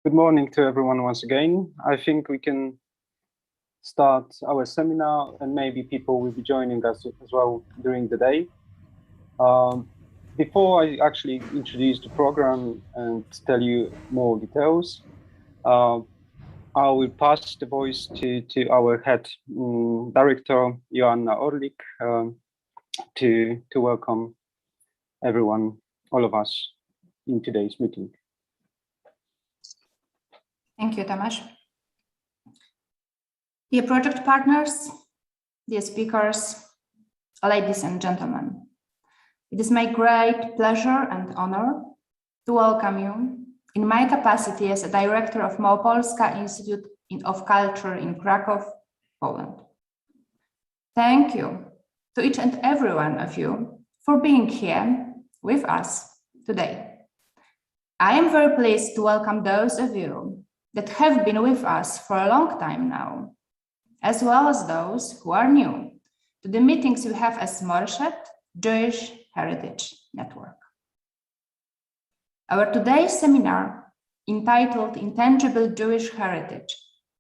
Good morning to everyone once again. I think we can start our seminar, and maybe people will be joining us as well during the day. Before I actually introduce the program and tell you more details, I will pass the voice to our head director, Joanna Orlik, to welcome everyone, all of us, in today's meeting. Thank you, Tomasz. Dear project partners, dear speakers, ladies and gentlemen, it is my great pleasure and honor to welcome you in my capacity as a director of Małopolska Institute of Culture in Krakow, Poland. Thank you to each and every one of you for being here with us today. I am very pleased to welcome those of you that have been with us for a long time now, as well as those who are new to the meetings we have as Moreshet Jewish Heritage Network. Our today's seminar, entitled Intangible Jewish Heritage,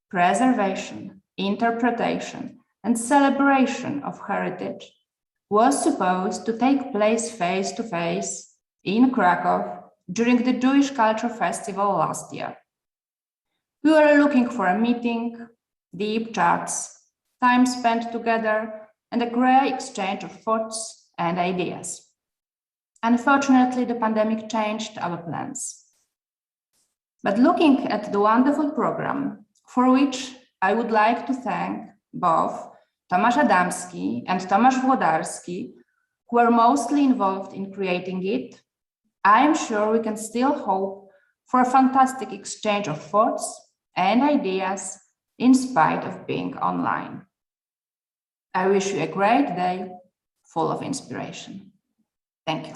Preservation, Interpretation, and Celebration of Heritage, was supposed to take place face-to-face in Krakow during the Jewish Culture Festival last year. We were looking for a meeting, deep chats, time spent together, and a great exchange of thoughts and ideas. Unfortunately, the pandemic changed our plans. But looking at the wonderful program, for which I would like to thank both Tomasz Adamski and Tomasz Włodarski, who were mostly involved in creating it, I am sure we can still hope for a fantastic exchange of thoughts and ideas in spite of being online. I wish you a great day full of inspiration. Thank you.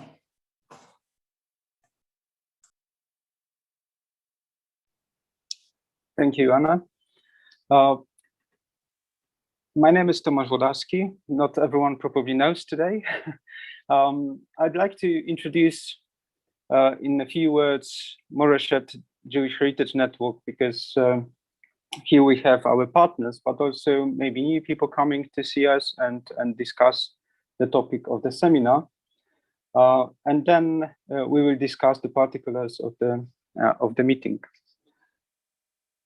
Thank you, Anna. My name is Tomasz Włodarski. Not everyone probably knows today. I'd like to introduce in a few words Moreshet Jewish Heritage Network, because here we have our partners, but also maybe new people coming to see us and discuss the topic of the seminar. And then we will discuss the particulars of the meeting.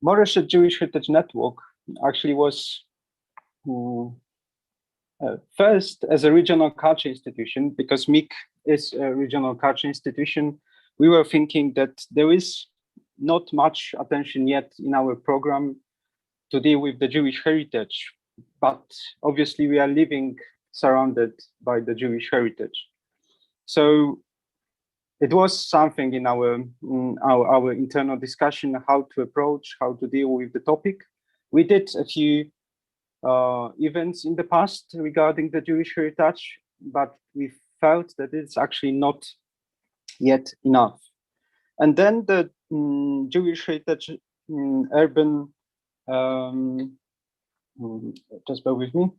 Moreshet Jewish Heritage Network actually was first as a regional culture institution, because MIK is a regional culture institution. We were thinking that there is not much attention yet in our program to deal with the Jewish heritage, but obviously we are living surrounded by the Jewish heritage. So it was something in our internal discussion how to approach, how to deal with the topic. We did a few events in the past regarding the Jewish heritage, but we felt that it's actually not yet enough. And then the Jewish Heritage Urban, just bear with me,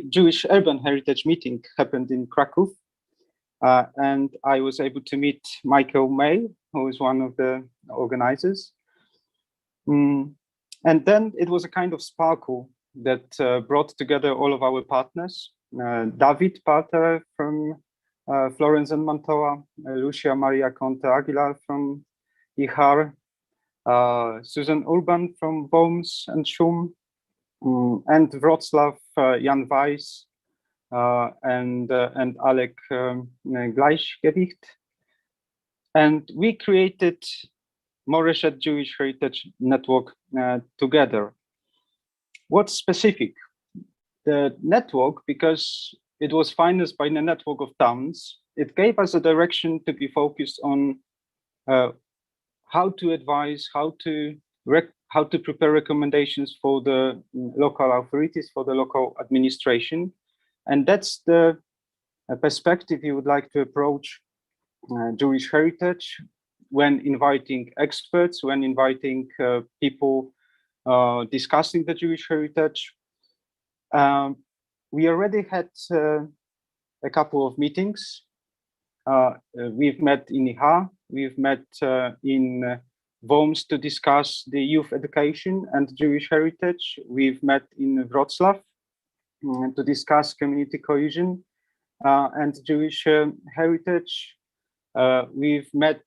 Jewish Urban Heritage meeting happened in Krakow. And I was able to meet Michael May, who is one of the organizers. And then it was a kind of sparkle that brought together all of our partners. David Pater from Florence and Mantua, Lucia Maria Conte Aguilar from Ihar, Susan Urban from Worms and Schum, and Wrocław, Jan Weiss, and Alek Gleichgewicht. And we created Moreshet Jewish Heritage Network together. What's specific? The network, because it was financed by the network of towns, it gave us a direction to be focused on how to advise, how to prepare recommendations for the local authorities, for the local administration. And that's the perspective you would like to approach Jewish heritage when inviting experts, when inviting people discussing the Jewish heritage. We already had a couple of meetings. We've met in Ihar, we've met in Worms to discuss the youth education and Jewish heritage. We've met in Wrocław to discuss community cohesion and Jewish heritage. We've met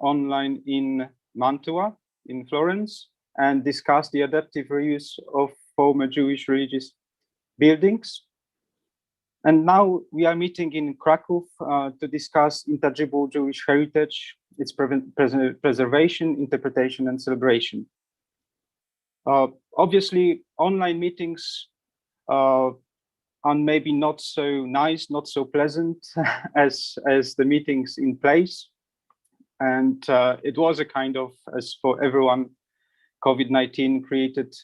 online in Mantua, in Florence, and discussed the adaptive reuse of former Jewish religious buildings. And now we are meeting in Krakow to discuss intangible Jewish heritage, its preservation, interpretation, and celebration. Obviously, online meetings are maybe not so nice, not so pleasant as the meetings in place. And it was a kind of, as for everyone, COVID-19 created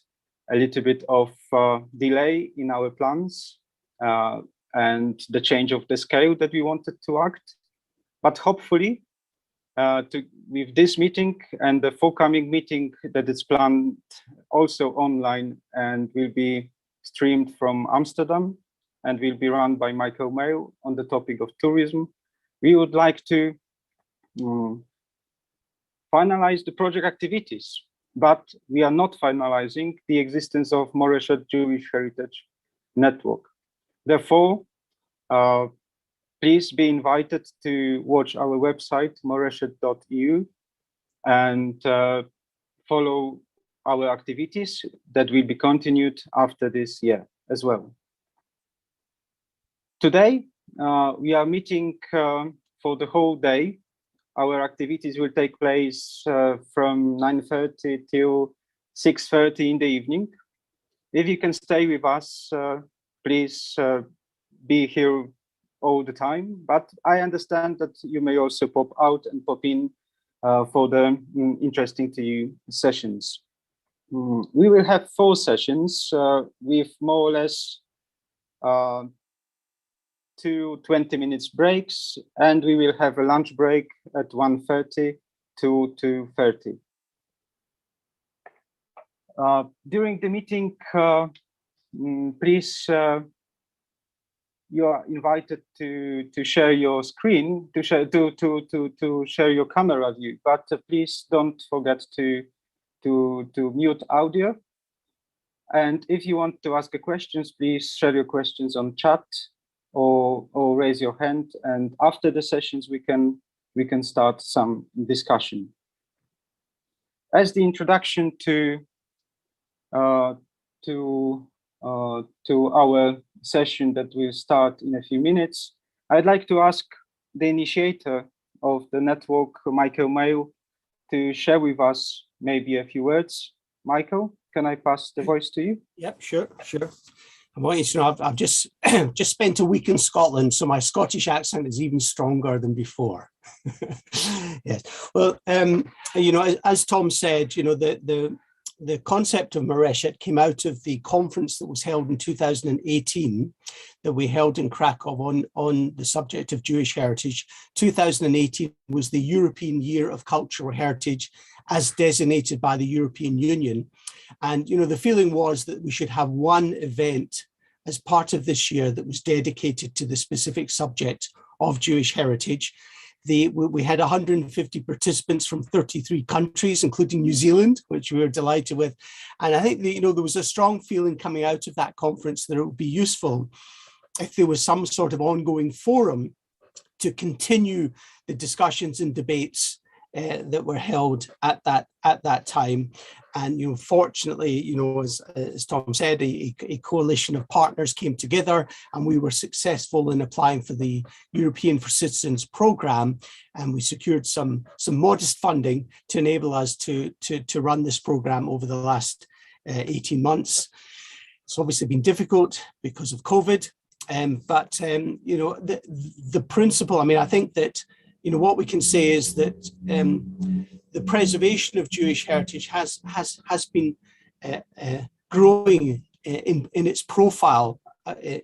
a little bit of delay in our plans and the change of the scale that we wanted to act. But hopefully, with this meeting and the forthcoming meeting that is planned also online and will be streamed from Amsterdam and will be run by Michael Mayo on the topic of tourism, we would like to finalize the project activities, but we are not finalizing the existence of Moreshet Jewish Heritage Network. Therefore, please be invited to watch our website, moreshet.eu, and follow our activities that will be continued after this year as well. Today, we are meeting for the whole day. Our activities will take place from 9:30 till 6:30 in the evening. If you can stay with us, please be here all the time, but I understand that you may also pop out and pop in for the interesting to you sessions. We will have 4 sessions with more or less 2 20-minute breaks, and we will have a lunch break at 1:30 to 2:30. During the meeting, please, you are invited to share your screen, to share your camera view, but please don't forget to mute audio. And if you want to ask questions, please share your questions on chat or raise your hand. And after the sessions, we can start some discussion. As the introduction to our session that will start in a few minutes, I'd like to ask the initiator of the network, Michael Mayo, to share with us maybe a few words. Michael, can I pass the voice to you? Yep, sure. I want you to know I've just just spent a week in Scotland, so my Scottish accent is even stronger than before. Yes. Well, you know, as Tom said, you know, the concept of Moreshet came out of the conference that was held in 2018 that we held in Krakow on the subject of Jewish heritage. 2018 was the European Year of Cultural Heritage as designated by the European Union. And, you know, the feeling was that we should have one event as part of this year that was dedicated to the specific subject of Jewish heritage. We had 150 participants from 33 countries, including New Zealand, which we were delighted with. And I think that, you know, there was a strong feeling coming out of that conference that it would be useful if there was some sort of ongoing forum to continue the discussions and debates that were held at that time. And, you know, fortunately, you know, as Tom said, a coalition of partners came together, and we were successful in applying for the European for Citizens program, and we secured some modest funding to enable us to run this program over the last 18 months. It's obviously been difficult because of COVID, but you know, the principle, I mean, I think that, you know, what we can say is that the preservation of Jewish heritage has been growing in its profile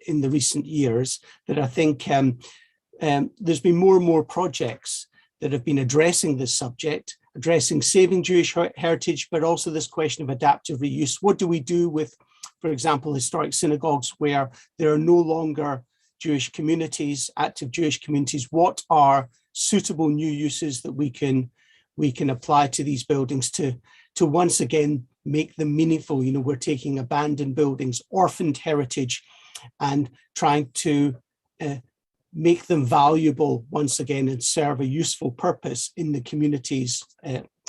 in the recent years. That I think there's been more and more projects that have been addressing this subject, addressing saving Jewish heritage, but also this question of adaptive reuse. What do we do with, for example, historic synagogues where there are no longer Jewish communities, active Jewish communities? What are suitable new uses that we can we can apply to these buildings to once again make them meaningful. You know, we're taking abandoned buildings, orphaned heritage, and trying to make them valuable once again and serve a useful purpose in the communities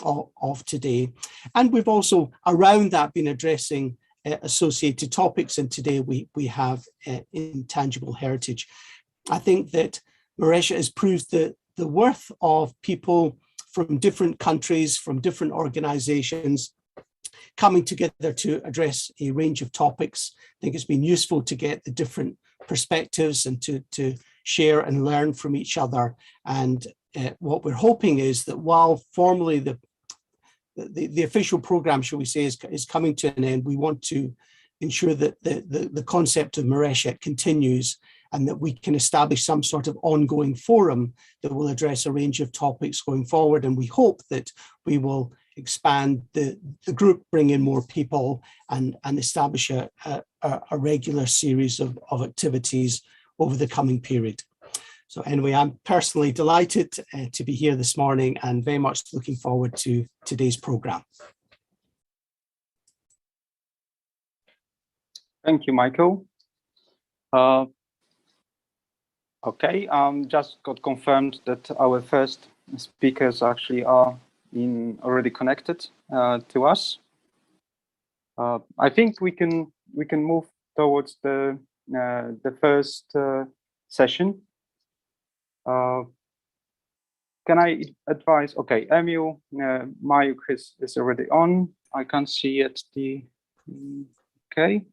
of today. And we've also around that been addressing associated topics, and today we have intangible heritage. I think that Moreshet has proved the worth of people from different countries, from different organizations, coming together to address a range of topics. I think it's been useful to get the different perspectives and to share and learn from each other. And what we're hoping is that while formally the official program, shall we say, is coming to an end, we want to ensure that the concept of Moreshet continues, and that we can establish some sort of ongoing forum that will address a range of topics going forward. And we hope that we will expand the group, bring in more people, and establish a regular series of activities over the coming period. So anyway, I'm personally delighted to be here this morning and very much looking forward to today's program. Thank you, Michael. Okay, just got confirmed that our first speakers actually are already connected to us. I think we can move towards the first session. Can I advise? Okay, Emil Mayuk is already on. I can't see yet the. Okay,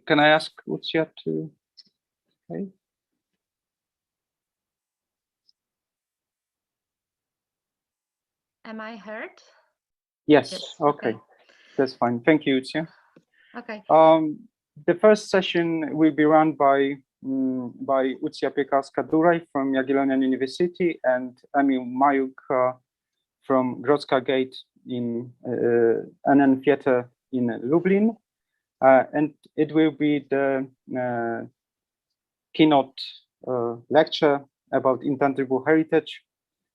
can I ask Lucia to? Okay. Am I heard? Yes. Yes. Okay. That's fine. Thank you, Lucia. Okay. The first session will be run by Lucia Piekarska-Duraj from Jagiellonian University and Emil Mayuk from Grodzka Gate in NN Theatre in Lublin. And it will be the keynote lecture about intangible heritage,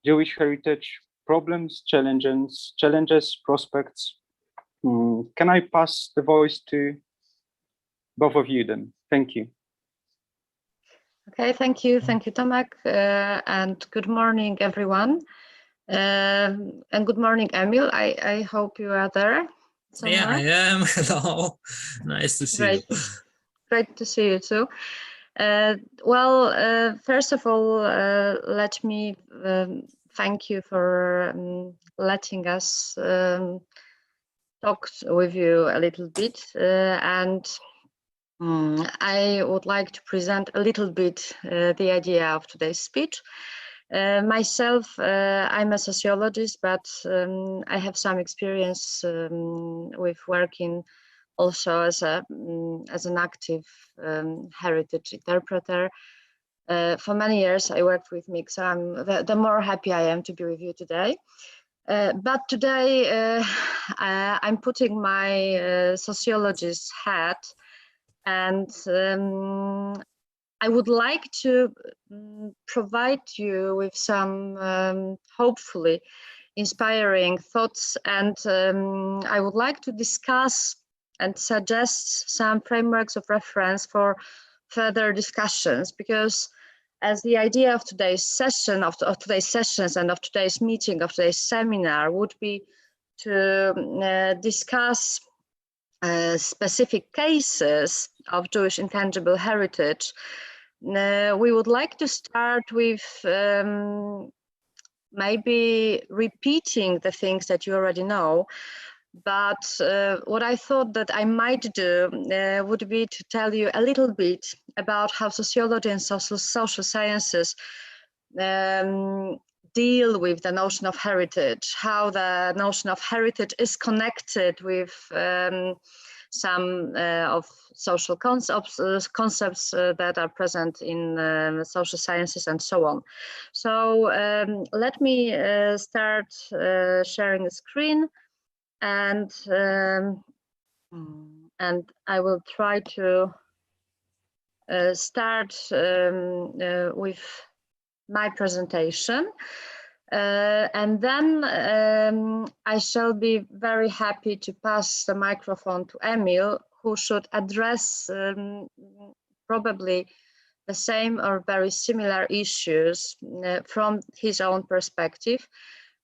Jewish heritage, problems, challenges, prospects. Can I pass the voice to both of you then? Thank you. Okay, thank you, Tomek, and good morning, everyone. And good morning, Emil. I hope you are there somewhere. Yeah, I am. Hello. Nice to see you. Great to see you too. First of all, let me thank you for letting us talk with you a little bit, and I would like to present a little bit the idea of today's speech. Myself, I'm a sociologist, but I have some experience with working also as an active heritage interpreter. For many years, I worked with MIG, so the more happy I am to be with you today. But today, I'm putting my sociologist hat, and I would like to provide you with some hopefully inspiring thoughts, and I would like to discuss and suggest some frameworks of reference for further discussions, because as the idea of today's session, of today's sessions and of today's meeting, of today's seminar would be to discuss specific cases of Jewish intangible heritage. We would like to start with maybe repeating the things that you already know, but what I thought that I might do would be to tell you a little bit about how sociology and social sciences deal with the notion of heritage, how the notion of heritage is connected with some of social concepts that are present in social sciences and so on. So let me start sharing the screen, and I will try to start with my presentation. And then I shall be very happy to pass the microphone to Emil, who should address probably the same or very similar issues from his own perspective.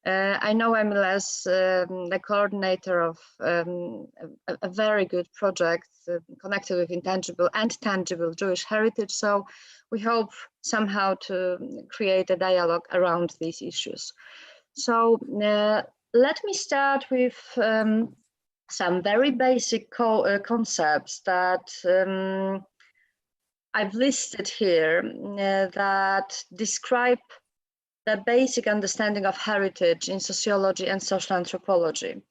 I know Emil as the coordinator of a very good project connected with intangible and tangible Jewish heritage. So we hope somehow to create a dialogue around these issues. So let me start with some very basic concepts that I've listed here that describe the basic understanding of heritage in sociology and social anthropology.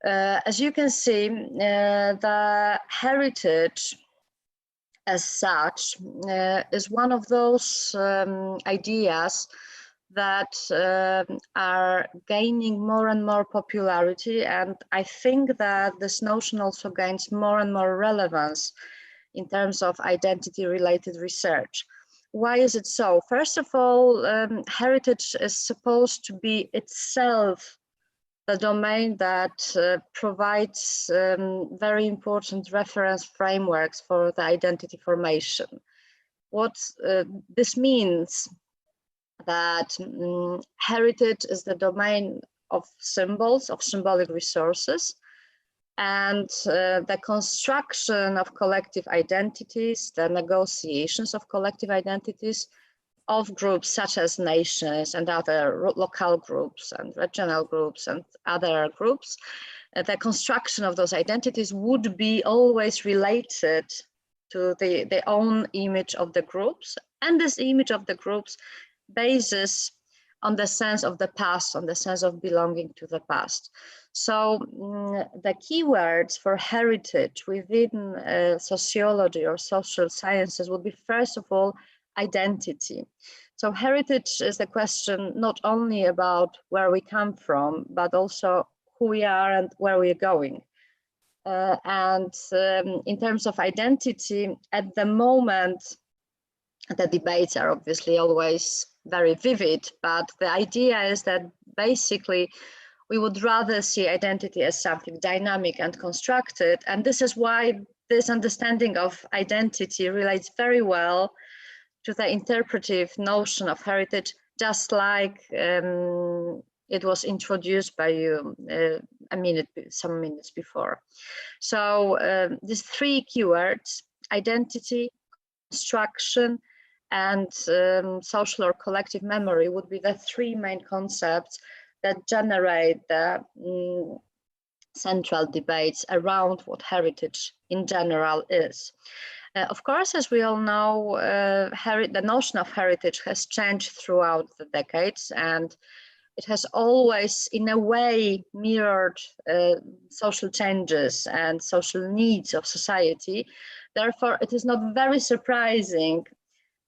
As you can see, the heritage as such is one of those ideas that are gaining more and more popularity, and I think that this notion also gains more and more relevance in terms of identity-related research. Why is it so? First of all, heritage is supposed to be itself the domain that provides very important reference frameworks for the identity formation. What this means that heritage is the domain of symbols, of symbolic resources, and the construction of collective identities, the negotiations of collective identities of groups such as nations and other local groups and regional groups and other groups, the construction of those identities would be always related to the own image of the groups, and this image of the groups bases on the sense of the past, on the sense of belonging to the past. So the keywords for heritage within sociology or social sciences would be, first of all, identity. So heritage is the question not only about where we come from, but also who we are and where we are going. In terms of identity, at the moment, the debates are obviously always very vivid, but the idea is that basically we would rather see identity as something dynamic and constructed. And this is why this understanding of identity relates very well to the interpretive notion of heritage, just like it was introduced by you some minutes before. So these three keywords, identity, construction, and social or collective memory, would be the three main concepts that generate the central debates around what heritage in general is. Of course, as we all know, the notion of heritage has changed throughout the decades, and it has always, in a way, mirrored social changes and social needs of society. Therefore, it is not very surprising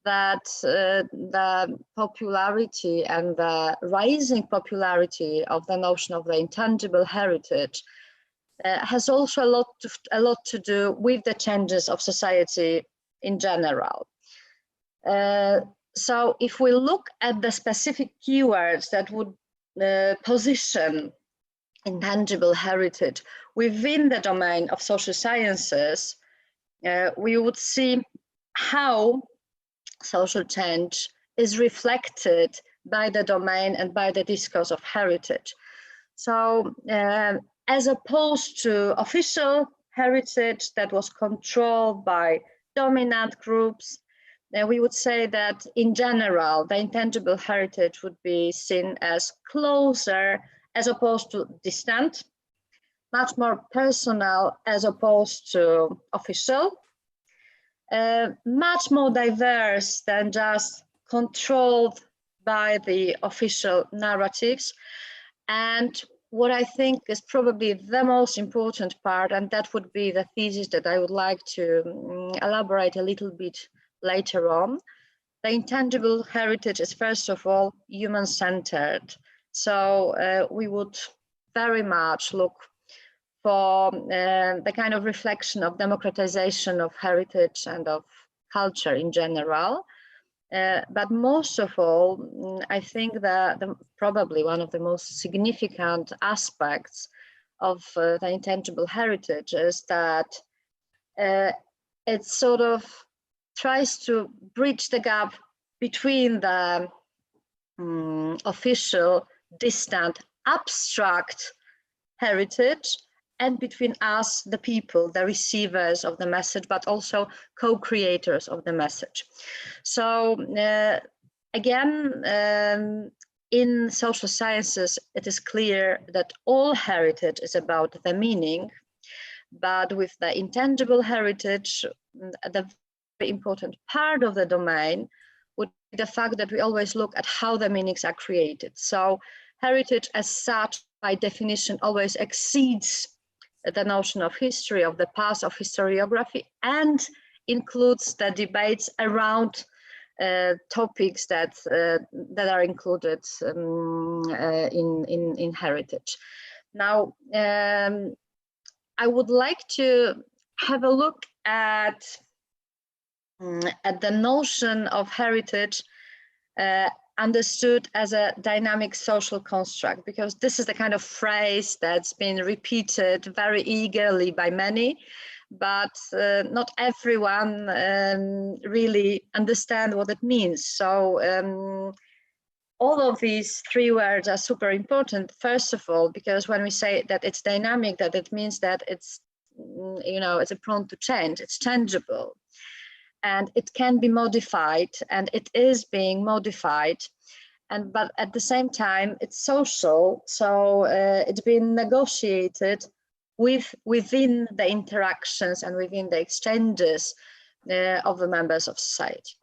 that the popularity and the rising popularity of the notion of the intangible heritage has also a lot to do with the changes of society in general. So if we look at the specific keywords that would position intangible heritage within the domain of social sciences, we would see how social change is reflected by the domain and by the discourse of heritage. So as opposed to official heritage that was controlled by dominant groups, we would say that in general, the intangible heritage would be seen as closer as opposed to distant, much more personal as opposed to official, much more diverse than just controlled by the official narratives. And what I think is probably the most important part, and that would be the thesis that I would like to elaborate a little bit later on, the intangible heritage is first of all human-centered. So we would very much look for the kind of reflection of democratization of heritage and of culture in general. But most of all, I think that probably one of the most significant aspects of the intangible heritage is that it sort of tries to bridge the gap between the official, distant, abstract heritage and between us, the people, the receivers of the message, but also co-creators of the message. So again, in social sciences, it is clear that all heritage is about the meaning, but with the intangible heritage, the very important part of the domain would be the fact that we always look at how the meanings are created. So heritage as such, by definition, always exceeds the notion of history, of the past, of historiography, and includes the debates around topics that are included in heritage. Now, I would like to have a look at the notion of heritage understood as a dynamic social construct, because this is the kind of phrase that's been repeated very eagerly by many, but not everyone really understand what it means. So all of these three words are super important. First of all, because when we say that it's dynamic, that it means that it's, it's prone to change, it's changeable. And it can be modified, and it is being modified, but at the same time it's social, so it's been negotiated within the interactions and within the exchanges of the members of society.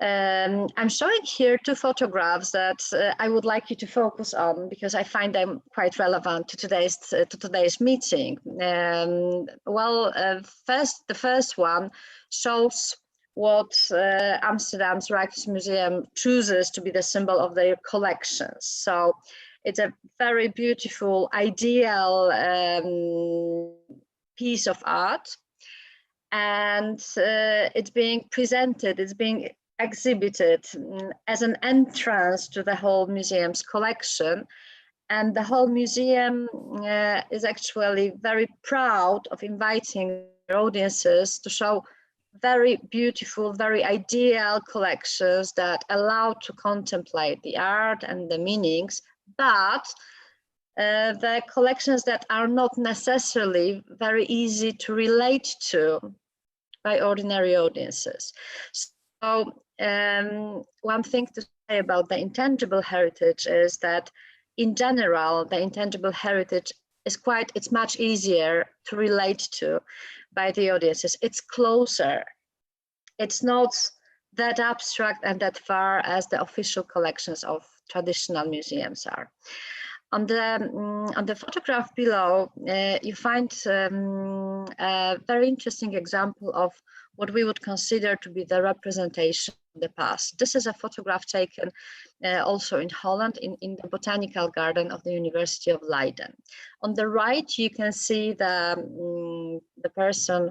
I'm showing here two photographs that I would like you to focus on because I find them quite relevant to today's meeting. First, the first one shows what Amsterdam's Rijksmuseum chooses to be the symbol of their collections. So it's a very beautiful, ideal piece of art, and it's being presented, it's being exhibited as an entrance to the whole museum's collection. And the whole museum is actually very proud of inviting their audiences to show very beautiful, very ideal collections that allow to contemplate the art and the meanings, but the collections that are not necessarily very easy to relate to by ordinary audiences. So one thing to say about the intangible heritage is that in general, the intangible heritage is it's much easier to relate to by the audiences. It's closer. It's not that abstract and that far as the official collections of traditional museums are. On the photograph below, you find a very interesting example of what we would consider to be the representation of the past. This is a photograph taken also in Holland in the botanical garden of the University of Leiden. On the right, you can see the person,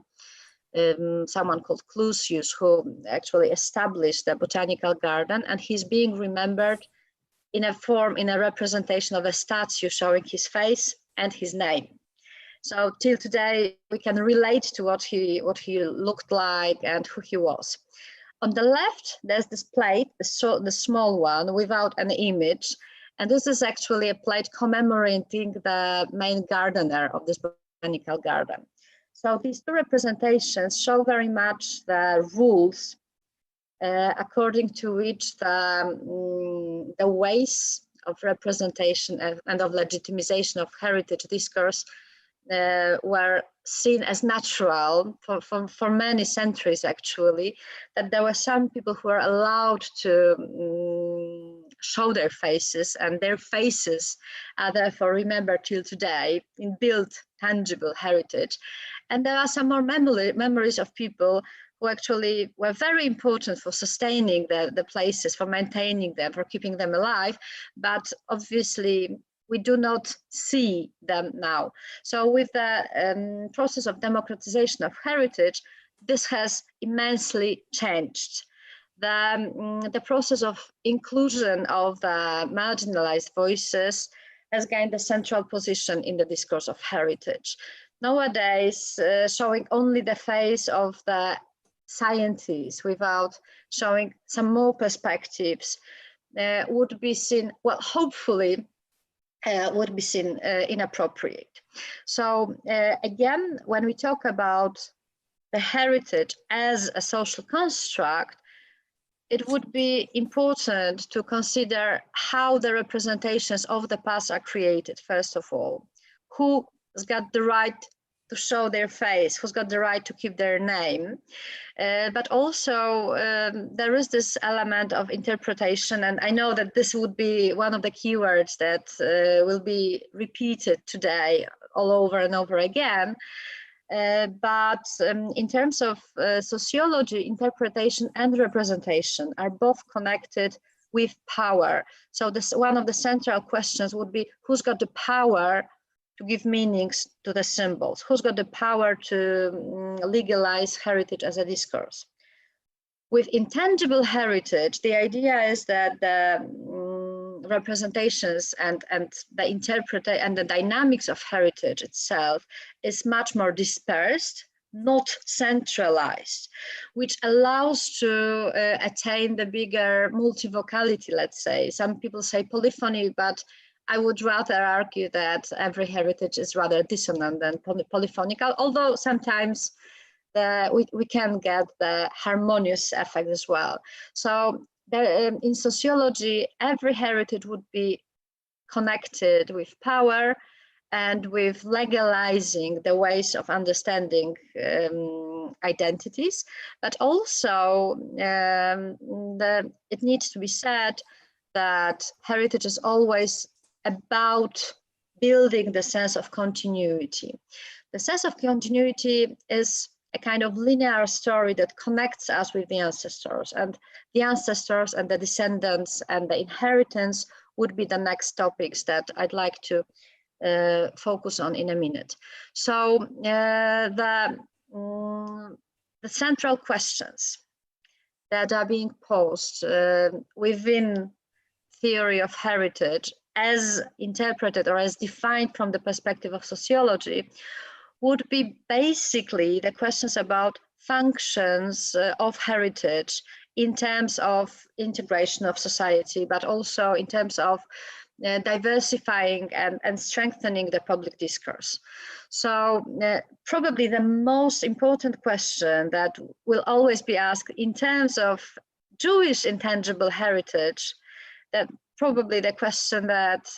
someone called Clusius, who actually established the botanical garden, and he's being remembered in a representation of a statue showing his face and his name. So till today, we can relate to what he looked like and who he was. On the left, there's this plate, the small one without an image. And this is actually a plate commemorating the main gardener of this botanical garden. So these two representations show very much the rules according to which the ways of representation and of legitimization of heritage discourse were seen as natural for many centuries, actually, that there were some people who were allowed to show their faces, and their faces are therefore remembered till today in built tangible heritage. And there are some more memories of people who actually were very important for sustaining the places, for maintaining them, for keeping them alive, but obviously we do not see them now. So with the process of democratization of heritage, this has immensely changed. the process of inclusion of the marginalized voices has gained a central position in the discourse of heritage. Nowadays, showing only the face of the scientists without showing some more perspectives would be seen, well, hopefully, would be seen inappropriate. So again, when we talk about the heritage as a social construct, it would be important to consider how the representations of the past are created, first of all. Who's got the right to show their face, who's got the right to keep their name. But also there is this element of interpretation, and I know that this would be one of the keywords that will be repeated today all over and over again. But in terms of sociology, interpretation and representation are both connected with power. So this one of the central questions would be, who's got the power to give meanings to the symbols? Who's got the power to legalize heritage as a discourse? With intangible heritage, the idea is that the representations and the interpretation and the dynamics of heritage itself is much more dispersed, not centralized, which allows to attain the bigger multivocality, let's say. Some people say polyphony, but I would rather argue that every heritage is rather dissonant than polyphonical, although sometimes we can get the harmonious effect as well. So in sociology, every heritage would be connected with power and with legalizing the ways of understanding identities, but also it needs to be said that heritage is always about building the sense of continuity. The sense of continuity is a kind of linear story that connects us with the ancestors, and the descendants and the inheritance would be the next topics that I'd like to focus on in a minute. So the central questions that are being posed within theory of heritage as interpreted or as defined from the perspective of sociology would be basically the questions about functions of heritage in terms of integration of society, but also in terms of diversifying and strengthening the public discourse. So probably the most important question that will always be asked in terms of Jewish intangible heritage, that probably the question that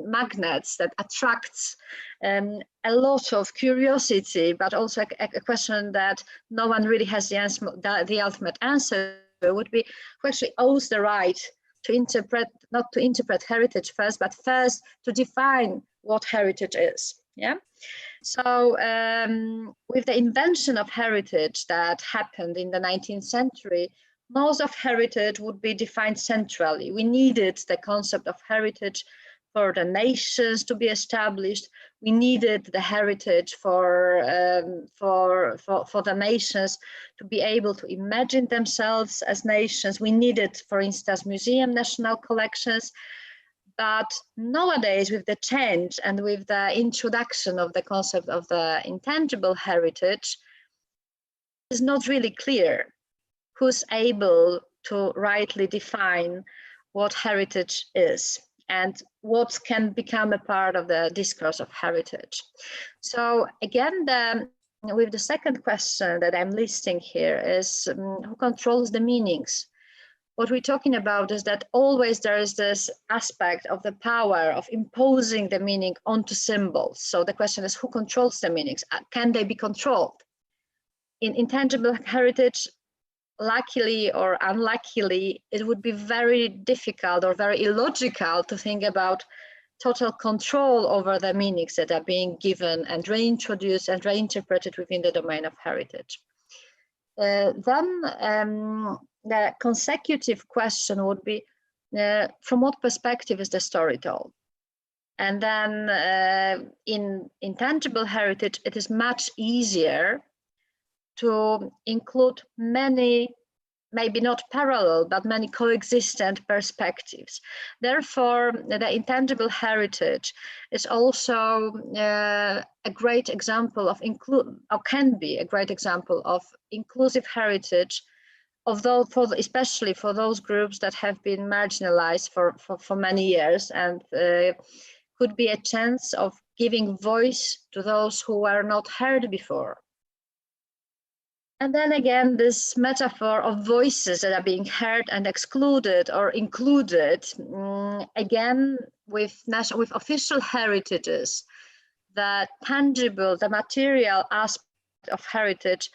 magnets, that attracts a lot of curiosity, but also a question that no one really has the answer, the ultimate answer, would be who actually owns the right to interpret, not to interpret heritage first, but first to define what heritage is. Yeah. So with the invention of heritage that happened in the 19th century, most of heritage would be defined centrally. We needed the concept of heritage for the nations to be established. We needed the heritage for the nations to be able to imagine themselves as nations. We needed, for instance, museum national collections. But nowadays, with the change and with the introduction of the concept of the intangible heritage, it's not really clear who's able to rightly define what heritage is and what can become a part of the discourse of heritage. So again, with the second question that I'm listing here is who controls the meanings? What we're talking about is that always there is this aspect of the power of imposing the meaning onto symbols. So the question is, who controls the meanings? Can they be controlled? In intangible heritage, luckily or unluckily, it would be very difficult or very illogical to think about total control over the meanings that are being given and reintroduced and reinterpreted within the domain of heritage. Then the consecutive question would be, from what perspective is the story told? And then in intangible heritage, it is much easier to include many maybe not parallel, but many coexistent perspectives. Therefore, the intangible heritage is also a great example of or can be a great example of inclusive heritage, although especially for those groups that have been marginalized for many years, and could be a chance of giving voice to those who were not heard before. And then again, this metaphor of voices that are being heard and excluded or included, again, with official heritages, the tangible, the material aspect of heritage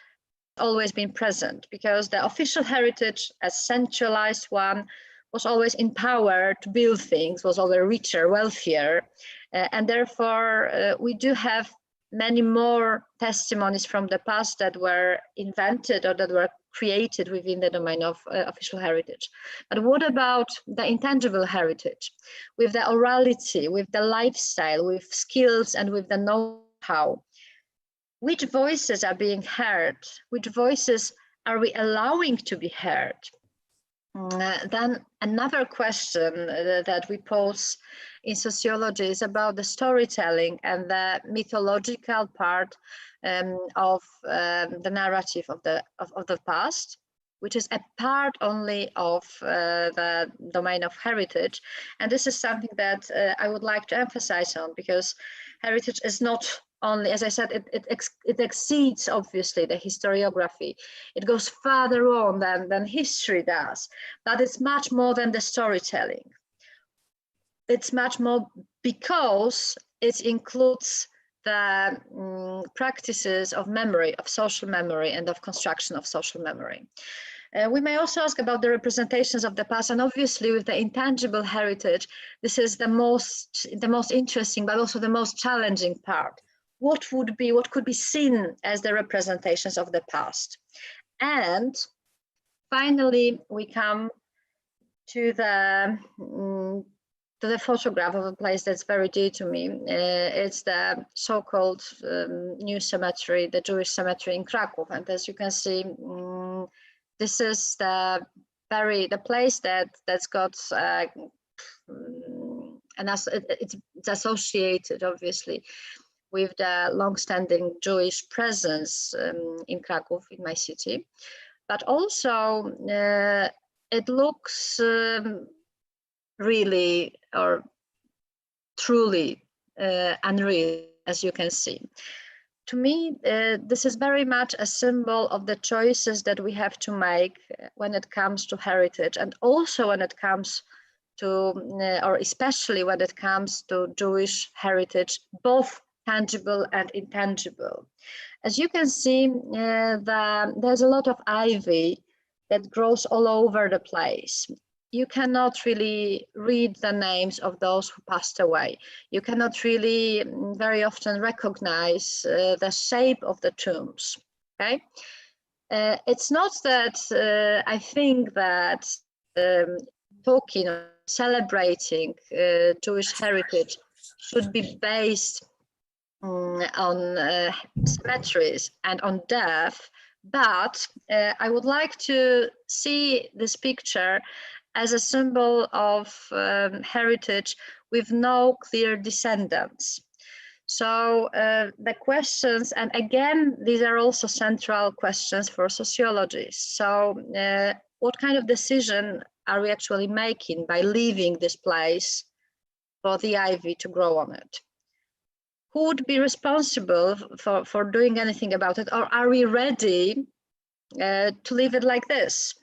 has always been present, because the official heritage, as centralized one, was always in power to build things, was always richer, wealthier, and therefore we do have many more testimonies from the past that were invented or that were created within the domain of official heritage. But what about the intangible heritage, with the orality, with the lifestyle, with skills, and with the know-how? Which voices are being heard? Which voices are we allowing to be heard? Then another question that we pose in sociology is about the storytelling and the mythological part of the narrative of the past, which is a part only of the domain of heritage. And this is something that I would like to emphasize on, because heritage is not only, as I said, it exceeds obviously the historiography. It goes further on than history does, but it's much more than the storytelling. It's much more because it includes the practices of memory, of social memory, and of construction of social memory. We may also ask about the representations of the past, and obviously with the intangible heritage, this is the most interesting, but also the most challenging part. What could be seen as the representations of the past? And finally, we come to the photograph of a place that's very dear to me. It's the so-called new cemetery, the Jewish cemetery in Krakow. And as you can see, this is the place that's got and it's associated obviously with the long-standing Jewish presence in Krakow, in my city, but also it looks really or truly unreal, as you can see. To me, this is very much a symbol of the choices that we have to make when it comes to heritage, and also when it comes to, or especially when it comes to Jewish heritage, both tangible and intangible. As you can see, there's a lot of ivy that grows all over the place. You cannot really read the names of those who passed away. You cannot really very often recognize the shape of the tombs, okay? It's not that I think that talking or celebrating Jewish heritage should be based on cemeteries and on death, but I would like to see this picture as a symbol of heritage with no clear descendants. So the questions, and again, these are also central questions for sociologists. So what kind of decision are we actually making by leaving this place for the ivy to grow on it? Who would be responsible for doing anything about it? Or are we ready to leave it like this?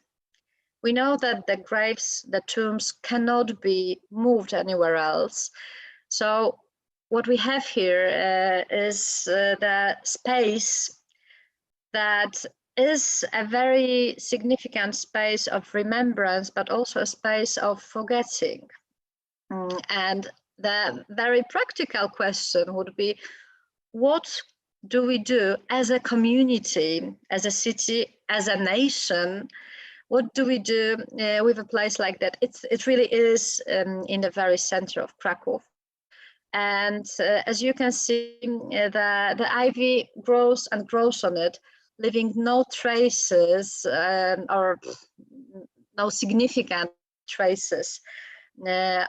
We know that the graves, the tombs cannot be moved anywhere else. So what we have here is the space that is a very significant space of remembrance, but also a space of forgetting. And the very practical question would be, what do we do as a community, as a city, as a nation? What do we do with a place like that? It really is in the very center of Krakow. And as you can see, the ivy grows and grows on it, leaving no traces or most significant traces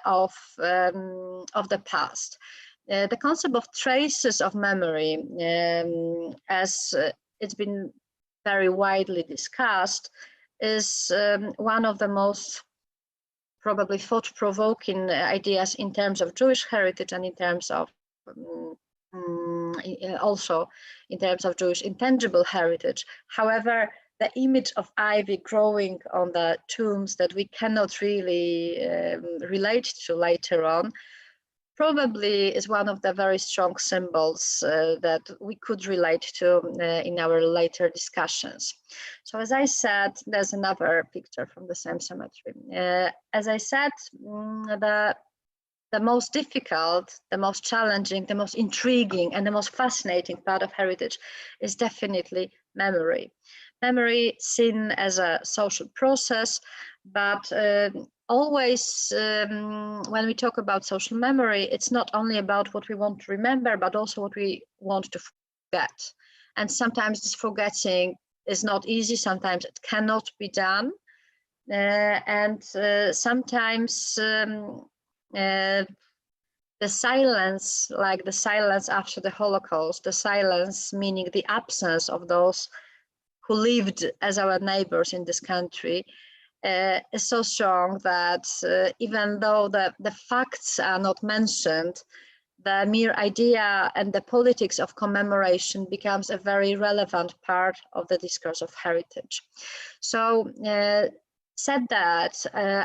of the past. The concept of traces of memory, as it's been very widely discussed, is one of the most probably thought-provoking ideas in terms of Jewish heritage and in terms of also in terms of Jewish intangible heritage. However, the image of ivy growing on the tombs that we cannot really relate to later on probably is one of the very strong symbols that we could relate to in our later discussions. So as I said, there's another picture from the same cemetery. As I said, the most difficult, the most challenging, the most intriguing, and the most fascinating part of heritage is definitely memory. Memory seen as a social process, but always when we talk about social memory, it's not only about what we want to remember, but also what we want to forget. And sometimes this forgetting is not easy, sometimes it cannot be done. And sometimes the silence, like the silence after the Holocaust, the silence meaning the absence of those who lived as our neighbors in this country, is so strong that even though the facts are not mentioned, the mere idea and the politics of commemoration becomes a very relevant part of the discourse of heritage. So said that,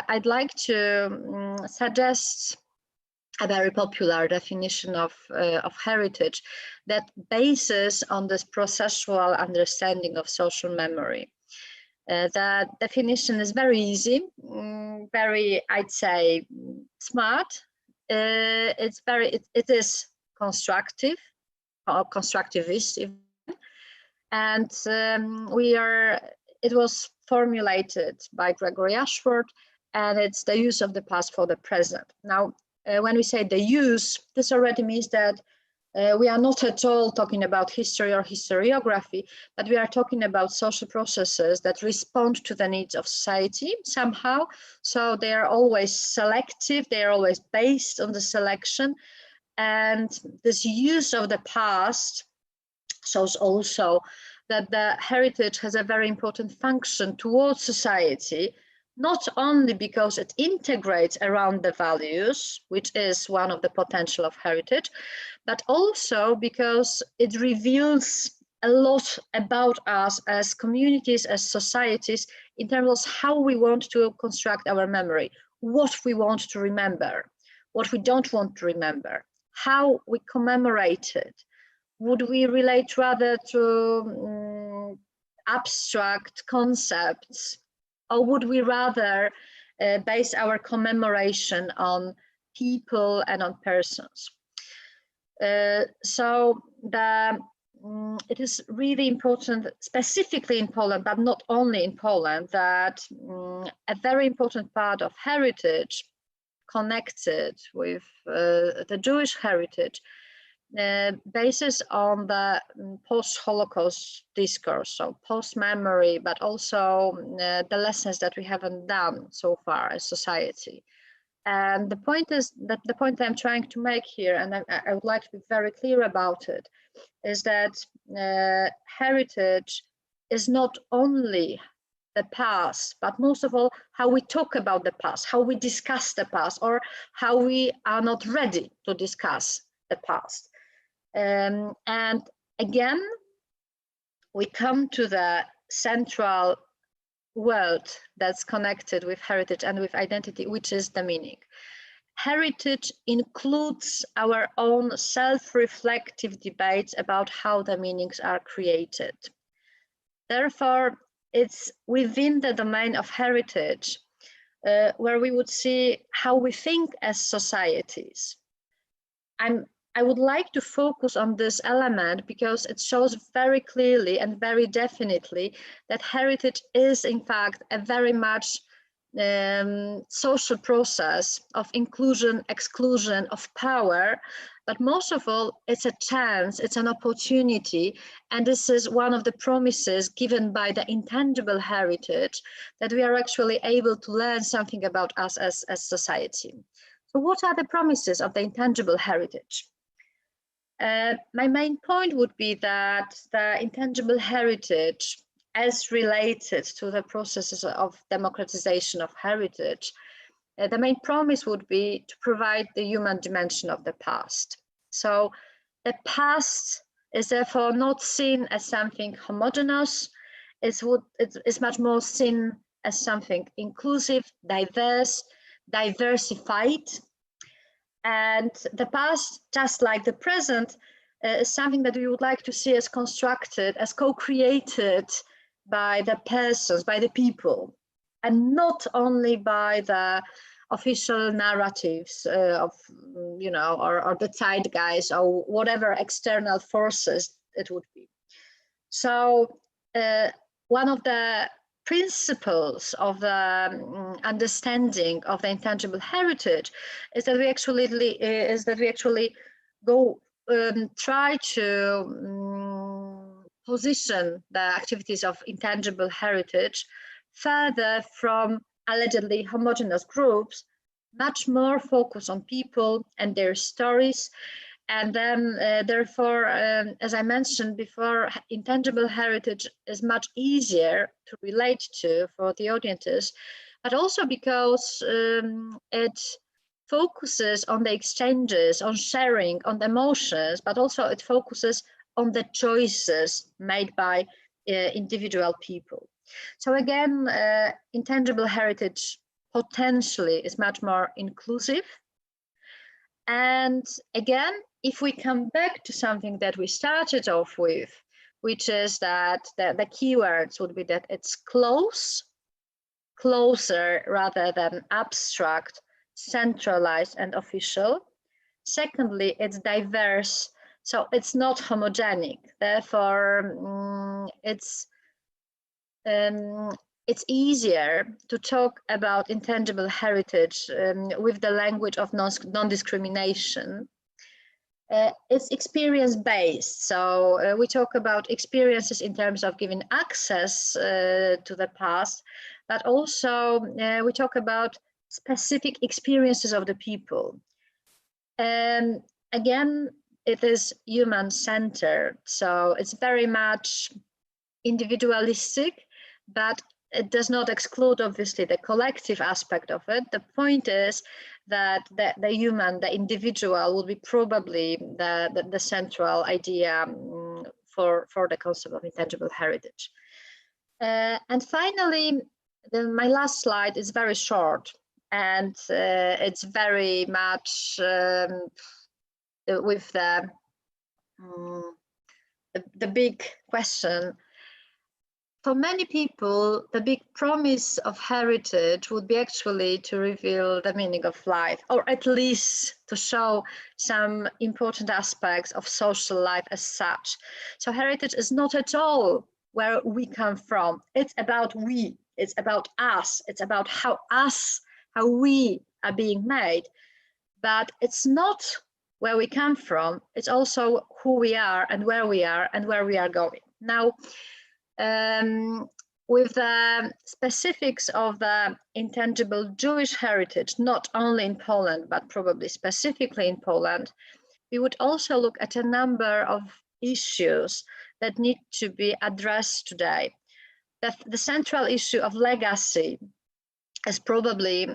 I'd like to suggest a very popular definition of heritage that bases on this processual understanding of social memory. The definition is very easy, very, I'd say, smart. It is constructive, or constructivist even, and it was formulated by Gregory Ashford, and it's the use of the past for the present. Now, when we say the use, this already means that we are not at all talking about history or historiography, but we are talking about social processes that respond to the needs of society somehow. So they are always selective, they are always based on the selection. And this use of the past shows also that the heritage has a very important function towards society, not only because it integrates around the values, which is one of the potential of heritage, but also because it reveals a lot about us as communities, as societies, in terms of how we want to construct our memory, what we want to remember, what we don't want to remember, how we commemorate it. Would we relate rather to abstract concepts, or would we rather base our commemoration on people and on persons? So it is really important, specifically in Poland, but not only in Poland, that a very important part of heritage connected with the Jewish heritage basis on the post-Holocaust discourse, so post-memory, but also the lessons that we haven't done so far as society. And the point is that the point I'm trying to make here, and I would like to be very clear about it, is that heritage is not only the past, but most of all, how we talk about the past, how we discuss the past, or how we are not ready to discuss the past. And again, we come to the central word that's connected with heritage and with identity, which is the meaning. Heritage includes our own self-reflective debates about how the meanings are created. Therefore, it's within the domain of heritage where we would see how we think as societies. I would like to focus on this element because it shows very clearly and very definitely that heritage is, in fact, a very much social process of inclusion, exclusion, of power, But most of all, it's a chance, it's an opportunity. And this is one of the promises given by the intangible heritage, that we are actually able to learn something about us as society. So what are the promises of the intangible heritage? My main point would be that the intangible heritage, as related to the processes of democratization of heritage, the main promise would be to provide the human dimension of the past. So the past is therefore not seen as something homogeneous, it's much more seen as something inclusive, diverse, diversified. And the past, just like the present, is something that we would like to see as constructed, as co-created by the persons, by the people, and not only by the official narratives of, you know, or the zeitgeist or whatever external forces it would be. So one of the principles of the understanding of the intangible heritage is that we actually go try to position the activities of intangible heritage further from allegedly homogeneous groups, much more focus on people and their stories. And then, therefore, as I mentioned before, intangible heritage is much easier to relate to for the audiences, but also because it focuses on the exchanges, on sharing, on the emotions, but also it focuses on the choices made by individual people. So again, intangible heritage potentially is much more inclusive. And again, if we come back to something that we started off with, which is that the keywords would be that it's close, closer rather than abstract, centralized and official. Secondly, it's diverse, so it's not homogenic. Therefore, it's easier to talk about intangible heritage with the language of non-discrimination. It's experience-based, so we talk about experiences in terms of giving access to the past, but also we talk about specific experiences of the people. Again, it is human-centered, so it's very much individualistic, but it does not exclude, obviously, the collective aspect of it. The point is that the human, the individual, will be probably the central idea for the concept of intangible heritage. And finally, my last slide is very short, and it's very much with the big question. For many people, the big promise of heritage would be actually to reveal the meaning of life, or at least to show some important aspects of social life as such. So heritage is not at all where we come from. It's about we, it's about us, it's about how we are being made. But it's not where we come from, it's also who we are and where we are going. Now, with the specifics of the intangible Jewish heritage, not only in Poland, but probably specifically in Poland, we would also look at a number of issues that need to be addressed today. The central issue of legacy is probably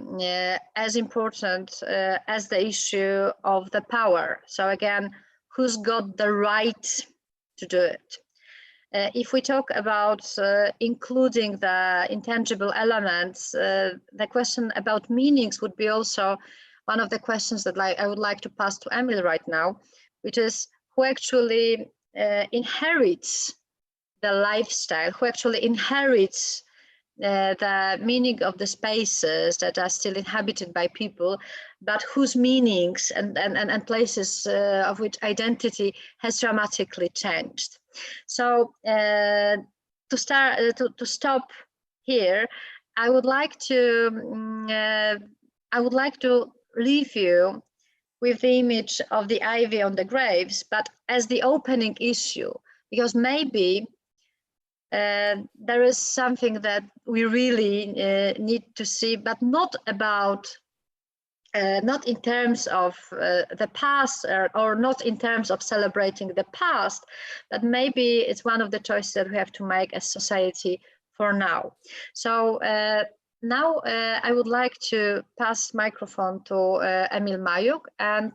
as important as the issue of the power. So again, who's got the right to do it? If we talk about including the intangible elements, the question about meanings would be also one of the questions that I would like to pass to Emil right now, which is who actually inherits the lifestyle, who actually inherits the meaning of the spaces that are still inhabited by people, but whose meanings and places of which identity has dramatically changed. So to stop here, I would like to leave you with the image of the ivy on the graves, but as the opening issue, because maybe there is something that we really need to see, but not about, not in terms of the past or not in terms of celebrating the past, but maybe it's one of the choices that we have to make as society for now. So now I would like to pass microphone to Emil Majuk, and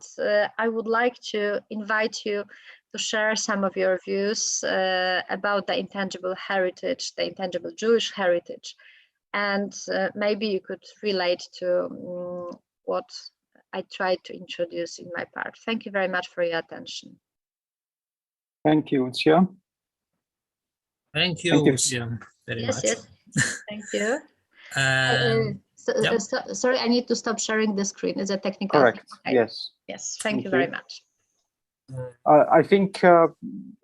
I would like to invite you to share some of your views about the intangible heritage, the intangible Jewish heritage, and maybe you could relate to what I tried to introduce in my part. Thank you very much for your attention. Thank you, Lucia. Thank you, Lucia, very yes, much. Yes, thank you. Yep. Sorry, I need to stop sharing the screen. It's a technical Correct, thing. Okay. yes. Yes, thank you very much. I think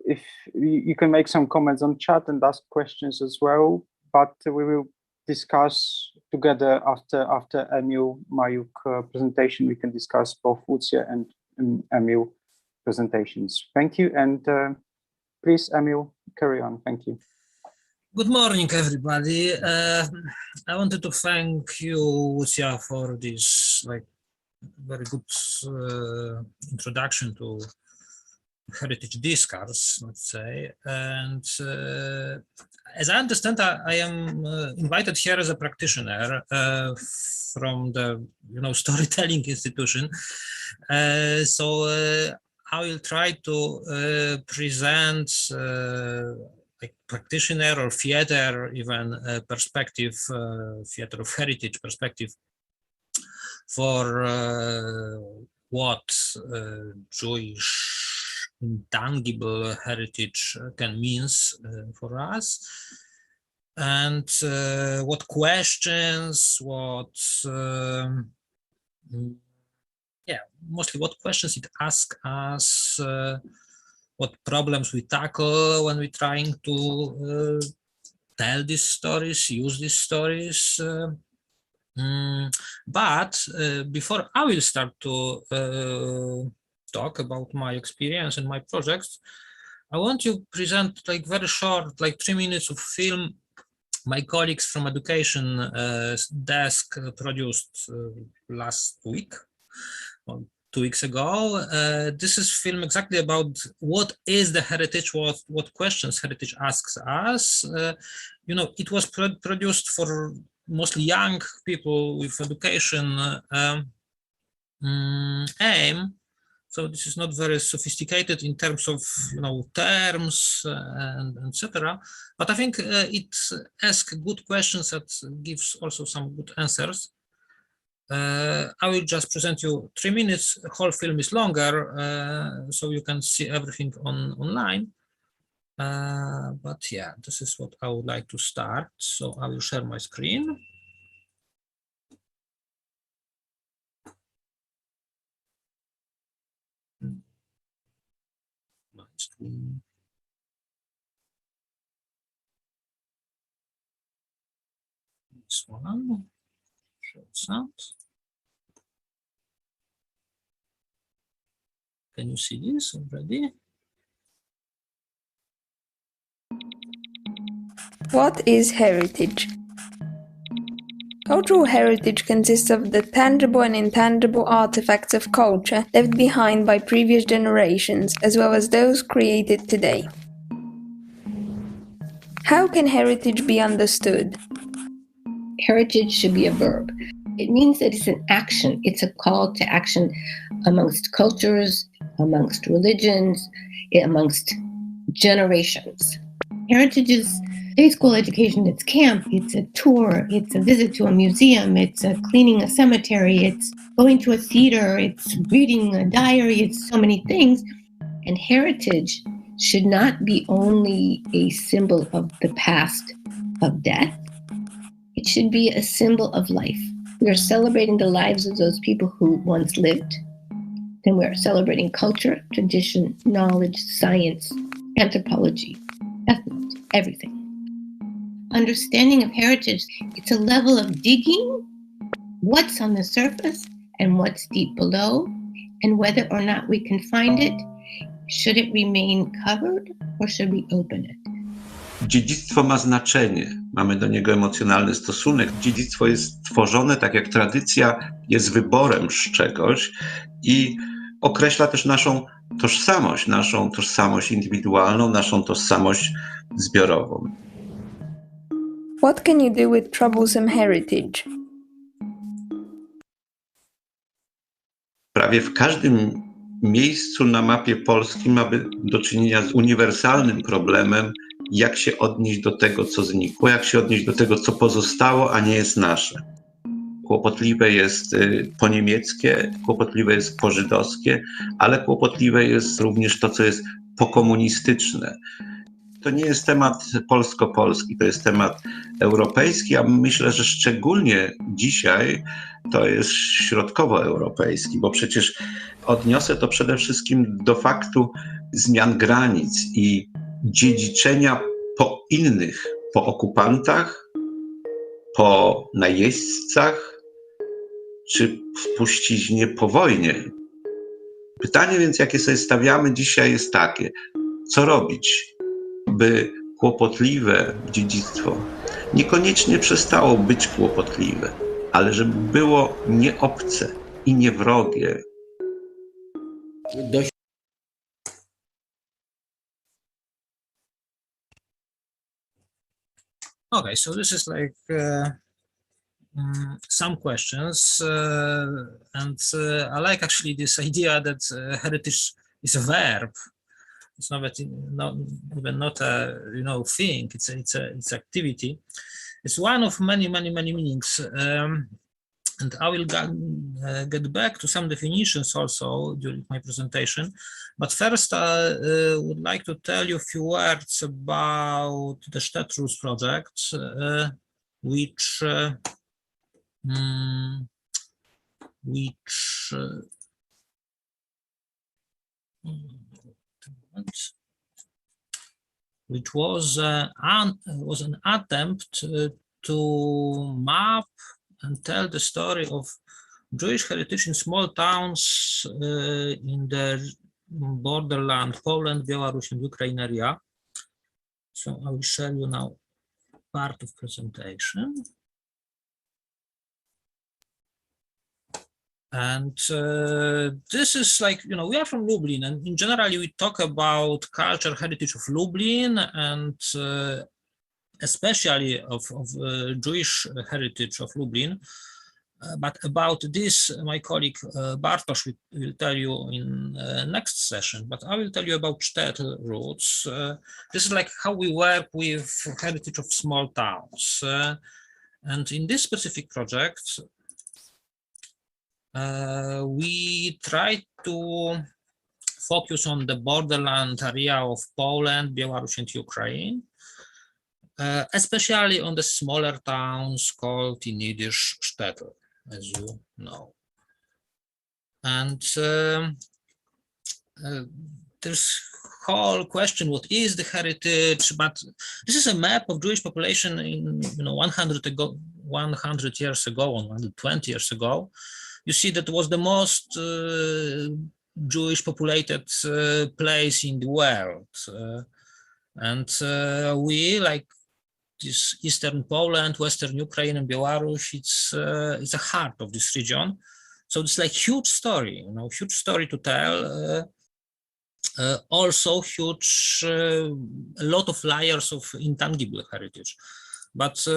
if you can make some comments on chat and ask questions as well, but we will discuss together after Emil Majuk presentation. We can discuss both Lucia and Emil presentations. Thank you, and please, Emil, carry on. Thank you. Good morning, everybody. I wanted to thank you, Lucia, for this very good introduction to heritage discourse, let's say. And as I understand, I am invited here as a practitioner from the storytelling institution. So I will try to present practitioner or theater, even perspective, theater of heritage perspective for what Jewish intangible heritage can mean for us, and what questions, mostly what questions it asks us, what problems we tackle when we're trying to tell these stories, use these stories. But before I will start to talk about my experience and my projects, I want to present very short, 3 minutes of film my colleagues from education desk produced last week, or 2 weeks ago. This is film exactly about what is the heritage, what questions heritage asks us. It was produced for mostly young people with education aim. So this is not very sophisticated in terms of terms and etc. But I think it asks good questions that gives also some good answers. I will just present you 3 minutes. The whole film is longer, so you can see everything online. But yeah, this is what I would like to start. So I will share my screen. My screen. This one. Show sound. Can you see this already? What is heritage? Cultural heritage consists of the tangible and intangible artifacts of culture left behind by previous generations, as well as those created today. How can heritage be understood? Heritage should be a verb. It means that it's an action. It's a call to action amongst cultures, amongst religions, amongst generations. Heritage is day school education, it's camp, it's a tour, it's a visit to a museum, it's cleaning a cemetery, it's going to a theater, it's reading a diary, it's so many things. And heritage should not be only a symbol of the past, of death. It should be a symbol of life. We are celebrating the lives of those people who once lived. Then we are celebrating culture, tradition, knowledge, science, anthropology, ethnology, everything. Understanding of heritage, it's a level of digging what's on the surface and what's deep below, and whether or not we can find it. Should it remain covered or should we open it? Dziedzictwo ma znaczenie, mamy do niego emocjonalny stosunek. Dziedzictwo jest tworzone tak jak tradycja jest wyborem z czegoś i określa też naszą tożsamość indywidualną, naszą tożsamość zbiorową. What can you do with troublesome heritage? Prawie w każdym miejscu na mapie Polski mamy do czynienia z uniwersalnym problemem, jak się odnieść do tego, co znikło, jak się odnieść do tego, co pozostało, a nie jest nasze. Kłopotliwe jest poniemieckie, kłopotliwe jest pożydowskie, ale kłopotliwe jest również to, co jest pokomunistyczne. To nie jest temat polsko-polski, to jest temat europejski, a myślę, że szczególnie dzisiaj to jest środkowoeuropejski, bo przecież odniosę to przede wszystkim do faktu zmian granic i dziedziczenia po innych, po okupantach, po najeźdźcach, czy w spuściźnie po wojnie. Pytanie więc, jakie sobie stawiamy dzisiaj, jest takie: co robić, by kłopotliwe dziedzictwo niekoniecznie przestało być kłopotliwe, ale żeby było nie obce i nie wrogie. Okay, so this is like some questions, and I like actually this idea that heritage is a verb. It's not even not a thing. It's activity. It's one of many meanings, and I will get back to some definitions also during my presentation. But first, I would like to tell you a few words about the Städtrus project, which was an attempt to map and tell the story of Jewish heritage in small towns in the borderland, Poland, Belarus, and Ukraine area. So I will show you now part of presentation. And this is like, we are from Lublin, and in general, we talk about culture heritage of Lublin, and especially of Jewish heritage of Lublin. But about this, my colleague Bartosz will tell you in next session, but I will tell you about Städtrus. This is like how we work with heritage of small towns. And in this specific project, we try to focus on the borderland area of Poland, Belarus, and Ukraine, especially on the smaller towns called in Yiddish Städte, as you know. And there's whole question, what is the heritage? But this is a map of Jewish population in 100 years ago, 120 years ago. You see that was the most Jewish populated place in the world. And we, like this Eastern Poland, Western Ukraine, and Belarus, it's the heart of this region. So it's like huge story, huge story to tell. Also huge, a lot of layers of intangible heritage. But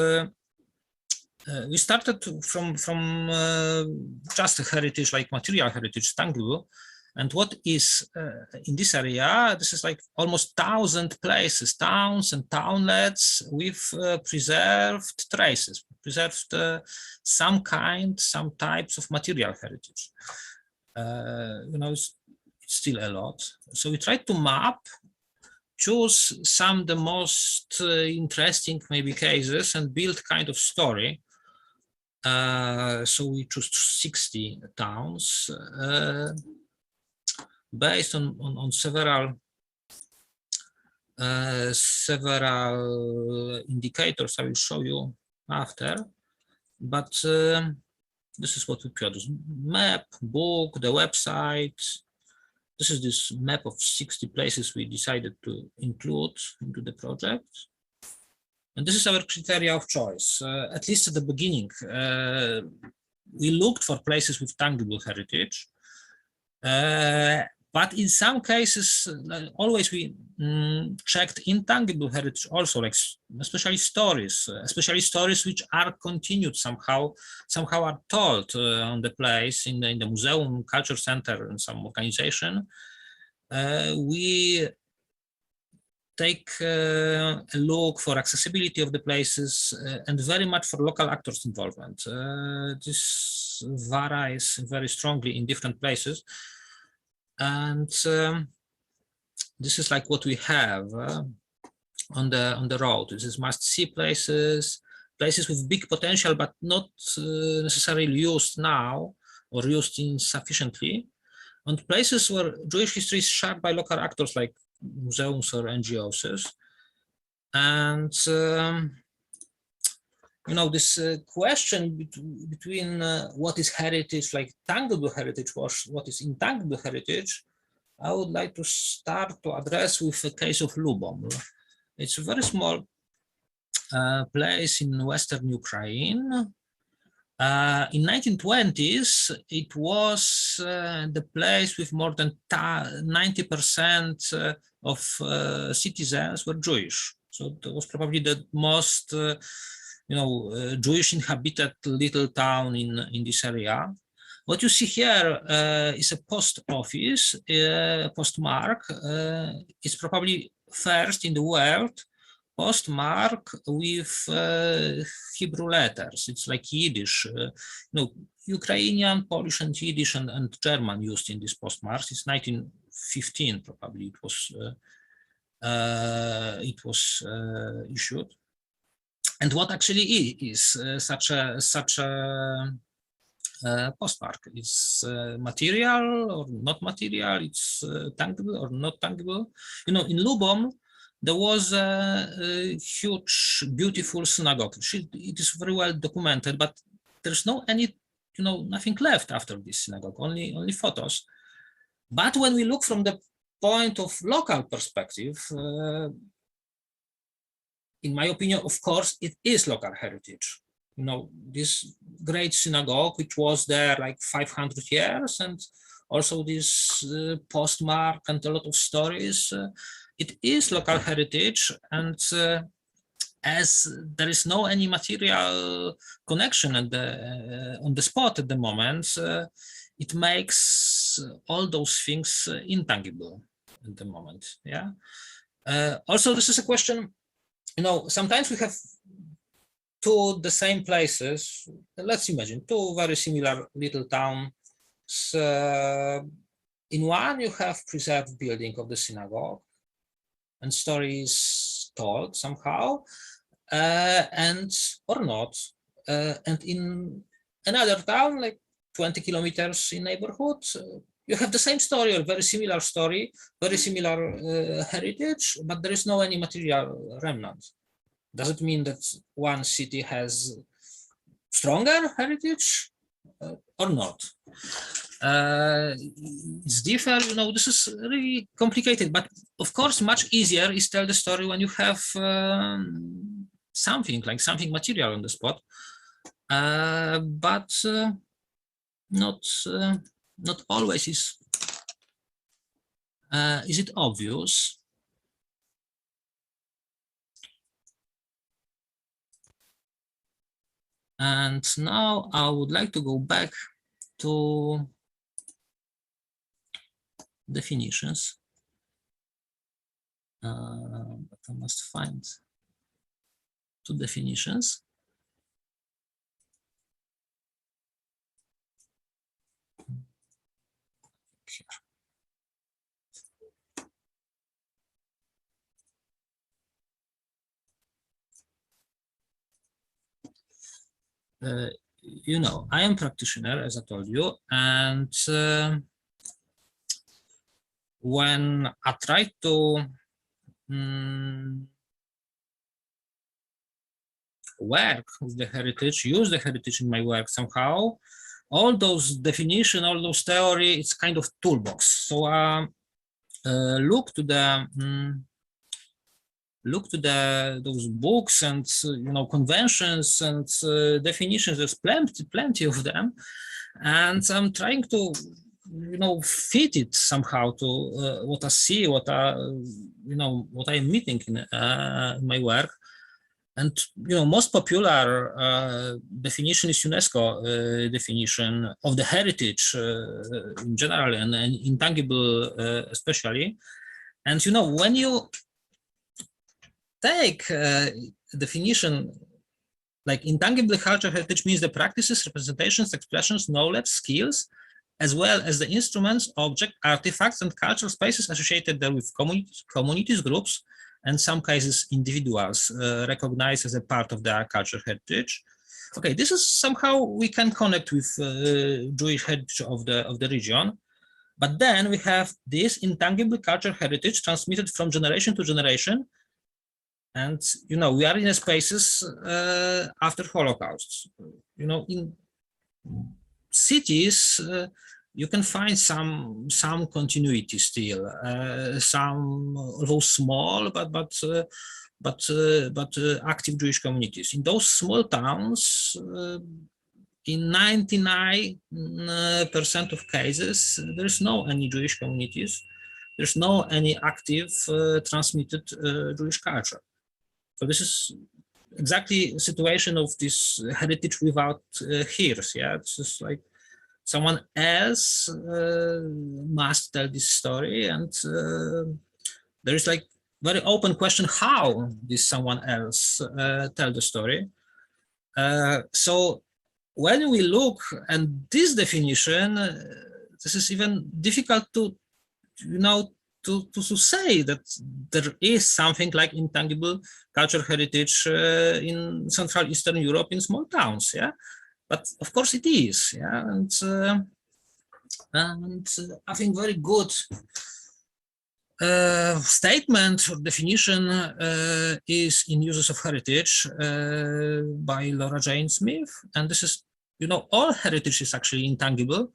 we started from just a heritage, like material heritage, tangible. And what is in this area, this is like almost 1,000 places, towns and townlets with preserved traces, preserved some types of material heritage. It's still a lot. So we tried to map, choose some of the most interesting maybe cases and build kind of story. So we chose 60 towns based on several indicators I will show you after. But This is what we produce: map, book, the website. This is this map of 60 places we decided to include into the project. And this is our criteria of choice. At least at the beginning, we looked for places with tangible heritage. But in some cases, always we checked intangible heritage also, like especially stories which are continued somehow are told on the place in the museum, culture center, and some organization. We take a look for accessibility of the places and very much for local actors' involvement. This varies very strongly in different places. And this is like what we have on the road. This is must-see places with big potential, but not necessarily used now or used insufficiently, and places where Jewish history is shared by local actors like museums or NGOs. And you know, this question between what is heritage, like tangible heritage, what is intangible heritage, I would like to start to address with the case of Lubom. It's a very small place in Western Ukraine. In 1920s, it was the place with more than 90% of citizens were Jewish. So it was probably the most Jewish inhabited little town in this area. What you see here is a post office, postmark. It's probably first in the world postmark with Hebrew letters. It's like Yiddish, Ukrainian, Polish, and Yiddish and German used in this postmarks. It's 1915 probably it was issued. And what actually is such a postmark? It's material or not material? It's tangible or not tangible? In Lubom, there was a huge, beautiful synagogue. It is very well documented, but there's nothing left after this synagogue. Only photos. But when we look from the point of local perspective, in my opinion, of course, it is local heritage. This great synagogue, which was there like 500 years, and also this postmark and a lot of stories. It is local heritage, and as there is no any material connection on the spot at the moment, it makes all those things intangible at the moment. Yeah. Also, this is a question. Sometimes we have the same places. Let's imagine two very similar little towns. In one, you have preserved building of the synagogue and stories told somehow, and or not. And in another town, like 20 kilometers in neighborhood, you have the same story or very similar story, very similar heritage, but there is no any material remnant. Does it mean that one city has stronger heritage or not? It's different, this is really complicated, but of course much easier is tell the story when you have something material on the spot, but not always is it obvious. And now I would like to go back to definitions, but I must find two definitions. I am a practitioner, as I told you, and when I try to work with the heritage, use the heritage in my work somehow, all those definition, all those theory, it's kind of toolbox. So look to those books and conventions and definitions. There's plenty of them, and I'm trying to fit it somehow to what I see, what what I'm meeting in my work. And most popular definition is UNESCO definition of the heritage in general, and intangible especially. And when you take definition like intangible cultural heritage means the practices, representations, expressions, knowledge, skills, as well as the instruments, objects, artifacts, and cultural spaces associated there with communities, groups, and some cases individuals recognized as a part of their cultural heritage. Okay, this is somehow we can connect with Jewish heritage of the region, but then we have this intangible cultural heritage transmitted from generation to generation, and we are in a spaces after Holocaust. In cities, you can find some continuity still, some although small, but active Jewish communities. In those small towns, in 99% of cases, there's no any Jewish communities. There's no any active transmitted Jewish culture. So this is exactly a situation of this heritage without heirs. Yeah, it's just like someone else must tell this story, and there is like very open question how this someone else tell the story. So when we look at this definition, this is even difficult to to say that there is something like intangible cultural heritage in Central Eastern Europe in small towns. Yeah. But of course it is, yeah, and I think very good statement or definition is in Uses of Heritage by Laura Jane Smith, and this is, all heritage is actually intangible,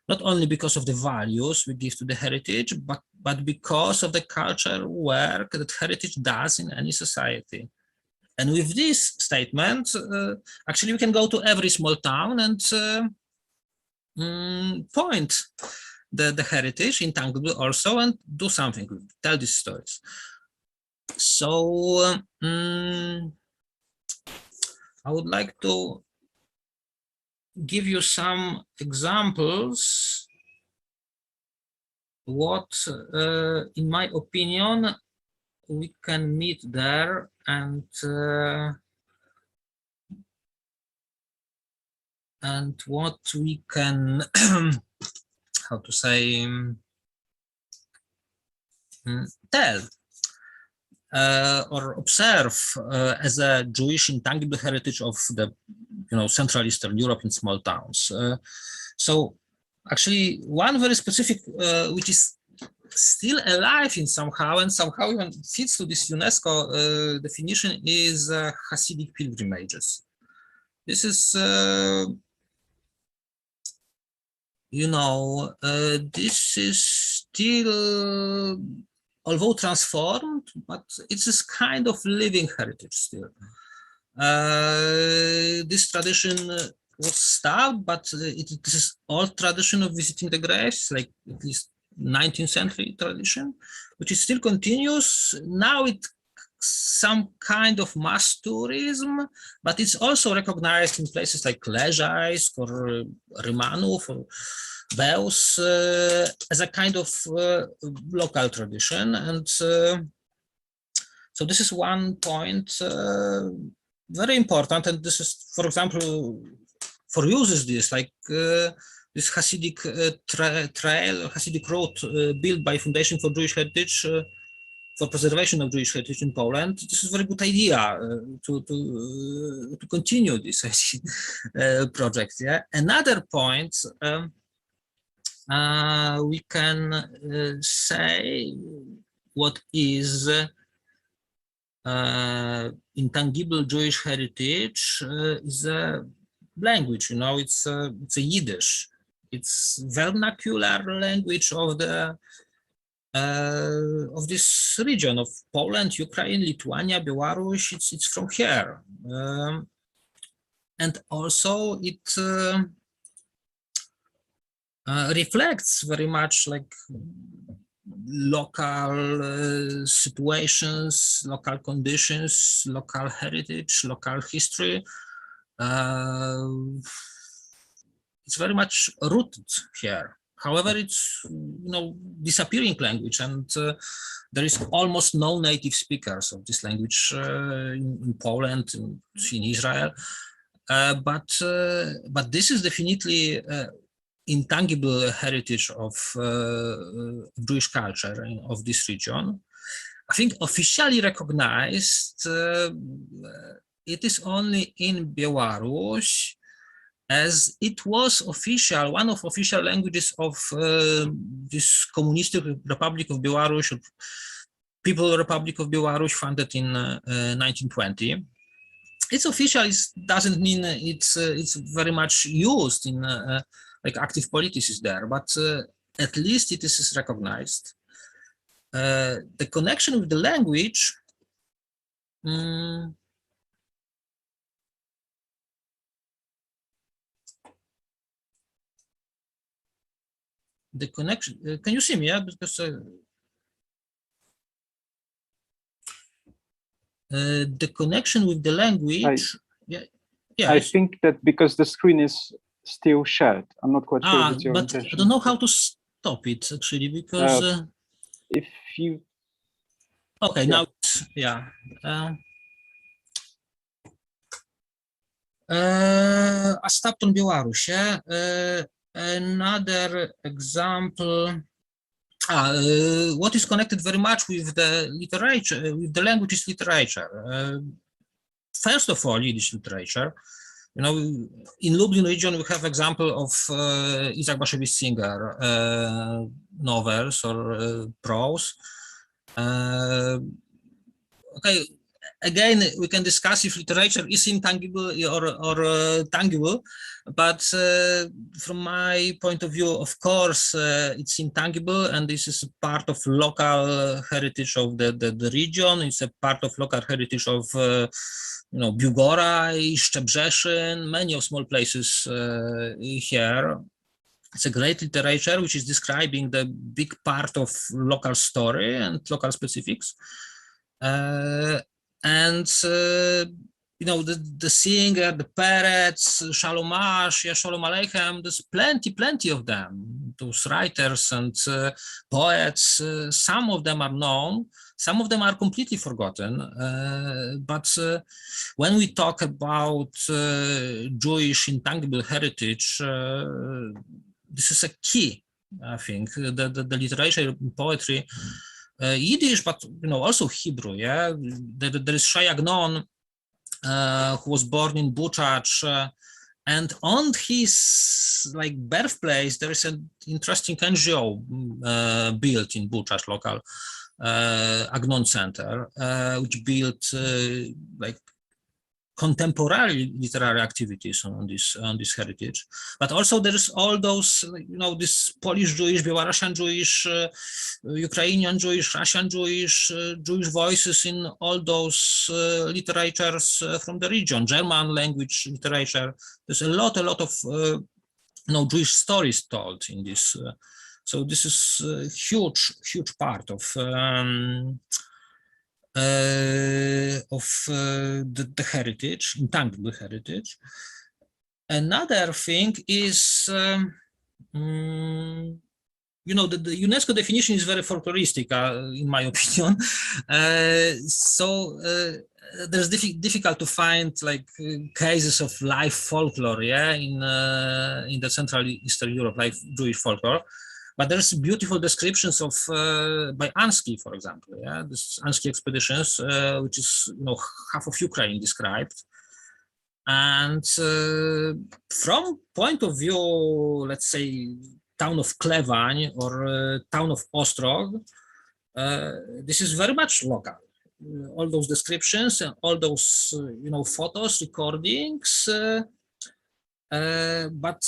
not only because of the values we give to the heritage, but because of the cultural work that heritage does in any society. And with this statement, actually, we can go to every small town and point the heritage, intangible also, and do something with it, tell these stories. So I would like to give you some examples what, in my opinion, we can meet there, and what we can how to say tell or observe as a Jewish intangible heritage of the Central Eastern Europe in small towns. So actually one very specific which is still alive in somehow and somehow even fits to this UNESCO definition is Hasidic pilgrimages. This is this is still, although transformed, but it's this kind of living heritage still. This tradition was stopped, but this is old tradition of visiting the graves, like at least 19th century tradition, which is still continuous. Now it some kind of mass tourism, but it's also recognized in places like Leżajsk or Rymanów or Bełż as a kind of local tradition. And so this is one point very important. And this is, for example, for uses this, like this Hasidic trail, Hasidic road built by Foundation for Jewish Heritage for preservation of Jewish heritage in Poland. This is a very good idea to continue this project. Yeah. Another point we can say what is intangible Jewish heritage is a language. You know, it's a Yiddish. It's vernacular language of this region of Poland, Ukraine, Lithuania, Belarus. It's from here, and also it reflects very much like local situations, local conditions, local heritage, local history. It's very much rooted here. However, it's disappearing language, and there is almost no native speakers of this language in Poland, in Israel. But this is definitely intangible heritage of Jewish culture of this region. I think officially recognized, it is only in Belarus, as it was one of official languages of this Communistic Republic of Belarus, People Republic of Belarus, founded in 1920. It's official. It doesn't mean it's very much used in like active politics there, but at least it is recognized. The connection with the language. The connection, can you see me? Yeah, because the connection with the language. I think that because the screen is still shared, I'm not quite sure if it's your but intention. I don't know how to stop it actually, because if you. Okay, now yeah. I stopped on Belarus. Another example, what is connected very much with the literature, with the language is literature. First of all, Yiddish literature. You know, in Lublin region, we have example of Isaac Bashevis Singer novels or prose. Okay. Again, we can discuss if literature is intangible or tangible, but from my point of view, of course, it's intangible, and this is a part of local heritage of the region. It's a part of local heritage of Biłgoraj, Szczebrzeszyn, many of small places here. It's a great literature which is describing the big part of local story and local specifics. And the singer, the poets, Shalom Ash, Shalom Aleichem, there's plenty of them, those writers and poets. Some of them are known, some of them are completely forgotten. But when we talk about Jewish intangible heritage, this is a key, I think, the literature, poetry, Yiddish, but also Hebrew. Yeah, there is Shai Agnon, who was born in Buchach, and on his birthplace there is an interesting NGO built in Buchach, local Agnon Center, which built contemporary literary activities on this heritage. But also there is all those this Polish Jewish, Belarusian Jewish, Ukrainian Jewish, Russian Jewish, Jewish voices in all those literatures from the region, German language literature. There's a lot of Jewish stories told in this. So this is a huge part of the heritage, intangible heritage. Another thing is, the UNESCO definition is very folkloristic, in my opinion. So there's difficult to find cases of live folklore, in the Central Eastern Europe, like Jewish folklore. But there's beautiful descriptions of by Ansky, for example. Yeah, this Ansky expeditions, which is half of Ukraine described. And from point of view, let's say, town of Klewań or town of Ostrog, this is very much local. All those descriptions and all those photos, recordings. but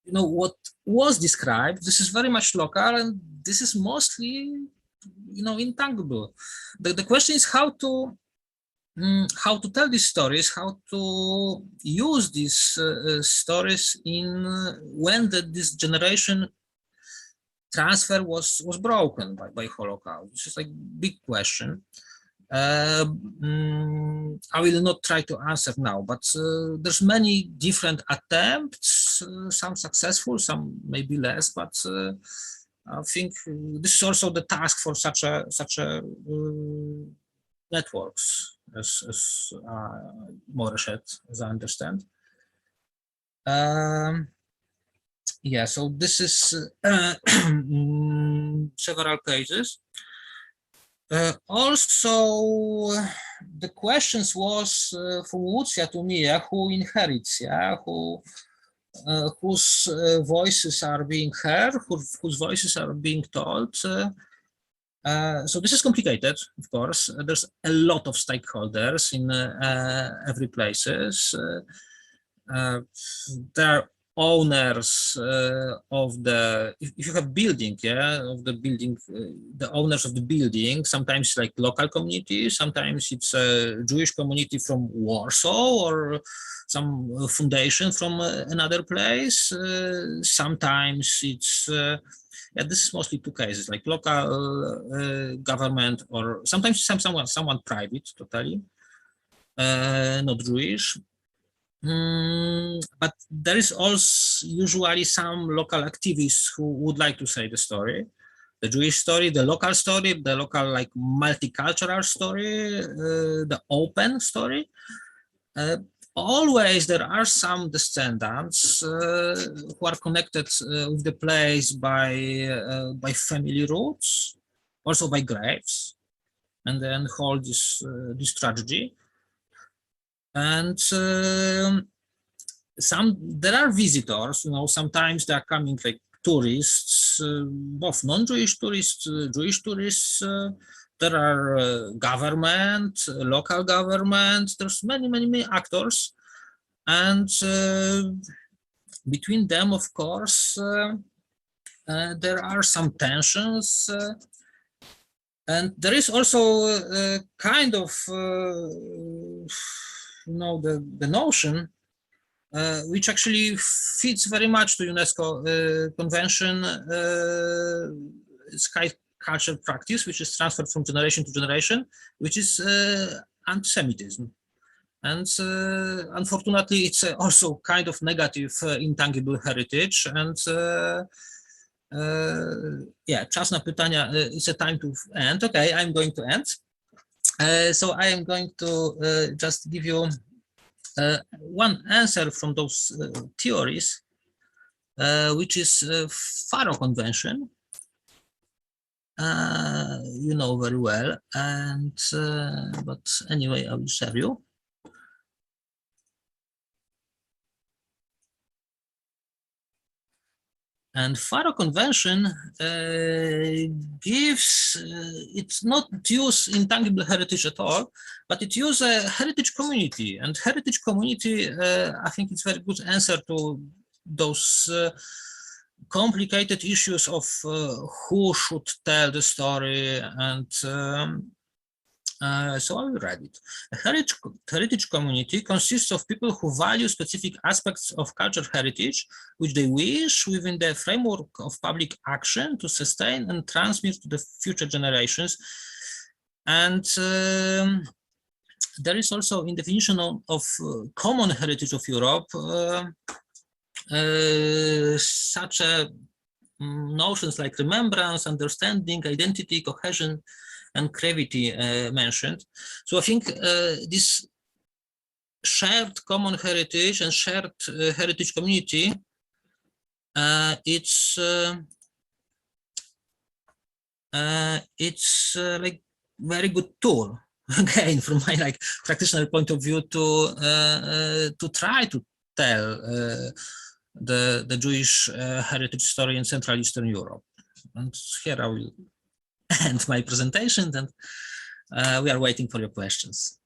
you know what was described, this is very much local, and this is mostly, you know, intangible. The question is how to tell these stories, how to use these stories in when this generation transfer was broken by Holocaust. This is like big question. I will not try to answer now, but there's many different attempts, some successful, some maybe less, but I think this is also the task for such a networks as Moreshet, as I understand. Yeah, so this is several cases. Also, the questions was from Lucia to Mia, who inherits, yeah, whose voices are being heard, whose voices are being told. So this is complicated, of course. There's a lot of stakeholders in every places. There are owners of the, if you have building, yeah, of the building, the owners of the building, sometimes like local community, sometimes it's a Jewish community from Warsaw or some foundation from another place. Sometimes it's, yeah, this is mostly two cases, like local government, or sometimes someone private, totally, not Jewish. But there is also usually some local activists who would like to say the story, the Jewish story, the local like multicultural story, the open story. Always there are some descendants who are connected with the place by family roots, also by graves, and then hold this tragedy. And there are visitors, you know, sometimes they are coming like tourists, both non-Jewish tourists, Jewish tourists. There are government, local government. There's many actors, and between them, of course, there are some tensions. And there is also a kind of, you know, the notion, which actually fits very much to UNESCO convention, Sky culture practice, which is transferred from generation to generation, which is anti-Semitism. And unfortunately, it's also kind of negative intangible heritage. And yeah, czas na pytania, it's a time to end. Okay, I'm going to end. So I am going to just give you one answer from those theories, which is Faro Convention. You know very well, and but anyway, I will share you. And Faro Convention gives, it's not use intangible heritage at all, but it uses a heritage community. And heritage community, I think it's a very good answer to those complicated issues of who should tell the story. And so I will read it. A heritage community consists of people who value specific aspects of cultural heritage, which they wish within the framework of public action to sustain and transmit to the future generations. And there is also in definition of common heritage of Europe, such notions like remembrance, understanding, identity, cohesion, and gravity mentioned. So I think this shared common heritage and shared heritage community, it's like very good tool, again, from my like practitioner point of view, to try to tell the Jewish heritage story in Central Eastern Europe. And here I will end my presentation, and we are waiting for your questions.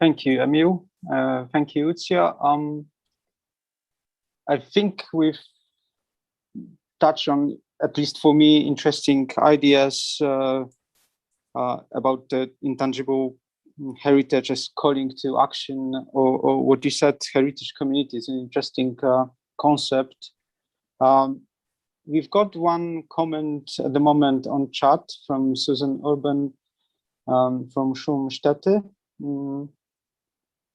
Thank you, Emil. Thank you, Ucia. I think we've touched on, at least for me, interesting ideas about the intangible heritage as calling to action, or what you said, heritage communities, an interesting concept. We've got one comment at the moment on chat from Susan Urban from Schumstätte.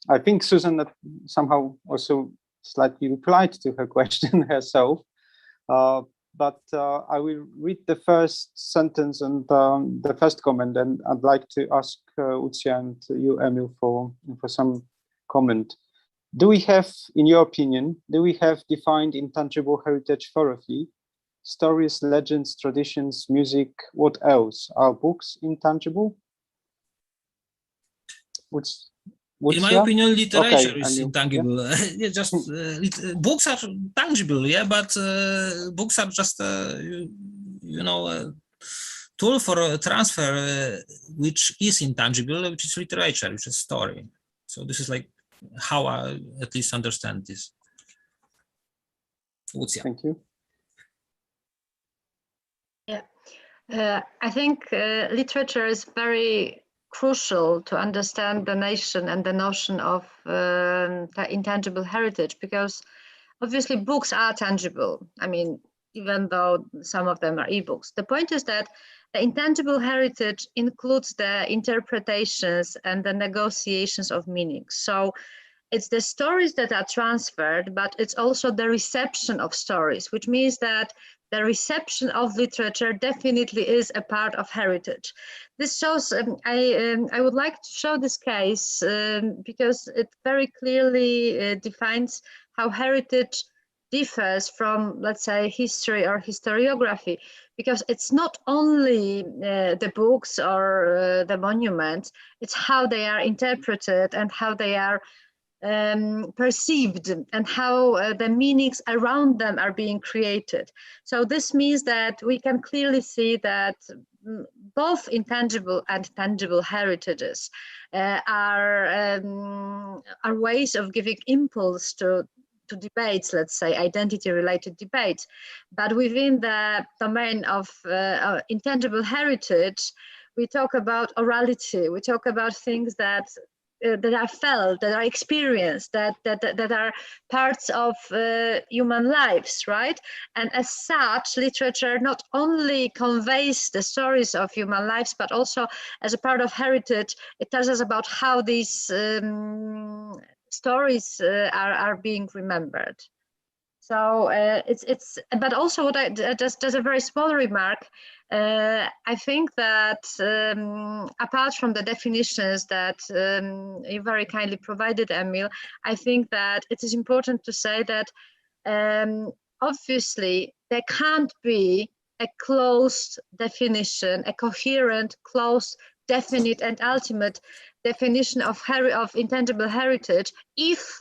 I think Susan somehow also slightly replied to her question herself, but I will read the first sentence and the first comment, and I'd like to ask Ucia and you, Emil, for some comment. Do we have, in your opinion, do we have defined intangible heritage thoroughly? Stories, legends, traditions, music, what else? Are books intangible? In my opinion, literature okay, is intangible. Yeah? Just books are tangible, yeah, but books are just you know, a tool for a transfer, which is intangible, which is literature, which is story. So this is like how I at least understand this. Lucia. Thank you. Yeah, I think literature is very crucial to understand the nation and the notion of the intangible heritage, because obviously books are tangible. I mean, even though some of them are ebooks. The point is that the intangible heritage includes the interpretations and the negotiations of meanings. So it's the stories that are transferred, but it's also the reception of stories, which means that the reception of literature definitely is a part of heritage. This shows, I would like to show this case because it very clearly defines how heritage differs from, let's say, history or historiography, because it's not only the books or the monuments, it's how they are interpreted and how they are perceived and how the meanings around them are being created. So this means that we can clearly see that both intangible and tangible heritages are ways of giving impulse to debates, let's say identity-related debates. But within the domain of intangible heritage, we talk about orality, we talk about things that are felt, that are experienced, that are parts of human lives, right? And as such, literature not only conveys the stories of human lives, but also as a part of heritage, it tells us about how these stories are being remembered. So but also what I just as a very small remark, I think that apart from the definitions that you very kindly provided, Emil, I think that it is important to say that obviously there can't be a closed definition, a coherent, closed, definite and ultimate definition of intangible heritage if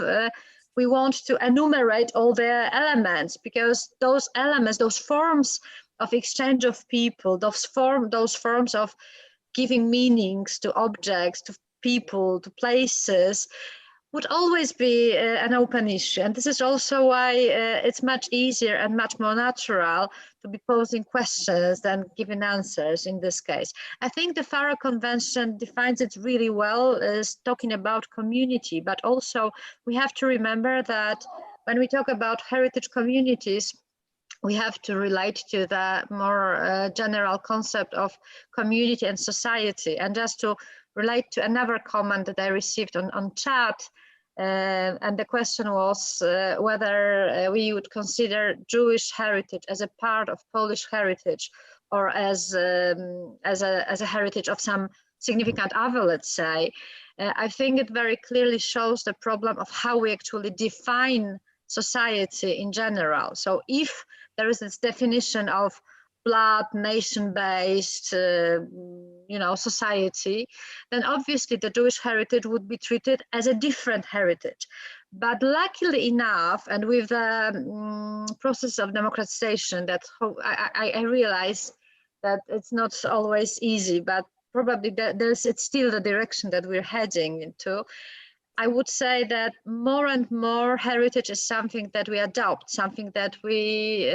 we want to enumerate all the elements, because those elements, those forms of exchange of people, those forms of giving meanings to objects, to people, to places, would always be an open issue. And this is also why it's much easier and much more natural to be posing questions than giving answers in this case. I think the Faro Convention defines it really well as talking about community, but also we have to remember that when we talk about heritage communities, we have to relate to the more general concept of community and society. And just to relate to another comment that I received on chat, and the question was whether we would consider Jewish heritage as a part of Polish heritage or as a heritage of some significant other, let's say. I think it very clearly shows the problem of how we actually define society in general. So if there is this definition of blood, nation-based, society, then obviously the Jewish heritage would be treated as a different heritage. But luckily enough, and with the process of democratization, that I realize that it's not always easy, but probably it's still the direction that we're heading into. I would say that more and more heritage is something that we adopt, something that we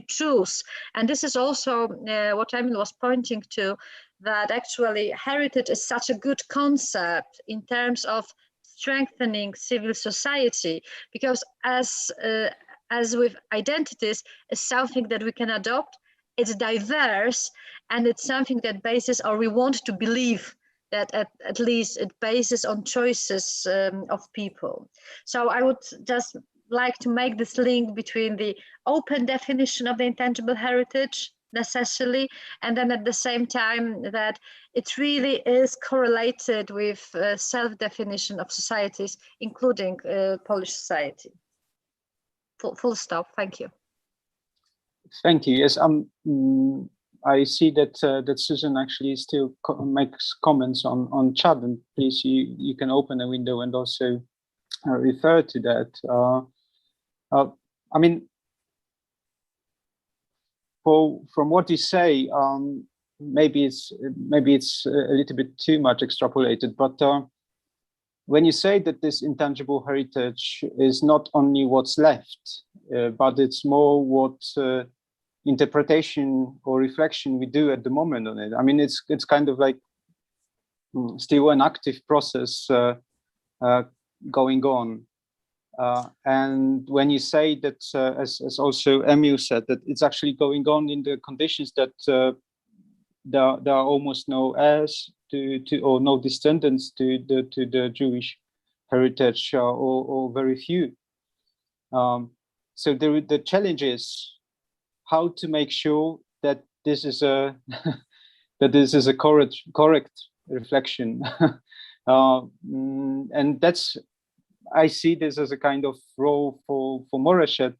choose. And this is also what Emil was pointing to, that actually heritage is such a good concept in terms of strengthening civil society, because as with identities, it's something that we can adopt, it's diverse, and it's something that bases, or we want to believe that at least it bases on choices of people. So I would just like to make this link between the open definition of the intangible heritage necessarily, and then at the same time that it really is correlated with self-definition of societies, including Polish society. Full stop. Thank you. Thank you. Yes, I see that that Susan actually still makes comments on chat, and please, you can open a window and also refer to that. I mean, from what you say, maybe it's a little bit too much extrapolated, but when you say that this intangible heritage is not only what's left, but it's more what interpretation or reflection we do at the moment on it. I mean, it's kind of like still an active process going on. And when you say that, as also Emil said, that it's actually going on in the conditions that there are almost no heirs to or no descendants to the Jewish heritage, or very few. So the challenge is how to make sure that this is a correct reflection, and that's, I see this as a kind of role for Moreshet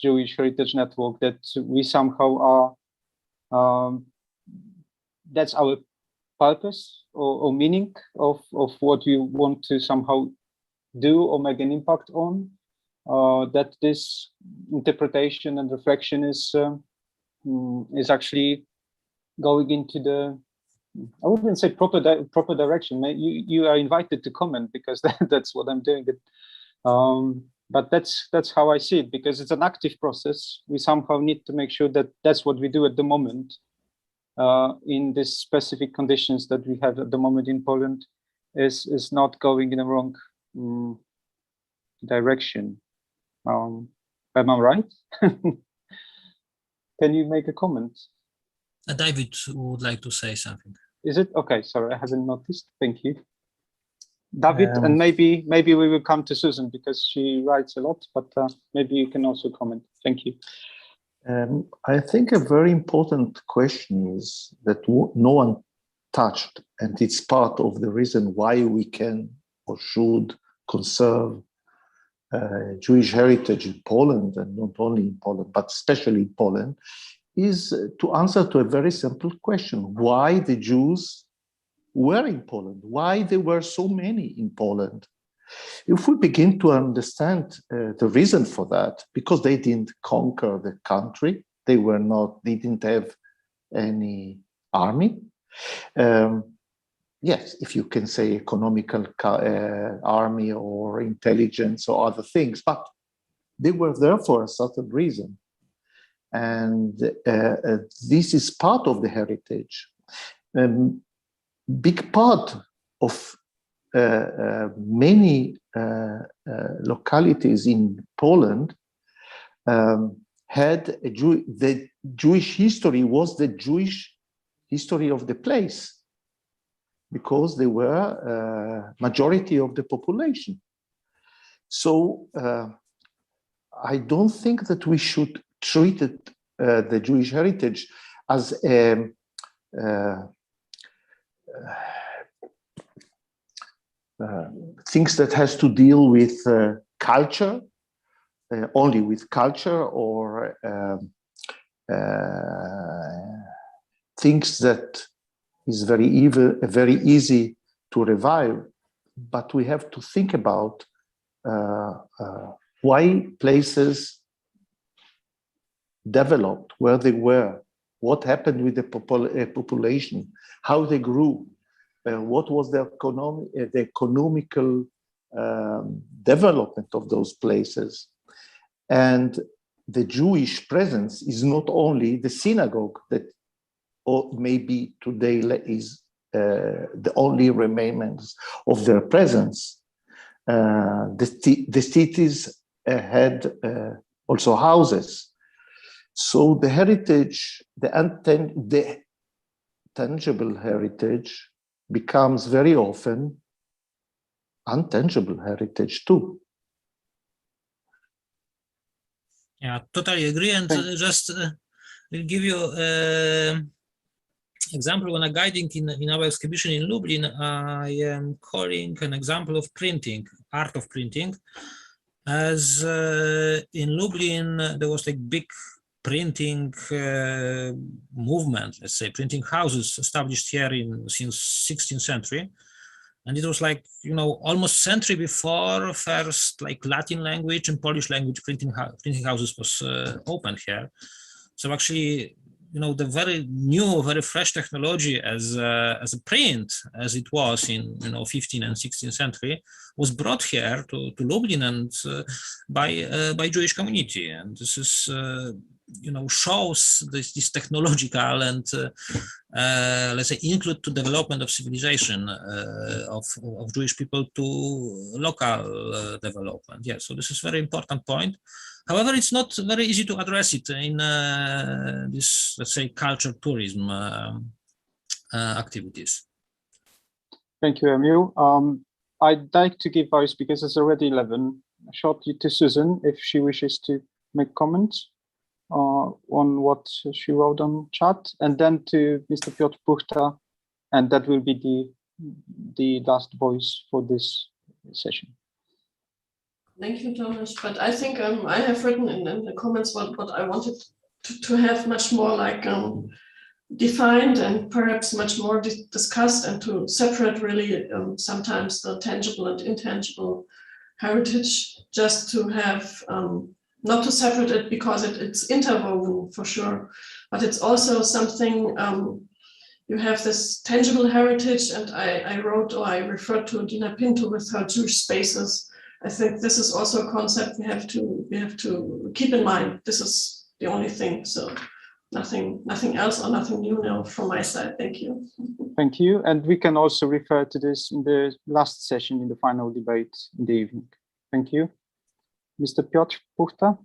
Jewish Heritage Network, that we somehow are. That's our purpose or meaning of what we want to somehow do or make an impact on. That this interpretation and reflection is actually going into the, I wouldn't say proper direction. You are invited to comment, because that's what I'm doing. But that's how I see it, because it's an active process. We somehow need to make sure that that's what we do at the moment, in these specific conditions that we have at the moment in Poland, is not going in the wrong direction. Am I right? Can you make a comment? David would like to say something. Is it okay? Sorry, I hadn't noticed. Thank you, David. And maybe we will come to Susan, because she writes a lot, but maybe you can also comment. Thank you. I think a very important question is that no one touched, and it's part of the reason why we can or should conserve Jewish heritage in Poland, and not only in Poland, but especially in Poland, is to answer to a very simple question: why the Jews were in Poland, why there were so many in Poland. If we begin to understand the reason for that, because they didn't conquer the country, they didn't have any army. Yes, if you can say economical army or intelligence or other things, but they were there for a certain reason. And this is part of the heritage. Big part of many localities in Poland had the Jewish history was the Jewish history of the place, because they were majority of the population. So I don't think that we should treat it, the Jewish heritage as things that has to deal with culture, only with culture, or things that is very easy to revive. But we have to think about why places developed where they were, what happened with the population, how they grew, what was the economical development of those places. And the Jewish presence is not only the synagogue that maybe today is the only remains of their presence. The cities had also houses. So the heritage, the tangible heritage becomes very often intangible heritage too. Yeah, totally agree. And just will give you example. When I'm guiding in our exhibition in Lublin, I am calling an example of printing, art of printing. As in Lublin, there was like big printing movement, let's say, printing houses established here since 16th century. And it was like, you know, almost century before first like Latin language and Polish language printing houses was opened here. So actually, you know, the very new, very fresh technology as a print, as it was in, you know, 15th and 16th century, was brought here to Lublin and by Jewish community. And this is, you know, shows this technological and let's say include to development of civilization of Jewish people to local development. Yeah, so this is very important point. However, it's not very easy to address it in this, let's say, culture tourism activities. Thank you, Emil. I'd like to give voice, because it's already 11, shortly to Susan, if she wishes to make comments on what she wrote on chat, and then to Mr. Piotr Puchta, and that will be the last voice for this session. Thank you, Thomas. But I think I have written in the comments what I wanted to have much more like defined and perhaps much more discussed, and to separate really sometimes the tangible and intangible heritage, just to have not to separate it because it's interwoven for sure, but it's also something. You have this tangible heritage, and I wrote, or I referred to Dina Pinto with her Jewish spaces. I think this is also a concept we have to keep in mind. This is the only thing. So nothing else or nothing new now from my side. Thank you. Thank you. And we can also refer to this in the last session, in the final debate in the evening. Thank you. Mr. Piotr Puchta.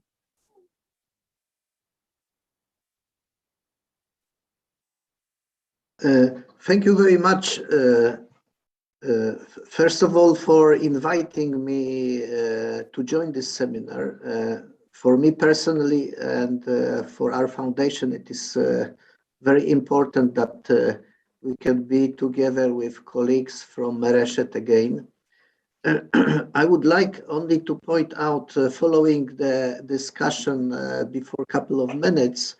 Thank you very much. First of all, for inviting me to join this seminar. For me personally and for our foundation, it is very important that we can be together with colleagues from Moreshet again. I would like only to point out, following the discussion before a couple of minutes,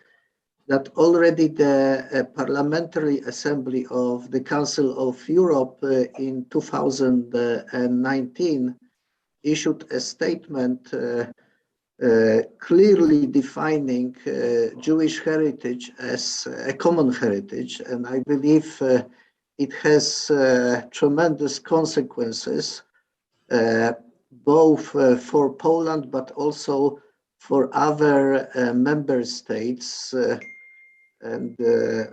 that already the Parliamentary Assembly of the Council of Europe in 2019 issued a statement clearly defining Jewish heritage as a common heritage. And I believe it has tremendous consequences, both for Poland, but also for other member states. And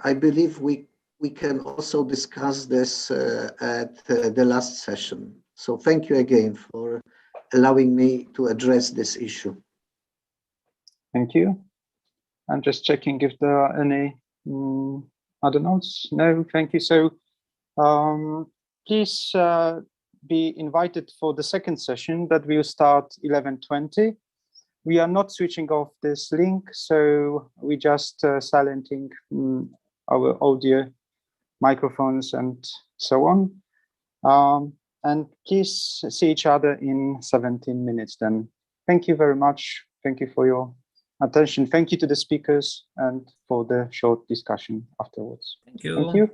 I believe we can also discuss this at the last session. So thank you again for allowing me to address this issue. Thank you. I'm just checking if there are any other notes. No, thank you. So please be invited for the second session that will start 11:20. We are not switching off this link, so we just silencing our audio microphones and so on. And please see each other in 17 minutes then. Thank you very much. Thank you for your attention. Thank you to the speakers and for the short discussion afterwards. Thank you. Thank you.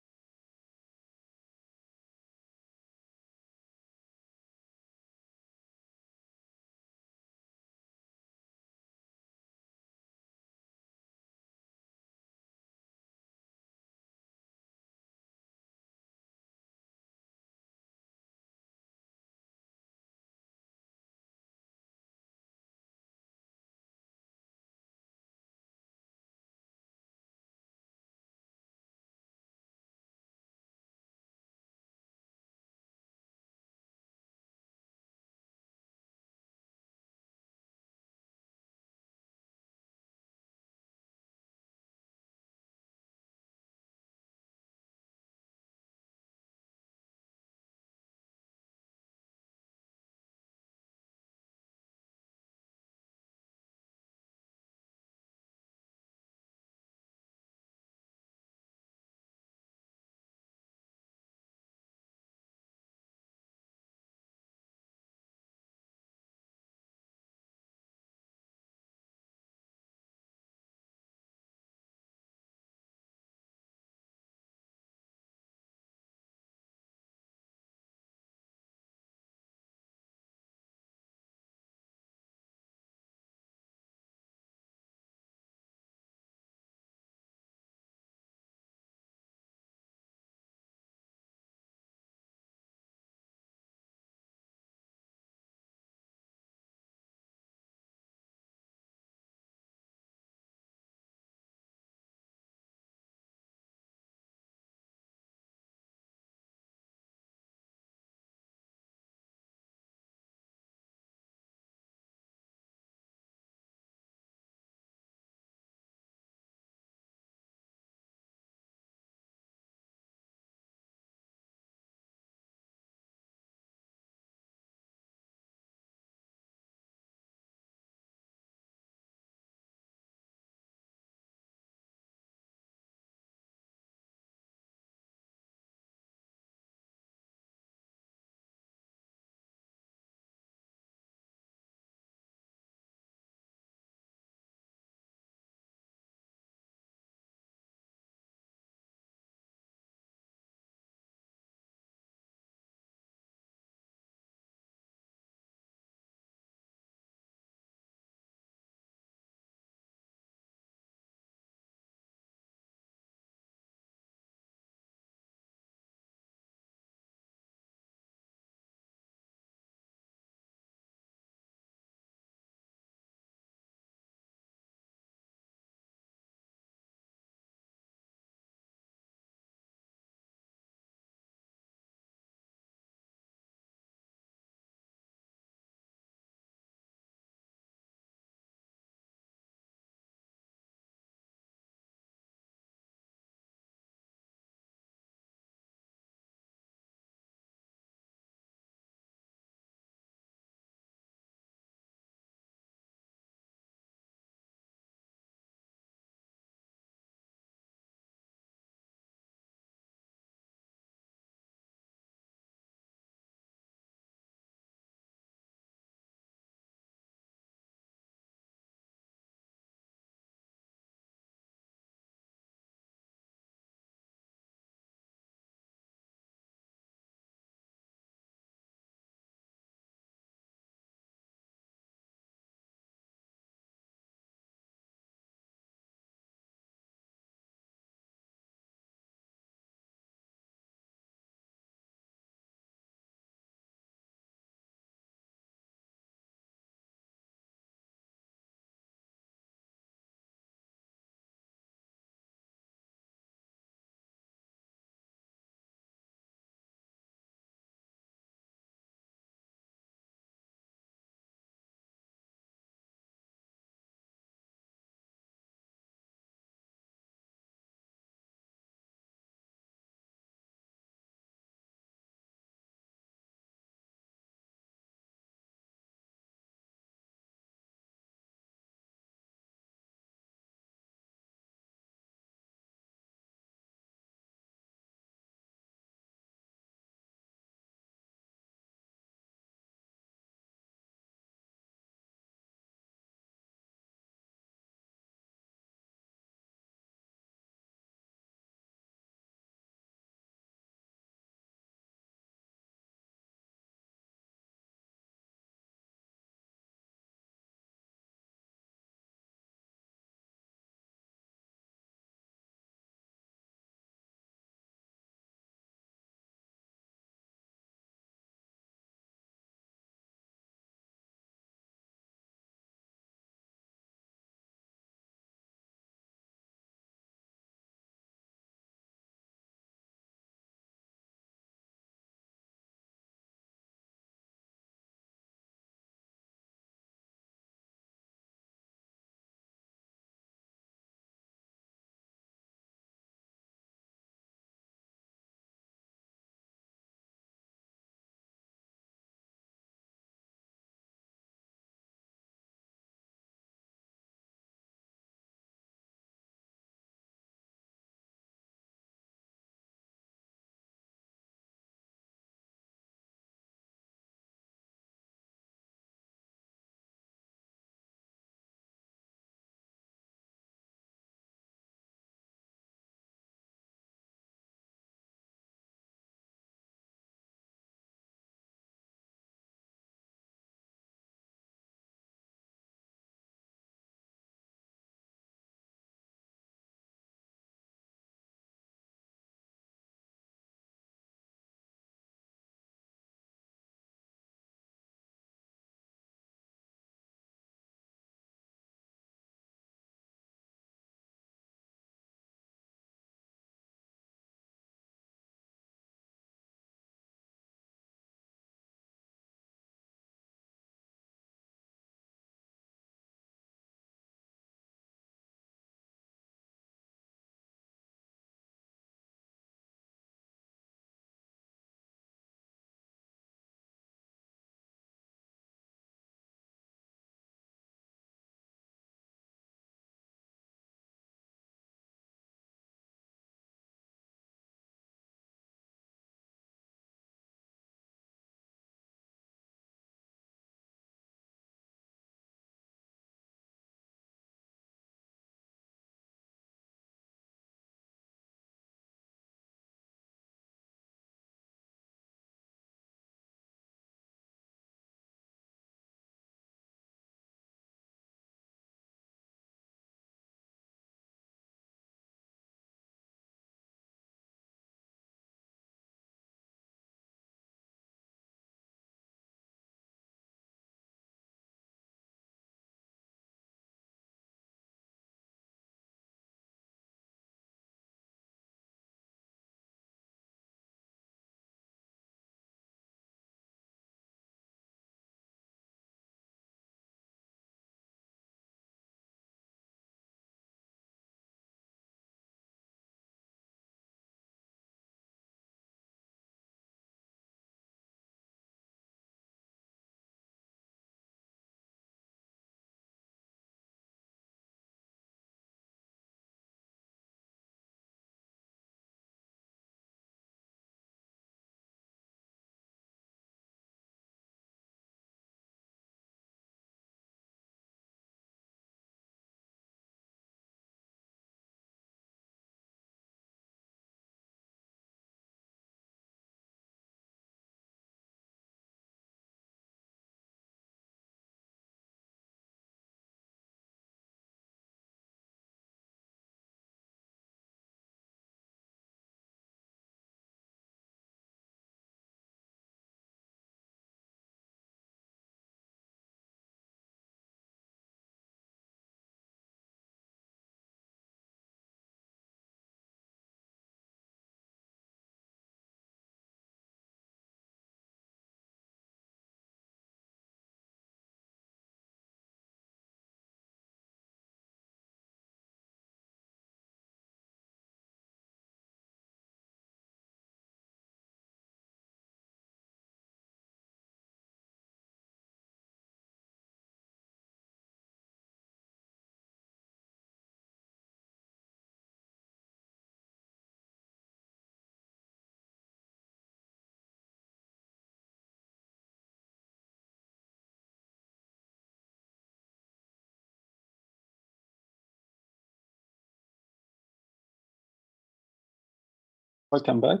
Welcome back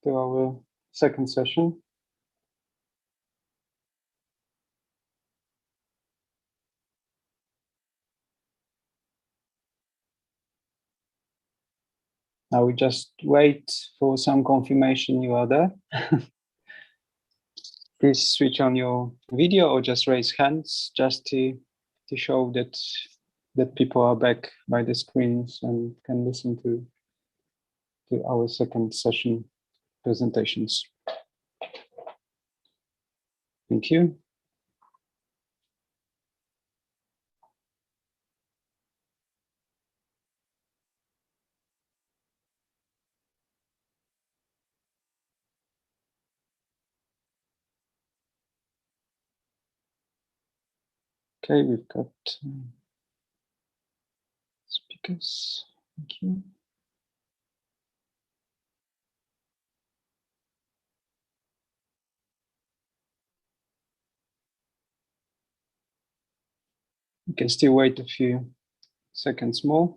to our second session. Now we just wait for some confirmation you are there. Please switch on your video or just raise hands just to show that people are back by the screens and can listen to our second session presentations. Thank you. Okay, we've got speakers. Thank you. You can still wait a few seconds more.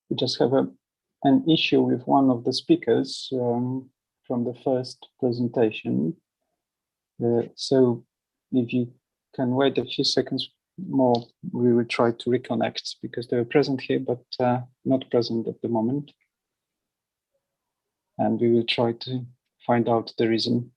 We just have an issue with one of the speakers from the first presentation. So if you can wait a few seconds more, we will try to reconnect because they are present here, but not present at the moment. And we will try to find out the reason.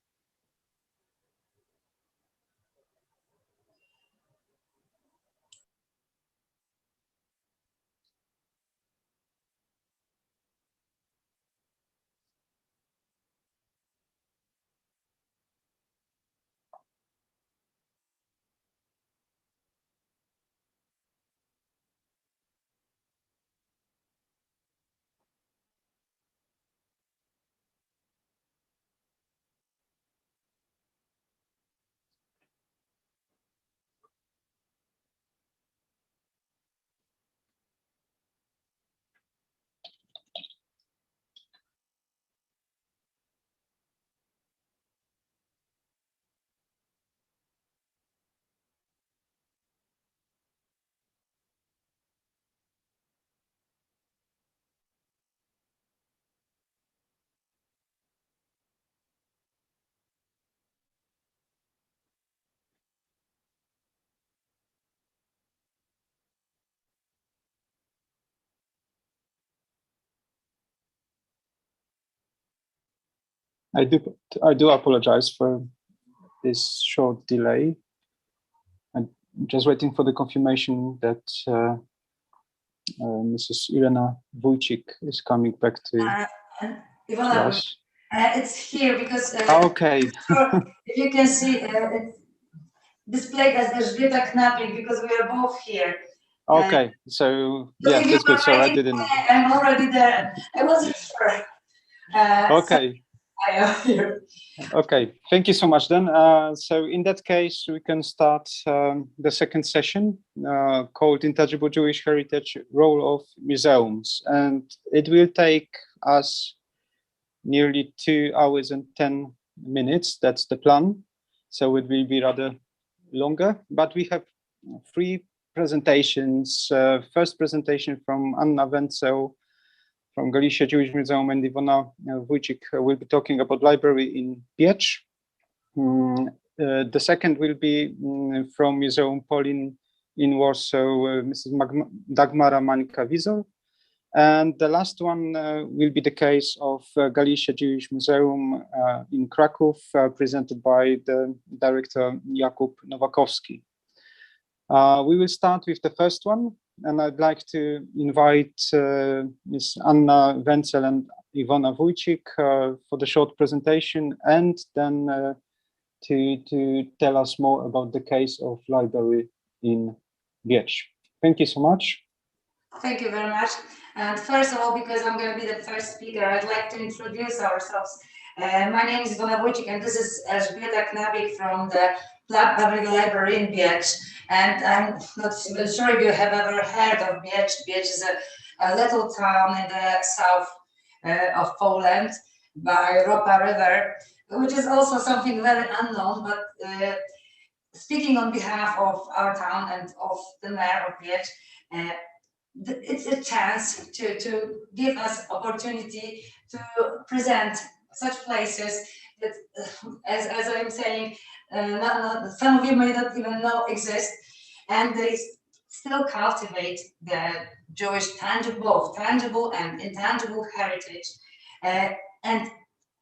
I do apologize for this short delay. I'm just waiting for the confirmation that Mrs. Irena Wójcik is coming back to us. It's here because Okay. if you can see it's displayed as Elżbieta Knapik because we are both here. Okay, so yeah, that's good. So I didn't know. I'm already there. I wasn't sure. Okay. So I am here. Okay, thank you so much then. So in that case, we can start the second session called Intangible Jewish Heritage, Role of Museums. And it will take us nearly 2 hours and 10 minutes. That's the plan. So it will be rather longer, but we have 3 presentations. First presentation from Anna Wenzel from Galicia Jewish Museum, and Iwona Wójcik will be talking about library in Piecz. The second will be from Muzeum Polin in Warsaw, Mrs. Dagmara Mańka-Wizor. And the last one will be the case of Galicia Jewish Museum in Krakow, presented by the director Jakub Nowakowski. We will start with the first one, and I'd like to invite Ms. Anna Wenzel and Iwona Wójcik for the short presentation, and then to tell us more about the case of library in Biecz. Thank you so much. Thank you very much. And first of all, because I'm going to be the first speaker, I'd like to introduce ourselves. My name is Iwona Wójcik, and this is Elżbieta Knabik from the Public Library in Biecz. And I'm not even sure if you have ever heard of Biecz. Biecz is a little town in the south of Poland by Ropa River, which is also something very unknown, but speaking on behalf of our town and of the mayor of Biecz, it's a chance to give us opportunity to present such places that, as I'm saying, some of you may not even know exist, and they still cultivate the Jewish tangible and intangible heritage. And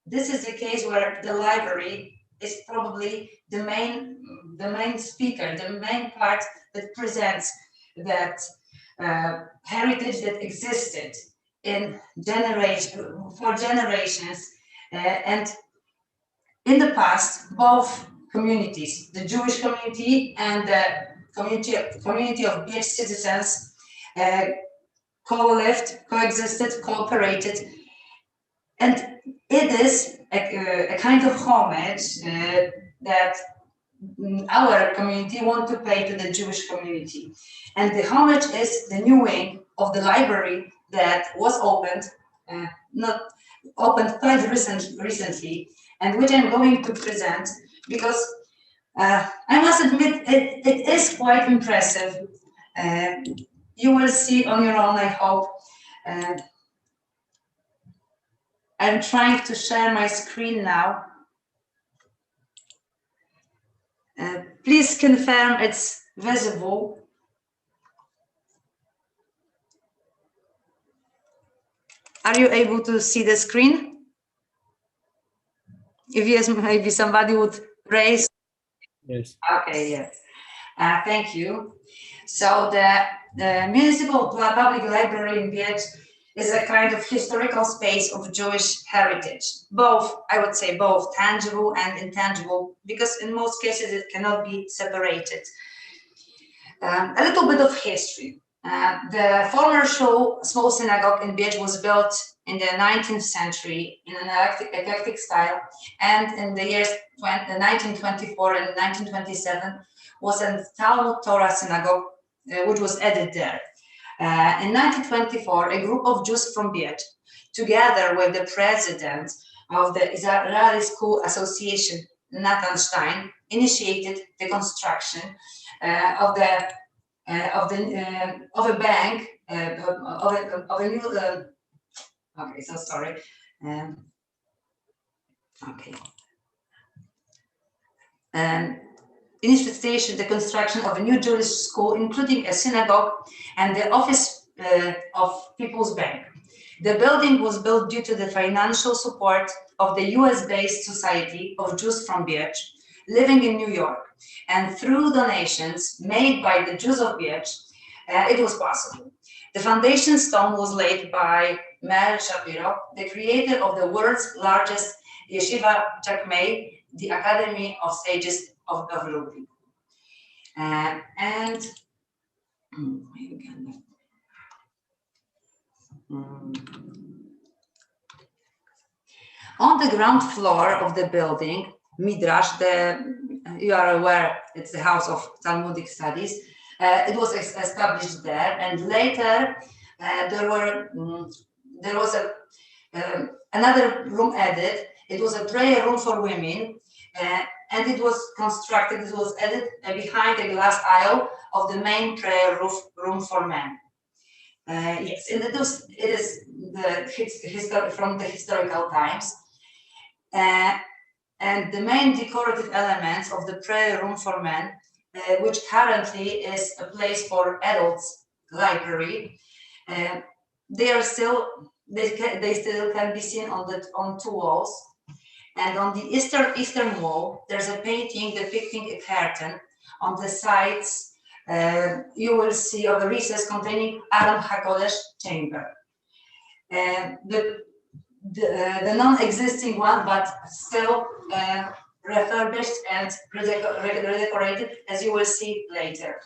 this is the case where the library is probably the main speaker, the main part that presents that heritage that existed for generations, and in the past, both communities, the Jewish community and the community of Biecz citizens, co-lived, coexisted, cooperated, and it is a kind of homage that our community want to pay to the Jewish community. And the homage is the new wing of the library that was opened, quite recently, and which I'm going to present, because I must admit it is quite impressive. You will see on your own, I hope. I'm trying to share my screen now. Please confirm it's visible. Are you able to see the screen? If yes, maybe somebody would raise. Yes. Okay, yes. Thank you. So the Municipal Public Library in Biecz is a kind of historical space of Jewish heritage. Both, I would say, both tangible and intangible, because in most cases it cannot be separated. A little bit of history. The former small synagogue in Biecz was built in the 19th century in an eclectic style, and in the years 1924 and 1927 was a Talmud Torah synagogue, which was added there. In 1924, a group of Jews from Biecz, together with the president of the Israeli School Association, Nathan Stein, initiated the construction of a bank, of a new. Okay, so sorry. Okay. Initiated the construction of a new Jewish school, including a synagogue and the office of People's Bank. The building was built due to the financial support of the US-based Society of Jews from Biecz, living in New York, and through donations made by the Jews of Biecz, it was possible. The foundation stone was laid by Meir Shapiro, the creator of the world's largest yeshiva chakmei, the Academy of Sages of Lublin. On the ground floor of the building, Midrash, you are aware, it's the house of Talmudic studies. It was established there, and later there was another room added. It was a prayer room for women, and it was constructed. It was added behind a glass aisle of the main prayer room for men. Yes, and it is from the historical times. And the main decorative elements of the prayer room for men, which currently is a place for adults library, they still can be seen on two walls. And on the eastern wall, there's a painting depicting a curtain on the sides you will see of a recess containing Aron HaKodesh chamber. The non-existing one, but still refurbished and redecorated, as you will see later.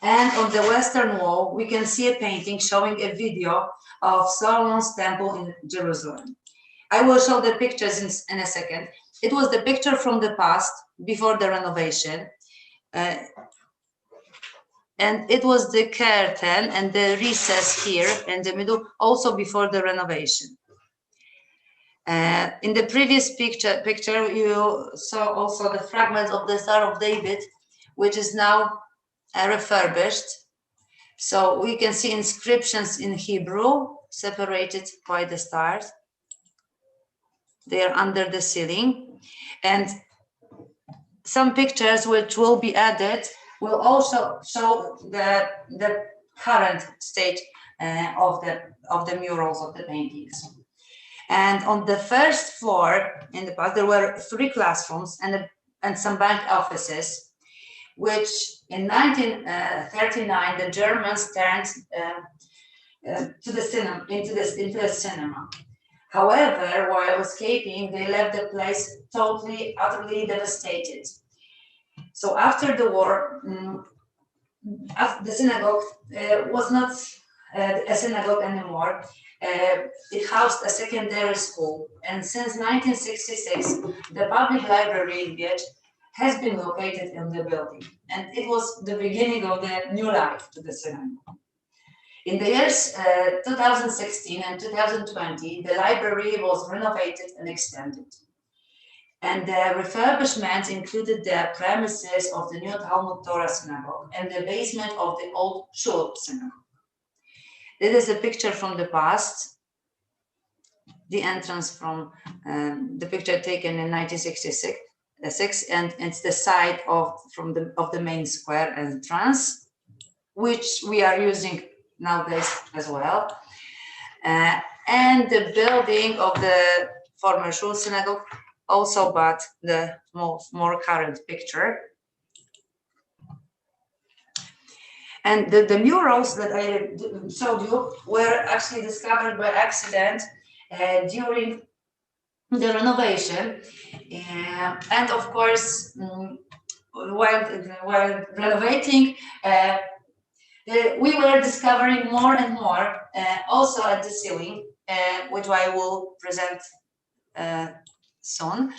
And on the western wall, we can see a painting showing a video of Solomon's temple in Jerusalem. I will show the pictures in a second. It was the picture from the past, before the renovation. And it was the curtain and the recess here in the middle, also before the renovation. In the previous picture, you saw also the fragment of the Star of David, which is now refurbished. So we can see inscriptions in Hebrew, separated by the stars. They are under the ceiling. And some pictures which will be added will also show the current state of the murals, of the paintings. And on the first floor in the past, there were 3 classrooms and some bank offices, which in 1939 the Germans turned to the cinema, into the cinema. However, while escaping, they left the place totally, utterly devastated. So after the war, the synagogue was not a synagogue anymore. It housed a secondary school, and since 1966, the public library in Wiec has been located in the building, and it was the beginning of the new life to the synagogue. In the years 2016 and 2020, the library was renovated and extended. And the refurbishments included the premises of the new Talmud Torah synagogue and the basement of the old Shul synagogue. This is a picture from the past, the entrance from the picture taken in 1966, and it's the side of the main square entrance, which we are using nowadays as well. And the building of the former Shul synagogue also, but the more current picture. And the murals that I showed you were actually discovered by accident during the renovation. And of course, while renovating, we were discovering more and more, also at the ceiling, which I will present soon.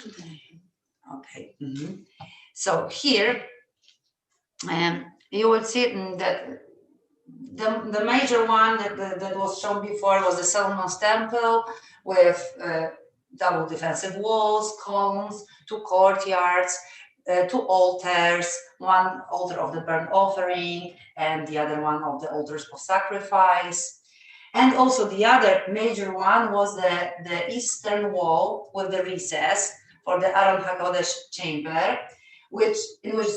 Okay. Mm-hmm. So here, you will see that the major one that was shown before was the Solomon's Temple with double defensive walls, columns, 2 courtyards, 2 altars, one altar of the burnt offering and the other one of the altars of sacrifice. And also the other major one was the eastern wall with the recess for the Aron HaKodesh chamber, in which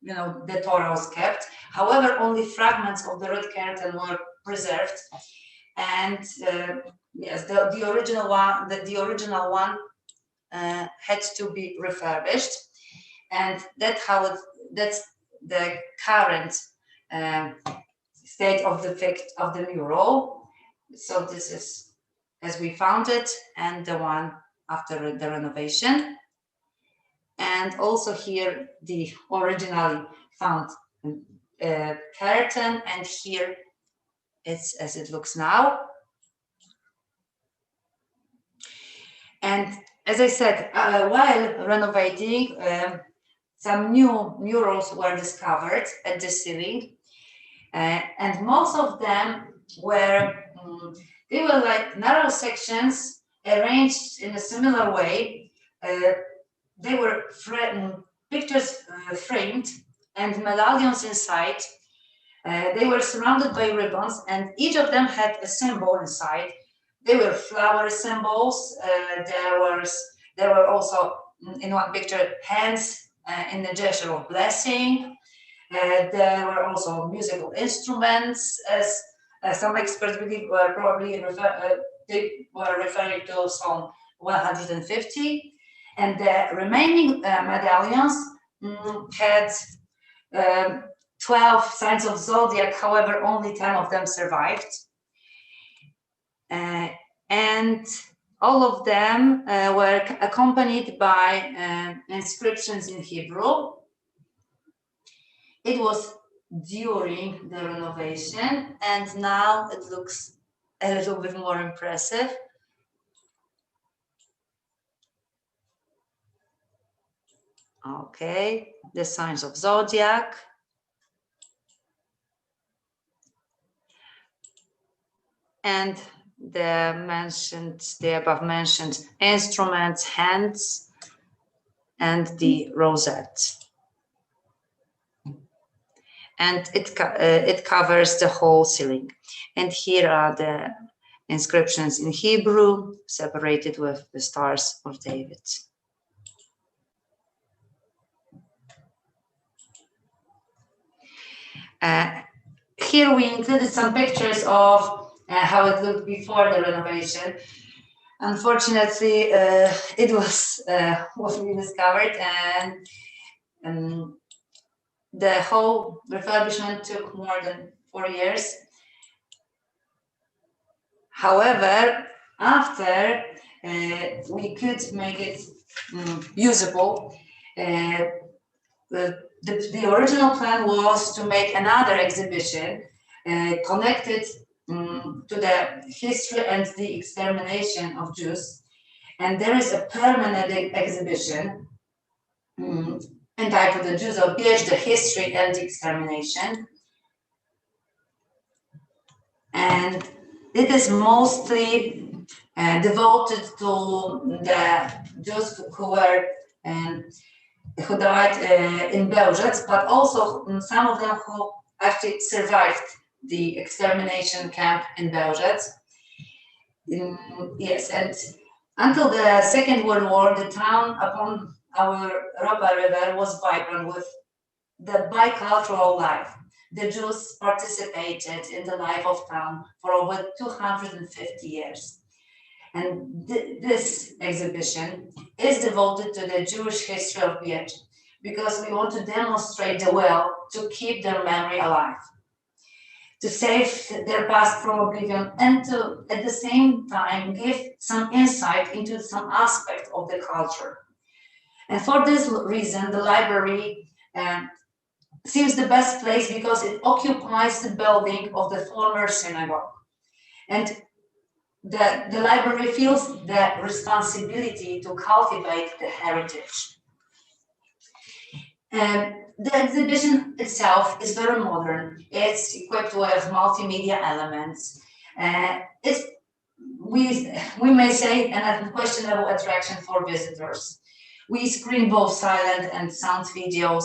the Torah was kept. However, only fragments of the red curtain were preserved, and yes, the original one had to be refurbished, and that's the current state of the mural. So this is as we found it, and the one after the renovation. And also here the originally found curtain, and here it's as it looks now. And as I said, while renovating, some new murals were discovered at the ceiling, and most of them were they were like narrow sections arranged in a similar way. They were pictures framed and medallions inside. They were surrounded by ribbons, and each of them had a symbol inside. They were flower symbols. There were also in one picture hands in the gesture of blessing. There were also musical instruments, as some experts believe were probably they were referring to Psalm 150. And the remaining medallions had 12 signs of zodiac, however, only 10 of them survived. And all of them were accompanied by inscriptions in Hebrew. It was during the renovation, and now it looks a little bit more impressive. Okay, the signs of zodiac. And the above mentioned instruments, hands, and the rosette. And it covers the whole ceiling. And here are the inscriptions in Hebrew, separated with the stars of David. Here we included some pictures of how it looked before the renovation. Unfortunately, it was what we discovered, and the whole refurbishment took more than 4 years. However, after we could make it usable, the original plan was to make another exhibition connected to the history and the extermination of Jews. And there is a permanent exhibition entitled The Jews of Biecz, the History and the Extermination. And it is mostly devoted to the Jews who died in Bełżec, but also some of them who actually survived the extermination camp in Bełżec. Yes, and until the Second World War, the town upon our Ropa River was vibrant with the bicultural life. The Jews participated in the life of town for over 250 years. And this exhibition is devoted to the Jewish history of Biecz, because we want to demonstrate the will to keep their memory alive, to save their past from oblivion, and to, at the same time, give some insight into some aspect of the culture. And for this reason, the library seems the best place because it occupies the building of the former synagogue. And the library feels the responsibility to cultivate the heritage. The exhibition itself is very modern. It's equipped with multimedia elements. We may say an unquestionable attraction for visitors. We screen both silent and sound videos,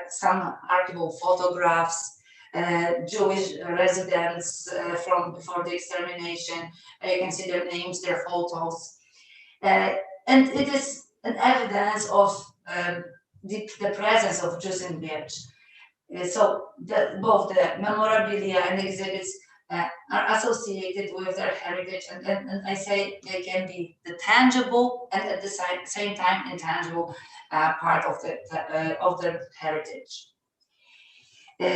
some archival photographs, Jewish residents from before the extermination. You can see their names, their photos. And it is an evidence of the presence of Jews in Biecz. So both the memorabilia and the exhibits are associated with their heritage, and I say they can be the tangible and at the same time intangible part of their heritage.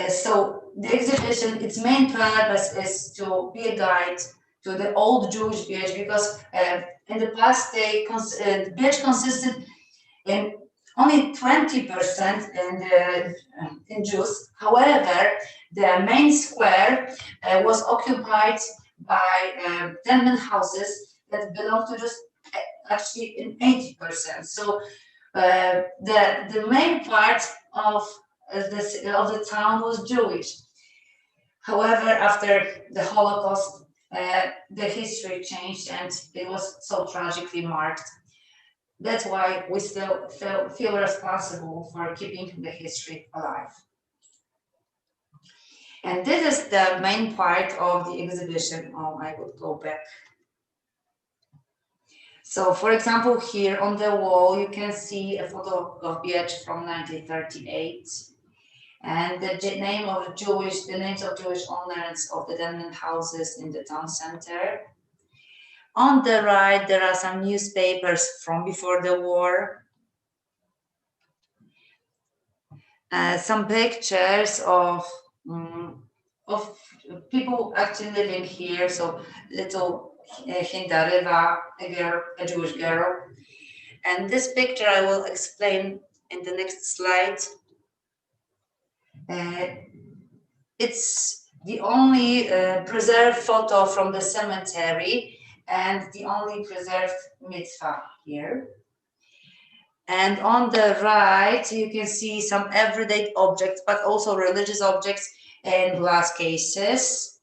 So the exhibition, its main purpose is to be a guide to the old Jewish Biecz, because in the past Biecz consisted in only 20% in Jews. However, the main square was occupied by tenement houses that belonged to Jews, actually in 80%. So the main part of the town was Jewish. However, after the Holocaust, the history changed and it was so tragically marked. That's why we still feel responsible for keeping the history alive. And this is the main part of the exhibition. Oh, I will go back. So, for example, here on the wall, you can see a photo of Biecz from 1938. And the names of Jewish owners of the tenement houses in the town center. On the right, there are some newspapers from before the war. some pictures of people actually living here. So little Hinda Riva, a Jewish girl. And this picture I will explain in the next slide. It's the only preserved photo from the cemetery and the only preserved mitzvah here. And on the right, you can see some everyday objects, but also religious objects and glass cases.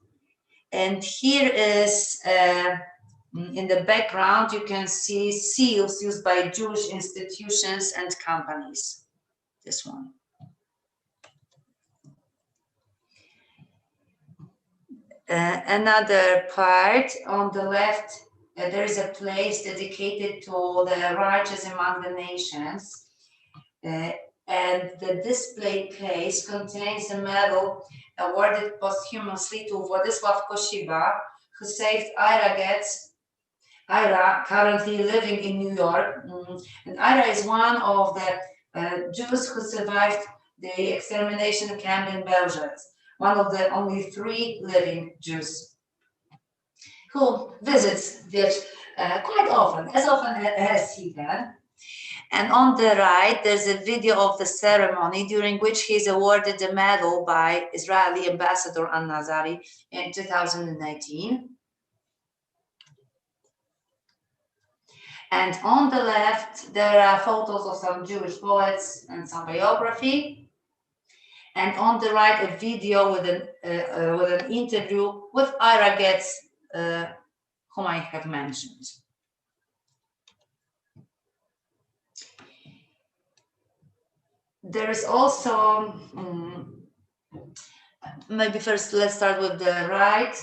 And here is, in the background, you can see seals used by Jewish institutions and companies. This one. Another part on the left, there is a place dedicated to the righteous among the nations. And the display case contains a medal awarded posthumously to Władysław Kosiba, who saved Ira Getz. Ira, currently living in New York. And Ira is one of the Jews who survived the extermination camp in Belgrade, one of the only 3 living Jews who visits Wierch quite often as he can. And on the right, there's a video of the ceremony during which he is awarded the medal by Israeli Ambassador An-Nazari in 2019. And on the left, there are photos of some Jewish poets and some biography. And on the right, a video with an interview with Ira Getz, whom I have mentioned. There is also, maybe first let's start with the right.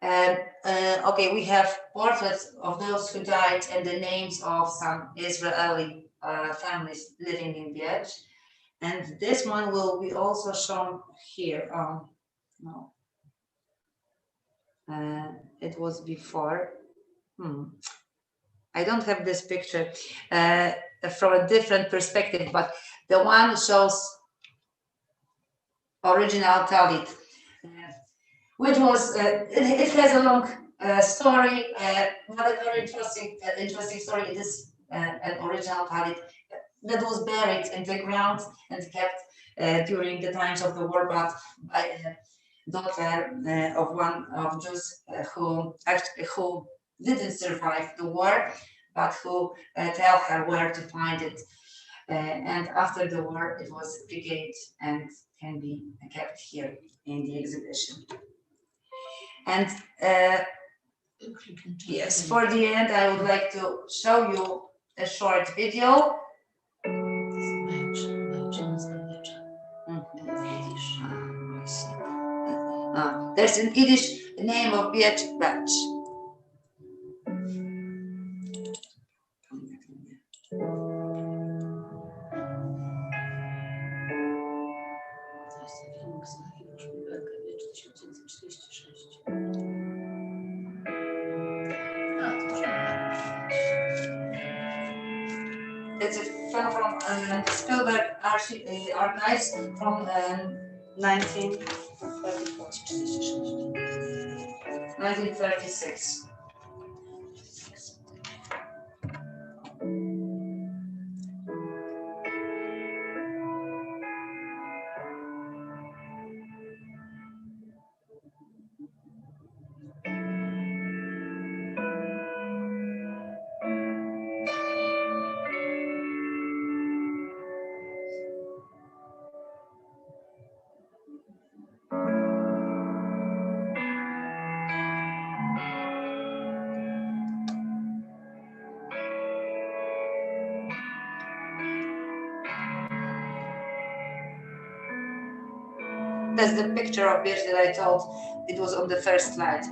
Okay, we have portraits of those who died and the names of some Israeli families living in Wierch. And this one will be also shown here. No, it was before. I don't have this picture from a different perspective, but the one shows original Talit, which was, it has a long story, not a very interesting story. It is an original Talit that was buried in the ground and kept during the times of the war, but by a daughter of one of Jews who didn't survive the war, but who tell her where to find it. And after the war, it was regained and can be kept here in the exhibition. And yes, for the end, I would like to show you a short video. There's an Yiddish name of Wierch Batch. It's a film from Spielberg archives from 1936. That's the picture of Wierch that I told. It was on the first slide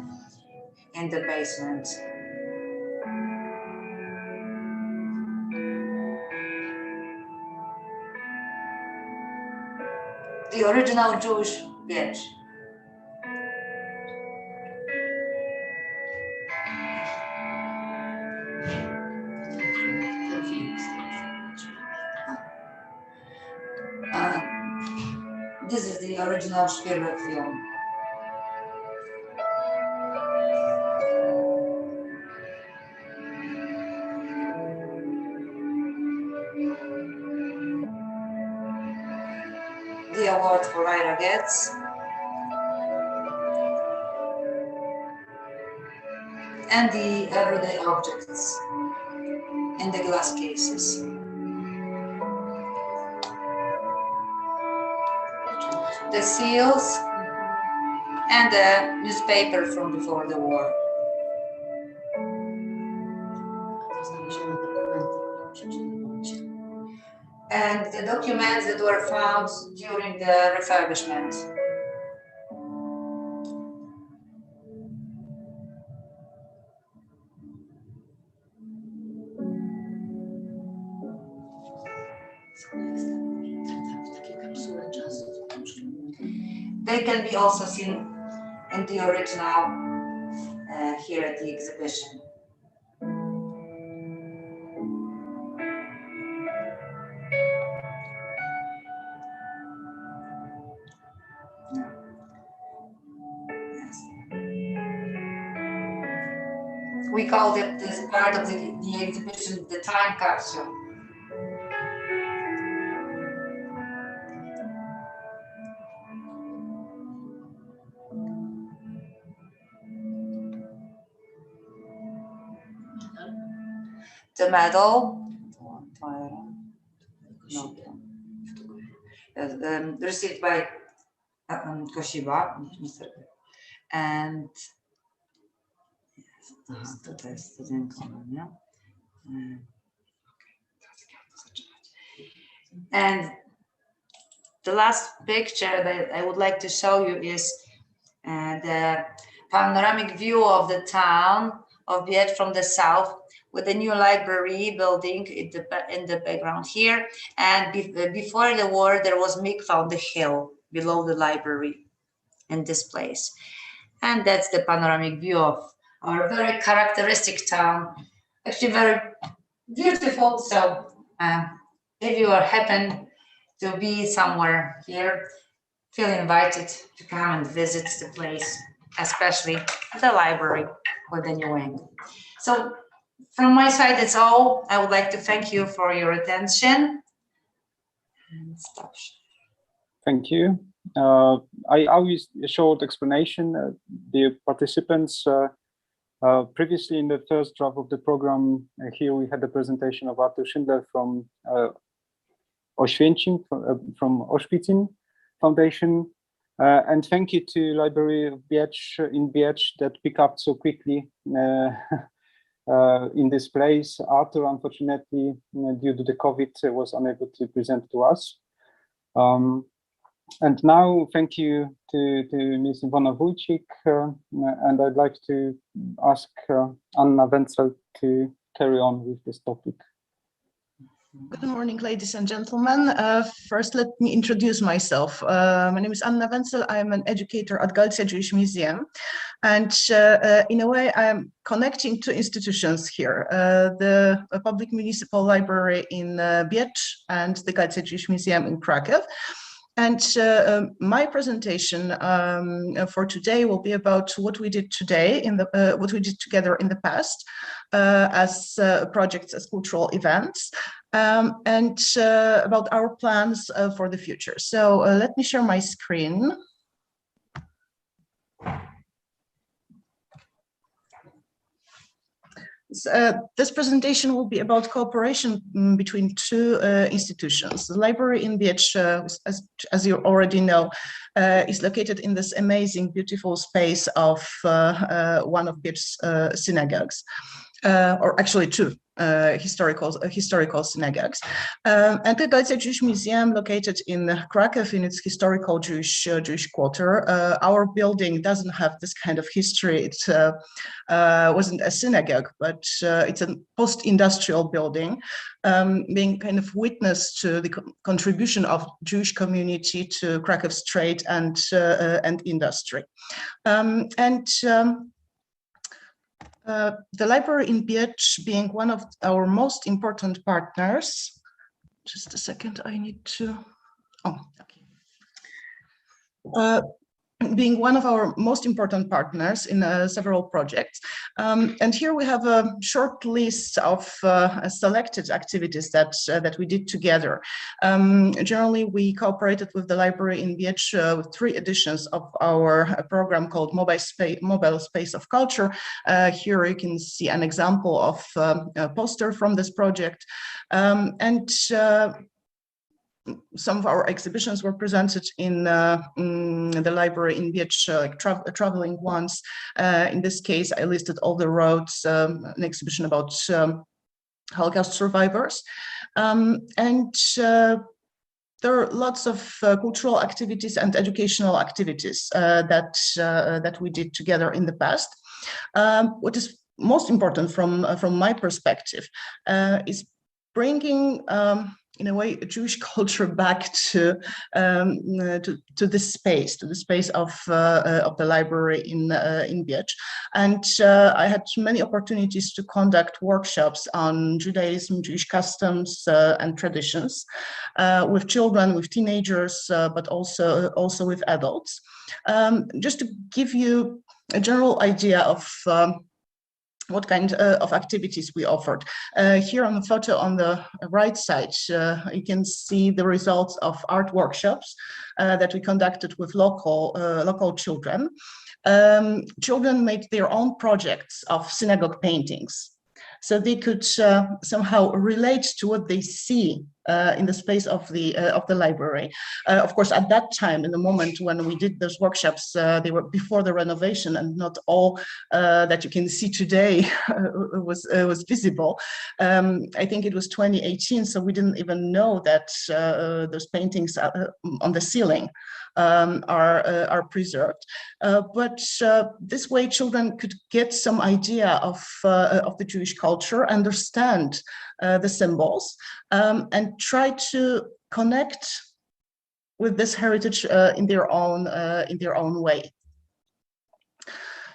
in the basement. The original Jewish Wierch. the original Spielberg film. The award for Ira Getz. And the everyday objects in the glass cases. The seals and the newspaper from before the war. And the documents that were found during the refurbishment. They can be also seen in the original here at the exhibition. We called it, this part of the exhibition, the time capsule. The medal, received by Kosiba, and and the last picture that I would like to show you is the panoramic view of the town of Biet from the south, with the new library building in the background here. And before the war, there was mikvah on the hill below the library in this place. And that's the panoramic view of our very characteristic town, actually very beautiful. So if you happen to be somewhere here, feel invited to come and visit the place, especially the library with the new wing. So from my side, that's all. I would like to thank you for your attention. And stop. Thank you. I always a short explanation. The participants previously in the first draft of the program, here we had the presentation of Arthur Schindler from Oświęcim, from Oświęcim Foundation. And thank you to Library of Biecz in Biecz that picked up so quickly in this place. Arthur, unfortunately, due to the COVID, was unable to present to us. And now, thank you to Ms. Iwona Wójcik, and I'd like to ask Anna Wenzel to carry on with this topic. Good morning, ladies and gentlemen. First, let me introduce myself. My name is Anna Wenzel. I'm an educator at Galicia Jewish Museum. And in a way, I'm connecting two institutions here, the Public Municipal Library in Biecz and the Galicia Jewish Museum in Krakow. And my presentation for today will be about what we did today, what we did together in the past as projects, as cultural events, and about our plans for the future. So let me share my screen. This presentation will be about cooperation between two institutions. The library in Biecz, as you already know, is located in this amazing, beautiful space of one of Biecz's synagogues, or actually two historical synagogues. And the Galicia Jewish Museum, located in Krakow, in its historical Jewish quarter. Our building doesn't have this kind of history. It wasn't a synagogue, but it's a post-industrial building, being kind of witness to the contribution of Jewish community to Krakow's trade and industry. The library in Biecz being one of our most important partners. Just a second, I need to, oh, okay. being one of our most important partners in several projects. And here we have a short list of selected activities that we did together. Generally, we cooperated with the library in Biecz with 3 editions of our program called Mobile Space of Culture. Here you can see an example of a poster from this project. Some of our exhibitions were presented in the library in Biecz, like traveling ones. In this case, I listed all the roads, an exhibition about Holocaust survivors. There are lots of cultural activities and educational activities that we did together in the past. What is most important from my perspective is bringing in a way, Jewish culture back to the space of the library in Biecz. And I had many opportunities to conduct workshops on Judaism, Jewish customs and traditions with children, with teenagers, but also with adults. Just to give you a general idea of what kind of activities we offered. Here on the photo on the right side, you can see the results of art workshops that we conducted with local children. Children made their own projects of synagogue paintings, so they could somehow relate to what they see in the space of the library. Of course, at that time, in the moment when we did those workshops, they were before the renovation, and not all that you can see today was visible. I think it was 2018, so we didn't even know that those paintings on the ceiling are preserved. But this way, children could get some idea of the Jewish culture, understand the symbols, and try to connect with this heritage in their own way.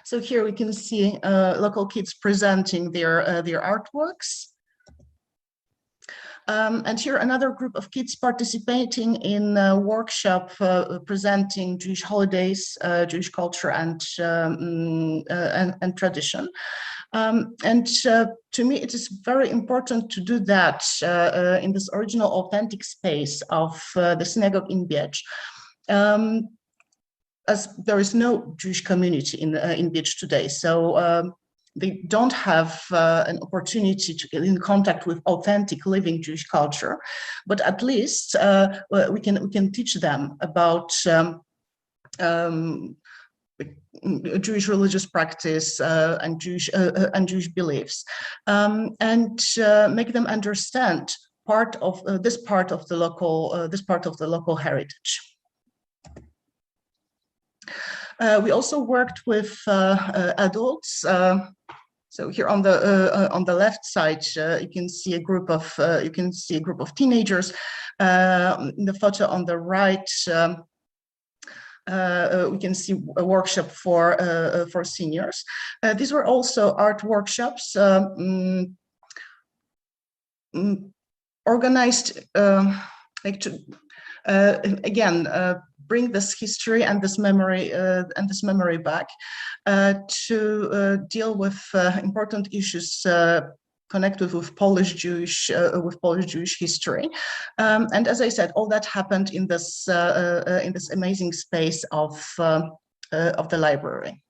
So here we can see local kids presenting their artworks. And here another group of kids participating in a workshop presenting Jewish holidays, Jewish culture and tradition. To me, it is very important to do that in this original authentic space of the synagogue in Biecz. As there is no Jewish community in Biecz today, so they don't have an opportunity to get in contact with authentic living Jewish culture, but at least we can teach them about Jewish religious practice and Jewish beliefs, and make them understand this part of the local heritage. We also worked with adults. So here on the left side, you can see a group of teenagers. In the photo on the right, we can see a workshop for seniors. These were also art workshops organized like to again bring this history and this memory back to deal with important issues connected with Polish Jewish history, and as I said, all that happened in this amazing space of the library.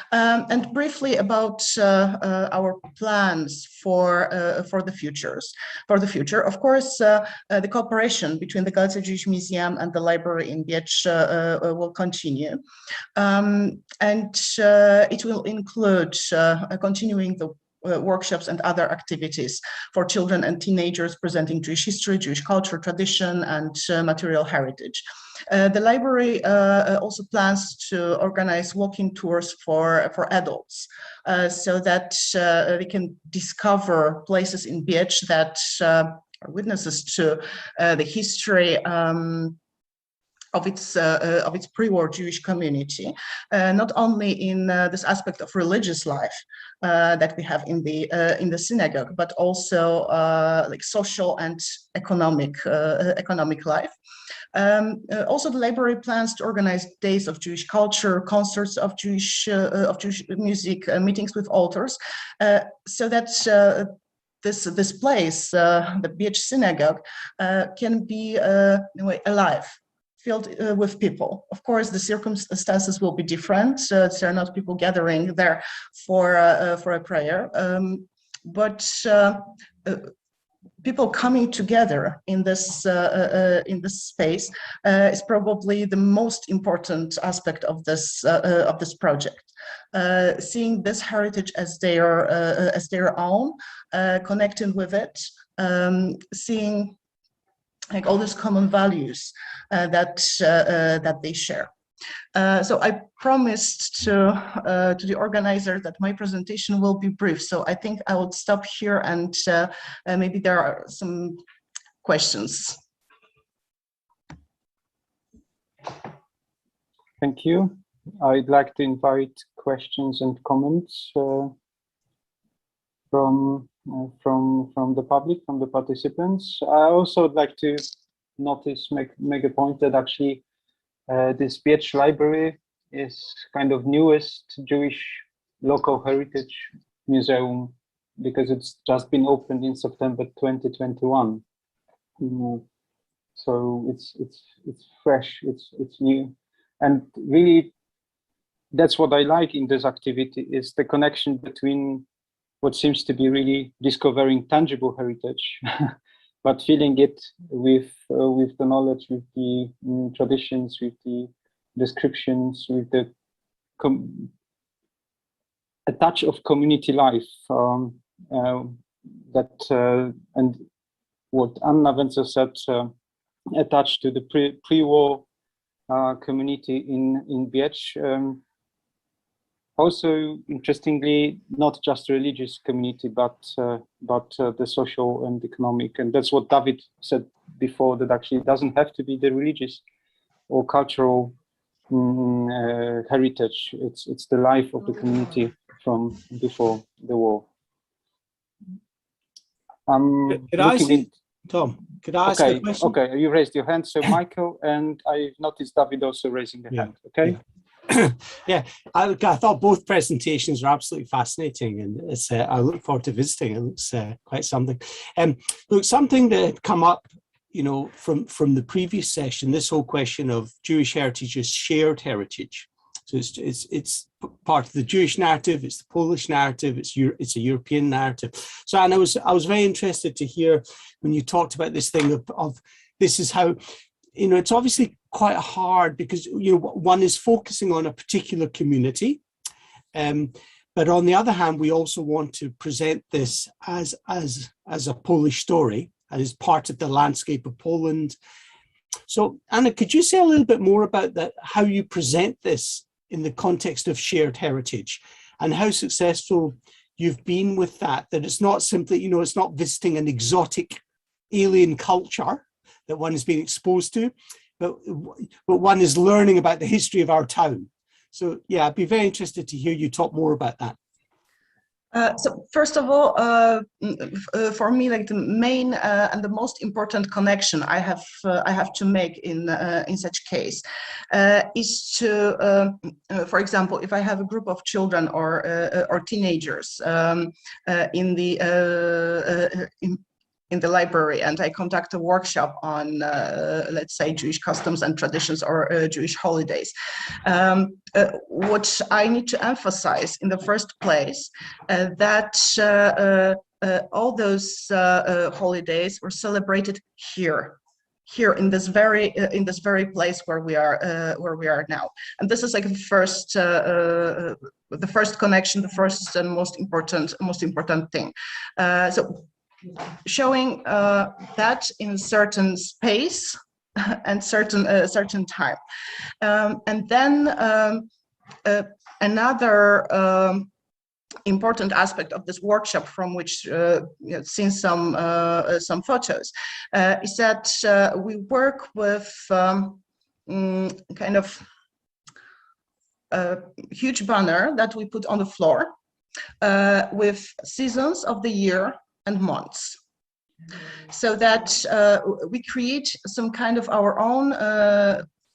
And briefly about our plans for the future. Of course, the cooperation between the Galicia Jewish Museum and the library in Biecz will continue, and it will include continuing the workshops and other activities for children and teenagers presenting Jewish history, Jewish culture, tradition, and material heritage. The library also plans to organize walking tours for adults, so that they can discover places in Biecz that are witnesses to the history of its pre-war Jewish community, not only in this aspect of religious life that we have in the synagogue, but also like social and economic life. Also, the library plans to organize days of Jewish culture, concerts of Jewish music, meetings with authors, so that this place, the BH Synagogue, can be in a way alive, filled with people. Of course, the circumstances will be different. There are not people gathering there for a prayer, but people coming together in this space is probably the most important aspect of this project. Seeing this heritage as their own, connecting with it, seeing like all these common values that they share. So I promised to the organizer that my presentation will be brief. So I think I will stop here, and maybe there are some questions. Thank you. I'd like to invite questions and comments from the public, from the participants. I also would like to make a point that actually this BH library is kind of newest Jewish local heritage museum, because it's just been opened in September 2021. So it's fresh, it's new, and really that's what I like in this activity, is the connection between what seems to be really discovering tangible heritage, but filling it with the knowledge, with the traditions, with the descriptions, with the a touch of community life. And what Anna Wenzel said, attached to the pre-war community in BH. Also, interestingly, not just religious community, but the social and economic. And that's what David said before, that actually it doesn't have to be the religious or cultural heritage. It's the life of the community from before the war. Could I see, Tom, could I ask a question? Okay, you raised your hand. So Michael, and I noticed David also raising the hand. Okay. Yeah. Yeah, I thought both presentations were absolutely fascinating, and it's I look forward to visiting. It looks quite something. Look, something that had come up, you know, from the previous session, this whole question of Jewish heritage as shared heritage. So it's part of the Jewish narrative, it's the Polish narrative, it's a European narrative. So, and I was very interested to hear when you talked about this thing of this is how, you know, it's obviously quite hard because, you know, one is focusing on a particular community, but on the other hand, we also want to present this as a Polish story and as part of the landscape of Poland. So, Anna, could you say a little bit more about that? How you present this in the context of shared heritage, and how successful you've been with that? That it's not simply, you know, it's not visiting an exotic alien culture that one is being exposed to, but one is learning about the history of our town. So yeah, I'd be very interested to hear you talk more about that. So first of all, for me, like the main and the most important connection I have to make in such case is to, for example, if I have a group of children or teenagers in the library, and I conduct a workshop on, let's say, Jewish customs and traditions or Jewish holidays. What I need to emphasize in the first place that all those holidays were celebrated here in this very place where we are now, and this is like the first connection, the first and most important thing. So showing that in certain space and certain time, and then another important aspect of this workshop, from which seen some photos, is that we work with kind of huge banner that we put on the floor with seasons of the year and months, so that we create some kind of our own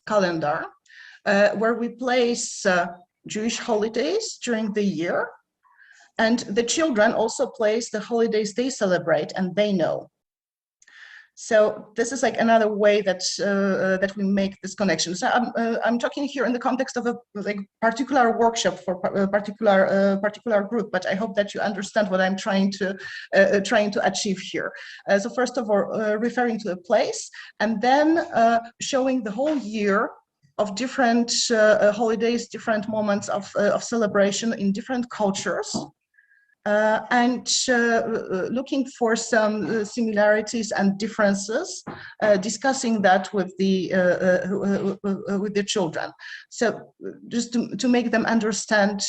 calendar where we place Jewish holidays during the year, and the children also place the holidays they celebrate and they know. So this is like another way that that we make this connection. So I'm talking here in the context of a like particular workshop for a particular group, but I hope that you understand what I'm trying to achieve here. So first of all, referring to a place, and then showing the whole year of different holidays, different moments of celebration in different cultures. And looking for some similarities and differences, discussing that with the children. So just to make them understand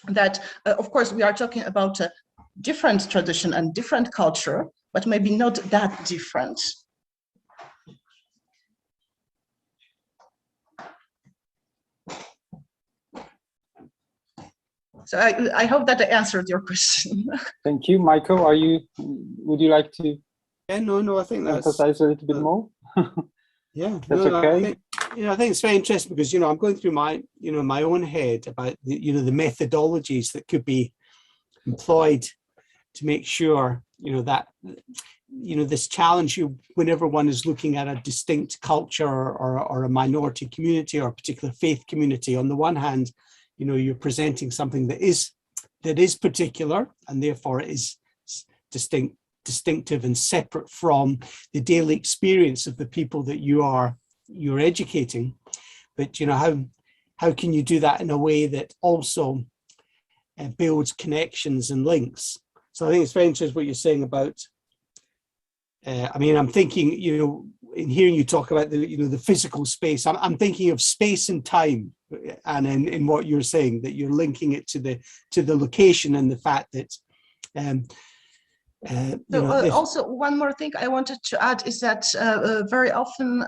that, of course, we are talking about a different tradition and different culture, but maybe not that different. So I hope that I answered your question. Thank you, Michael. Would you like to? Yeah, no, I think that's emphasize a little bit more. Yeah, that's okay. I think it's very interesting because I'm going through my my own head about the methodologies that could be employed to make sure that this challenge whenever one is looking at a distinct culture or a minority community or a particular faith community. On the one hand, you're presenting something that is particular and therefore is distinctive and separate from the daily experience of the people that you're educating. But how can you do that in a way that also builds connections and links? So I think it's very interesting what you're saying about. I'm thinking, in hearing you talk about the physical space, I'm thinking of space and time, and in what you're saying, that you're linking it to the location and the fact that. Also, one more thing I wanted to add is that very often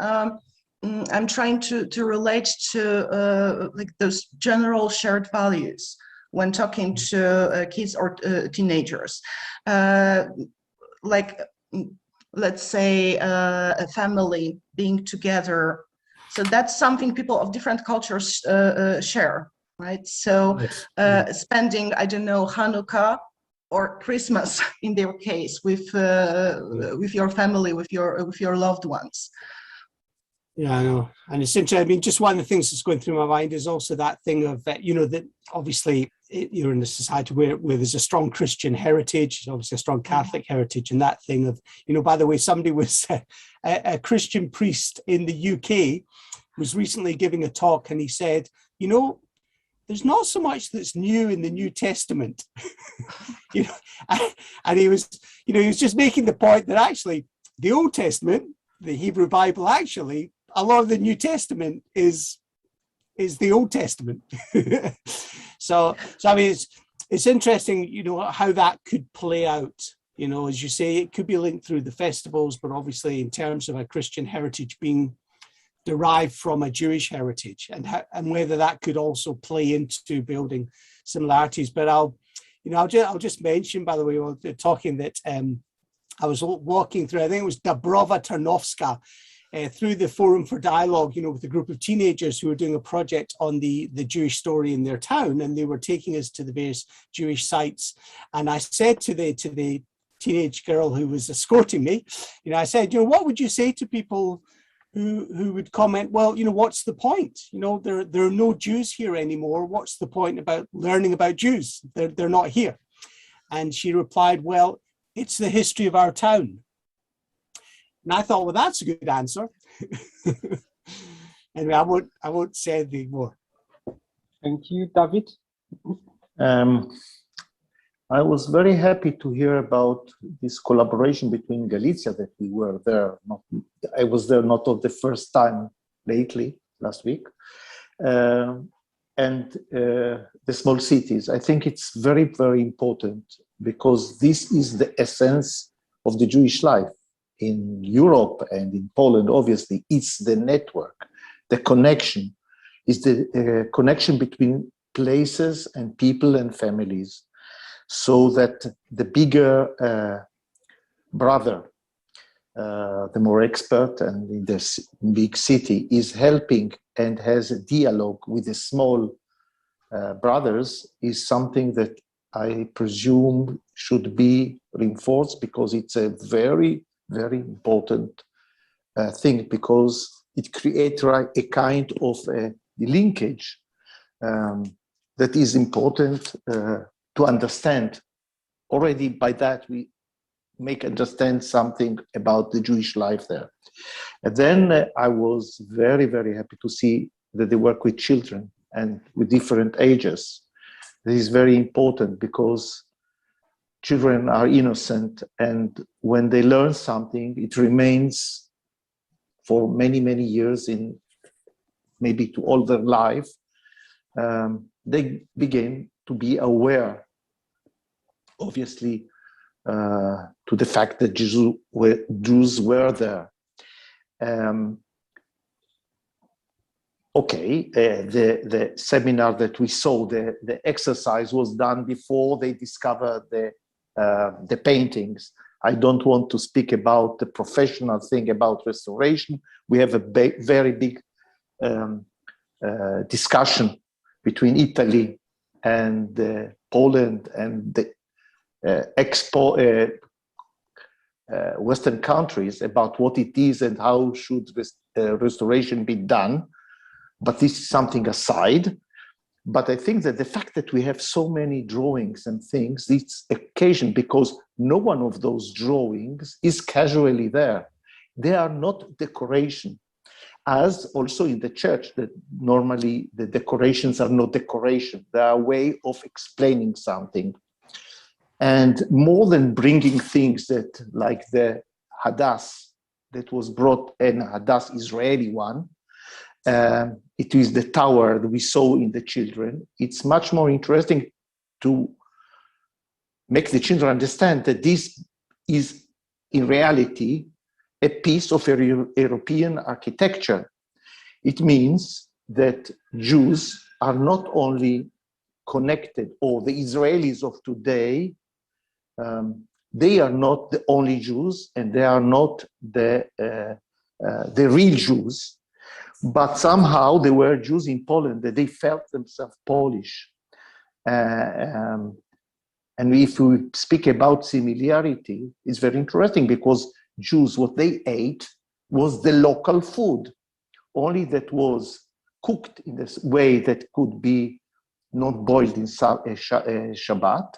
I'm trying to relate to like those general shared values when talking to kids or teenagers, like. Let's say a family being together. So that's something people of different cultures share, right? So spending, I don't know, Hanukkah or Christmas in their case with your family, with your loved ones. Yeah, I know. And it's interesting. Just one of the things that's going through my mind is also that thing of, that obviously you're in a society where there's a strong Christian heritage, obviously a strong Catholic heritage, and that thing of, by the way, somebody was a Christian priest in the UK was recently giving a talk, and he said, there's not so much that's new in the New Testament, and he was just making the point that actually the Old Testament, the Hebrew Bible, actually, a lot of the New Testament is the Old Testament. so it's interesting, how that could play out. As you say, it could be linked through the festivals, but obviously in terms of a Christian heritage being derived from a Jewish heritage, and whether that could also play into building similarities. But I'll just mention, by the way, while they're talking, that I was walking through, I think it was Dąbrowa Tarnowska, through the Forum for Dialogue, with a group of teenagers who were doing a project on the Jewish story in their town, and they were taking us to the various Jewish sites. And I said to the teenage girl who was escorting me, I said, what would you say to people who would comment, well, what's the point? There are no Jews here anymore. What's the point about learning about Jews? They're not here. And she replied, well, it's the history of our town. And I thought, well, that's a good answer. Anyway, I won't say anything more. Thank you, David. I was very happy to hear about this collaboration between Galicia, that we were there. I was there not of the first time lately, last week, and the small cities. I think it's very, very important, because this is the essence of the Jewish life. in Europe and in Poland, obviously, it's the network, the connection, is the connection between places and people and families, so that the bigger brother, the more expert and in this big city, is helping and has a dialogue with the small brothers, is something that I presume should be reinforced, because it's a very, very important thing, because it creates a kind of a linkage that is important to understand. Already by that we make understand something about the Jewish life there. And then I was very, very happy to see that they work with children and with different ages. This is very important, because children are innocent, and when they learn something, it remains for many, many years, in maybe to all their life. They begin to be aware, obviously, to the fact that Jews were there. The seminar that we saw, the exercise was done before they discovered the paintings. I don't want to speak about the professional thing about restoration. We have a very big discussion between Italy and Poland and the Western countries about what it is and how should restoration be done. But this is something aside. But I think that the fact that we have so many drawings and things, it's occasion, because no one of those drawings is casually there. They are not decoration. As also in the church, that normally the decorations are not decoration. They are a way of explaining something. And more than bringing things that, like the Hadass that was brought, an Hadass Israeli one, it is the tower that we saw in the children. It's much more interesting to make the children understand that this is in reality a piece of European architecture. It means that Jews are not only connected, or the Israelis of today, they are not the only Jews, and they are not the real Jews. But somehow they were Jews in Poland, that they felt themselves Polish. And if we speak about similarity, it's very interesting, because Jews, what they ate was the local food, only that was cooked in this way that could be not boiled in Shabbat,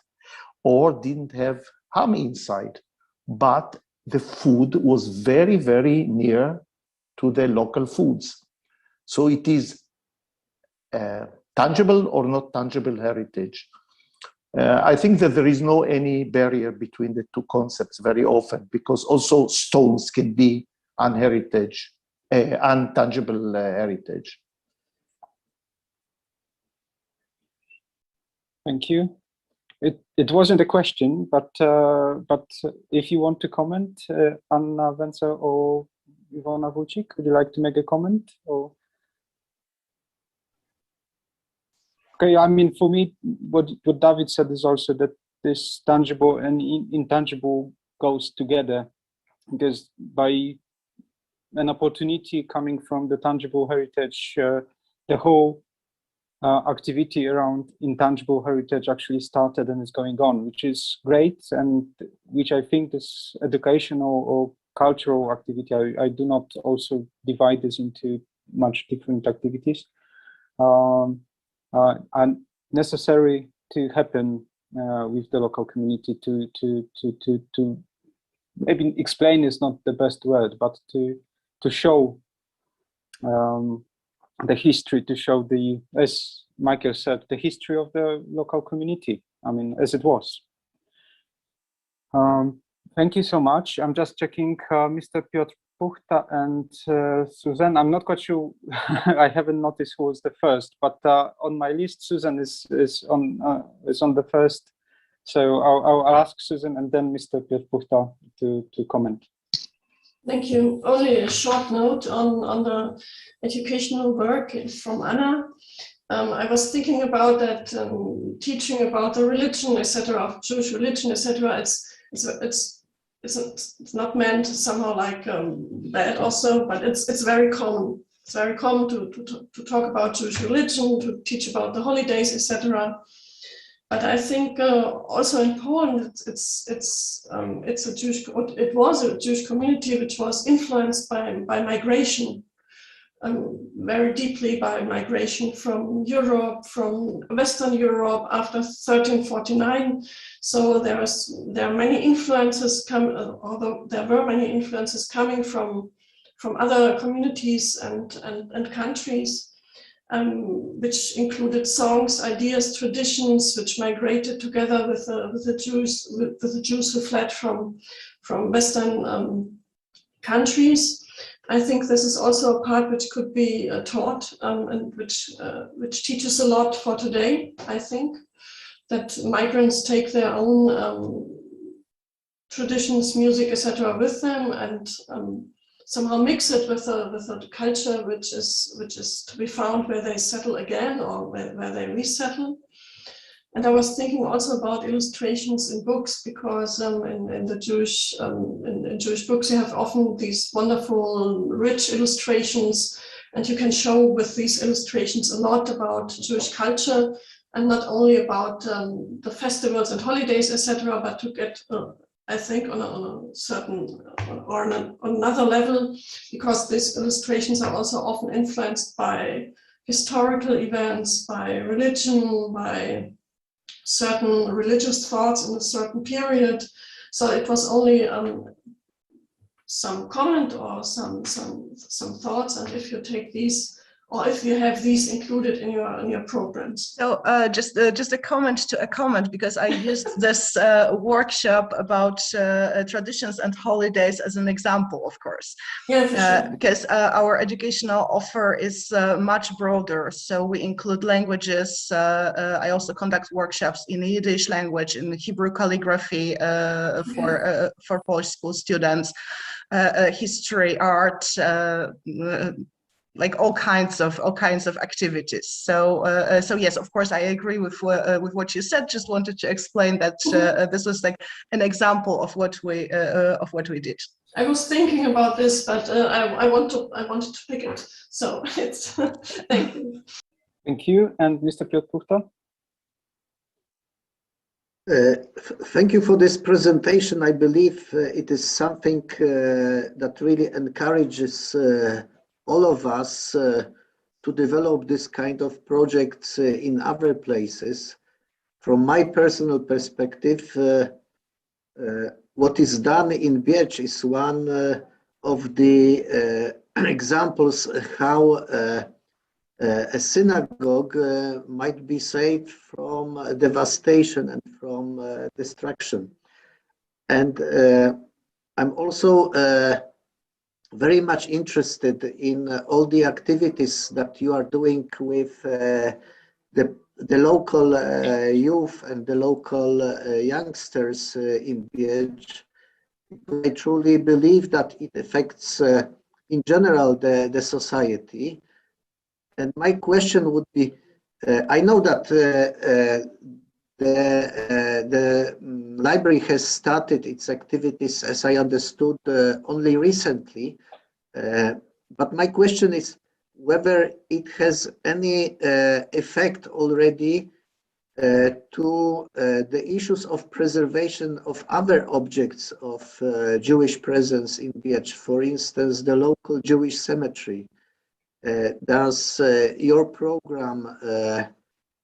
or didn't have ham inside. But the food was very, very near to the local foods. So it is tangible or not tangible heritage. I think that there is no any barrier between the two concepts very often, because also stones can be untangible heritage. Thank you. It wasn't a question, but if you want to comment, Anna Wenzel or Ivona Vucic, would you like to make a comment? Or okay, I mean, for me, what David said is also that this tangible and intangible goes together, because by an opportunity coming from the tangible heritage, the whole activity around intangible heritage actually started and is going on, which is great, and which I think this educational or cultural activity, I do not also divide this into much different activities, are necessary to happen with the local community to maybe explain is not the best word, but to show the history, to show the, as Michael said, the history of the local community, I mean, as it was. Thank you so much. I'm just checking Mr. Piotr Puchta and Susan. I'm not quite sure, I haven't noticed who was the first, but on my list, Susan is on the first. So I'll ask Susan and then Mr. Piotr Puchta to comment. Thank you. Only a short note on the educational work from Anna. I was thinking about that teaching about the religion, etc., of Jewish religion, etc. It's not meant somehow like bad also, but it's very common. It's very common to talk about Jewish religion, to teach about the holidays, etc. But I think also in Poland, it was a Jewish community which was influenced by migration, very deeply by migration from Europe, from Western Europe after 1349. So there are many influences although there were many influences coming from other communities and countries. Which included songs, ideas, traditions, which migrated together with the Jews who fled from Western countries. I think this is also a part which could be taught and which teaches a lot for today. I think that migrants take their own traditions, music, etc., with them and somehow mix it with a culture which is to be found where they settle again or where they resettle. And I was thinking also about illustrations in books because in the Jewish in Jewish books you have often these wonderful rich illustrations, and you can show with these illustrations a lot about Jewish culture and not only about the festivals and holidays, etc., but to get I think on a certain or on another level, because these illustrations are also often influenced by historical events, by religion, by certain religious thoughts in a certain period. So it was only some comment or some thoughts, and if you take these or if you have these included in your programs. So just a comment to a comment, because I used this workshop about traditions and holidays as an example, of course. Yeah, for sure. Because our educational offer is much broader. So we include languages. I also conduct workshops in the Yiddish language, in Hebrew calligraphy for Polish school students, history, art, like all kinds of activities. So yes, of course, I agree with what you said. Just wanted to explain that this was like an example of what we did. I was thinking about this, but I wanted to pick it. So it's thank you. Thank you, and Mr. Piotr Puchta. Thank you for this presentation. I believe it is something that really encourages all of us to develop this kind of projects in other places. From my personal perspective, what is done in Biecz is one of the examples how a synagogue might be saved from devastation and from destruction. And I'm also very much interested in all the activities that you are doing with the local youth and the local youngsters in Biecz. I truly believe that it affects in general the society. And my question would be, I know that the library has started its activities, as I understood, only recently. But my question is whether it has any effect already to the issues of preservation of other objects of Jewish presence in Biecz, for instance, the local Jewish cemetery. Does your program,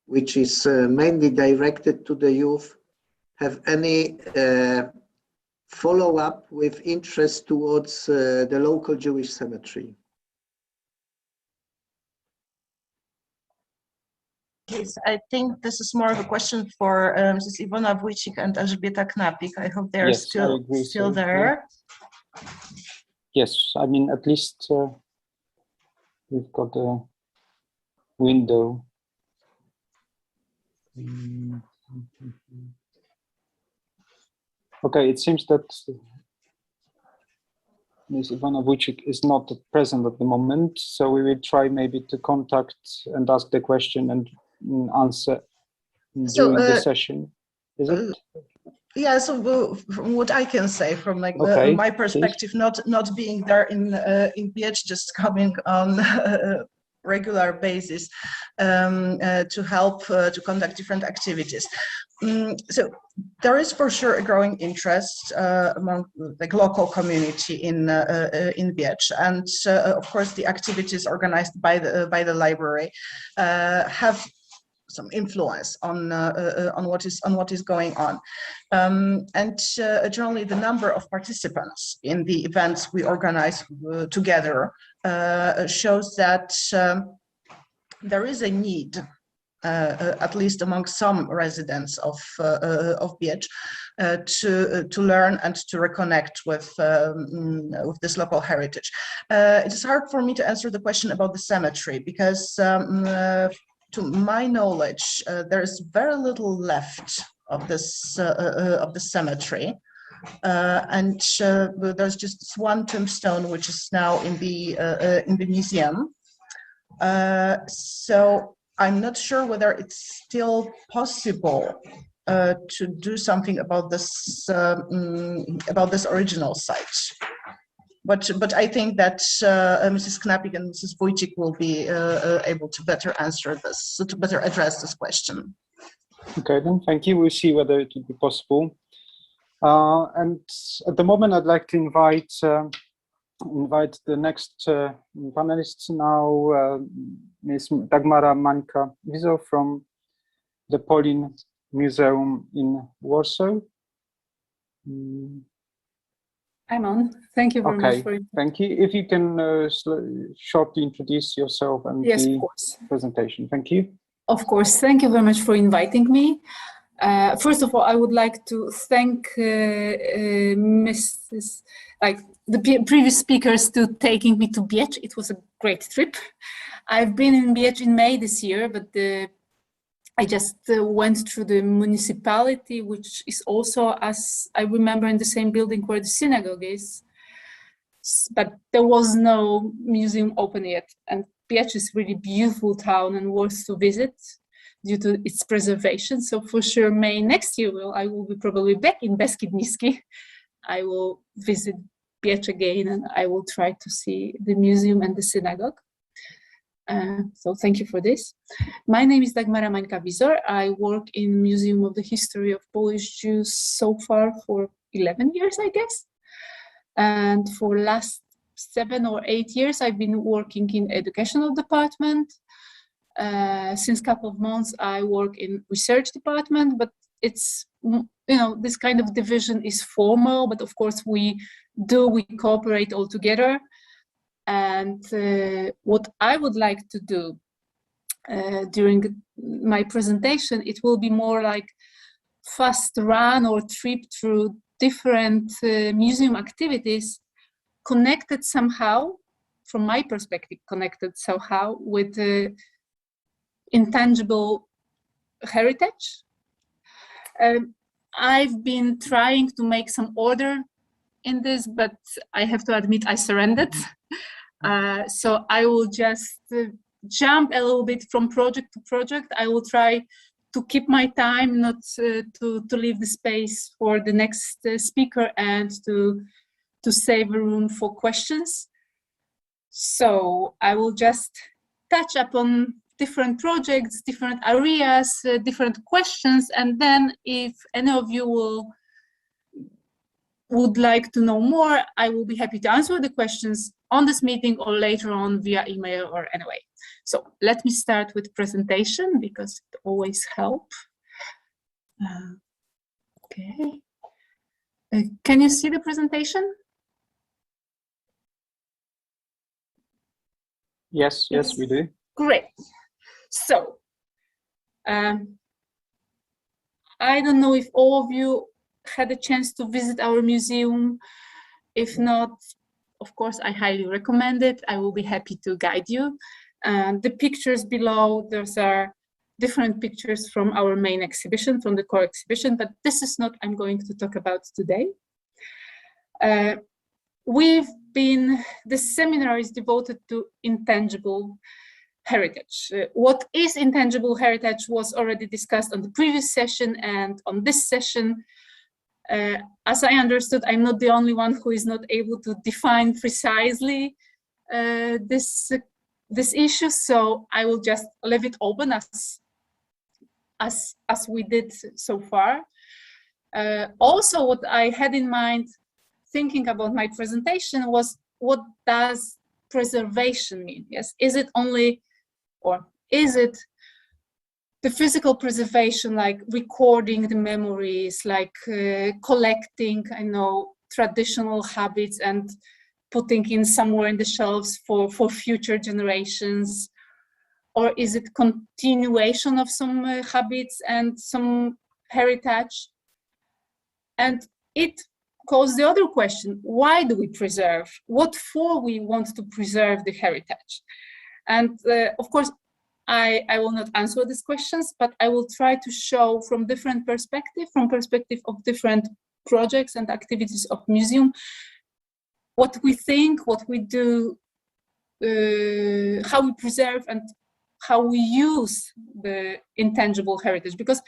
which is mainly directed to the youth, have any follow-up with interest towards the local Jewish cemetery? Yes, I think this is more of a question for Mrs. Iwona Wójcik and Elżbieta Knapik. I hope they're Yes, still there. Yes, I mean, at least we've got a window. Okay, it seems that Ms. Ivana Wójcik is not present at the moment, so we will try maybe to contact and ask the question and answer during the session. Is it? Yeah, so from what I can say, from like my perspective, not being there in PH, just coming on a regular basis to help to conduct different activities. So there is for sure a growing interest among like local community in PH, and of course the activities organized by the library have some influence on what is going on, and generally the number of participants in the events we organize together shows that there is a need, at least among some residents of BH, to learn and to reconnect with this local heritage. It is hard for me to answer the question about the cemetery because, to my knowledge, there is very little left of this of the cemetery, and there's just one tombstone which is now in the museum. So I'm not sure whether it's still possible to do something about this original site. But I think that Mrs. Knapik and Mrs. Wójcik will be able to better answer this, to better address this question. Okay, then thank you. We'll see whether it will be possible. And at the moment, I'd like to invite the next panelists now, Ms. Dagmara Mańka-Wizor from the Polin Museum in Warsaw. I'm on. Thank you very much for it. Thank you. If you can shortly introduce yourself and the presentation. Thank you. Of course. Thank you very much for inviting me. First of all, I would like to thank the previous speakers to taking me to Biecz. It was a great trip. I've been in Biecz in May this year, but I just went through the municipality, which is also, as I remember, in the same building where the synagogue is. But there was no museum open yet. And Biecz is a really beautiful town and worth to visit due to its preservation. So for sure, May next year, I will be probably back in Beskid Niski. I will visit Biecz again and I will try to see the museum and the synagogue. So thank you for this. My name is Dagmara Mańka-Wizor. I work in Museum of the History of Polish Jews so far for 11 years, I guess. And for last 7 or 8 years, I've been working in educational department. Since a couple of months, I work in research department, but it's, this kind of division is formal, but of course we cooperate all together. And what I would like to do during my presentation, it will be more like fast run or trip through different museum activities connected somehow, from my perspective, connected somehow with the intangible heritage. I've been trying to make some order in this, but I have to admit I surrendered. So I will just jump a little bit from project to project. I will try to keep my time, not to leave the space for the next speaker and to save room for questions. So I will just touch upon different projects, different areas, different questions, and then if any of you would like to know more, I will be happy to answer the questions on this meeting or later on via email or anyway. So let me start with presentation because it always helps. Okay. Can you see the presentation? Yes, yes, we do. Great. So, I don't know if all of you had a chance to visit our museum. If not, of course, I highly recommend it. I will be happy to guide you. The pictures below, those are different pictures from our main exhibition, from the core exhibition, but this is not I'm going to talk about today. We've this seminar is devoted to intangible heritage. What is intangible heritage was already discussed on the previous session and on this session. As I understood, I'm not the only one who is not able to define precisely this issue, so I will just leave it open as we did so far. Also, what I had in mind thinking about my presentation was, what does preservation mean? Yes, is it only, or is it the physical preservation, like recording the memories, like collecting, I know, traditional habits and putting in somewhere in the shelves for future generations? Or is it continuation of some habits and some heritage? And it calls the other question, why do we preserve? What for we want to preserve the heritage? And of course, I will not answer these questions, but I will try to show from different perspectives, from perspective of different projects and activities of museum, what we think, what we do, how we preserve and how we use the intangible heritage. Because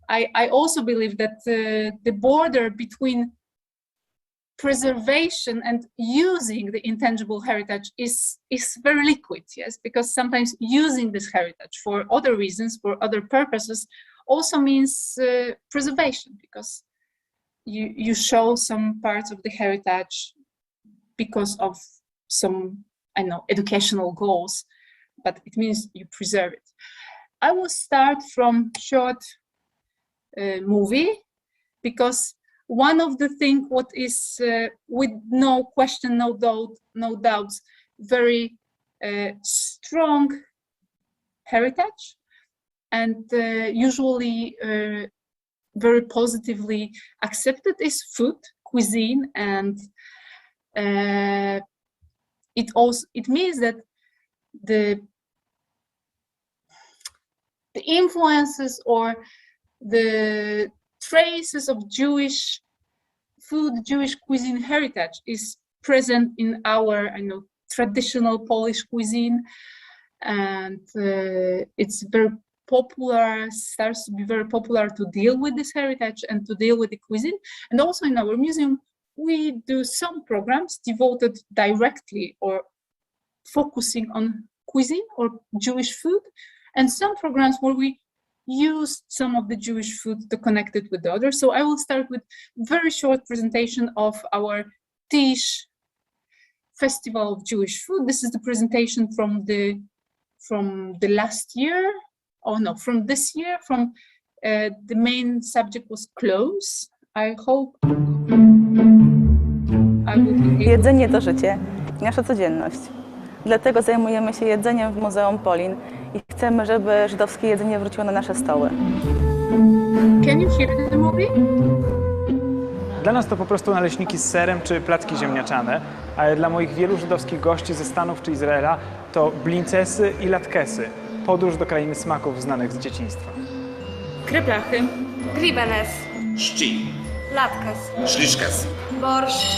I also believe that the border between preservation and using the intangible heritage is very liquid, yes, because sometimes using this heritage for other reasons, for other purposes, also means preservation, because you show some parts of the heritage because of some, I know, educational goals, but it means you preserve it. I will start from short movie, because one of the things what is with no question, no doubts, very strong heritage, and usually very positively accepted is food, cuisine, and it means that the influences or the traces of Jewish food, Jewish cuisine heritage is present in our, I know, traditional Polish cuisine, and it's very popular, starts to be very popular to deal with this heritage and to deal with the cuisine. And also in our museum, we do some programs devoted directly or focusing on cuisine or Jewish food, and some programs where we use some of the Jewish food to connect it with the others. So I will start with very short presentation of our Tish Festival of Jewish Food. This is the presentation from the last year, oh no, from this year, from the main subject was clothes. I hope I will be able. Jedzenie to życie, nasza codzienność. Dlatego zajmujemy się jedzeniem w Muzeum Polin i chcemy, żeby żydowskie jedzenie wróciło na nasze stoły. Can you hear the movie? Dla nas to po prostu naleśniki z serem czy placki ziemniaczane, ale dla moich wielu żydowskich gości ze Stanów czy Izraela to blincesy i latkesy. Podróż do krainy smaków znanych z dzieciństwa. Kreplachy. Gribenes. Szci. Latkes. Szliszkes. Borszt.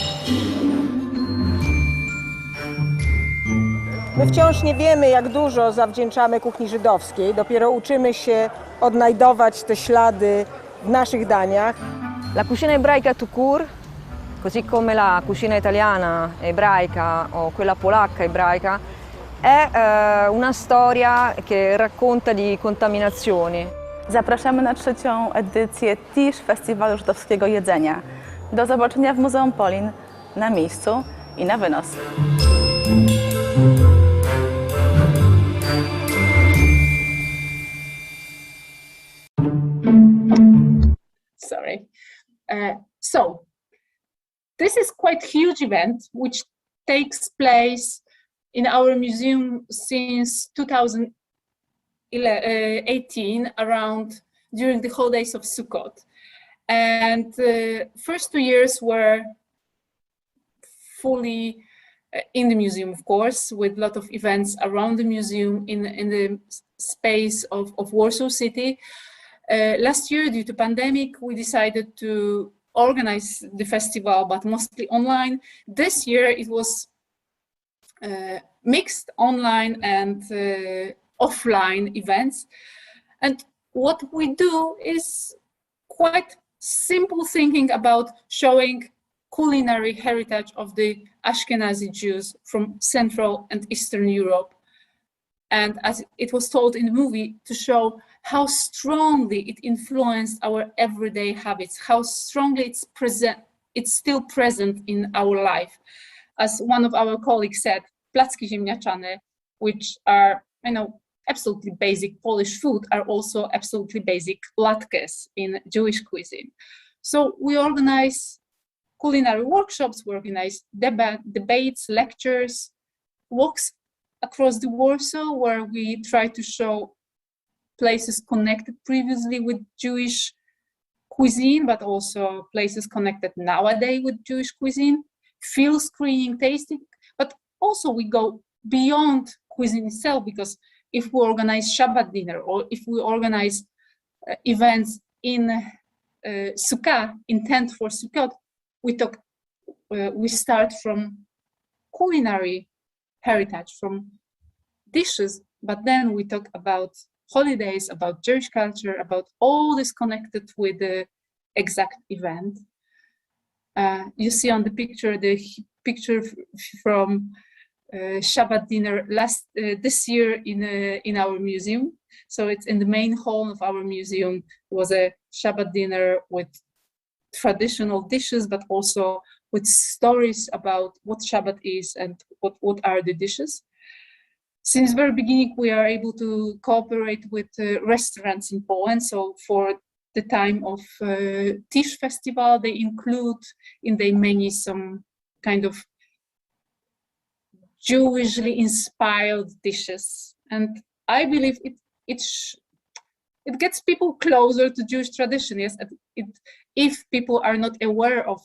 My wciąż nie wiemy, jak dużo zawdzięczamy kuchni żydowskiej. Dopiero uczymy się odnajdować te ślady w naszych daniach. La cucina ebraica tout court, così come la cucina italiana ebraica o quella polacca ebraica, è una storia che racconta di contaminazioni. Zapraszamy na 3. edycję Tish Festiwalu Żydowskiego Jedzenia. Do zobaczenia w Muzeum Polin na miejscu i na wynos. Sorry. So this is quite huge event which takes place in our museum since 2018, around during the holidays of Sukkot. And the first 2 years were fully in the museum, of course, with a lot of events around the museum in the space of Warsaw City. Last year, due to pandemic, we decided to organize the festival, but mostly online. This year, it was mixed online and offline events. And what we do is quite simple thinking about showing culinary heritage of the Ashkenazi Jews from Central and Eastern Europe. And as it was told in the movie, to show how strongly it influenced our everyday habits, how strongly it's still present in our life. As one of our colleagues said, placki ziemniaczane, which are, absolutely basic Polish food, are also absolutely basic latkes in Jewish cuisine. So we organize culinary workshops, we organize debates, lectures, walks across the Warsaw, where we try to show places connected previously with Jewish cuisine, but also places connected nowadays with Jewish cuisine, field screening, tasting, but also we go beyond cuisine itself, because if we organize Shabbat dinner, or if we organize events in Sukkah, in tent for Sukkot, we start from culinary heritage, from dishes, but then we talk about holidays, about Jewish culture, about all this connected with the exact event. You see on the picture from Shabbat dinner this year in our museum. So it's in the main hall of our museum. It was a Shabbat dinner with traditional dishes, but also with stories about what Shabbat is and what are the dishes. Since the very beginning, we are able to cooperate with restaurants in Poland. So for the time of Tish Festival, they include in their menu some kind of Jewishly inspired dishes. And I believe it gets people closer to Jewish tradition. Yes, if people are not aware of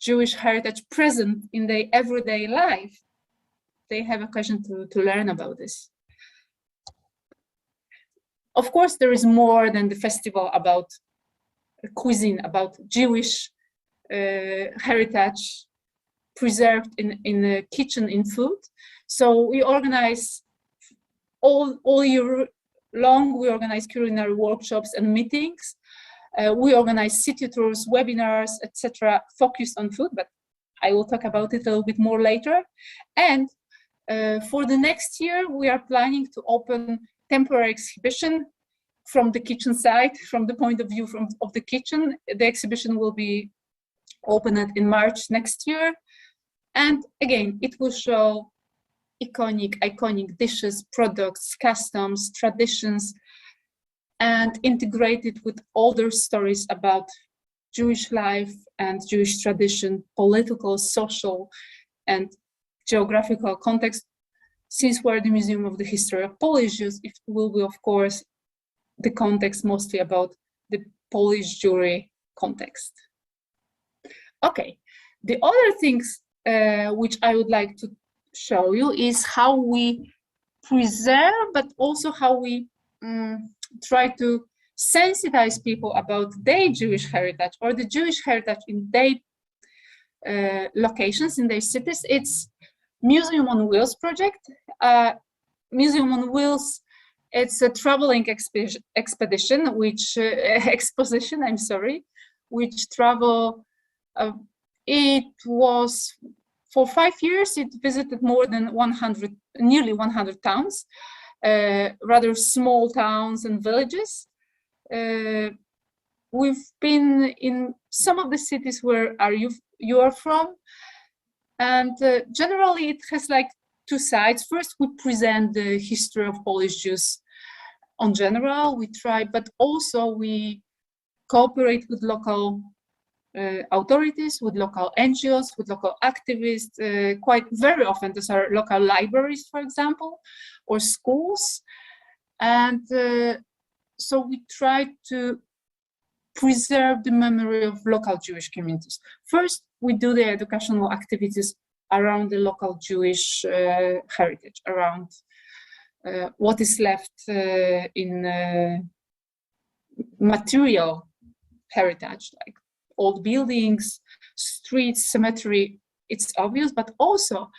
Jewish heritage present in their everyday life, they have occasion to learn about this. Of course, there is more than the festival about cuisine, about Jewish heritage preserved in the kitchen, in food. So we organize all year long, we organize culinary workshops and meetings. We organize city tours, webinars, etc., focused on food, but I will talk about it a little bit more later. And for the next year, we are planning to open temporary exhibition from the kitchen side, from the point of view of the kitchen. The exhibition will be opened in March next year. And again, it will show iconic dishes, products, customs, traditions, and integrated with older stories about Jewish life and Jewish tradition, political, social, and geographical context. Since we're the Museum of the History of Polish Jews, it will be, of course, the context mostly about the Polish Jewry context. Okay, the other things which I would like to show you is how we preserve, but also how we try to sensitize people about their Jewish heritage or the Jewish heritage in their locations, in their cities. It's Museum on Wheels project. Museum on Wheels, it's a traveling exposition, which travel, it was for 5 years, it visited more than nearly 100 towns, rather small towns and villages. We've been in some of the cities where you are from, and generally it has like two sides. First, we present the history of Polish Jews on general, we try, but also we cooperate with local authorities, with local NGOs, with local activists. Quite very often, these are local libraries, for example, or schools. And so we try to preserve the memory of local Jewish communities. First, we do the educational activities around the local Jewish heritage, around what is left in material heritage, like old buildings, streets, cemetery, it's obvious, but also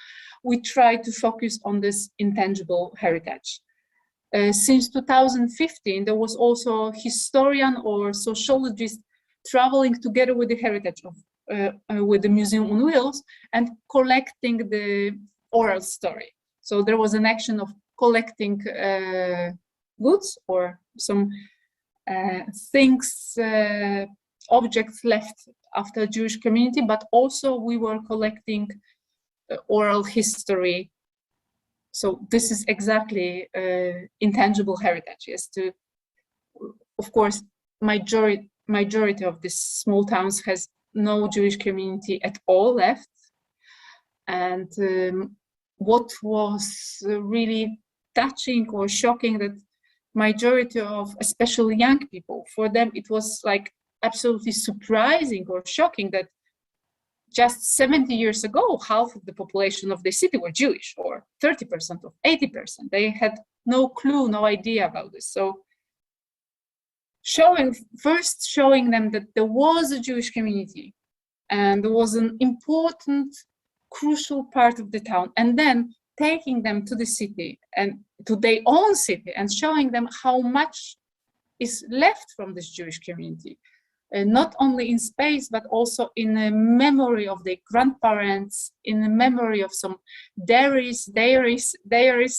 we try to focus on this intangible heritage. Since 2015, there was also a historian or sociologist traveling together with the heritage of with the Museum on Wheels and collecting the oral story. So there was an action of collecting goods or some things, objects left after Jewish community, but also we were collecting oral history. So this is exactly intangible heritage. Yes, of course, majority of these small towns has no Jewish community at all left. And what was really touching or shocking, that majority of especially young people, for them it was like absolutely surprising or shocking that just 70 years ago, half of the population of the city were Jewish, or 30% or 80%. They had no clue, no idea about this. So first showing them that there was a Jewish community and there was an important, crucial part of the town, and then taking them to the city and to their own city and showing them how much is left from this Jewish community. Not only in space, but also in the memory of their grandparents, in the memory of some diaries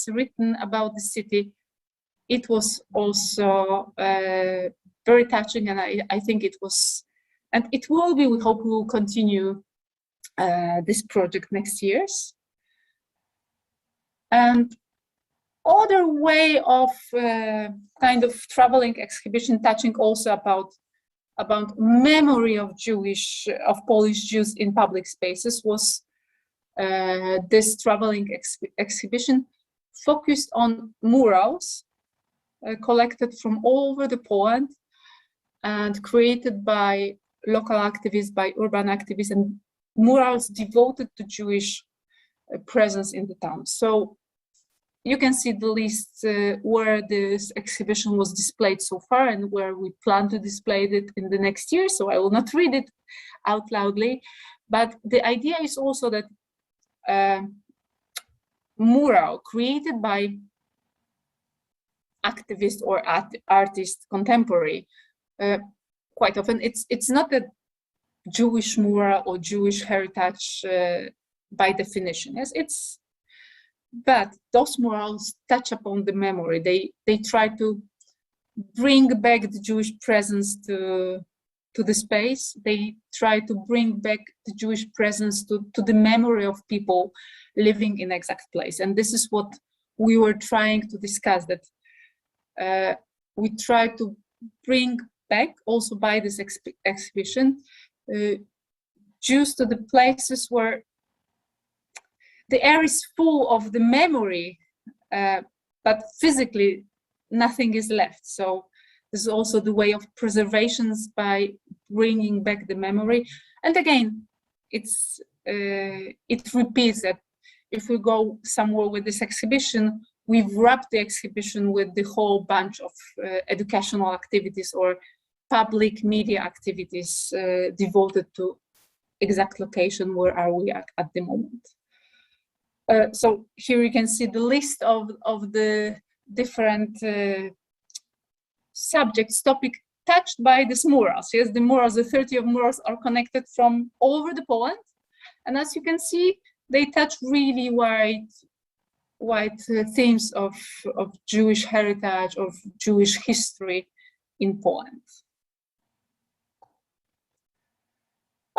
written about the city. It was also very touching, and I think it was, and it will be, we hope we will continue this project next years. And other way of kind of traveling exhibition touching also about memory of Polish Jews in public spaces was this traveling exhibition focused on murals collected from all over the Poland and created by local activists, by urban activists, and murals devoted to Jewish presence in the town. So you can see the list where this exhibition was displayed so far and where we plan to display it in the next year. So I will not read it out loudly, but the idea is also that mural created by activist or artist contemporary, quite often it's not a Jewish mural or Jewish heritage by definition. Yes, but those murals touch upon the memory. They try to bring back the Jewish presence to the space. They try to bring back the Jewish presence to the memory of people living in exact place. And this is what we were trying to discuss, that we try to bring back also by this exhibition Jews to the places where the air is full of the memory, but physically nothing is left. So this is also the way of preservations by bringing back the memory. And again, it repeats that if we go somewhere with this exhibition, we've wrapped the exhibition with the whole bunch of educational activities or public media activities devoted to exact location where are we at the moment. So here you can see the list of the different subjects, topic touched by these murals. Yes, the murals, the 30 of murals are connected from all over the Poland. And as you can see, they touch really wide themes of Jewish heritage, of Jewish history in Poland.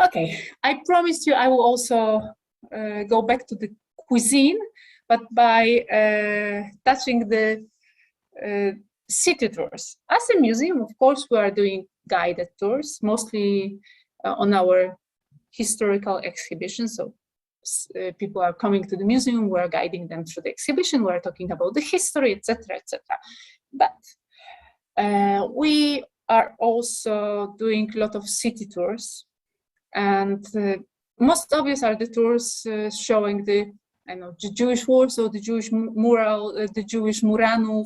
Okay, I promised you I will also go back to the cuisine, but by touching the city tours. As a museum, of course, we are doing guided tours, mostly on our historical exhibitions. So people are coming to the museum, we're guiding them through the exhibition, we're talking about the history, etc., etc. But we are also doing a lot of city tours, and most obvious are the tours showing the Jewish Warsaw, the Jewish mural, the Jewish Muranów.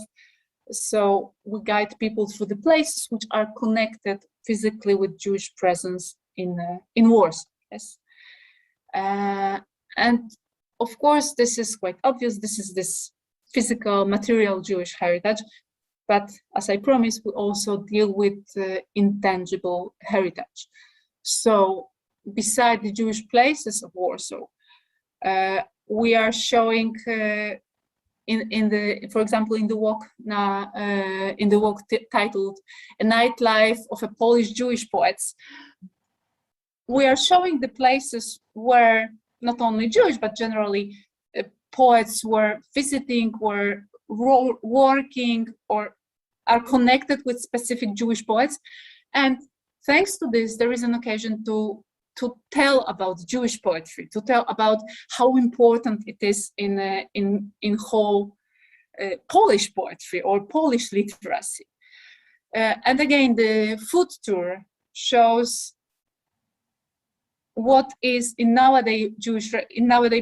So we guide people through the places which are connected physically with Jewish presence in Warsaw. Yes. And of course, this is quite obvious. This is this physical, material Jewish heritage. But as I promised, we also deal with intangible heritage. So beside the Jewish places of Warsaw, we are showing for example, in the walk titled "A Nightlife of a Polish Jewish Poets," we are showing the places where not only Jewish, but generally poets were visiting, were working, or are connected with specific Jewish poets. And thanks to this, there is an occasion to tell about Jewish poetry, to tell about how important it is in whole Polish poetry or Polish literacy. And again, the food tour shows what is in nowadays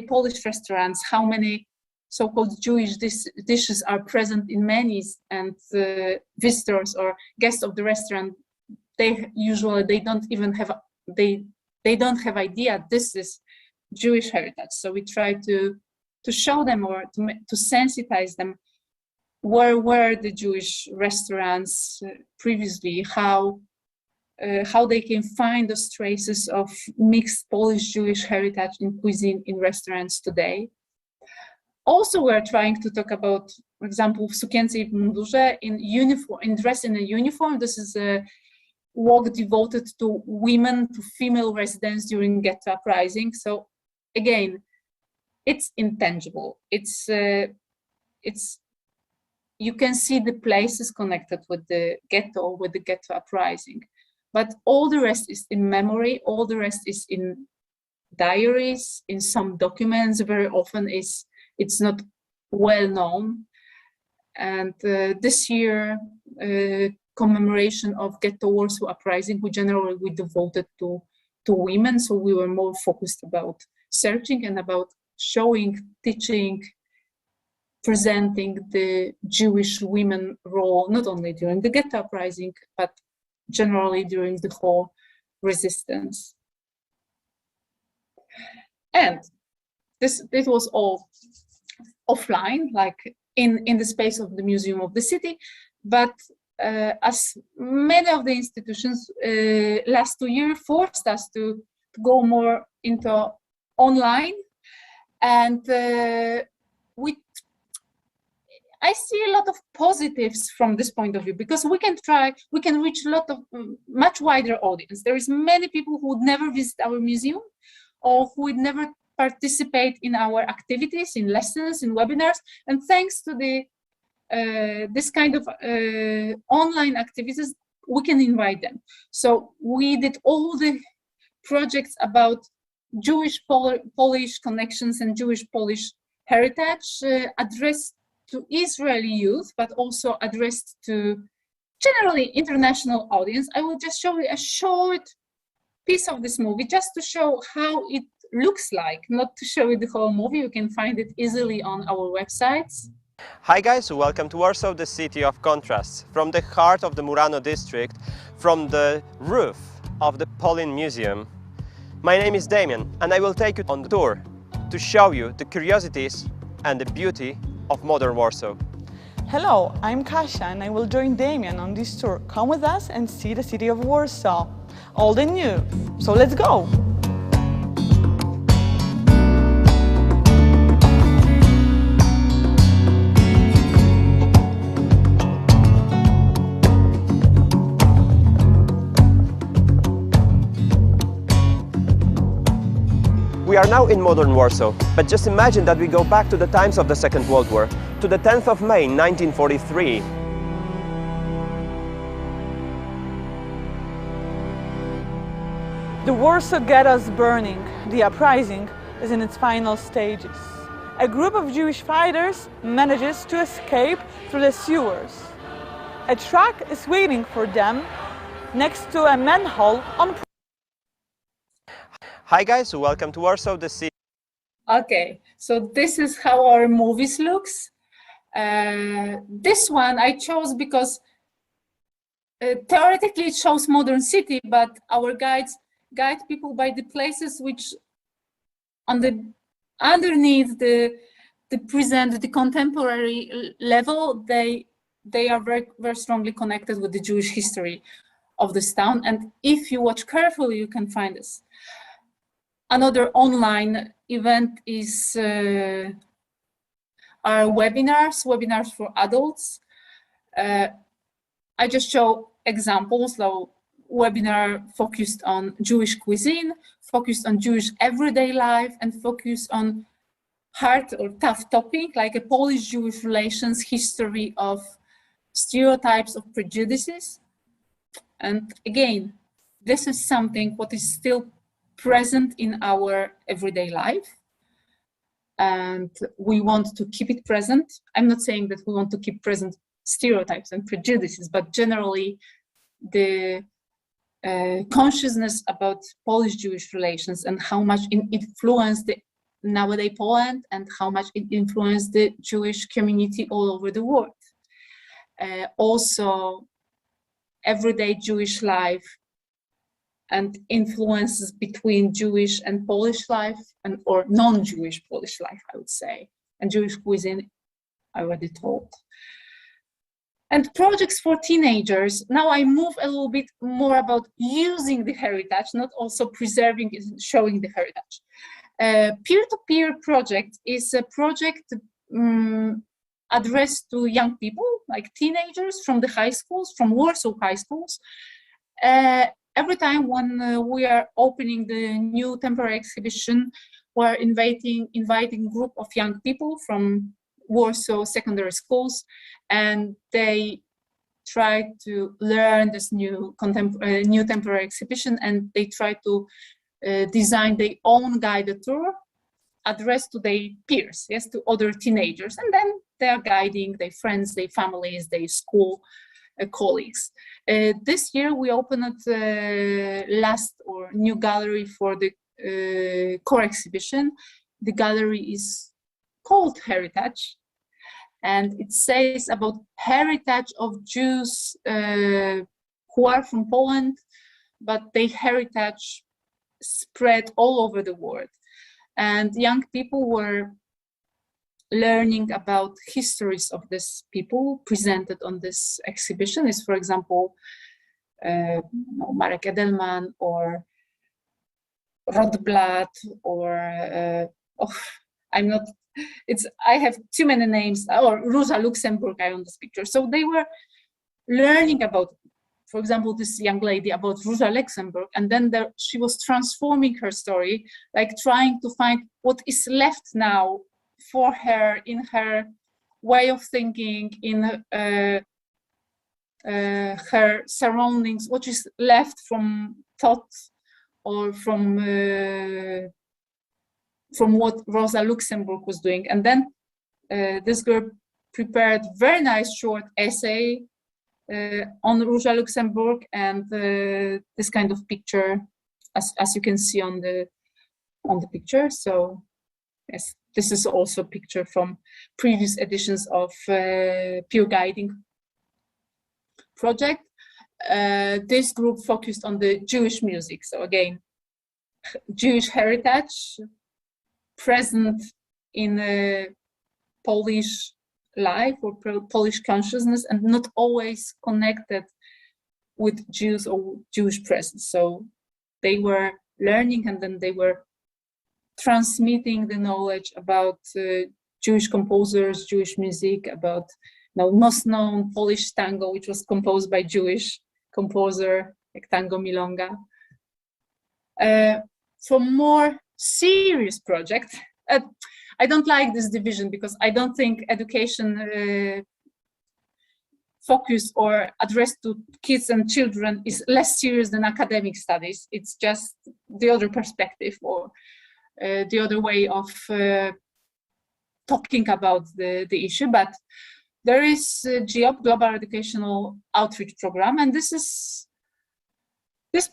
Polish restaurants, how many so-called Jewish dishes are present in menus, and visitors or guests of the restaurant, they don't even have they don't have idea this is Jewish heritage. So we try to show them or to sensitize them where were the Jewish restaurants previously, how they can find those traces of mixed Polish-Jewish heritage in cuisine in restaurants today. Also, we're trying to talk about, for example, w sukience i mundurze, dressed in a uniform. This is a walk devoted to women, to female residents during ghetto uprising. So again, it's intangible. It's you can see the places connected with the ghetto, with the ghetto uprising, but all the rest is in memory. All the rest is in diaries, in some documents. Very often it's not well known. And this year, commemoration of Ghetto Warsaw Uprising, we devoted to women. So we were more focused about searching and about showing, teaching, presenting the Jewish women role, not only during the Ghetto Uprising, but generally during the whole resistance. And this was all offline, like in the space of the Museum of the City, but as many of the institutions last 2 years forced us to go more into online, and I see a lot of positives from this point of view, because we can reach a lot of much wider audience. There is many people who would never visit our museum or who would never participate in our activities, in lessons, in webinars, and thanks to the this kind of online activities, we can invite them. So we did all the projects about Jewish Polish connections and Jewish Polish heritage, addressed to Israeli youth, but also addressed to generally international audience. I will just show you a short piece of this movie just to show how it looks like, not to show you the whole movie. You can find it easily on our websites. Hi guys, welcome to Warsaw, the city of contrasts. From the heart of the Murano district, from the roof of the Polin Museum. My name is Damian, and I will take you on the tour to show you the curiosities and the beauty of modern Warsaw. Hello, I'm Kasia, and I will join Damian on this tour. Come with us and see the city of Warsaw. Old and new, so let's go! We are now in modern Warsaw, but just imagine that we go back to the times of the Second World War, to the 10th of May 1943. The Warsaw ghetto is burning. The uprising is in its final stages. A group of Jewish fighters manages to escape through the sewers. A truck is waiting for them next to a manhole on. Hi guys, welcome to Warsaw, the city. Okay, so this is how our movies looks. This one I chose because theoretically it shows modern city, but our guides guide people by the places which underneath the present, the contemporary level, they are very, very strongly connected with the Jewish history of this town. And if you watch carefully, you can find this. Another online event is our webinars for adults. I just show examples. So webinar focused on Jewish cuisine, focused on Jewish everyday life, and focused on hard or tough topic like a Polish-Jewish relations, history of stereotypes, of prejudices. And again, this is something what is still present in our everyday life. And we want to keep it present. I'm not saying that we want to keep present stereotypes and prejudices, but generally the consciousness about Polish-Jewish relations and how much it influenced the nowadays Poland and how much it influenced the Jewish community all over the world. Also, everyday Jewish life and influences between Jewish and Polish life, and or non-Jewish Polish life, I would say, and Jewish cuisine, I already told. And projects for teenagers. Now I move a little bit more about using the heritage, not also preserving and showing the heritage. Peer-to-peer project is a project addressed to young people, like teenagers from the high schools, from Warsaw high schools. Every time when we are opening the new temporary exhibition, we're inviting group of young people from Warsaw secondary schools, and they try to learn this new temporary exhibition, and they try to design their own guided tour addressed to their peers, yes, to other teenagers, and then they are guiding their friends, their families, their school colleagues. This year we opened last or new gallery for the core exhibition. The gallery is called Heritage, and it says about heritage of Jews who are from Poland, but their heritage spread all over the world. And young people were learning about histories of these people presented on this exhibition. Is, for example, Marek Edelman or Rotblat or I have too many names, or Rosa Luxemburg I on this picture. So they were learning about, for example, this young lady, about Rosa Luxemburg, and then she was transforming her story, like trying to find what is left now for her in her way of thinking, in her surroundings, what is left from thoughts or from what Rosa Luxemburg was doing. And then this girl prepared very nice short essay on Rosa Luxemburg, and this kind of picture, as you can see on the picture. So yes, this is also a picture from previous editions of Peer Guiding project. This group focused on the Jewish music. So again, Jewish heritage present in Polish life or Polish consciousness, and not always connected with Jews or Jewish presence. So they were learning, and then they were transmitting the knowledge about Jewish composers, Jewish music, about most known Polish tango, which was composed by Jewish composer like Tango Milonga. For more serious project, I don't like this division because I don't think education focused or addressed to kids and children is less serious than academic studies. It's just the other perspective, or the other way of talking about the issue. But there is GEOP, Global Educational Outreach Program, and this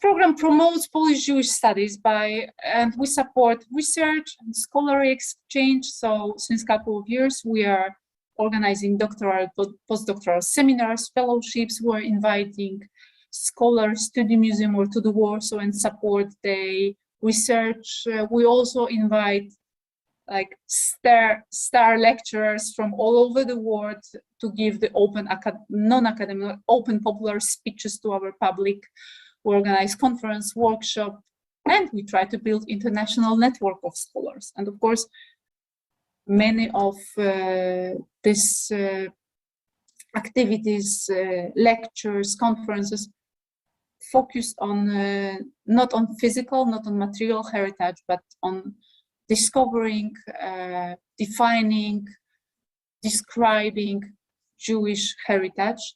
program promotes Polish Jewish studies and we support research and scholarly exchange. So since a couple of years, we are organizing doctoral, postdoctoral seminars, fellowships. We're inviting scholars to the museum or to the Warsaw and support the research. We also invite like star lecturers from all over the world to give the open non-academic, open popular speeches to our public. We organize conference, workshop, and we try to build international network of scholars. And of course, many of these activities, lectures, conferences, focused on not on physical, not on material heritage, but on discovering, defining, describing Jewish heritage.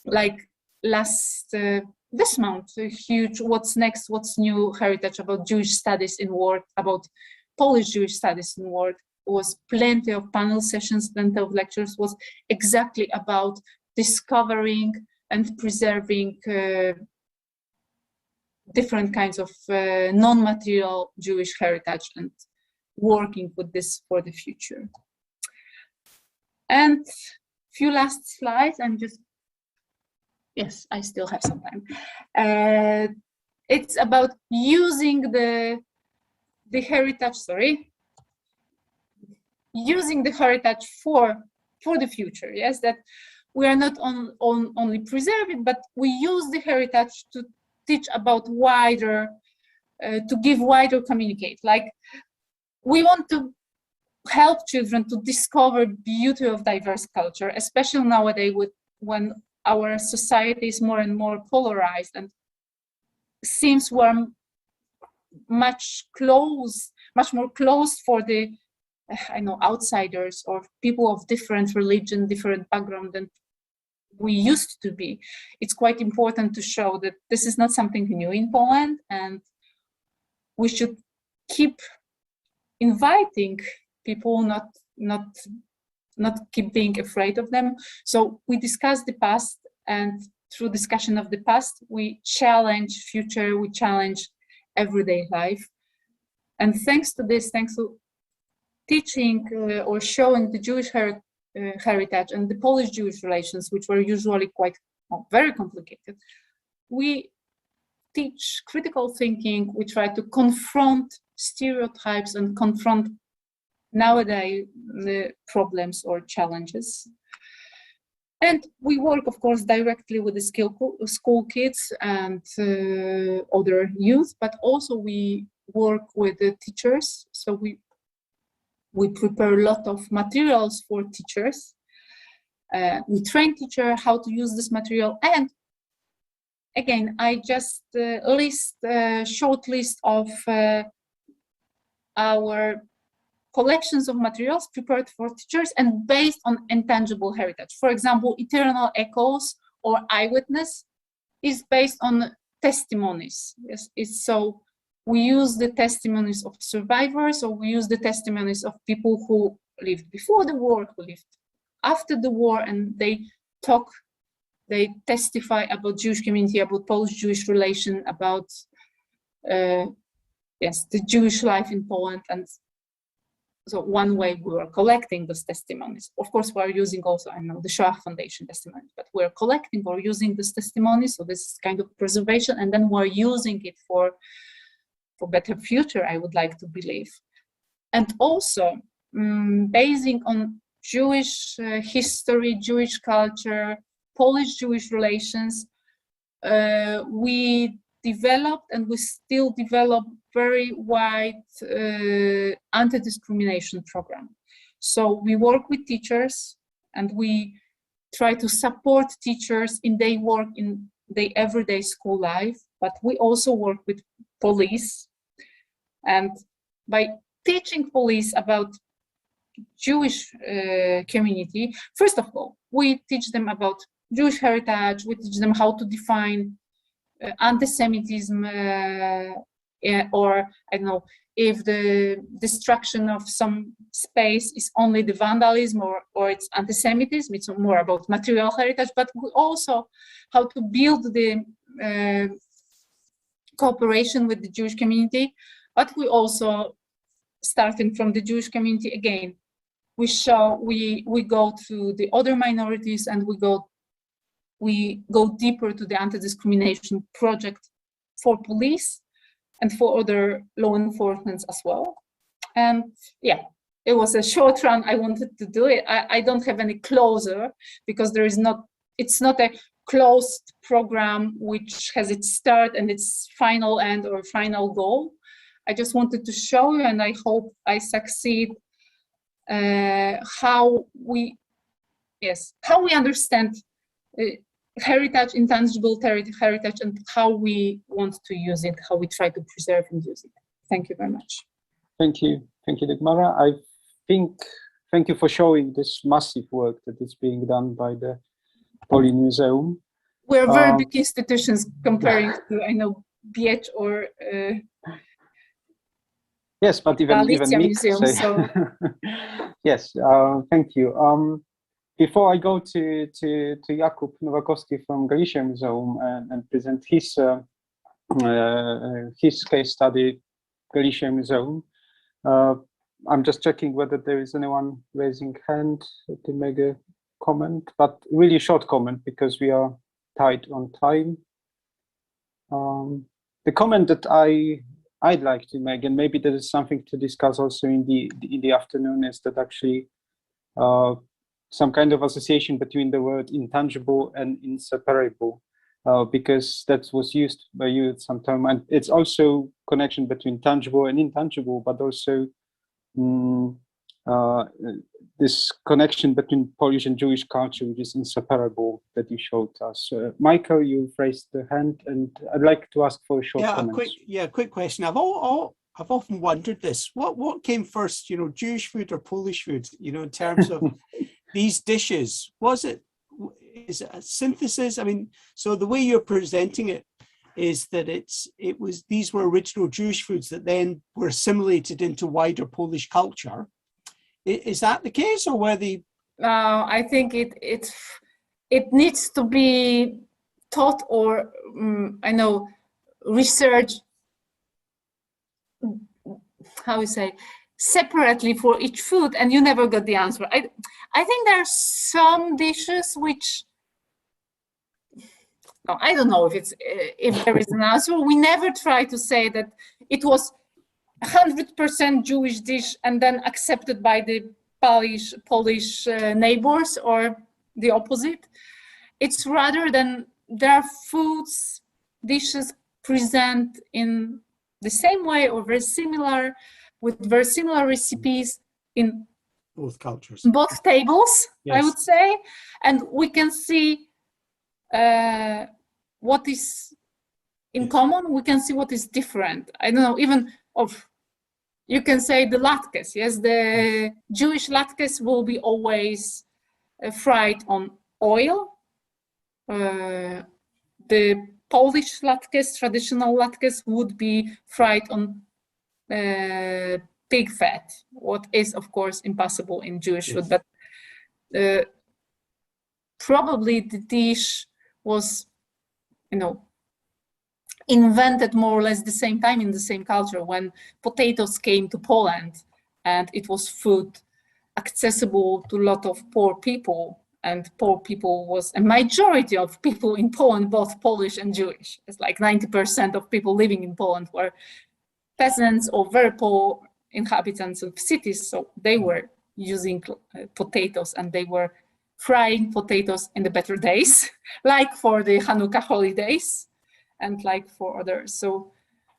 Like this month, a huge "What's Next, What's New" heritage about Jewish studies in world, about Polish Jewish studies in world, was plenty of panel sessions, plenty of lectures, was exactly about discovering and preserving different kinds of non-material Jewish heritage and working with this for the future. And few last slides, yes, I still have some time. It's about using the heritage, using the heritage for the future. Yes, that we are not only preserve it, but we use the heritage to teach about wider, to give wider communicate. Like, we want to help children to discover beauty of diverse culture, especially nowadays when our society is more and more polarized and seems we're much more closed for the outsiders or people of different religion, different background than we used to be. It's quite important to show that this is not something new in Poland, and we should keep inviting people, not keep being afraid of them. So we discuss the past, and through discussion of the past, we challenge future, we challenge everyday life. And thanks to this, thanks to teaching or showing the Jewish heritage and the Polish-Jewish relations, which were usually very complicated, we teach critical thinking. We try to confront stereotypes and confront nowadays the problems or challenges. And we work, of course, directly with the school kids and other youth, but also we work with the teachers. So we prepare a lot of materials for teachers. We train teachers how to use this material. And again, I just list a short list of our collections of materials prepared for teachers and based on intangible heritage. For example, Eternal Echoes or Eyewitness is based on testimonies. Yes, so we use the testimonies of survivors, or we use the testimonies of people who lived before the war, who lived after the war, and they testify about Jewish community, about Polish-Jewish relation, about the Jewish life in Poland. And so one way we were collecting those testimonies. Of course, we are using also, the Shoah Foundation testimonies, but we're collecting or using this testimony. So this is kind of preservation, and then we're using it for better future, I would like to believe. And also, basing on Jewish history, Jewish culture, Polish-Jewish relations, we developed and we still develop very wide anti-discrimination program. So we work with teachers and we try to support teachers in their work in their everyday school life, but we also work with police. And by teaching police about Jewish community, first of all, we teach them about Jewish heritage, we teach them how to define anti-Semitism, or I don't know, if the destruction of some space is only the vandalism or it's anti-Semitism, it's more about material heritage, but we also how to build the cooperation with the Jewish community. But we also, starting from the Jewish community again, we go to the other minorities and we go deeper to the anti-discrimination project for police. and for other law enforcement as well. And yeah, it was a short run. I wanted to do it. I don't have any closer because it's not a closed program which has its start and its final end or final goal. I just wanted to show you, and I hope I succeed, how we understand heritage, intangible heritage, and how we want to use it, how we try to preserve and use it. Thank you very much. Thank you, Dagmara. Thank you for showing this massive work that is being done by the Polin Museum. We're very big institutions comparing to, I know, Biecz or yes, but even Museum. So. Yes, thank you. Before I go to Jakub Nowakowski from Galicia Museum and present his case study, Galicia Museum, I'm just checking whether there is anyone raising hand to make a comment, but really short comment because we are tight on time. The comment that I'd like to make, and maybe there is something to discuss also in the afternoon, is that actually some kind of association between the word intangible and inseparable, because that was used by you at some time, and it's also connection between tangible and intangible, but also this connection between Polish and Jewish culture, which is inseparable, that you showed us. Michael, you've raised the hand, and I'd like to ask for a short comment. Quick question. I've often wondered this. What came first, Jewish food or Polish food, in terms of these dishes? Is it a synthesis? I mean, so the way you're presenting it is that these were original Jewish foods that then were assimilated into wider Polish culture. Is that the case, or were they? I think it needs to be taught or research. How we say, separately for each food, and you never got the answer. I think there are some dishes which. No, I don't know if there is an answer. We never try to say that it was 100% Jewish dish and then accepted by the Polish neighbors, or the opposite. It's rather than there are foods, dishes present in the same way or very similar, with very similar recipes in both cultures, both tables, yes. I would say, and we can see what is in common. We can see what is different. I don't know, even you can say the latkes. Yes, the Jewish latkes will be always fried on oil. The Polish latkes, traditional latkes, would be fried on pig fat, what is of course impossible in Jewish food, but probably the dish was, invented more or less the same time in the same culture when potatoes came to Poland, and it was food accessible to a lot of poor people, and poor people was a majority of people in Poland, both Polish and Jewish. It's like 90% of people living in Poland were peasants or very poor inhabitants of cities, so they were using potatoes, and they were frying potatoes in the better days, like for the Hanukkah holidays and like for others. So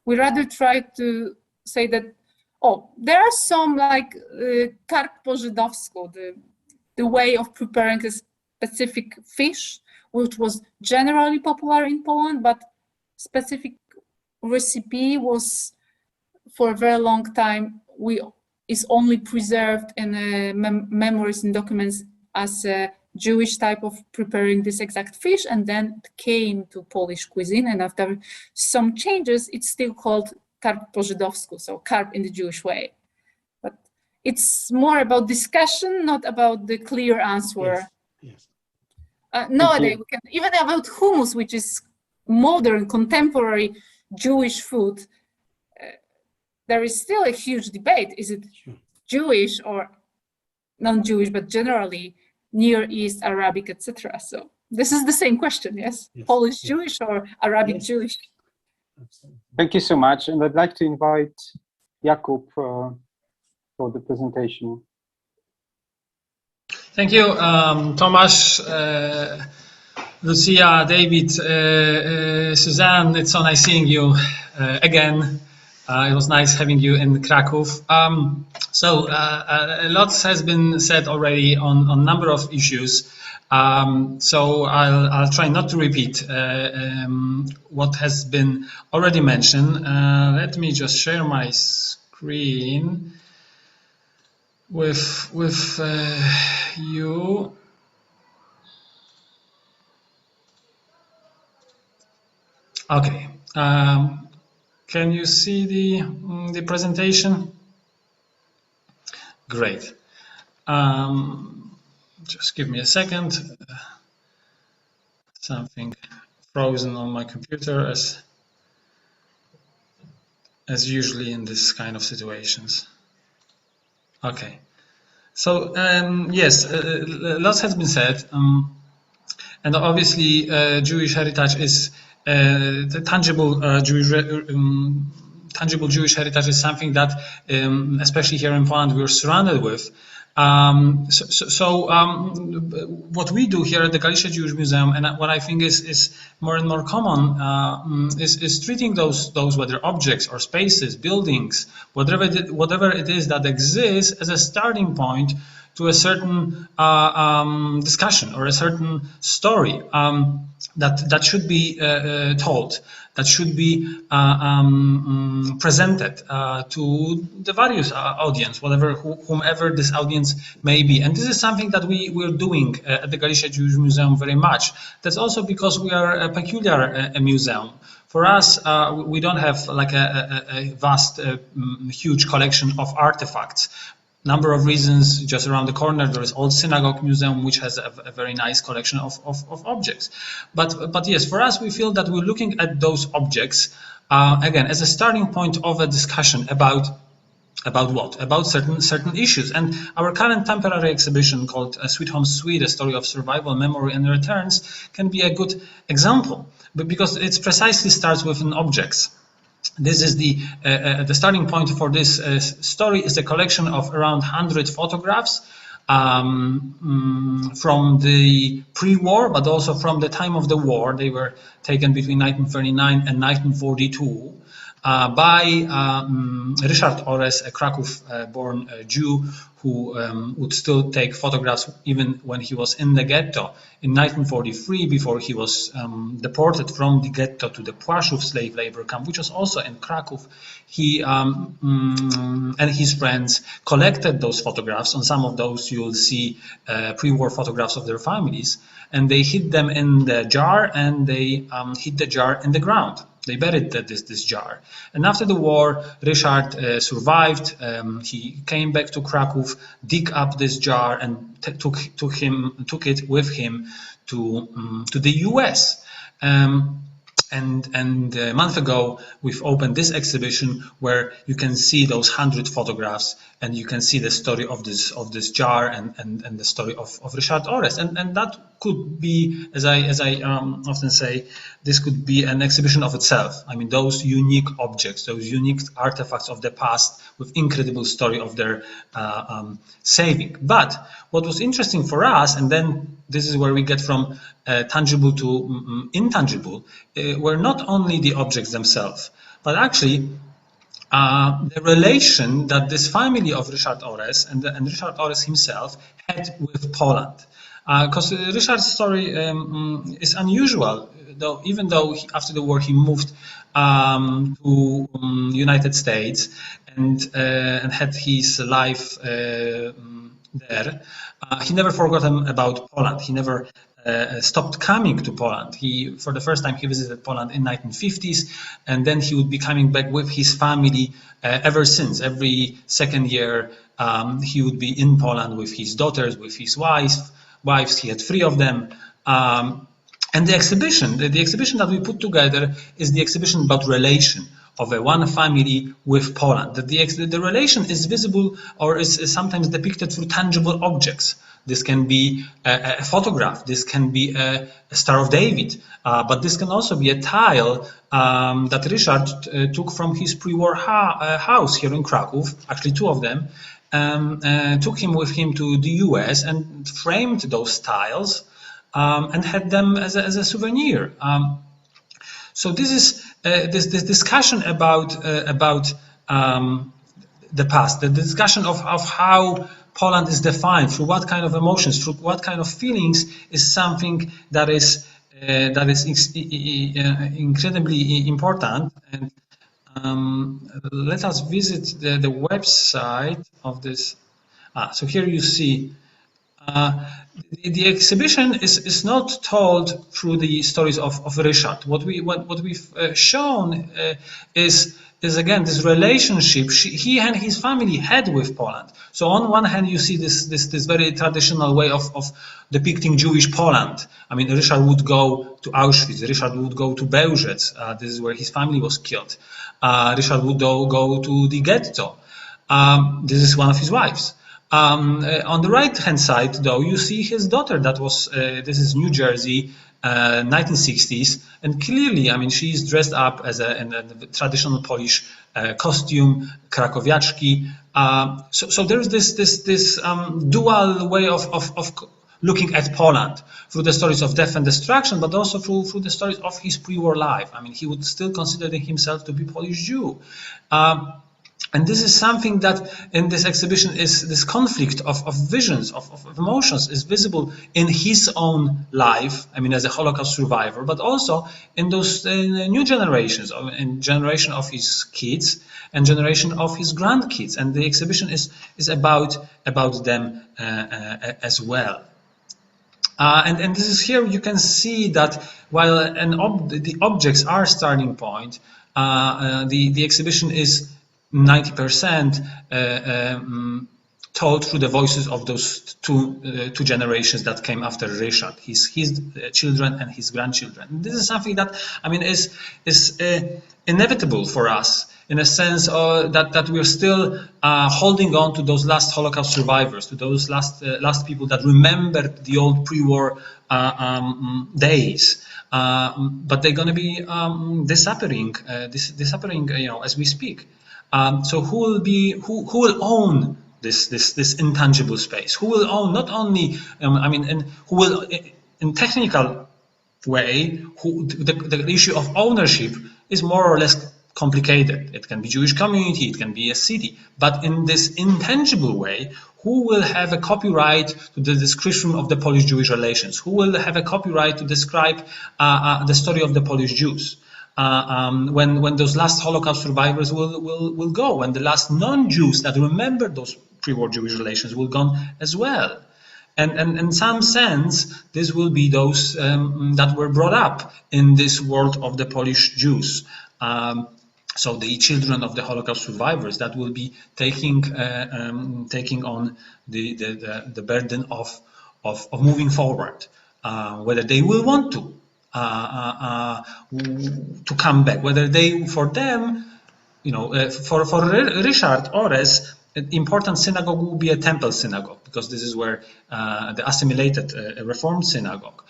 we rather try to say that, there are some like karp po żydowsku, the way of preparing a specific fish, which was generally popular in Poland, but specific recipe was for a very long time is only preserved in memories and documents as a Jewish type of preparing this exact fish, and then it came to Polish cuisine, and after some changes, it's still called karp po żydowsku, so carp in the Jewish way. But it's more about discussion, not about the clear answer. Yes. Nowadays, we can even about hummus, which is modern, contemporary Jewish food. There is still a huge debate. Is it Jewish or non-Jewish, but generally Near East, Arabic, etc. So this is the same question, yes? Polish Jewish or Arabic Jewish? Thank you so much. And I'd like to invite Jakub for the presentation. Thank you, Tomasz, Lucia, David, Suzanne. It's so nice seeing you again. It was nice having you in Krakow. So a lot has been said already on a number of issues. So I'll try not to repeat what has been already mentioned. Let me just share my screen with you. Okay. Can you see the presentation? Great. Just give me a second. Something frozen on my computer as usually in this kind of situations. Okay. So yes, lots has been said, and obviously Jewish heritage is the tangible tangible Jewish heritage is something that, especially here in Poland, we're surrounded with. What we do here at the Galicia Jewish Museum, and what I think is more and more common, is treating those whether objects or spaces, buildings, whatever it is that exists, as a starting point to a certain discussion or a certain story that should be told, that should be presented to the various audience, whomever this audience may be. And this is something that we're doing at the Galicia Jewish Museum very much. That's also because we are a peculiar museum. For us, we don't have like a vast, huge collection of artifacts. Number of reasons. Just around the corner there is Old Synagogue Museum, which has a very nice collection of objects. But yes, for us, we feel that we're looking at those objects again as a starting point of a discussion about what? About certain issues. And our current temporary exhibition called Sweet Home Sweet, a story of survival, memory and returns, can be a good example, but because it precisely starts with an objects. This is the starting point for this story is a collection of around 100 photographs from the pre-war, but also from the time of the war. They were taken between 1939 and 1942 by Ryszard Ores, a Krakow-born Jew who would still take photographs even when he was in the ghetto. In 1943, before he was deported from the ghetto to the Płaszów slave labor camp, which was also in Krakow, he and his friends collected those photographs. On some of those you will see pre-war photographs of their families, and they hid them in the jar, and they hid the jar in the ground. They buried this jar. And after the war, Ryszard survived. He came back to Krakow, dig up this jar, and took it with him to the US. And a month ago, we've opened this exhibition where you can see those 100 photographs, and you can see the story of this jar and the story of Ryszard Ores. And that could be, as I often say, this could be an exhibition of itself. I mean, those unique objects, those unique artifacts of the past with incredible story of their saving. But what was interesting for us, and then this is where we get from tangible to intangible, were not only the objects themselves, but actually the relation that this family of Ryszard Ores and Ryszard Ores himself had with Poland. Because Ryszard's story is unusual, even though after the war he moved to United States and had his life there. He never forgotten about Poland. He never stopped coming to Poland. For the first time, he visited Poland in 1950s, and then he would be coming back with his family ever since. Every second year, he would be in Poland with his daughters, with his wives. He had 3 of them. And the exhibition that we put together is the exhibition about relation of one family with Poland. The relation is visible or is sometimes depicted through tangible objects. this can be a photograph, this can be a Star of David, but this can also be a tile that Richard took from his pre-war house here in Krakow, actually 2 of them, took him with him to the US and framed those tiles and had them as a souvenir. So this is this discussion about the past, the discussion of how Poland is defined, through what kind of emotions, through what kind of feelings, is something that is incredibly important. And let us visit the website of this. So here you see the exhibition is not told through the stories of Richard. What we've shown is again this relationship he and his family had with Poland. So on one hand, you see this very traditional way of depicting Jewish Poland. I mean, Richard would go to Auschwitz. Richard would go to Bełżec. This is where his family was killed. Richard would go to the ghetto. This is one of his wives. On the right-hand side, though, you see his daughter. That was this is New Jersey, 1960s, and clearly, I mean, she is dressed up as in a traditional Polish costume, krakowiaczki. So there's this dual way of looking at Poland through the stories of death and destruction, but also through the stories of his pre-war life. I mean, he would still consider himself to be Polish Jew. And this is something that in this exhibition is this conflict of visions, of emotions is visible in his own life, I mean, as a Holocaust survivor, but also in those new generations, in generation of his kids and generation of his grandkids. And the exhibition is about them as well. And this is here you can see that while the objects are starting point, the exhibition is 90% told through the voices of those two generations that came after Richard, his children and his grandchildren. And this is something that, I mean, is inevitable for us, in a sense that we're still holding on to those last Holocaust survivors, to those last people that remembered the old pre-war days. But they're going to be disappearing, as we speak. So who will own this intangible space? Who will own not only, and who will, in technical way, the issue of ownership is more or less complicated. It can be Jewish community, it can be a city, but in this intangible way, who will have a copyright to the description of the Polish-Jewish relations? Who will have a copyright to describe the story of the Polish Jews? When those last Holocaust survivors will go, when the last non-Jews that remember those pre-war Jewish relations will gone as well. And in some sense, this will be those that were brought up in this world of the Polish Jews. So the children of the Holocaust survivors that will be taking on the burden of moving forward, whether they will want to come back, whether for Richard Ores, an important synagogue will be a temple synagogue, because this is where the assimilated Reformed synagogue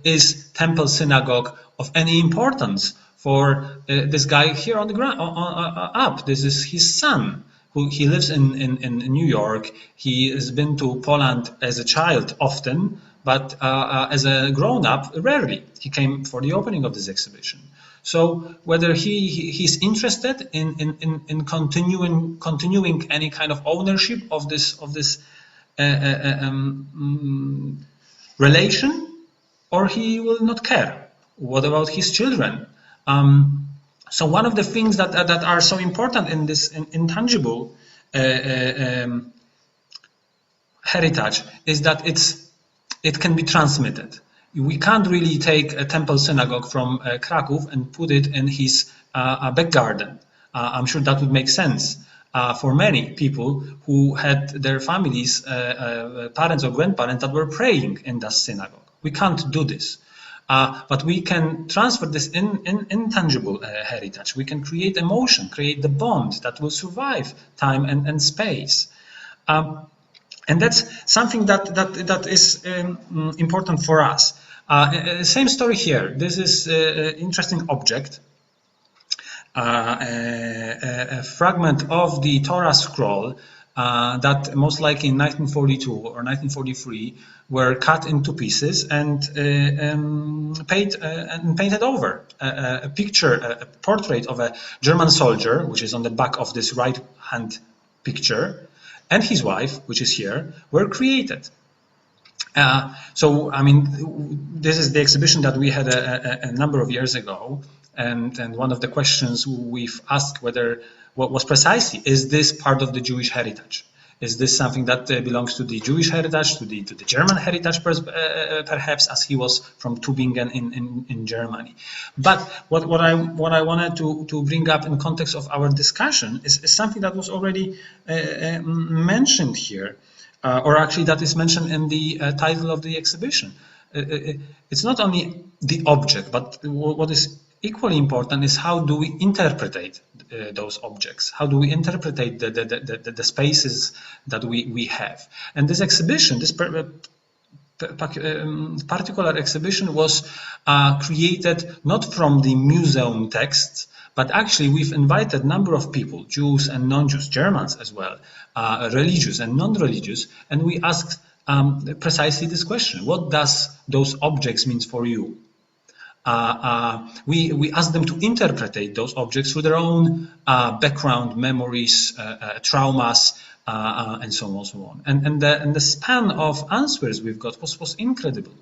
is temple synagogue of any importance for this guy here on the ground up. This is his son, who he lives in New York. He has been to Poland as a child often, but as a grown-up, rarely. He came for the opening of this exhibition. So whether he's interested in continuing any kind of ownership of this relation, or he will not care. What about his children? So one of the things that are so important in this intangible heritage is that it can be transmitted. We can't really take a temple synagogue from Krakow and put it in his back garden. I'm sure that would make sense for many people who had their families, parents or grandparents that were praying in that synagogue. We can't do this. But we can transfer this intangible heritage. We can create emotion, create the bond that will survive time and space. And that's something that is important for us. Same story here. This is an interesting object, a fragment of the Torah scroll that most likely in 1942 or 1943 were cut into pieces and painted over. A picture, a portrait of a German soldier, which is on the back of this right hand picture, and his wife, which is here, were created. So, I mean, this is the exhibition that we had a number of years ago, and one of the questions we've asked what was precisely, is this part of the Jewish heritage? Is this something that belongs to the Jewish heritage, to the German heritage, perhaps, as he was from Tübingen in Germany? But what I wanted to bring up in context of our discussion is something that was already mentioned here, or actually that is mentioned in the title of the exhibition. It's not only the object, but what is equally important is how do we interpret those objects? How do we interpret the spaces that we have? And this exhibition, this particular exhibition was created not from the museum texts, but actually we've invited a number of people, Jews and non-Jews, Germans as well, religious and non-religious, and we asked precisely this question: what does those objects mean for you? We ask them to interpret those objects through their own background, memories, traumas, and so on, and the span of answers we've got was incredible.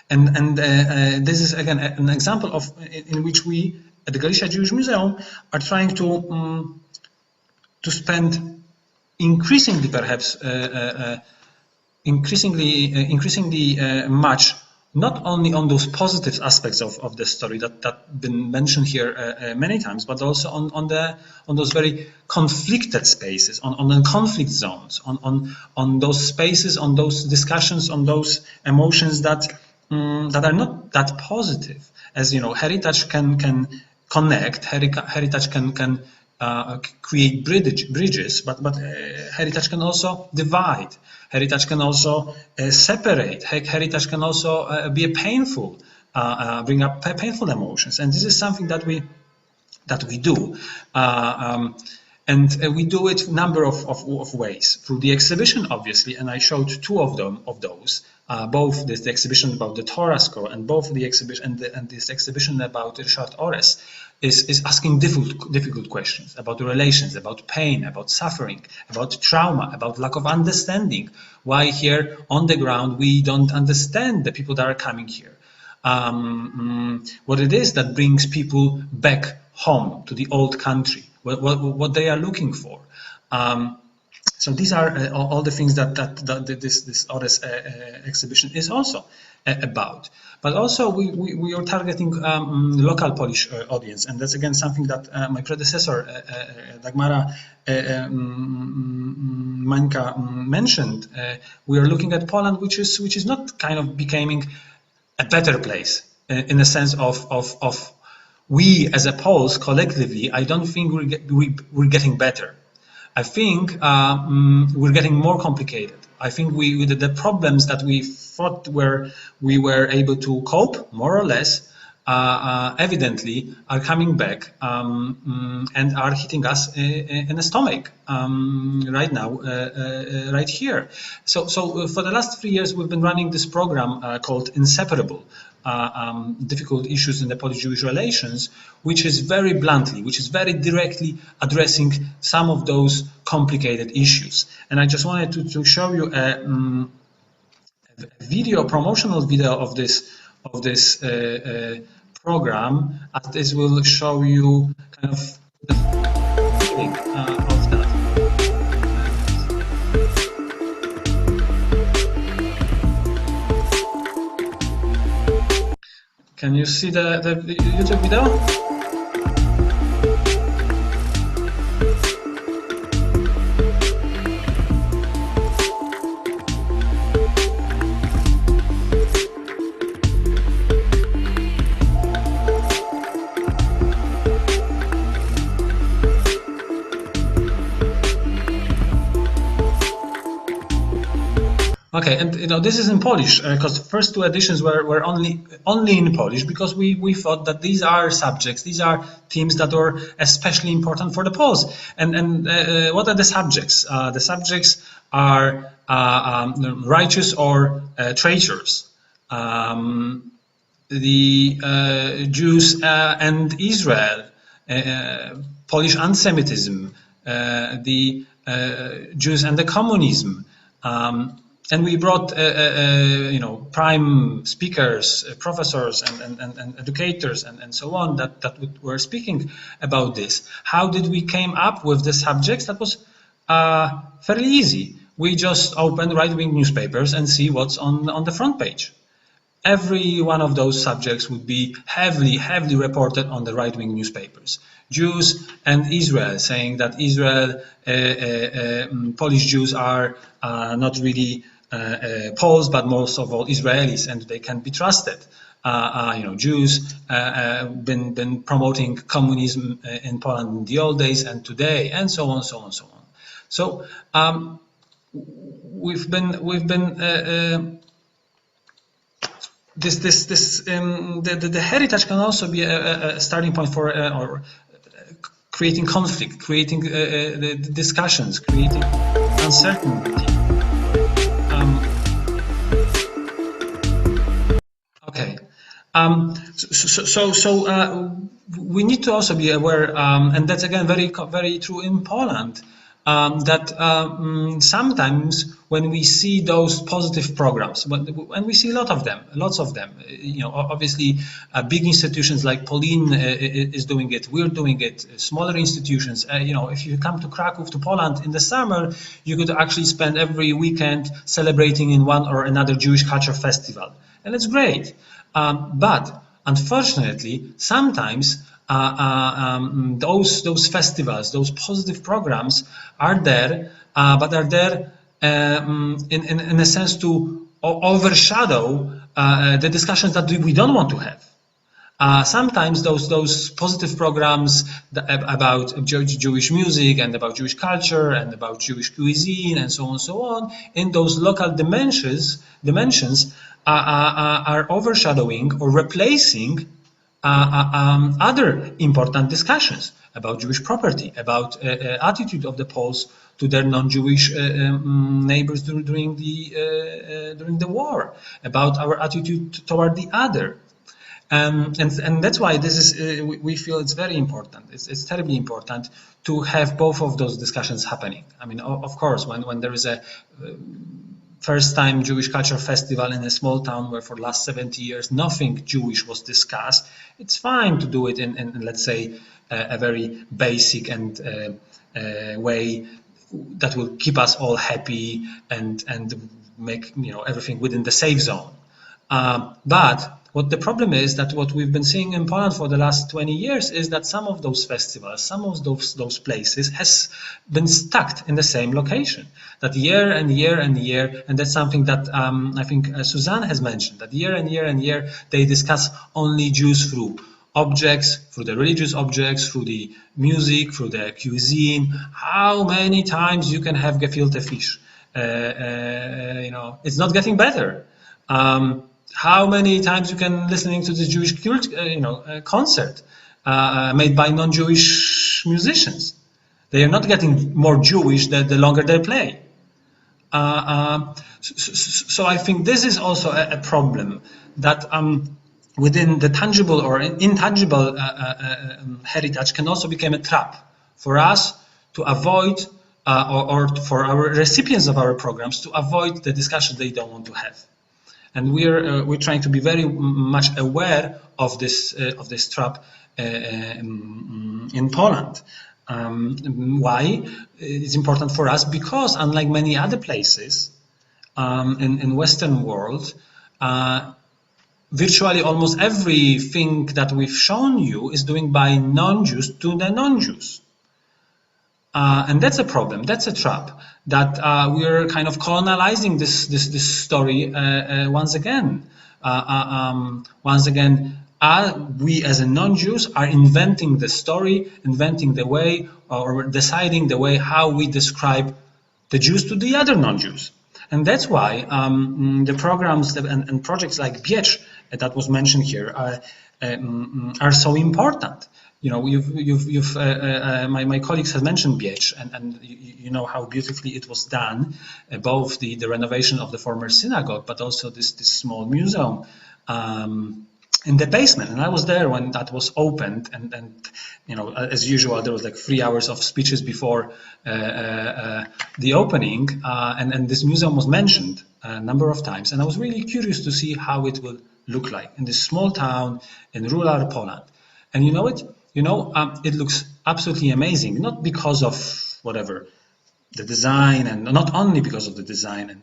This is again an example of in which we at the Galicia Jewish Museum are trying to spend increasingly, perhaps increasingly much, not only on those positive aspects of the story that been mentioned here many times, but also on those very conflicted spaces, on the conflict zones, on those spaces, on those discussions, on those emotions that are not that positive. As you know, heritage can connect, heritage can create bridges, but heritage can also divide. Heritage can also separate. Heritage can also be a painful, bring up painful emotions, and this is something that we do, and we do it a number of ways through the exhibition, obviously, and I showed two of those. Both the exhibition about the Torah scroll and both the exhibition and this exhibition about Richard Ores is asking difficult questions about the relations, about pain, about suffering, about trauma, about lack of understanding. Why here on the ground we don't understand the people that are coming here. What it is that brings people back home to the old country, what they are looking for. So these are all the things that this Ores exhibition is also about. But also we are targeting local Polish audience, and that's again something that my predecessor Dagmara Mańka mentioned. We are looking at Poland, which is not kind of becoming a better place in the sense of we as a Poles collectively. I don't think we're getting better. I think we're getting more complicated. I think the problems that we thought we were able to cope more or less evidently are coming back and are hitting us in the stomach right now, right here. So for the last 3 years we've been running this program called Inseparable. Difficult issues in the Polish-Jewish relations, which is very bluntly, which is very directly addressing some of those complicated issues. And I just wanted to show you a promotional video of this program, as this will show you kind of the feeling of that. Can you see the YouTube video? Okay, and this is in Polish because the first two editions were only in Polish because we thought that these are subjects, these are themes that were especially important for the Poles. And what are the subjects? The subjects are righteous or traitors, the Jews and Israel, Polish anti-Semitism, the Jews and the communism. And we brought, prime speakers, professors, and educators, and so on that were speaking about this. How did we came up with the subjects? That was fairly easy. We just opened right-wing newspapers and see what's on the front page. Every one of those subjects would be heavily reported on the right-wing newspapers. Jews and Israel, saying that Polish Jews are not really Poles, but most of all Israelis, and they can be trusted. Jews been promoting communism in Poland in the old days and today, and so on, so on, so on. So we've been the heritage can also be a starting point for or creating conflict, creating the discussions, creating uncertainty. Okay, so we need to also be aware, and that's again very true in Poland, that sometimes when we see those positive programs, and we see lots of them, obviously big institutions like Polin is doing it, we're doing it, smaller institutions, if you come to Krakow, to Poland in the summer, you could actually spend every weekend celebrating in one or another Jewish culture festival, and it's great. But unfortunately, sometimes those festivals, those positive programs are there, but are there in a sense to overshadow the discussions that we don't want to have. Sometimes those positive programs about Jewish music and about Jewish culture and about Jewish cuisine and so on, in those local dimensions are overshadowing or replacing other important discussions about Jewish property, about attitude of the Poles to their non-Jewish neighbors during the war, about our attitude toward the other. And that's why this is we feel it's very important. It's terribly important to have both of those discussions happening. I mean, of course, when there is a first-time Jewish culture festival in a small town where for the last 70 years nothing Jewish was discussed, it's fine to do it in let's say a very basic and way that will keep us all happy and make everything within the safe zone. But what the problem is that what we've been seeing in Poland for the last 20 years is that some of those festivals, some of those places has been stuck in the same location. That year and year and year, and that's something that I think Suzanne has mentioned, that year and year and year they discuss only Jews through objects, through the religious objects, through the music, through the cuisine. How many times you can have gefilte fish? It's not getting better. How many times you can listening to the Jewish concert made by non-Jewish musicians? They are not getting more Jewish the longer they play. So I think this is also a problem that within the tangible or intangible heritage can also become a trap for us to avoid or for our recipients of our programs to avoid the discussion they don't want to have. And we're trying to be very much aware of this trap in Poland. Why? It's important for us because unlike many other places in Western world, virtually almost everything that we've shown you is doing by non-Jews to the non-Jews. And that's a problem, that's a trap, that we're kind of colonizing this story once again. We as a non-Jews are inventing the story, inventing the way, or deciding the way how we describe the Jews to the other non-Jews. And that's why the programs and projects like Biecz that was mentioned here are so important. You know, my colleagues have mentioned Biecz, and you know how beautifully it was done, both the renovation of the former synagogue, but also this small museum in the basement. And I was there when that was opened, and you know, as usual, there was like 3 hours of speeches before the opening, and this museum was mentioned a number of times, and I was really curious to see how it will look like in this small town in rural Poland. And you know it? You know, it looks absolutely amazing, not because of whatever the design, and not only because of the design and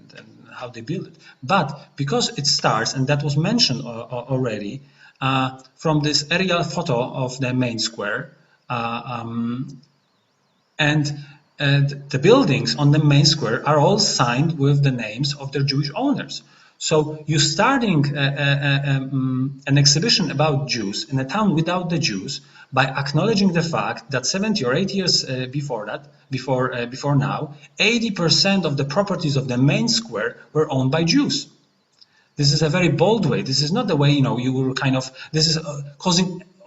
how they build it, but because it starts, and that was mentioned already, from this aerial photo of the main square, and the buildings on the main square are all signed with the names of their Jewish owners. So you're starting an exhibition about Jews in a town without the Jews by acknowledging the fact that 70 or 80 years before now, 80% of the properties of the main square were owned by Jews. This is a very bold way. This is not the way, you know, you were kind of, this is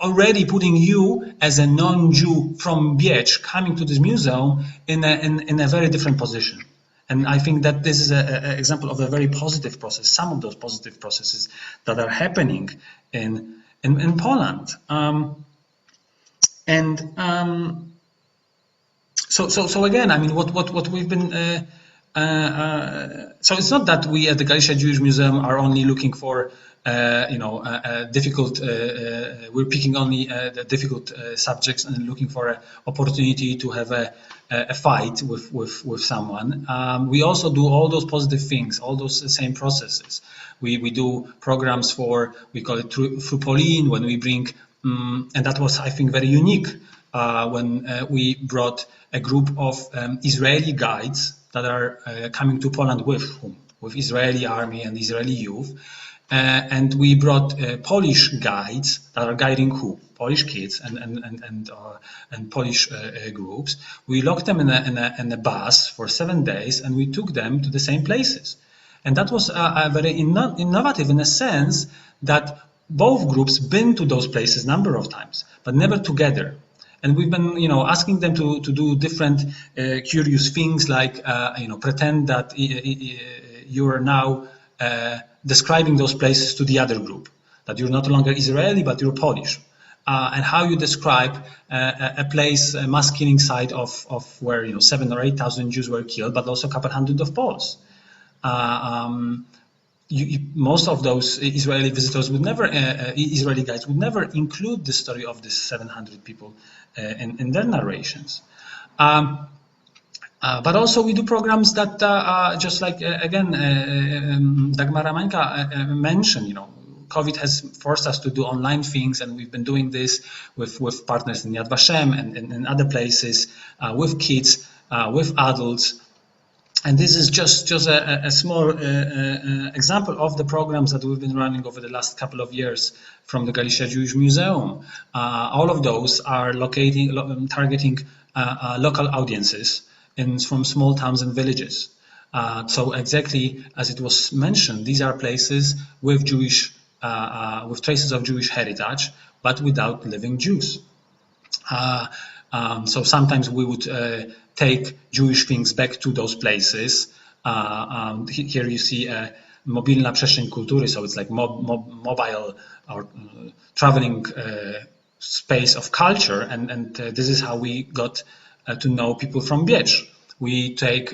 already putting you as a non-Jew from Biecz coming to this museum in a very different position. And I think that this is an example of a very positive process, some of those positive processes that are happening in Poland. So again, I mean, what we've been, so it's not that we at the Galicia Jewish Museum are only looking for, difficult, we're picking only the difficult subjects and looking for an opportunity to have a fight with someone. We also do all those positive things, all those same processes. We do programs for, we call it through Polin, when we bring, and that was, I think, very unique when we brought a group of Israeli guides that are coming to Poland with Israeli army and Israeli youth. And we brought Polish guides that are guiding Polish kids and Polish groups. We locked them in a bus for 7 days, and we took them to the same places. And that was very innovative in a sense that both groups been to those places a number of times, but never together. And we've been, asking them to do different curious things, like, pretend that you are now describing those places to the other group, that you're no longer Israeli, but you're Polish. And how you describe a place, a mass killing site of where 7,000 or 8,000 Jews were killed, but also a couple hundred of Poles. Most of those Israeli visitors would never, Israeli guides would never include the story of these 700 people in their narrations. But also we do programs that, just like, again, Dagmara Mańka mentioned, COVID has forced us to do online things, and we've been doing this with partners in Yad Vashem and in other places, with kids, with adults. And this is just a small example of the programs that we've been running over the last couple of years from the Galicia Jewish Museum. All of those are targeting local audiences from small towns and villages. So exactly as it was mentioned, these are places with with traces of Jewish heritage, but without living Jews. So sometimes we would take Jewish things back to those places. Here you see a mobilna przestrzeń kultury, so it's like mobile or traveling space of culture, and this is how we got to know people from Biecz. We take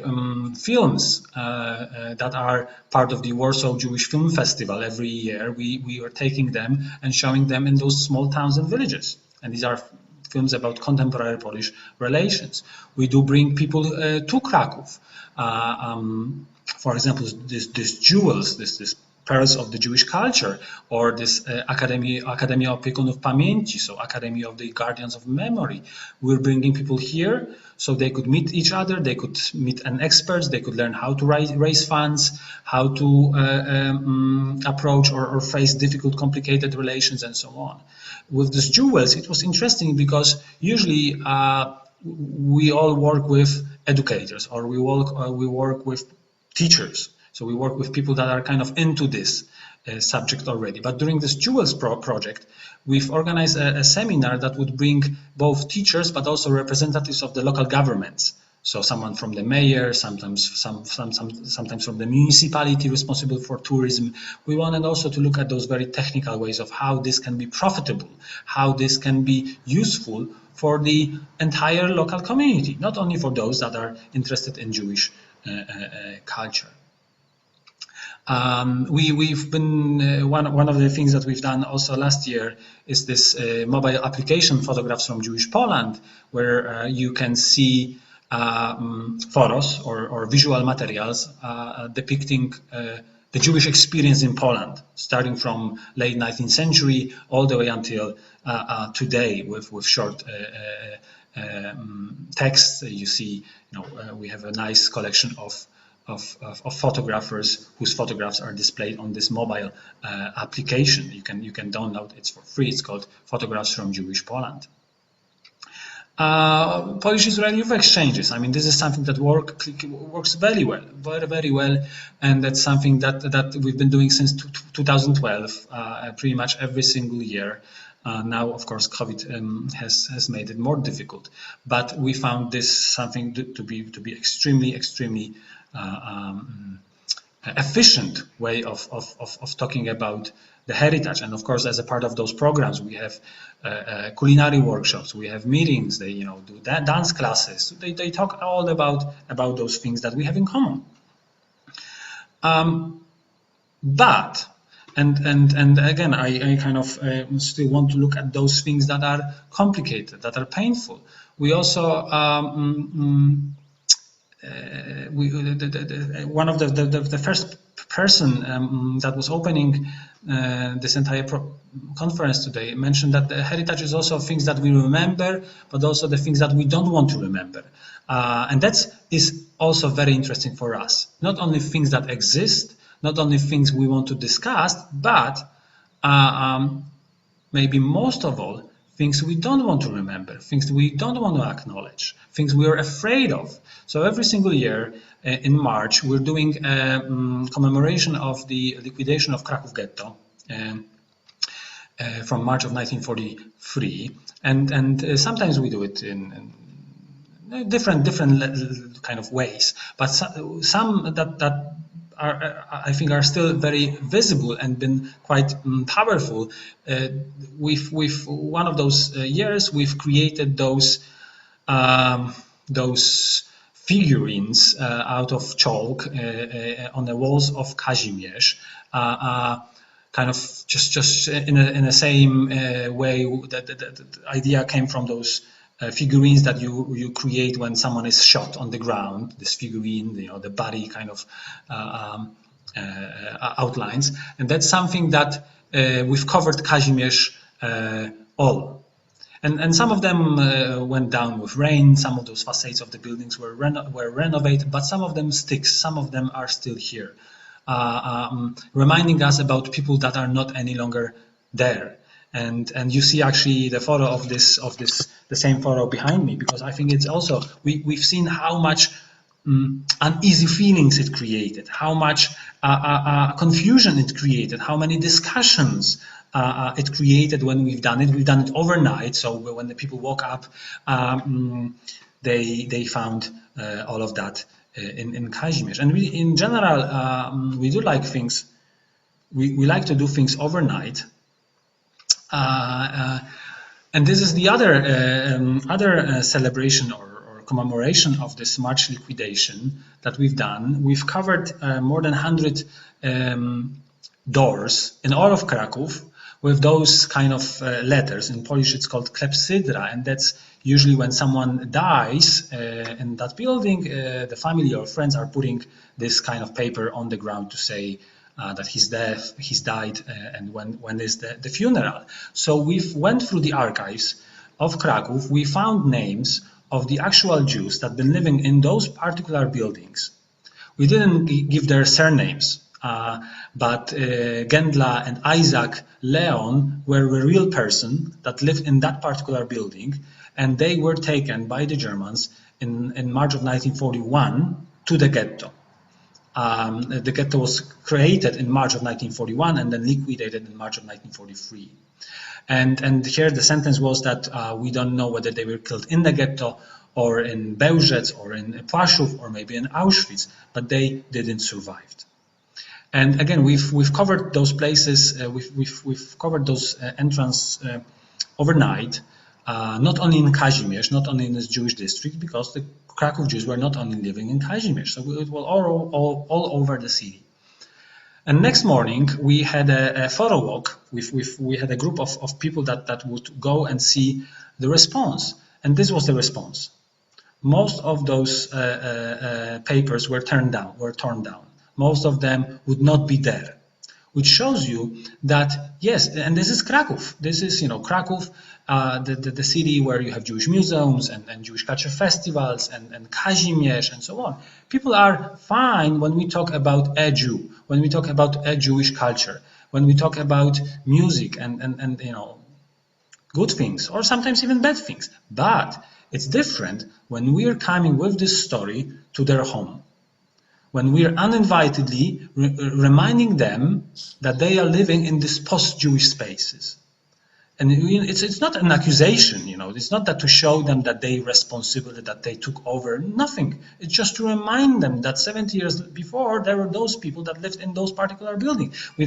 films that are part of the Warsaw Jewish Film Festival every year. We are taking them and showing them in those small towns and villages. And these are films about contemporary Polish relations. We do bring people to Krakow. For example, this jewels, this pearls of the Jewish culture, or this Akademia Opiekunów Pamięci, so Academy of the Guardians of Memory. We're bringing people here so they could meet each other, they could meet an expert, they could learn how to raise funds, how to approach or face difficult, complicated relations, and so on. With these jewels, it was interesting because usually we all work with educators, or we work with teachers. So we work with people that are kind of into this subject already. But during this Jewels project, we've organized a seminar that would bring both teachers but also representatives of the local governments. So someone from the mayor, sometimes from the municipality responsible for tourism. We wanted also to look at those very technical ways of how this can be profitable, how this can be useful for the entire local community, not only for those that are interested in Jewish culture. We've been one of the things that we've done also last year is this mobile application, Photographs from Jewish Poland, where you can see photos or visual materials depicting the Jewish experience in Poland, starting from late 19th century all the way until today, with short texts. You see, we have a nice collection of photographers whose photographs are displayed on this mobile application. You can download. It's for free. It's called Photographs from Jewish Poland. Polish-Israeli youth exchanges. I mean, this is something that works very well, very well, and that's something that we've been doing since 2012, pretty much every single year. Now, of course, COVID has made it more difficult, but we found this something to be extremely efficient way of talking about the heritage. And of course, as a part of those programs, we have culinary workshops, we have meetings, they do dance classes. They talk all about those things that we have in common. But again, I kind of still want to look at those things that are complicated, that are painful. We also one of the first person that was opening this entire conference today mentioned that the heritage is also things that we remember, but also the things that we don't want to remember. And that is also very interesting for us. Not only things that exist, not only things we want to discuss, but maybe most of all, things we don't want to remember, things we don't want to acknowledge, things we are afraid of. So every single year in March, we're doing a commemoration of the liquidation of Krakow ghetto from March of 1943. And sometimes we do it in different kind of ways, but some that are, I think, are still very visible and been quite powerful. With one of those years, we've created those figurines out of chalk on the walls of Kazimierz, kind of just in the same way that the idea came from those figurines that you create when someone is shot on the ground. This figurine, the body kind of outlines, and that's something that we've covered Kazimierz all. And some of them went down with rain. Some of those facades of the buildings were renovated, but some of them stick. Some of them are still here, reminding us about people that are not any longer there. And you see actually the photo of the same photo behind me, because I think it's also we've seen how much uneasy feelings it created, how much confusion it created, how many discussions it created when we've done it. We've done it overnight, so when the people woke up, they found all of that in Kazimierz. And we, in general, we do like things. We like to do things overnight. And this is the other celebration or commemoration of this March liquidation that we've done. We've covered more than 100 doors in all of Krakow with those kind of letters. In Polish it's called klepsydra, and that's usually when someone dies in that building, the family or friends are putting this kind of paper on the ground to say that he's died, and when is the funeral. So we've went through the archives of Krakow. We found names of the actual Jews that have been living in those particular buildings. We didn't give their surnames, but Gendla and Isaac Leon were a real person that lived in that particular building, and they were taken by the Germans in March of 1941 to the ghetto. The ghetto was created in March of 1941 and then liquidated in March of 1943. And here the sentence was that we don't know whether they were killed in the ghetto or in Bełżec or in Płaszów or maybe in Auschwitz, but they didn't survive. And again, we've covered those places, we've covered those entrance overnight, not only in Kazimierz, not only in this Jewish district, because the Krakow Jews were not only living in Kazimierz, so it was all over the city. And next morning, we had a photo walk. We had a group of people that would go and see the response. And this was the response. Most of those papers were torn down. Most of them would not be there, which shows you that, yes, and this is Krakow. This is, Krakow, the city where you have Jewish museums and Jewish culture festivals and Kazimierz and so on. People are fine when we talk about a Jew, when we talk about a Jewish culture, when we talk about music and good things, or sometimes even bad things. But it's different when we are coming with this story to their home, when we are uninvitedly reminding them that they are living in these post-Jewish spaces. And it's not an accusation, it's not that to show them that they responsible, that they took over, nothing. It's just to remind them that 70 years before, there were those people that lived in those particular buildings. We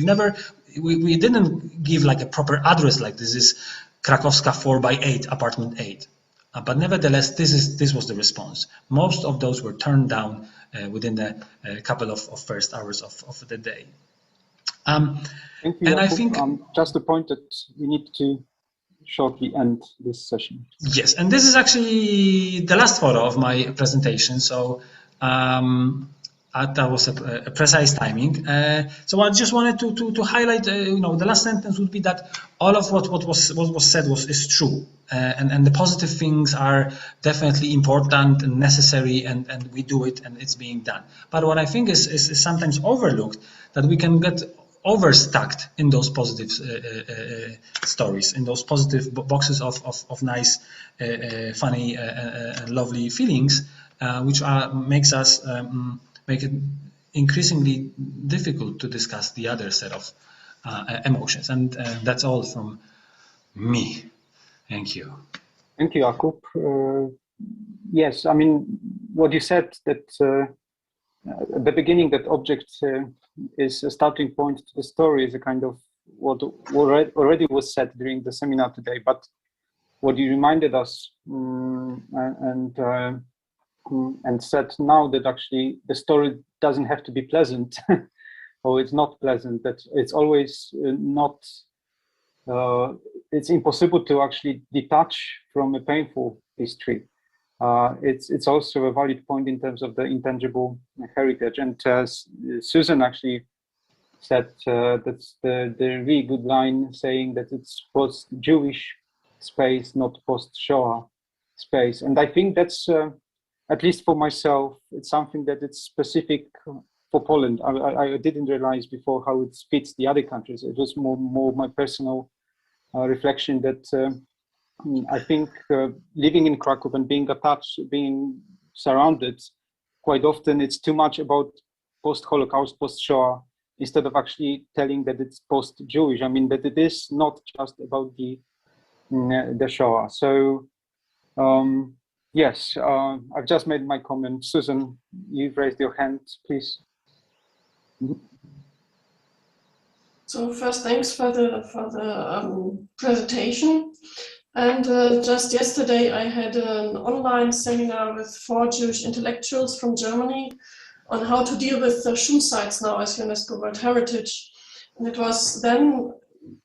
didn't give like a proper address, like this is Krakowska 4x8, apartment 8. But nevertheless, this was the response. Most of those were turned down within a couple of first hours of the day. Thank you, and Jakub. I think just a point that we need to shortly end this session. Yes, and this is actually the last photo of my presentation. So that was a precise timing. So I just wanted to highlight, the last sentence would be that all of what was said is true, and the positive things are definitely important and necessary, and we do it, and it's being done. But what I think is sometimes overlooked, that we can get overstuck in those positive stories, in those positive boxes of nice, funny, lovely feelings, which make it increasingly difficult to discuss the other set of emotions. And that's all from me. Thank you. Thank you, Jakub. Yes, I mean, what you said, that at the beginning, that object is a starting point to the story, is a kind of what already was said during the seminar today, but what you reminded us and said now, that actually the story doesn't have to be pleasant or it's not pleasant, that it's always not, it's impossible to actually detach from a painful history. It's also a valid point in terms of the intangible heritage. And Susan actually said that's the really good line, saying that it's post-Jewish space, not post-Shoah space. And I think that's, at least for myself, it's something that it's specific for Poland. I didn't realize before how it fits the other countries. It was more my personal reflection that I think living in Krakow and being attached, being surrounded, quite often it's too much about post-Holocaust, post-Shoah, instead of actually telling that it's post-Jewish. I mean, that it is not just about the Shoah. So, yes, I've just made my comment. Susan, you've raised your hand, please. So first, thanks for the presentation. And just yesterday, I had an online seminar with 4 Jewish intellectuals from Germany on how to deal with the Shum sites now as UNESCO World Heritage. And it was then,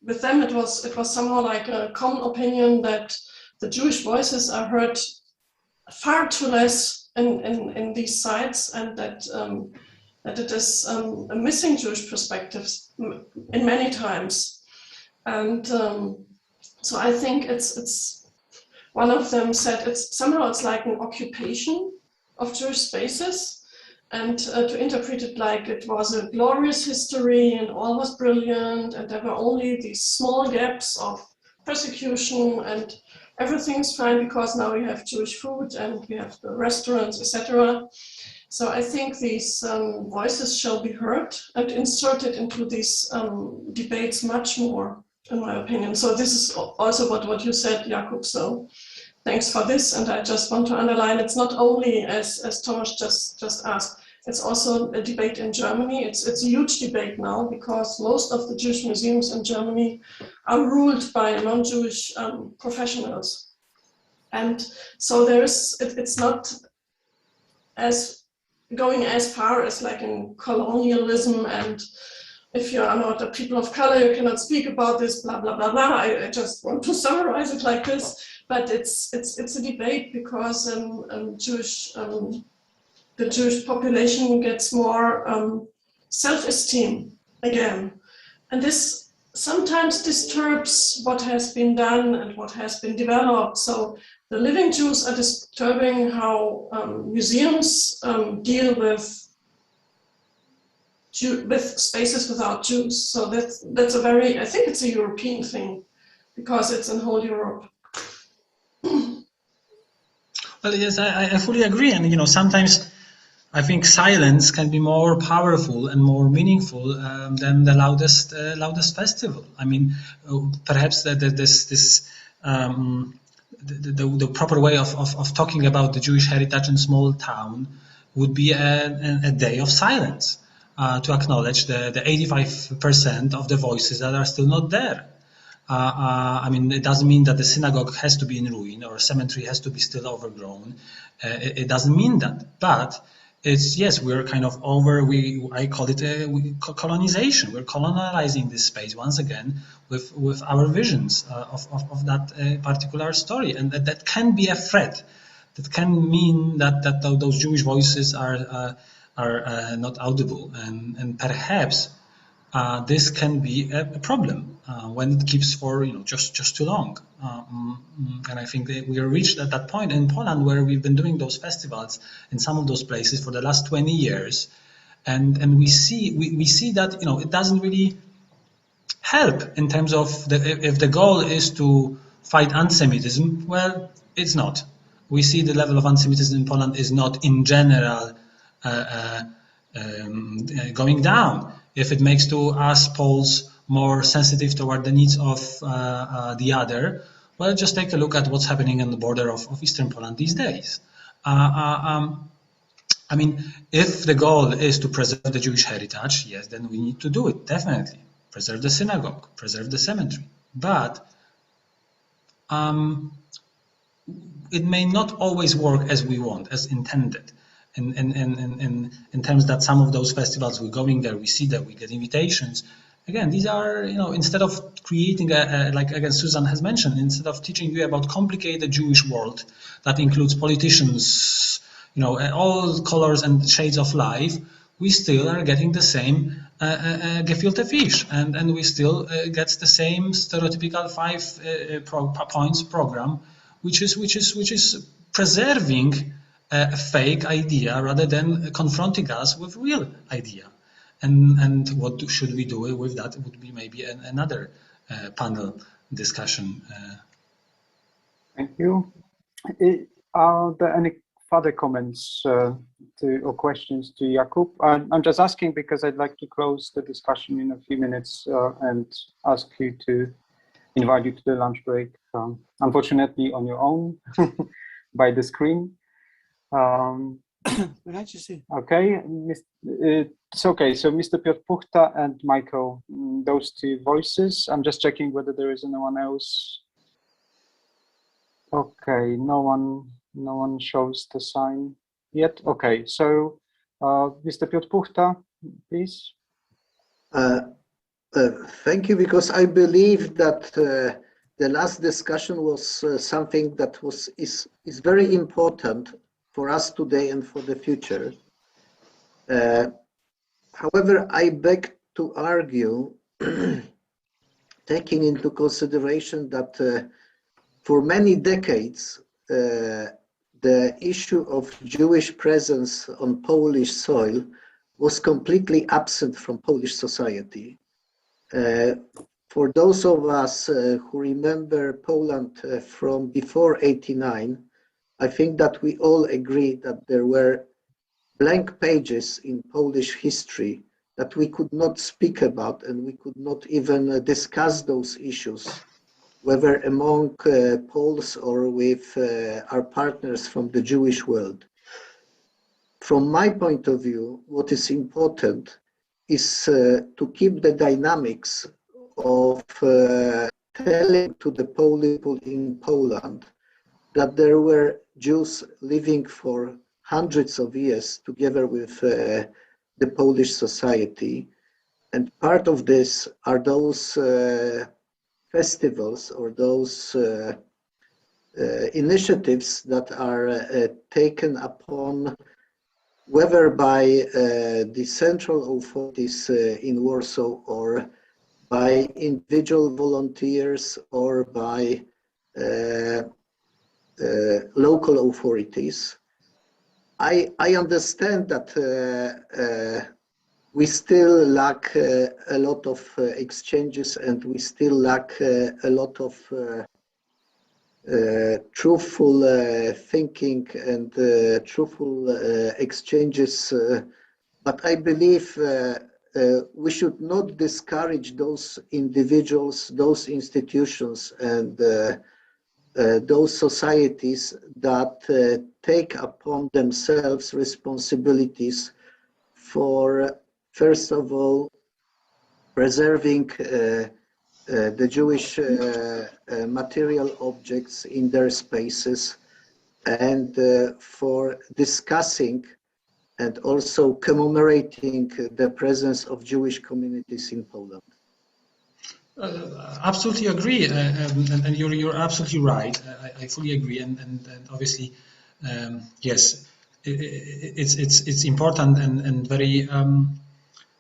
with them, it was somehow like a common opinion that the Jewish voices are heard far too less in these sites, and that it is a missing Jewish perspectives in many times. And so I think it's one of them said it's like an occupation of Jewish spaces, and to interpret it like it was a glorious history and all was brilliant, and there were only these small gaps of persecution and everything's fine because now we have Jewish food and we have the restaurants, etc. So I think these voices shall be heard and inserted into these debates much more, in my opinion. So this is also what you said, Jakub. So thanks for this. And I just want to underline, it's not only, as Thomas just asked, it's also a debate in Germany. It's a huge debate now because most of the Jewish museums in Germany are ruled by non-Jewish professionals. And so it's not as going as far as like in colonialism, and if you are not a people of color, you cannot speak about this, blah, blah, blah, blah. I just want to summarize it like this, but it's a debate because the Jewish population gets more self-esteem again. And this sometimes disturbs what has been done and what has been developed. So the living Jews are disturbing how museums deal with spaces without Jews. So that's a very, I think it's a European thing because it's in whole Europe. Well, yes, I fully agree. And, sometimes I think silence can be more powerful and more meaningful than the loudest festival. I mean, perhaps the proper way of talking about the Jewish heritage in small town would be a day of silence to acknowledge the 85% of the voices that are still not there. I mean, it doesn't mean that the synagogue has to be in ruin or a cemetery has to be still overgrown. It doesn't mean that, but it's, yes, we're kind of I call it colonization. We're colonizing this space once again with our visions of that particular story, and that can be a threat. That can mean that those Jewish voices are not audible, and perhaps this can be a problem when it keeps for just too long. And I think that we are reached at that point in Poland where we've been doing those festivals in some of those places for the last 20 years, and we see that it doesn't really help in terms of if the goal is to fight anti-Semitism. Well, it's not. We see the level of anti-Semitism in Poland is not in general going down. If it makes to us Poles more sensitive toward the needs of the other, well, just take a look at what's happening on the border of Eastern Poland these days. I mean, if the goal is to preserve the Jewish heritage, yes, then we need to do it, definitely. Preserve the synagogue, preserve the cemetery. But it may not always work as we want, as intended. In terms that some of those festivals, we're going there, we see that we get invitations. Again, these are, instead of creating like again Susan has mentioned, instead of teaching you about complicated Jewish world that includes politicians, all colors and shades of life, we still are getting the same gefilte fish, and we still get the same stereotypical 5 points program, which is preserving a fake idea rather than confronting us with real idea. And what should we do with that would be maybe another panel discussion. Thank you. Are there any further comments or questions to Jakub? I'm just asking because I'd like to close the discussion in a few minutes and ask you to invite you to the lunch break, unfortunately on your own by the screen. Okay, it's okay. So Mr. Piotr Puchta and Michael, those two voices. I'm just checking whether there is anyone else. Okay, no one shows the sign yet. Okay, so Mr. Piotr Puchta, please. Thank you, because I believe that the last discussion was something that is very important for us today and for the future. However, I beg to argue, taking into consideration that for many decades, the issue of Jewish presence on Polish soil was completely absent from Polish society. For those of us who remember Poland from before '89, I think that we all agree that there were blank pages in Polish history that we could not speak about, and we could not even discuss those issues, whether among Poles or with our partners from the Jewish world. From my point of view, what is important is to keep the dynamics of telling to the people in Poland that there were Jews living for hundreds of years together with the Polish society. And part of this are those festivals or those initiatives that are taken upon, whether by the central authorities in Warsaw or by individual volunteers or by local authorities. I understand that we still lack a lot of exchanges, and we still lack a lot of truthful thinking and truthful exchanges. But I believe we should not discourage those individuals, those institutions, and those societies that take upon themselves responsibilities for, first of all, preserving the Jewish material objects in their spaces, and for discussing and also commemorating the presence of Jewish communities in Poland. Absolutely agree, and you're absolutely right. I fully agree, and obviously, yes, it's important and very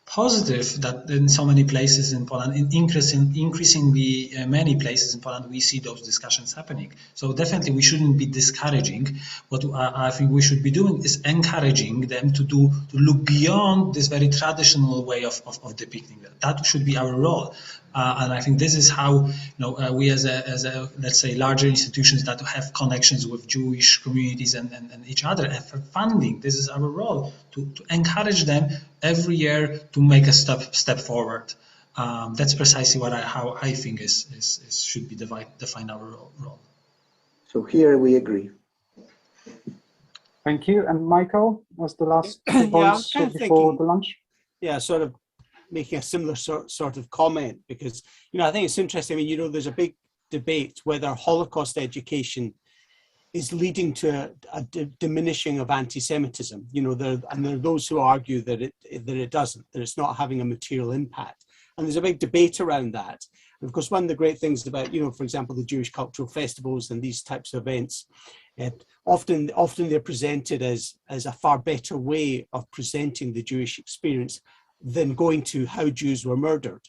positive that in so many places in Poland, increasingly many places in Poland, we see those discussions happening. So definitely we shouldn't be discouraging. What I think we should be doing is encouraging them to look beyond this very traditional way of depicting that. That should be our role. And I think this is how we as a let's say larger institutions that have connections with Jewish communities and each other, and for funding, this is our role to encourage them every year to make a step forward. That's precisely how I think should be define our role. So here we agree. Thank you. And Michael, was the last voice before the lunch? Yeah, sort of making a similar sort of comment, because I think it's interesting. I mean, there's a big debate whether Holocaust education is leading to a diminishing of anti-Semitism. There are those who argue that it doesn't, that it's not having a material impact, and there's a big debate around that. And of course, one of the great things about for example, the Jewish cultural festivals and these types of events, often they're presented as a far better way of presenting the Jewish experience than going to how Jews were murdered.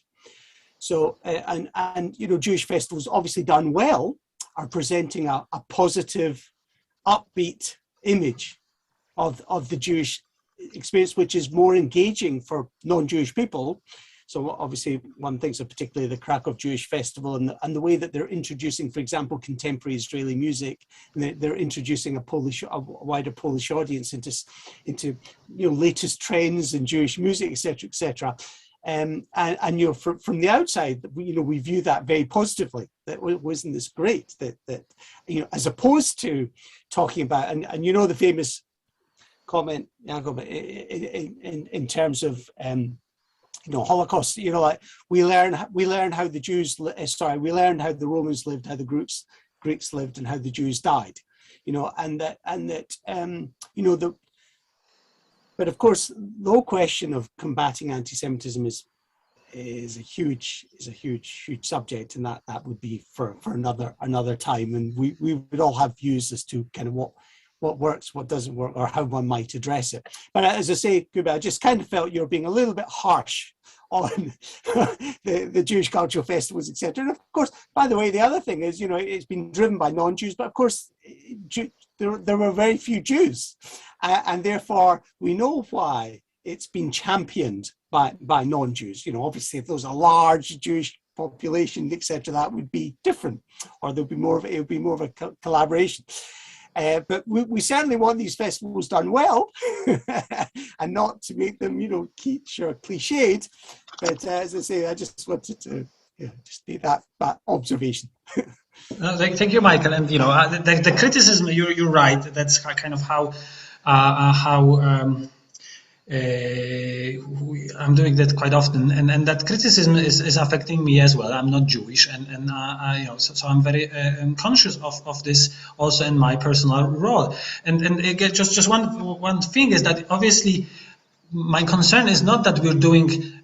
So, and Jewish festivals, obviously done well, are presenting a positive, upbeat image of the Jewish experience, which is more engaging for non-Jewish people. So obviously one thinks of particularly the Krakow Jewish Festival and the way that they're introducing, for example, contemporary Israeli music, and they're introducing a wider Polish audience into latest trends in Jewish music, etc., etc. And from the outside, we view that very positively. That wasn't this great that as opposed to talking about and the famous comment, Jacob, in terms of Holocaust, like we learn how the Jews, we learned how the Romans lived, how the Greeks lived, and how the Jews died, but of course, the whole question of combating anti-Semitism is a huge subject, and that would be for another time, and we would all have views as to kind of what works, what doesn't work, or how one might address it. But as I say, Kuba, I just kind of felt you're being a little bit harsh on the Jewish cultural festivals, etc. And of course, by the way, the other thing is, it's been driven by non-Jews, but of course, there were very few Jews, and therefore we know why it's been championed by non-Jews. Obviously, if there was a large Jewish population, etc., that would be different, or it would be more of a collaboration. But we certainly want these festivals done well and not to make them, kitsch or cliched. But as I say, I just wanted to just make that observation. Thank you, Michael. And the criticism, you're right. That's kind of how I'm doing that quite often, and that criticism is affecting me as well. I'm not Jewish, and so I'm very conscious of this also in my personal role. And again, just one thing is that obviously my concern is not that we're doing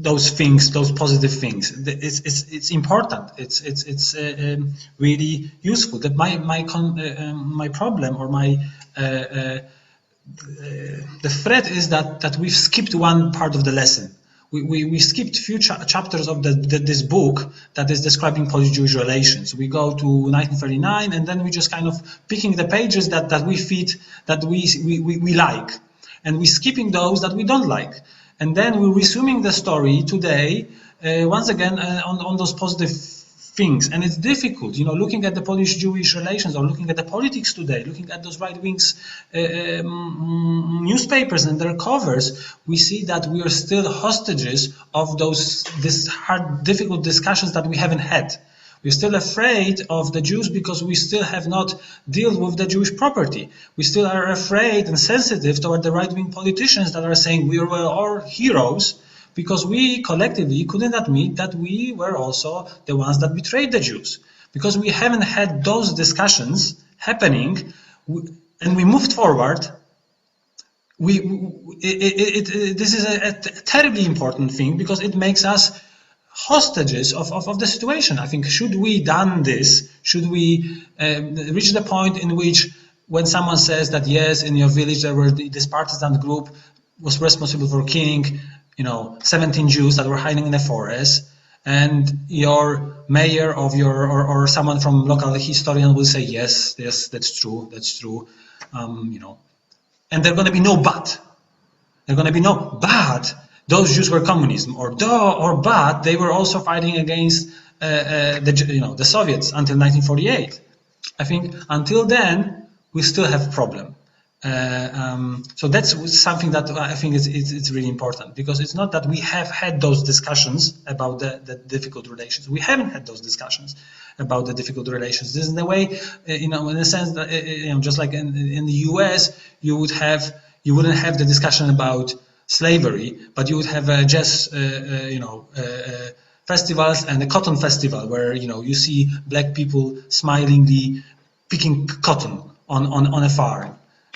those things, those positive things. It's important. It's really useful. That my problem or my the threat is that we've skipped one part of the lesson. We skipped few chapters of this book that is describing Polish-Jewish relations. We go to 1939, and then we just kind of picking the pages that we fit, that we like, and we're skipping those that we don't like. And then we're resuming the story today, once again, on those positive things. And it's difficult, looking at the Polish-Jewish relations or looking at the politics today, looking at those right-wings newspapers and their covers, we see that we are still hostages of this hard, difficult discussions that we haven't had. We're still afraid of the Jews because we still have not dealt with the Jewish property. We still are afraid and sensitive toward the right-wing politicians that are saying we were all heroes because we collectively couldn't admit that we were also the ones that betrayed the Jews. Because we haven't had those discussions happening and we moved forward, this is a terribly important thing because it makes us hostages of the situation. I think should we done this, should we reach the point in which when someone says that yes, in your village there were this partisan group was responsible for killing 17 Jews that were hiding in the forest, and your mayor of or someone from local historian will say yes, that's true, and there's going to be no but. There's going to be no but. Those Jews were communism, or but they were also fighting against the Soviets until 1948. I think until then we still have a problem. So that's something that I think it's really important, because it's not that we have had those discussions about the difficult relations. We haven't had those discussions about the difficult relations. This is the way, in a sense that just like in the US, you wouldn't have the discussion about slavery, but you would have jazz, festivals and a cotton festival where you see black people smilingly picking cotton on a farm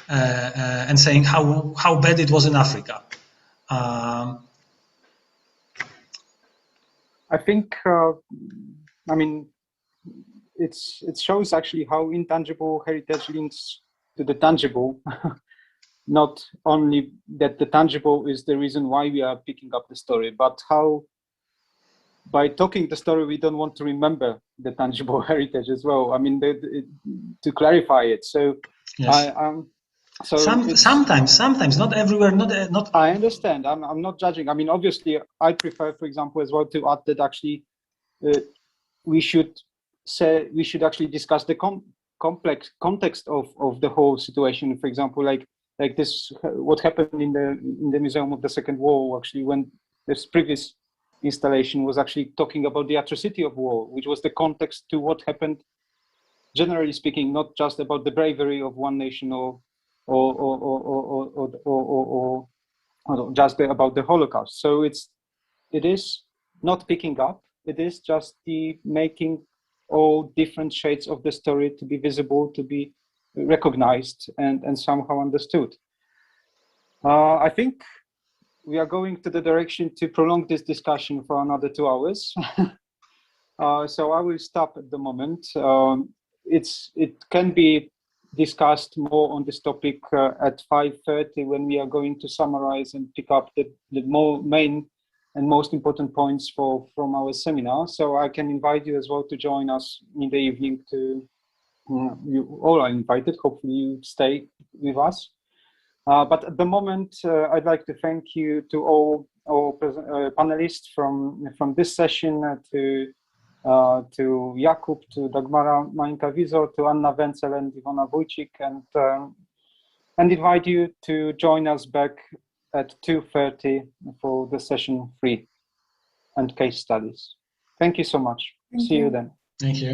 and saying how bad it was in Africa. I think, it shows actually how intangible heritage links to the tangible. Not only that the tangible is the reason why we are picking up the story, but how by talking the story, we don't want to remember the tangible heritage as well. To clarify it. So, yes. Sometimes, not everywhere, not. I understand. I'm not judging. Obviously, I prefer, for example, as well to add that actually we should actually discuss the complex context of the whole situation. For example, like this, what happened in the Museum of the Second War, actually, when this previous installation was actually talking about the atrocity of war, which was the context to what happened, generally speaking, not just about the bravery of one nation or just about the Holocaust. So it is not picking up. It is just the making all different shades of the story to be visible, to be recognized and somehow understood. I think we are going to the direction to prolong this discussion for another 2 hours. So I will stop at the moment. It can be discussed more on this topic at 5:30 when we are going to summarize and pick up the main and most important points from our seminar. So I can invite you as well to join us in the evening. You all are invited. Hopefully you stay with us. But at the moment, I'd like to thank you to all panelists from this session, to to Jakub, to Dagmara Mańka-Wizor, to Anna Wenzel and Iwona Wójcik, and invite you to join us back at 2:30 for the session 3 and case studies. Thank you so much. See you then. Thank you.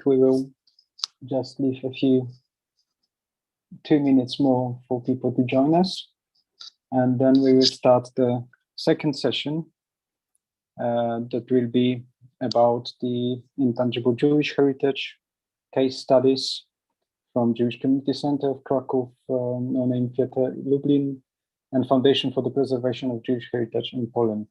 We will just leave 2 minutes more for people to join us, and then we will start the second session that will be about the Intangible Jewish Heritage case studies from Jewish Community Center of Krakow, no-name Theatre Lublin, and Foundation for the Preservation of Jewish Heritage in Poland.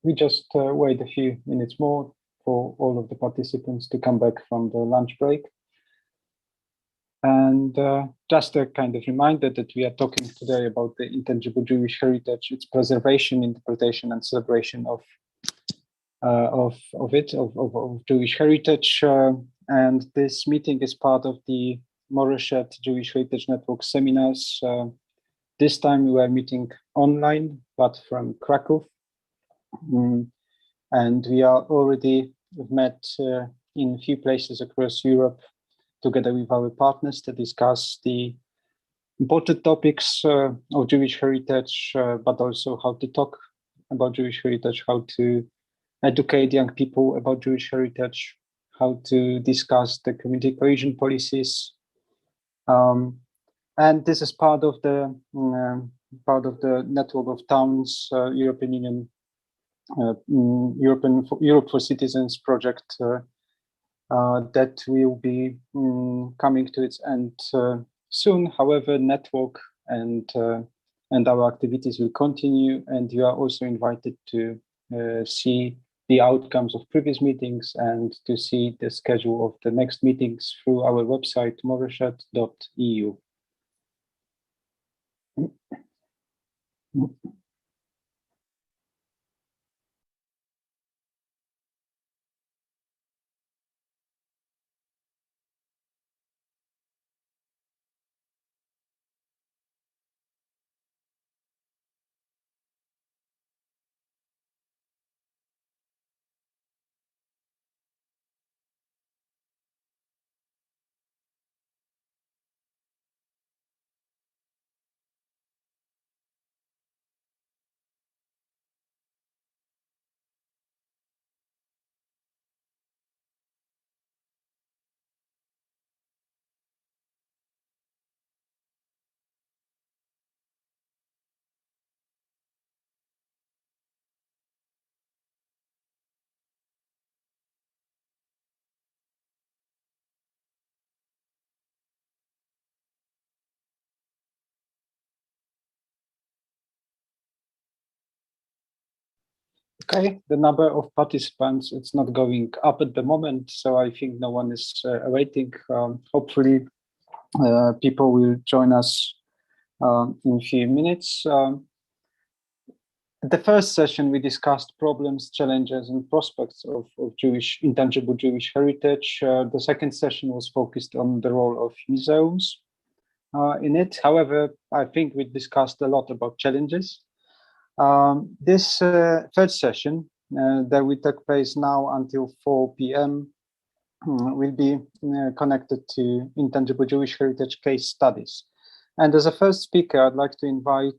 We just wait a few minutes more for all of the participants to come back from the lunch break. And just a kind of reminder that we are talking today about the Intangible Jewish Heritage, its preservation, interpretation, and celebration of Jewish heritage. And this meeting is part of the Moreshet Jewish Heritage Network seminars. This time we were meeting online, but from Krakow. And we are already met in a few places across Europe together with our partners to discuss the important topics of Jewish heritage, but also how to talk about Jewish heritage, how to educate young people about Jewish heritage, how to discuss the community cohesion policies. And this is part of the network of towns, European Union, Europe for Citizens project that will be coming to its end soon. However, network and our activities will continue, and you are also invited to see the outcomes of previous meetings and to see the schedule of the next meetings through our website, moreshet.eu. Okay, the number of participants, it's not going up at the moment, so I think no one is awaiting. Hopefully, people will join us in a few minutes. At the first session, we discussed problems, challenges, and prospects of intangible Jewish heritage. The second session was focused on the role of museums in it. However, I think we discussed a lot about challenges. This third session that will take place now until 4 p.m. Will be connected to Intangible Jewish Heritage case studies. And as a first speaker, I'd like to invite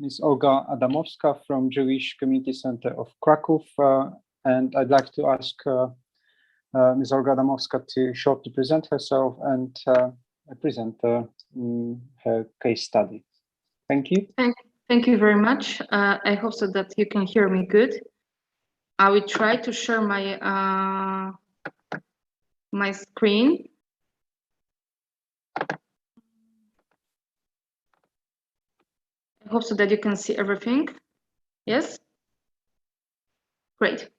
Ms. Olga Adamowska from Jewish Community Center of Krakow. And I'd like to ask Ms. Olga Adamowska to shortly present herself and present her case study. Thank you. Thank you very much. I hope so that you can hear me good. I will try to share my my screen. I hope so that you can see everything. Yes? Great.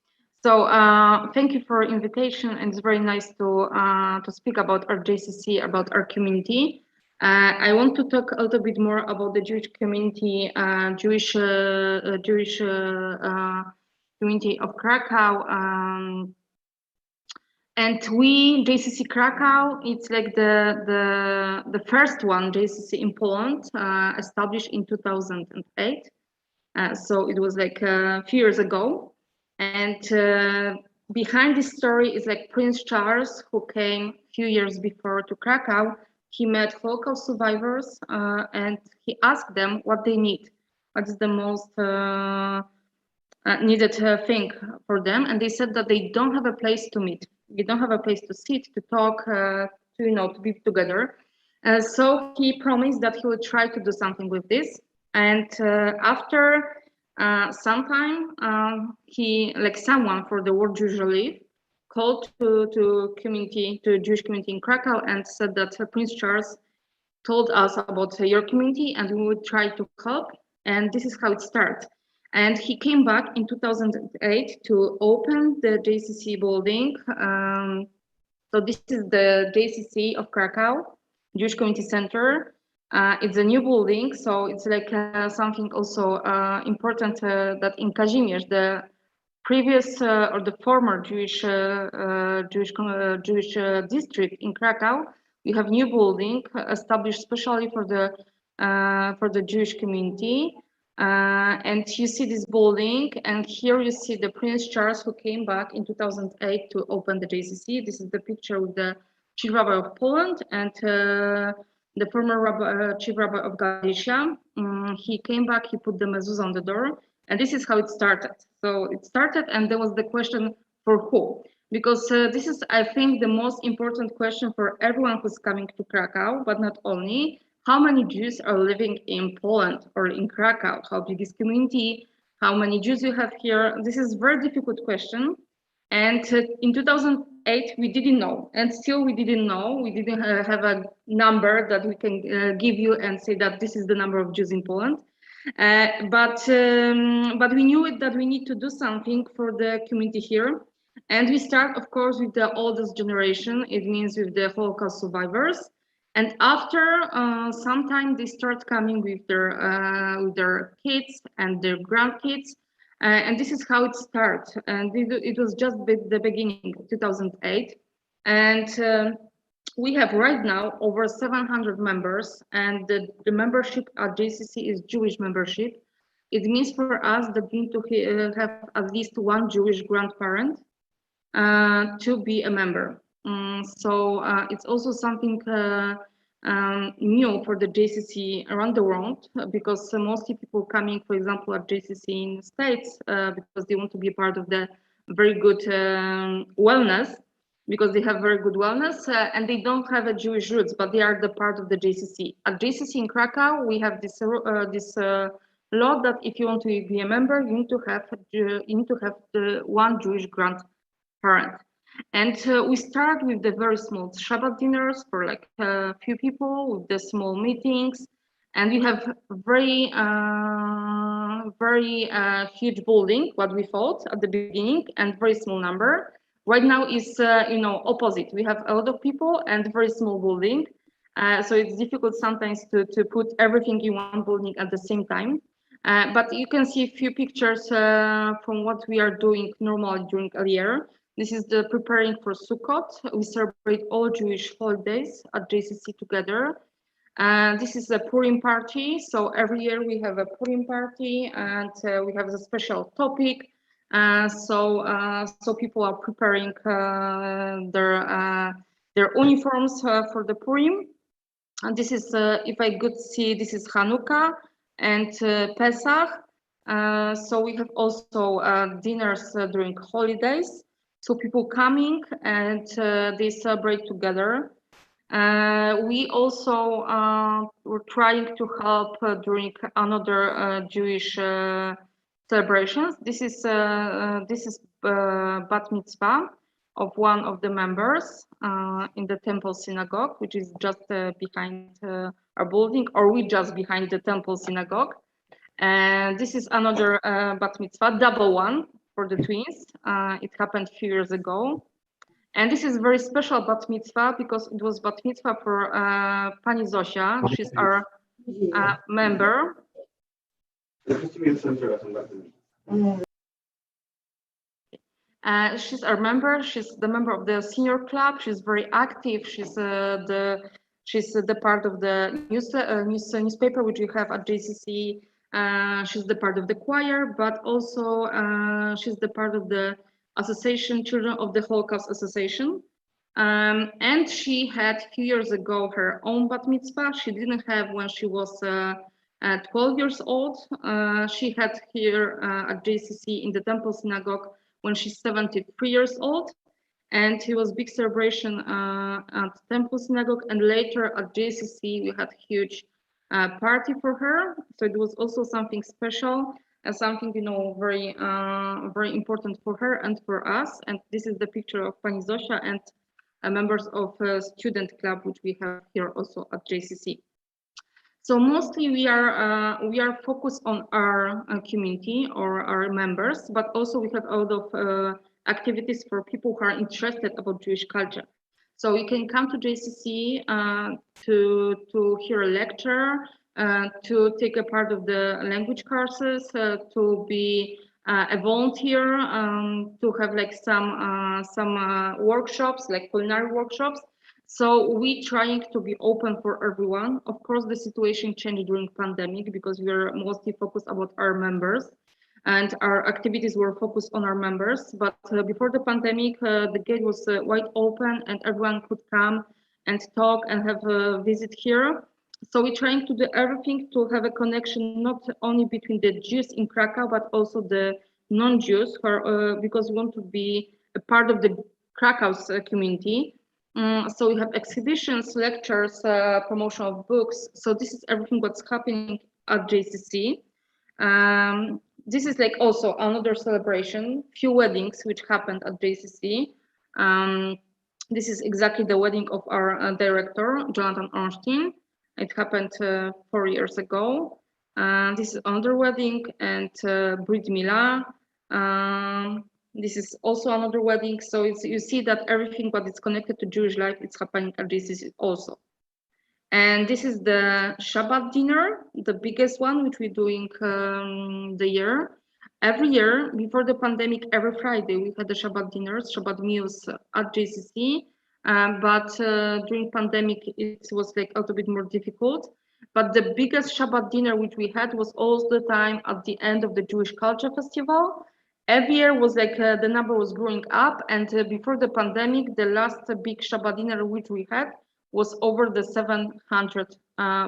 So thank you for invitation, and it's very nice to speak about our JCC, about our community. I want to talk a little bit more about the Jewish community, Jewish community of Krakow. And we, JCC Krakow, it's like the first one, JCC in Poland, established in 2008. So it was like a few years ago. And behind this story is like Prince Charles, who came a few years before to Krakow. He met Holocaust survivors and he asked them what they need. What is the most needed thing for them, and they said that they don't have a place to meet. They don't have a place to sit, to talk, to be together. So he promised that he would try to do something with this. And after some time, someone for the World Jewish Relief called to Jewish community in Krakow and said that Prince Charles told us about your community and we would try to help. And this is how it started. And he came back in 2008 to open the JCC building. So this is the JCC of Krakow, Jewish Community Center. It's a new building, so it's like something also important that in Kazimierz, the previous or the former Jewish district in Krakow, we have new building established specially for the Jewish community. And you see this building, and here you see the Prince Charles who came back in 2008 to open the JCC. This is the picture with the Chief Rabbi of Poland and the former Chief Rabbi of Galicia. He came back, he put the mezuzah on the door, and this is how it started. So it started, and there was the question for who? Because this is, I think, the most important question for everyone who's coming to Krakow, but not only. How many Jews are living in Poland or in Krakow? How big is community? How many Jews you have here? This is a very difficult question. And in 2008, we didn't know. And still we didn't know. We didn't have a number that we can give you and say that this is the number of Jews in Poland. But we knew that we need to do something for the community here. And we start, of course, with the oldest generation. It means with the Holocaust survivors. And after some time, they start coming with their kids and their grandkids. And this is how it starts. And it was just the beginning of 2008. And we have right now over 700 members. And the membership at JCC is Jewish membership. It means for us that we need to have at least one Jewish grandparent to be a member. So it's also something new for the JCC around the world, because mostly people coming, for example, at JCC in the States, because they want to be a part of the very good wellness, because they have very good wellness, and they don't have a Jewish roots, but they are the part of the JCC. At JCC in Krakow, we have this law that if you want to be a member, you need to have the one Jewish grandparent. And we start with the very small Shabbat dinners for like a few people, with the small meetings, and we have very huge building, what we thought at the beginning, and very small number. Right now is opposite. We have a lot of people and very small building, so it's difficult sometimes to put everything in one building at the same time. But you can see a few pictures from what we are doing normally during a year. This is the preparing for Sukkot. We celebrate all Jewish holidays at JCC together. This is a Purim party. So every year we have a Purim party, and we have a special topic. So people are preparing their uniforms for the Purim. And this is, if I could see, this is Hanukkah and Pesach. So we have also dinners during holidays. So people coming and they celebrate together. We also were trying to help during another Jewish celebrations. This is bat mitzvah of one of the members in the temple synagogue, which is just behind our building, or we just behind the temple synagogue. And this is another bat mitzvah, double one for the twins. It happened a few years ago. And this is very special bat mitzvah because it was bat mitzvah for Pani Zosia. She's our member. She's our member. She's the member of the senior club. She's very active. She's the part of the newspaper which we have at JCC. She's the part of the choir, but also she's the part of the association, Children of the Holocaust Association. And she had a few years ago her own bat mitzvah. She didn't have when she was 12 years old. She had here at JCC in the Temple Synagogue when she's 73 years old. And it was big celebration at Temple Synagogue, and later at JCC we had huge party for her. So it was also something special and something, you know, very very important for her and for us. And this is the picture of Pani Zosia and members of a student club, which we have here also at JCC. So mostly we are focused on our community or our members, but also we have a lot of activities for people who are interested about Jewish culture. So you can come to JCC to hear a lecture, to take a part of the language courses, to be a volunteer, to have like some workshops, like culinary workshops. So we trying to be open for everyone. Of course, the situation changed during pandemic because we are mostly focused about our members, and our activities were focused on our members. But before the pandemic, the gate was wide open and everyone could come and talk and have a visit here. So we're trying to do everything to have a connection not only between the Jews in Krakow, but also the non-Jews, because we want to be a part of the Krakow's community. So we have exhibitions, lectures, promotion of books. So this is everything what's happening at JCC. This is like also another celebration, few weddings which happened at JCC. This is exactly the wedding of our director, Jonathan Ornstein. It happened 4 years ago. This is another wedding, and Brit Milah. This is also another wedding. So you see that everything what is connected to Jewish life is happening at JCC also. And this is the Shabbat dinner, the biggest one, which we're doing the year. Every year, before the pandemic, every Friday, we had the Shabbat dinners, Shabbat meals at JCC. But during pandemic, it was like a little bit more difficult. But the biggest Shabbat dinner which we had was all the time at the end of the Jewish Culture Festival. Every year was like the number was growing up, and before the pandemic, the last big Shabbat dinner which we had was over the 700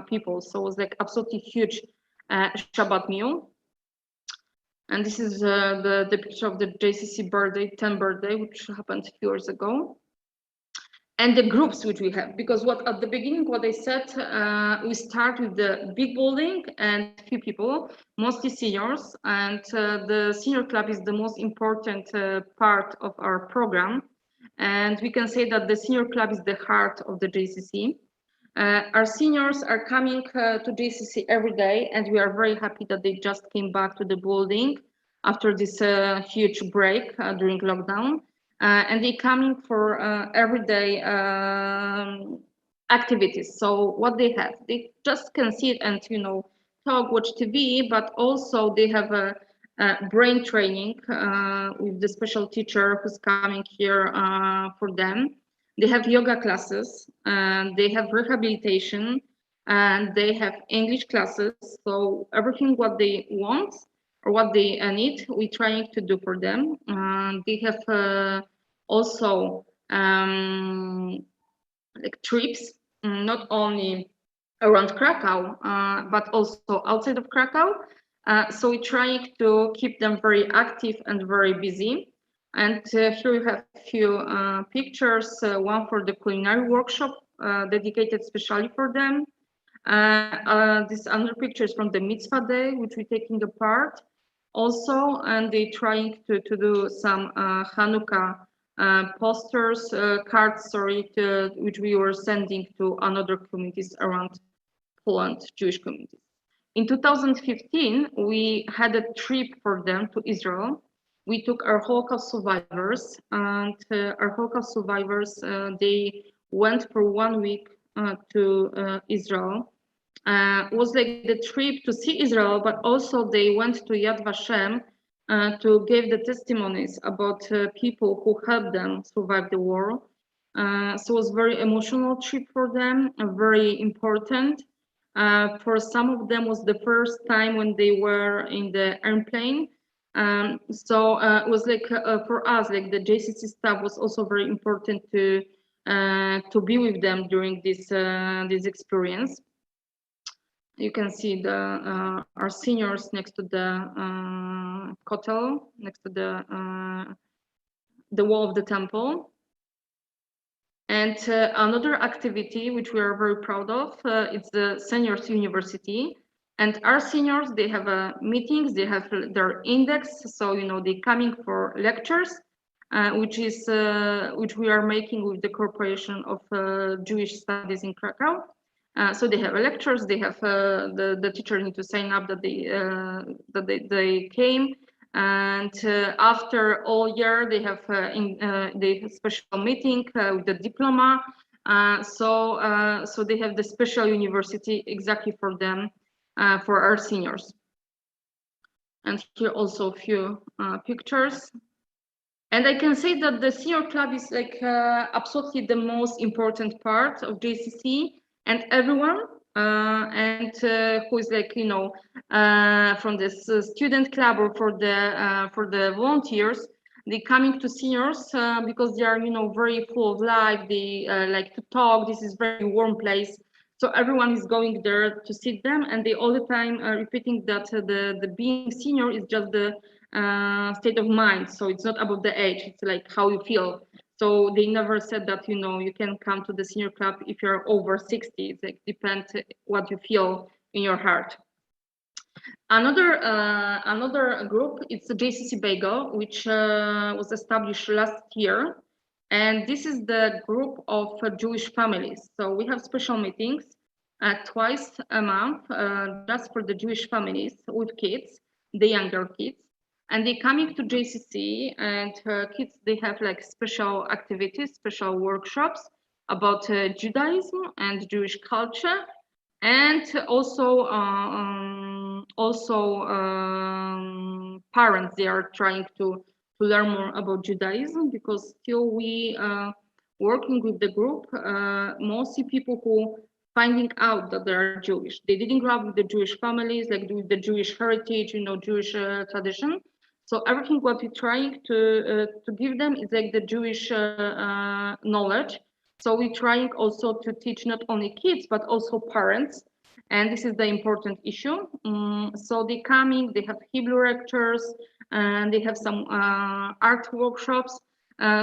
people. So it was like absolutely huge Shabbat meal. And this is the picture of the JCC birthday, 10th birthday, which happened a few years ago. And the groups which we have, because what at the beginning, what I said, we start with the big building and few people, mostly seniors, and the senior club is the most important part of our program. And we can say that the senior club is the heart of the JCC. Our seniors are coming to JCC every day, and we are very happy that they just came back to the building after this huge break during lockdown. And they coming for everyday activities. So what they have, they just can sit and, you know, talk, watch TV, but also they have a brain training with the special teacher who's coming here for them. They have yoga classes, and they have rehabilitation, and they have English classes. So everything what they want or what they need, we're trying to do for them. They have also like trips, not only around Krakow, but also outside of Krakow. So we're trying to keep them very active and very busy. And here we have a few pictures, one for the culinary workshop dedicated specially for them. This other picture is from the mitzvah day, which we're taking part also, and they're trying to do some Hanukkah posters, cards, sorry, which we were sending to another communities around Poland, Jewish communities. In 2015, we had a trip for them to Israel. We took our Holocaust survivors, and our Holocaust survivors, they went for 1 week to Israel. It was like the trip to see Israel, but also they went to Yad Vashem to give the testimonies about people who helped them survive the war. So it was a very emotional trip for them, very important. For some of them was the first time when they were in the airplane. So it was like for us, like the JCC staff was also very important to be with them during this experience. You can see our seniors next to the kotel, next to the wall of the temple. And another activity which we are very proud of, it's the Seniors University. And our seniors, they have meetings, they have their index, so they coming for lectures, which we are making with the Corporation of Jewish Studies in Krakow. So they have lectures, they have the teacher need to sign up that they came. And after all year, they have the special meeting with the diploma. So they have the special university exactly for them, for our seniors. And here also a few pictures. And I can say that the senior club is like absolutely the most important part of JCC, and everyone who is like from this student club or for the volunteers, they coming to seniors because they are very full of life. They like to talk. This is very warm place, so everyone is going there to see them, and they all the time repeating that the being senior is just the state of mind. So it's not about the age, it's like how you feel. So they never said that you can come to the senior club if you're over 60. It's like depends what you feel in your heart. Another group, it's the JCC Bagel, which was established last year, and this is the group of Jewish families. So we have special meetings twice a month just for the Jewish families with kids, the younger kids. And they coming to JCC, and kids, they have like special activities, special workshops about Judaism and Jewish culture, and also parents, they are trying to learn more about Judaism, because still we working with the group, mostly people who finding out that they are Jewish. They didn't grow up with the Jewish families, like with the Jewish heritage, Jewish tradition. So everything what we're trying to give them is like the Jewish knowledge. So we're trying also to teach not only kids, but also parents. And this is the important issue. So they coming, they have Hebrew lectures, and they have some art workshops.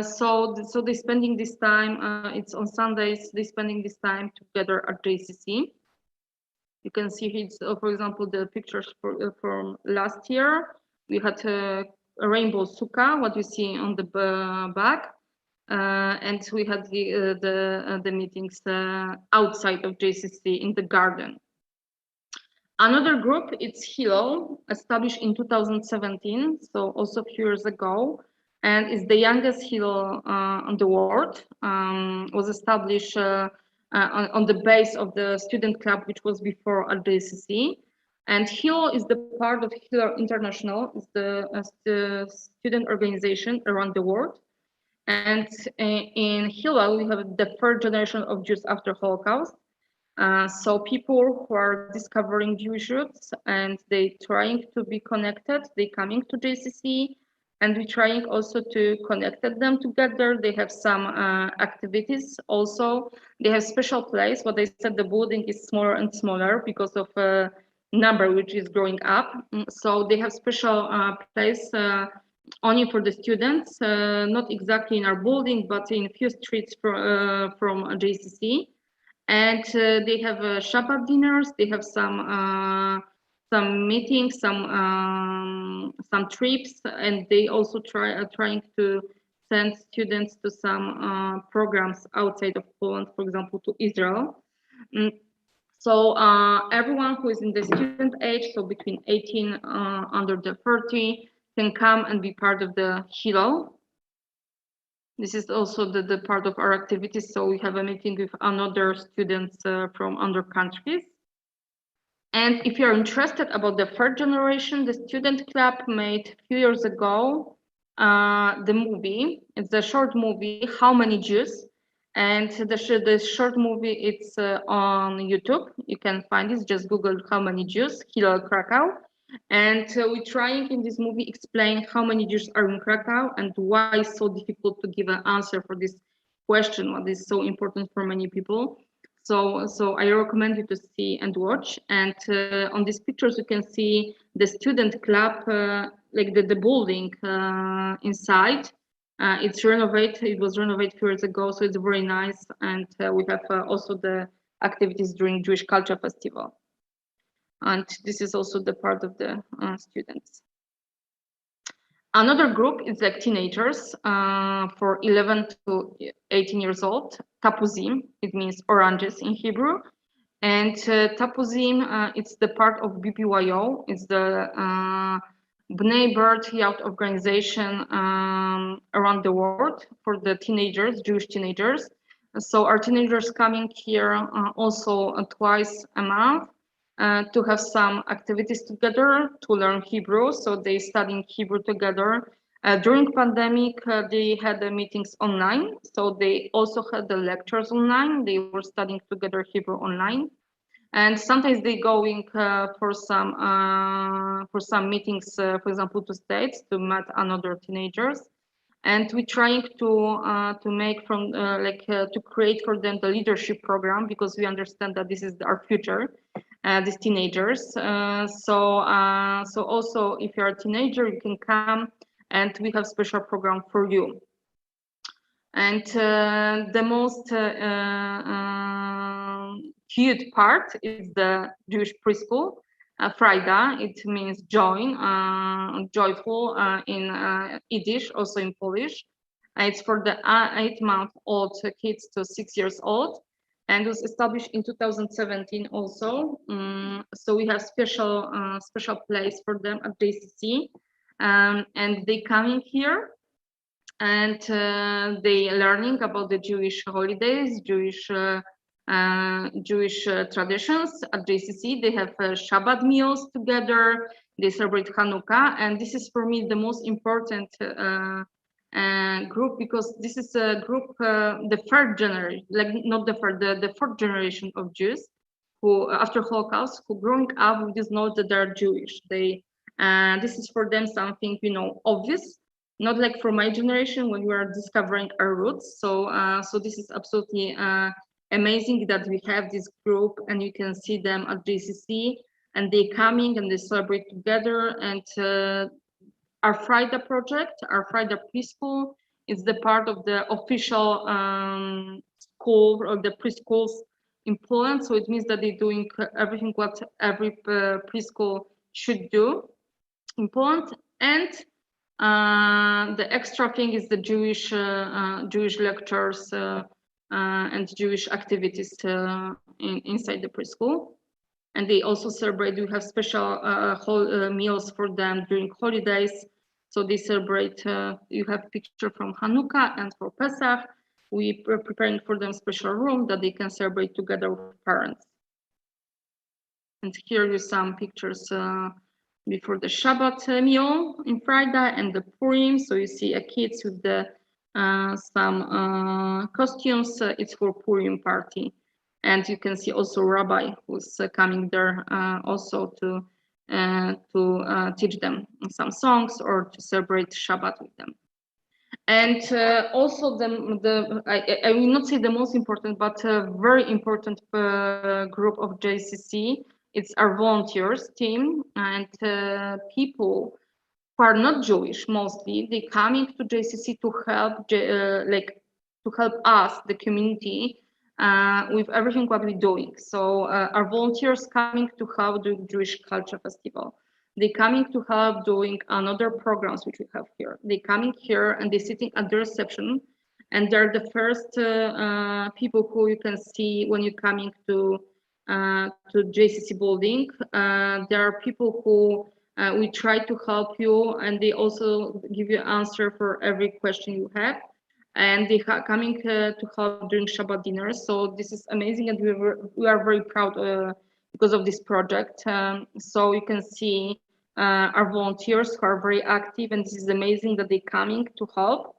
So they spending this time, it's on Sundays, they spending this time together at JCC. You can see it's, for example, the pictures from last year. We had a rainbow sukkah, what you see on the back, and we had the meetings outside of JCC in the garden. Another group, it's Hilo, established in 2017, so also a few years ago, and it's the youngest Hilo on the world. Was established on the base of the student club, which was before at JCC. And Hilo is the part of Hilo International, is the student organization around the world. And in Hilo, we have the third generation of Jews after Holocaust. So people who are discovering Jewish roots, and they trying to be connected, they coming to JCC, and we trying also to connect them together. They have some activities also. They have special place. What I said, the building is smaller and smaller because of number which is growing up. So they have special place only for the students, not exactly in our building, but in a few streets from JCC. And they have Shabbat dinners. They have some meetings, some trips, and they also trying to send students to some programs outside of Poland, for example, to Israel. So everyone who is in the student age, so between 18 under the 30, can come and be part of the Hilo. This is also the part of our activities. So we have a meeting with another students from other countries. And if you're interested about the third generation, the student club made a few years ago the movie. It's a short movie, How Many Jews? And the short movie, it's on YouTube. You can find it, just Google How Many Jews, Hillel Krakow. And we're trying in this movie explain how many Jews are in Krakow and why it's so difficult to give an answer for this question, what is so important for many people. So I recommend you to see and watch. And on these pictures, you can see the student club, like the building inside. It's renovated. It was renovated 2 years ago, so it's very nice. And we have also the activities during Jewish Culture Festival. And this is also the part of the students. Another group is like teenagers for 11 to 18 years old. Tapuzim, it means oranges in Hebrew. And Tapuzim, it's the part of BPYO. It's the Bnei B'rith Youth organization around the world for the teenagers, Jewish teenagers. So our teenagers coming here also twice a month to have some activities together to learn Hebrew. So they studying Hebrew together. During pandemic, they had the meetings online. So they also had the lectures online. They were studying together Hebrew online. And sometimes they going for some meetings, for example, to States to meet another teenagers. And we're trying to make from to create for them the leadership program, because we understand that this is our future, these teenagers. So also if you're a teenager, you can come, and we have special program for you. And the most cute part is the Jewish preschool. Frajda, it means join, joyful in Yiddish, also in Polish. It's for the 8-month-old kids to 6 years old, and was established in 2017 also. So we have special place for them at JCC, and they coming here, and they learning about the Jewish holidays, Jewish traditions at JCC. They have Shabbat meals together. They celebrate Hanukkah, and this is for me the most important group, because this is a group, the third generation, like not the third, the fourth generation of Jews who, after Holocaust, who growing up with this knowledge that they're Jewish. They, this is for them something, you know, obvious. Not like for my generation when we are discovering our roots. So, so this is absolutely amazing that we have this group, and you can see them at JCC, and they coming and they celebrate together. And our Frajda project, our Frajda preschool, is the part of the official school or the preschools in Poland. So it means that they're doing everything what every preschool should do in Poland. And the extra thing is the Jewish lectures and Jewish activities inside the preschool. And they also celebrate, we have special meals for them during holidays. So they celebrate, you have picture from Hanukkah, and for Pesach, we are preparing for them special room that they can celebrate together with parents. And here you some pictures before the Shabbat meal in Frajda and the Purim. So you see a kids with the some costumes. It's for Purim party, and you can see also Rabbi who's coming there also to teach them some songs or to celebrate Shabbat with them. And also I will not say the most important, but a very important group of JCC. It's our volunteers team, and people who are not Jewish mostly. They coming to JCC to help, to help us, the community, with everything what we're doing. So our volunteers coming to help the Jewish Culture Festival. They coming to help doing another programs which we have here. They coming here and they sitting at the reception, and they're the first people who you can see when you're coming to JCC building. There are people who we try to help you, and they also give you answer for every question you have. And they are coming to help during Shabbat dinners. So this is amazing, and we are very proud because of this project. So you can see our volunteers who are very active, and this is amazing that they're coming to help.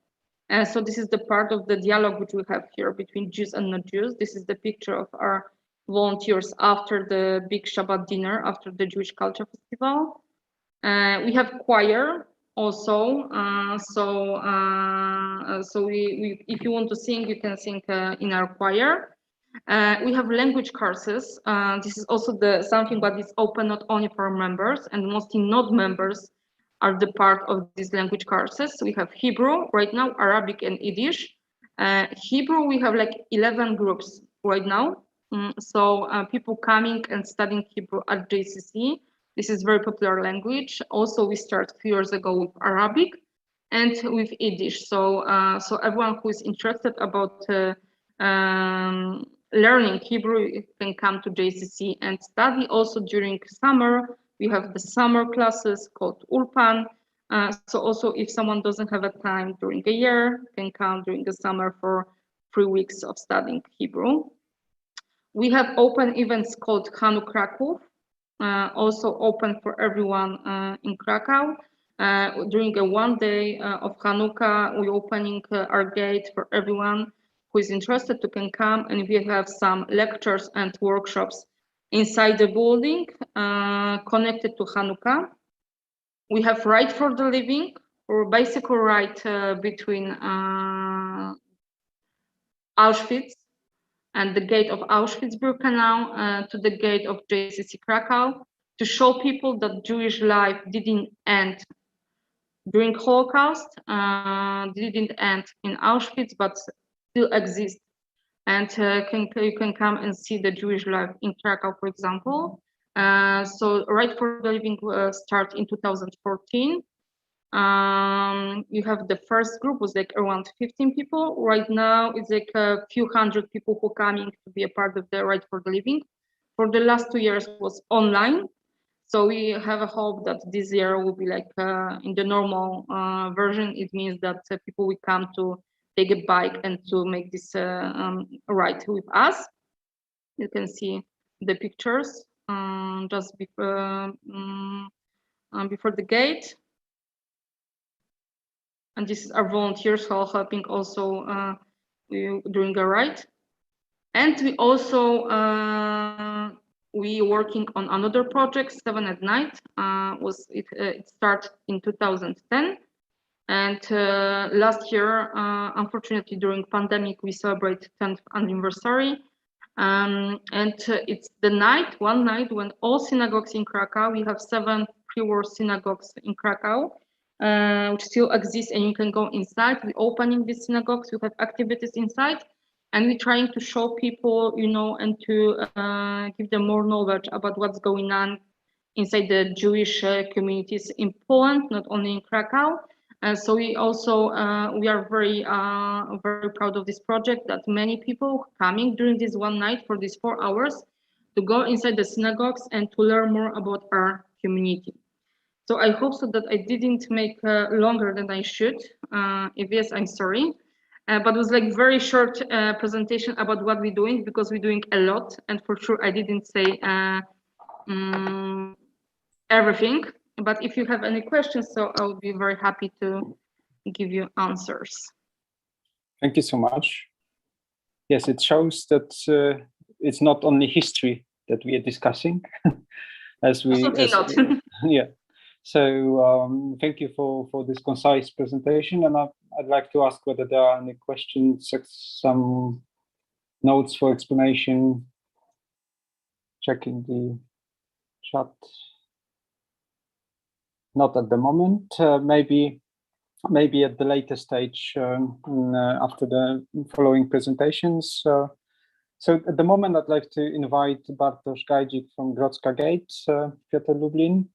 And so this is the part of the dialogue which we have here between Jews and non-Jews. This is the picture of our volunteers after the big Shabbat dinner, after the Jewish Culture Festival. We have choir also. So we if you want to sing, you can sing in our choir. We have language courses. This is also something that is open not only for members, and mostly not members are the part of these language courses. We have Hebrew right now, Arabic and Yiddish. Hebrew, we have like 11 groups right now. So people coming and studying Hebrew at JCC. This is very popular language. Also, we started a few years ago with Arabic and with Yiddish. So everyone who is interested about learning Hebrew can come to JCC and study. Also during summer, we have the summer classes called Ulpan. So also if someone doesn't have a time during a year, can come during the summer for 3 weeks of studying Hebrew. We have open events called Hanu Krakow, also open for everyone in Krakow. During a 1 day of Hanukkah, we're opening our gate for everyone who is interested to can come, and we have some lectures and workshops inside the building connected to Hanukkah. We have right for the living, or bicycle ride between Auschwitz and the gate of Auschwitz-Birkenau to the gate of JCC Krakow, to show people that Jewish life didn't end during Holocaust, didn't end in Auschwitz, but still exists. And you can come and see the Jewish life in Krakow, for example. So Right for the Living started in 2014. You have the first group was like around 15 people. Right now it's like a few hundred people who are coming to be a part of the Right for the Living. For the last 2 years was online. So we have a hope that this year will be like in the normal version. It means that people will come to take a bike and to make this ride with us. You can see the pictures just before the gate. And this is our volunteers who are helping also during the ride. And we also we working on another project, 7 at Night. It started in 2010, and last year, unfortunately, during pandemic, we celebrate 10th anniversary. And it's the night, one night when all synagogues in Krakow, we have 7 pre-war synagogues in Krakow, which still exist, and you can go inside. We're opening these synagogues, we have activities inside, and we're trying to show people, you know, and to give them more knowledge about what's going on inside the Jewish communities in Poland, not only in Krakow. So we also we are very proud of this project, that many people coming during this one night for these 4 hours to go inside the synagogues and to learn more about our community. So I hope so that I didn't make longer than I should. If yes, I'm sorry. But it was like very short presentation about what we're doing, because we're doing a lot, and for sure I didn't say everything. But if you have any questions, so I'll be very happy to give you answers. Thank you so much. Yes, it shows that it's not only history that we are discussing, yeah. So thank you for this concise presentation, and I'd like to ask whether there are any questions, some notes for explanation. Checking the chat. Not at the moment. Maybe at the later stage after the following presentations. So at the moment, I'd like to invite Bartosz Gajdzik from Grodzka Gate, Piotr Lublin,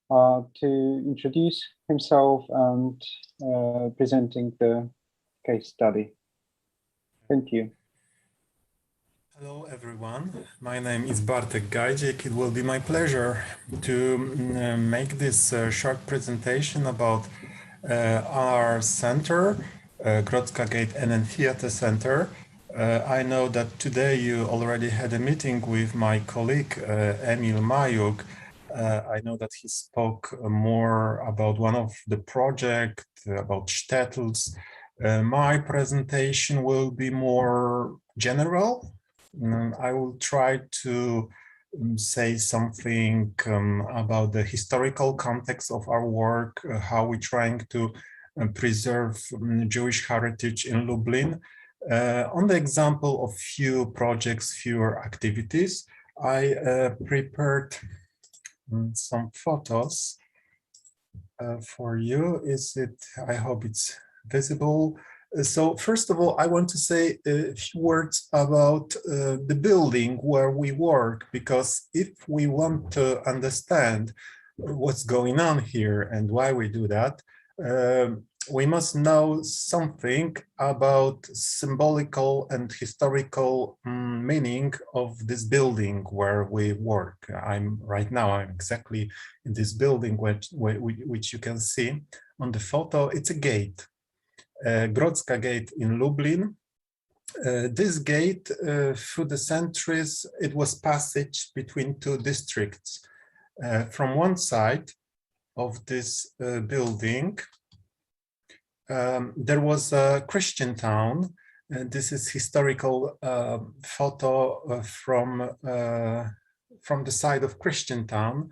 to introduce himself and presenting the case study. Thank you. Hello everyone, my name is Bartek Gajdzik. It will be my pleasure to make this short presentation about our center, Grodzka Gate NN Theatre Center. I know that today you already had a meeting with my colleague Emil Majuk. I know that he spoke more about one of the projects, about shtetls. My presentation will be more general. I will try to say something about the historical context of our work, how we're trying to preserve Jewish heritage in Lublin. On the example of few projects, fewer activities, I prepared some photos for you. I hope it's visible. So first of all, I want to say a few words about the building where we work, because if we want to understand what's going on here and why we do that, we must know something about symbolical and historical meaning of this building where we work. I'm exactly in this building, which you can see on the photo. It's a gate, Grodzka Gate in Lublin. This gate, through the centuries, it was passage between two districts. From one side of this building, there was a Christian town. This is historical photo from the side of Christian town.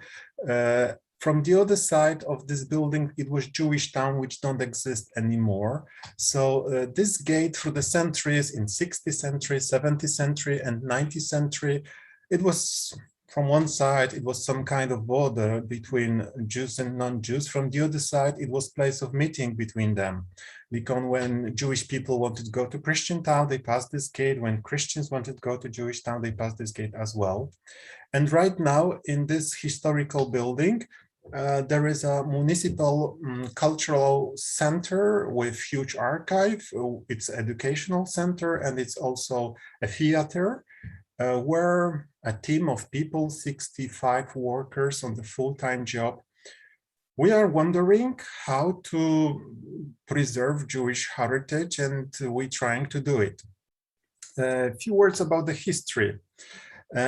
From the other side of this building, it was Jewish town, which don't exist anymore. So this gate through the centuries, in 16th century, 17th century, and 19th century, it was, from one side, it was some kind of border between Jews and non-Jews. From the other side, it was place of meeting between them. Because when Jewish people wanted to go to Christian town, they passed this gate. When Christians wanted to go to Jewish town, they passed this gate as well. And right now, in this historical building, there is a municipal cultural center with huge archive. It's an educational center, and it's also a theater where a team of people, 65 workers on the full-time job, we are wondering how to preserve Jewish heritage, and we're trying to do it. A few words about the history.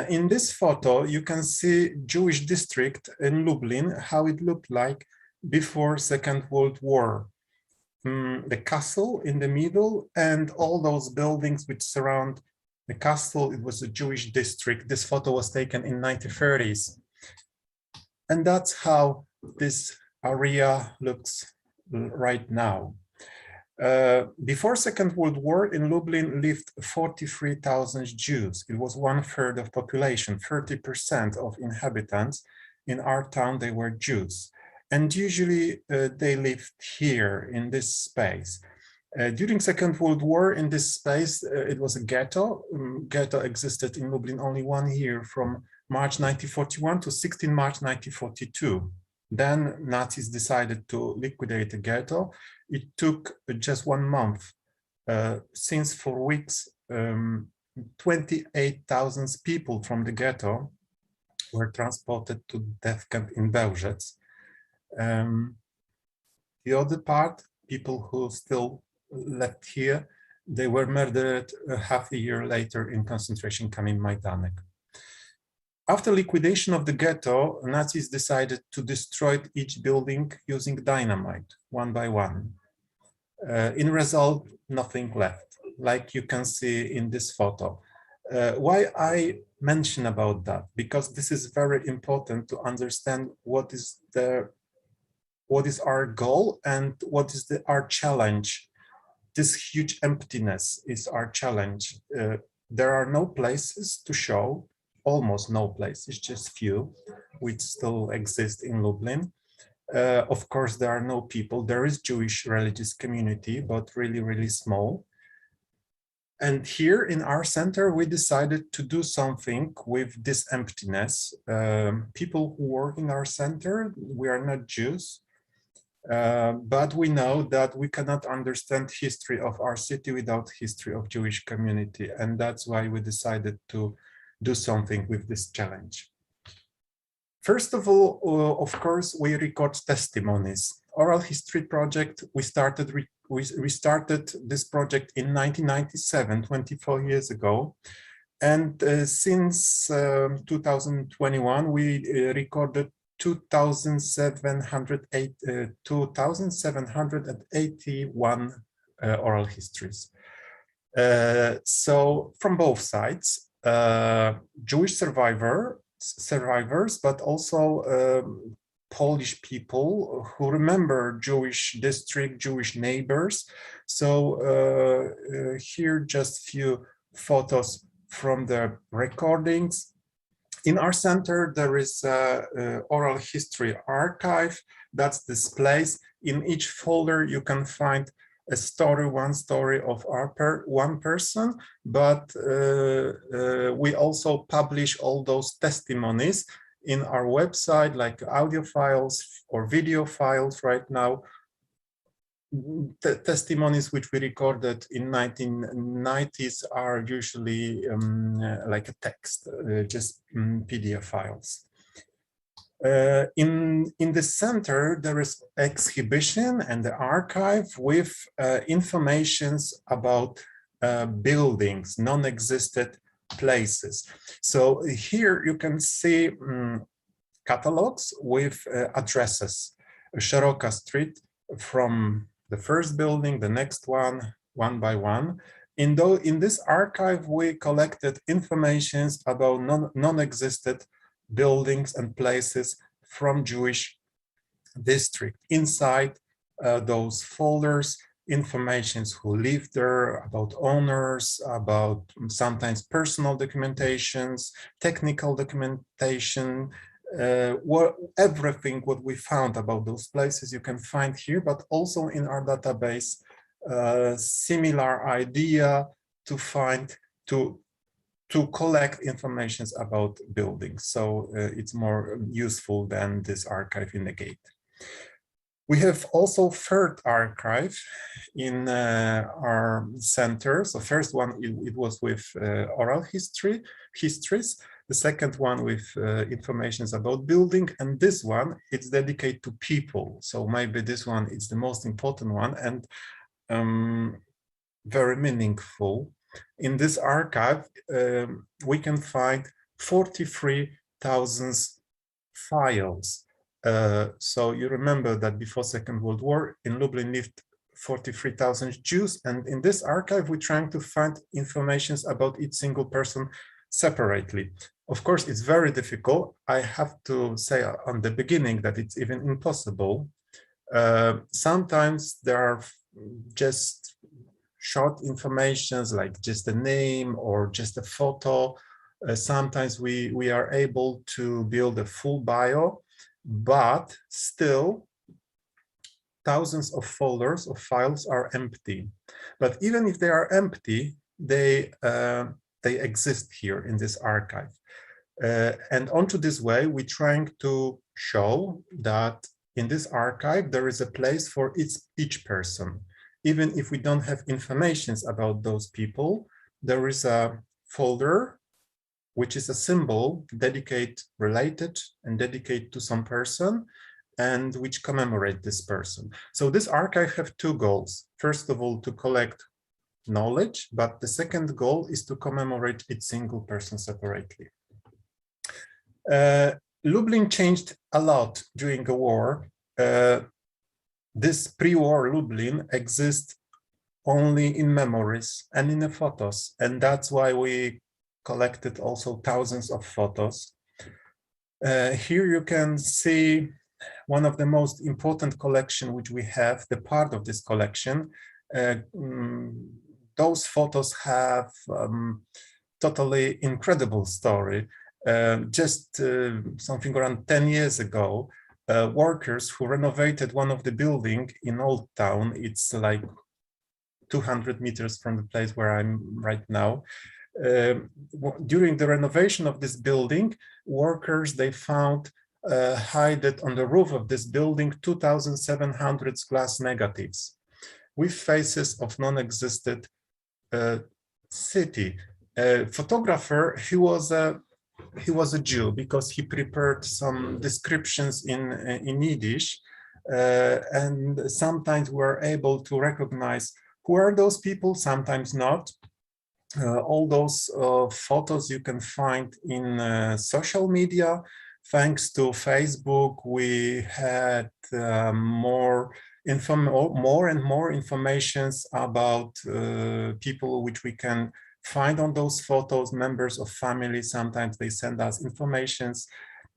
In this photo, you can see Jewish district in Lublin, how it looked like before Second World War. The castle in the middle and all those buildings which surround the castle, it was a Jewish district. This photo was taken in 1930s. And that's how this area looks right now. Before Second World War, in Lublin lived 43,000 Jews. It was 1/3 of population, 30% of inhabitants. In our town, they were Jews. And usually they lived here in this space. During Second World War, in this space, it was a ghetto. Ghetto existed in Lublin only 1 year, from March 1941 to 16 March 1942. Then Nazis decided to liquidate the ghetto. It took just 1 month. Since 4 weeks, 28,000 people from the ghetto were transported to death camp in Moreshet. The other part, people who still left here, they were murdered half a year later in concentration camp in Majdanek. After liquidation of the ghetto, Nazis decided to destroy each building using dynamite, one by one. In result, nothing left, like you can see in this photo. Why I mention about that? Because this is very important to understand what is our goal and what is our challenge. This huge emptiness is our challenge. There are no places to show, almost no places, just few, which still exist in Lublin. Of course, there are no people. There is Jewish religious community, but really, really small. And here in our center, we decided to do something with this emptiness. People who work in our center, we are not Jews, but we know that we cannot understand history of our city without history of Jewish community. And that's why we decided to do something with this challenge. First of all, of course, we record testimonies. Oral History Project, we started this project in 1997, 24 years ago. And since 2021, we recorded 2,781 oral histories. So from both sides, Jewish survivors, but also Polish people who remember Jewish district, Jewish neighbors. So here just few photos from the recordings. In our center, there is a oral history archive that's displayed. In each folder, you can find a story, one story of one person, but we also publish all those testimonies in our website, like audio files or video files right now. The testimonies which we recorded in 1990s are usually like a text, just PDF files. In the center, there is exhibition and the archive with informations about buildings, non-existent places. So here you can see catalogs with addresses. Szeroka Street from the first building, the next one, one by one. In this archive, we collected informations about non-existent buildings and places from Jewish district. Inside those folders, informations who lived there, about owners, about sometimes personal documentations, technical documentation, everything what we found about those places you can find here, but also in our database, similar idea to find, to collect informations about buildings. So it's more useful than this archive in the gate. We have also third archive in our center. So first one, it was with oral histories. The second one with informations about building, and this one, it's dedicated to people. So maybe this one is the most important one and very meaningful. In this archive, we can find 43,000 files. So you remember that before Second World War in Lublin lived 43,000 Jews, and in this archive we're trying to find informations about each single person separately. Of course, it's very difficult. I have to say on the beginning that it's even impossible. Sometimes there are just short informations like just a name or just a photo. Sometimes we are able to build a full bio, but still thousands of folders of files are empty. But even if they are empty, they exist here in this archive. And onto this way, we're trying to show that in this archive, there is a place for each person. Even if we don't have informations about those people, there is a folder, which is a symbol related and dedicated to some person, and which commemorate this person. So this archive have two goals. First of all, to collect knowledge, but the second goal is to commemorate each single person separately. Lublin changed a lot during the war. This pre-war Lublin exists only in memories and in the photos, and that's why we collected also thousands of photos. Here you can see one of the most important collection which we have, the part of this collection. Those photos have totally incredible story. Just something around 10 years ago, workers who renovated one of the building in Old Town, it's like 200 meters from the place where I'm right now. During the renovation of this building, workers, they found hidden on the roof of this building 2,700 glass negatives with faces of non-existent city. Photographer, he was a Jew because he prepared some descriptions in Yiddish, and sometimes we're able to recognize who are those people, sometimes not. All those photos you can find in social media. Thanks to Facebook, we had more and more informations about people which we can find on those photos, members of family. Sometimes they send us informations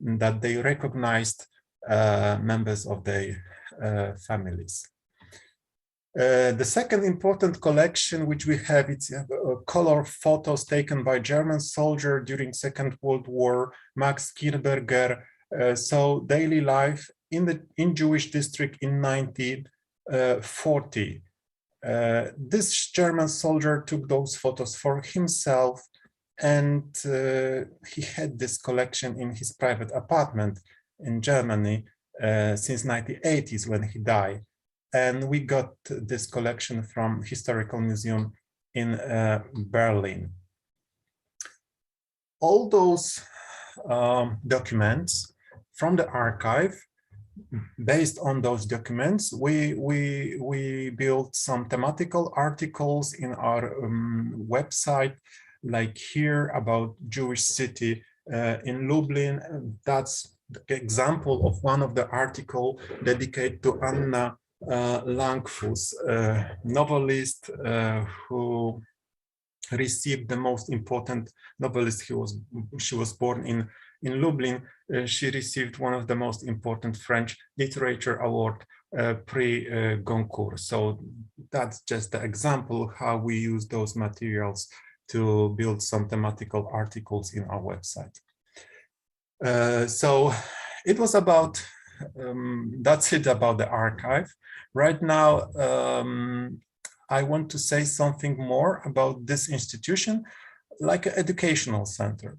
that they recognized members of their families. The second important collection which we have, it's color photos taken by German soldier during Second World War, Max Kirberger. So daily life in Jewish district in 1940. This German soldier took those photos for himself, and he had this collection in his private apartment in Germany since 1980s when he died. And we got this collection from Historical Museum in Berlin. All those documents from the archive, based on those documents, we built some thematical articles in our website, like here about Jewish city in Lublin. That's the example of one of the article dedicated to Anna Langfuss, novelist who received the most important novelist. She was born in Lublin. She received one of the most important French literature award, Prix Goncourt. So that's just the example how we use those materials to build some thematical articles in our website. So it was about, that's it about the archive. Right now, I want to say something more about this institution, like an educational center,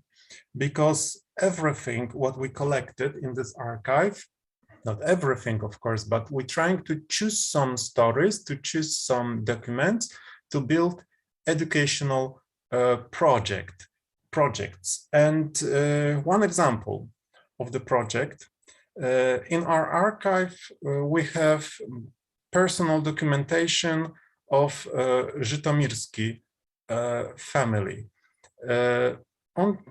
because everything what we collected in this archive, not everything, of course, but we're trying to choose some stories, to choose some documents to build educational projects. And one example of the project, in our archive, we have personal documentation of Żytomierski family.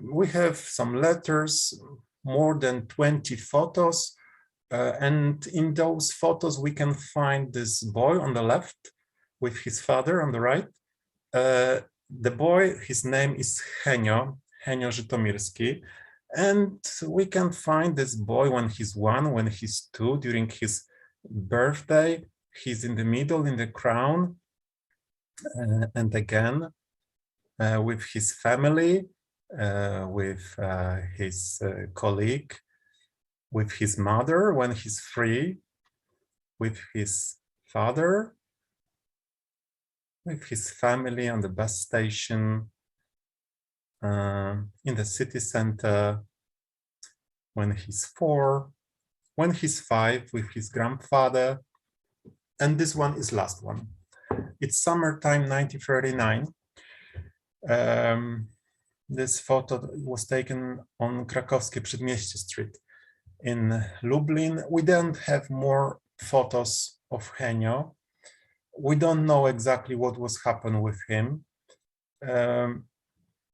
We have some letters, more than 20 photos, and in those photos we can find this boy on the left with his father on the right. The boy, his name is Henio Żytomierski, and we can find this boy when he's 1, when he's 2, during his birthday. He's in the middle, in the crown, and again with his family, with his colleague, with his mother when he's 3, with his father, with his family on the bus station, in the city center, when he's 4, when he's 5, with his grandfather, and this one is last one. It's summertime 1939. This photo was taken on Krakowskie Przedmieście Street in Lublin. We don't have more photos of Henio. We don't know exactly what was happened with him.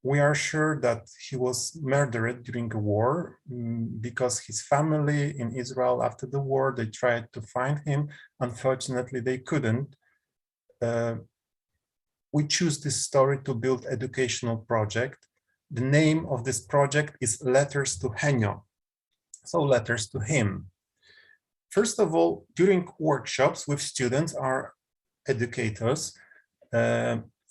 We are sure that he was murdered during a war because his family in Israel after the war, they tried to find him. Unfortunately, they couldn't. We choose this story to build educational project. The name of this project is Letters to Henio, so letters to him. First of all, during workshops with students or educators,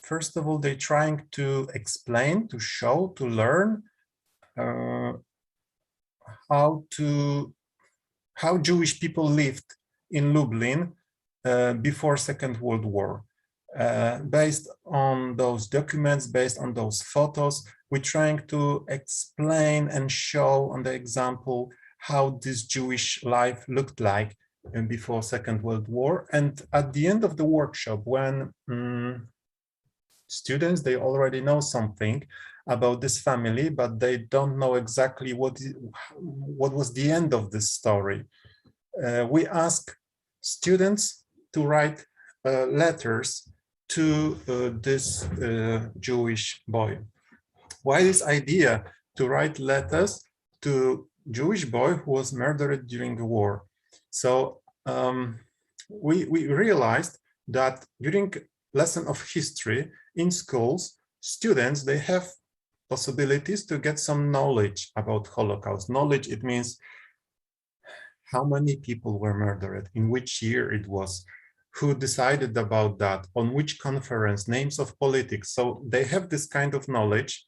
first of all, they're trying to explain, to show, to learn how Jewish people lived in Lublin before Second World War. Based on those documents, based on those photos, we're trying to explain and show on the example how this Jewish life looked like before Second World War. And at the end of the workshop, when students, they already know something about this family, but they don't know exactly what was the end of this story. We ask students to write letters to this Jewish boy. Why this idea to write letters to Jewish boy who was murdered during the war? So we realized that during lesson of history in schools, students, they have possibilities to get some knowledge about Holocaust. Knowledge, it means how many people were murdered, in which year it was, who decided about that, on which conference, names of politics. So they have this kind of knowledge,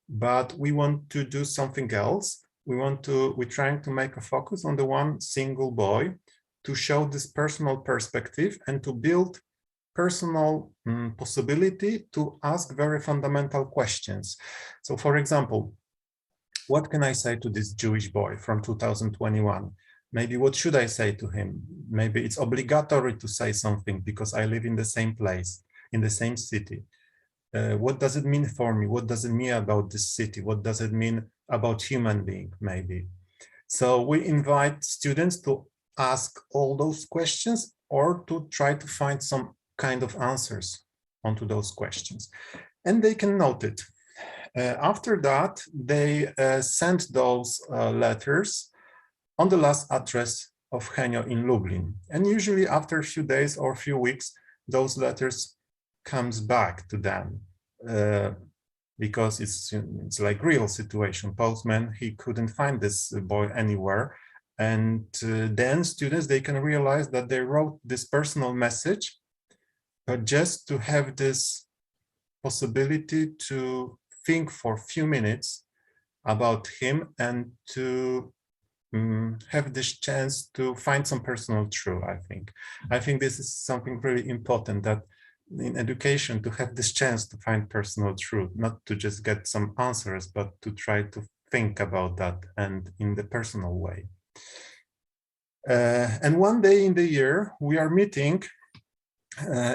but we want to do something else. We're trying to make a focus on the one single boy to show this personal perspective and to build personal possibility to ask very fundamental questions. So for example, what can I say to this Jewish boy from 2021? Maybe what should I say to him? Maybe it's obligatory to say something because I live in the same place, in the same city. What does it mean for me? What does it mean about this city? What does it mean about human being, maybe? So we invite students to ask all those questions or to try to find some kind of answers onto those questions. And they can note it. After that, they send those letters on the last address of Henio in Lublin. And usually after a few days or a few weeks, those letters comes back to them because it's like real situation. Postman, he couldn't find this boy anywhere. And then students, they can realize that they wrote this personal message, but just to have this possibility to think for a few minutes about him and to have this chance to find some personal truth, I think. I think this is something really important, that in education, to have this chance to find personal truth, not to just get some answers, but to try to think about that and in the personal way. And one day in the year, we are meeting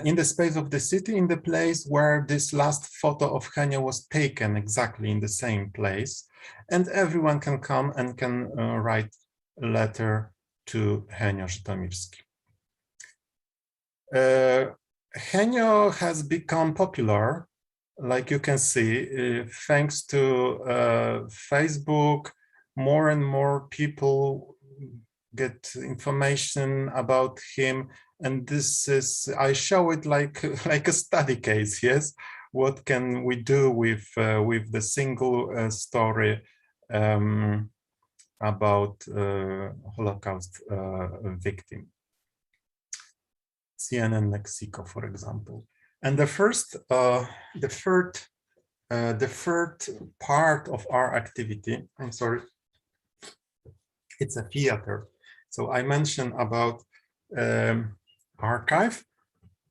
in the space of the city, in the place where this last photo of Henio was taken, exactly in the same place. And everyone can come and can write a letter to Henio Żytomierski. Henio has become popular, like you can see, thanks to Facebook. More and more people get information about him. And this is, I show it like a study case, yes? What can we do with the single story about Holocaust victim? CNN Mexico, for example. And the third part of our activity, I'm sorry, it's a theater. So I mentioned about archive,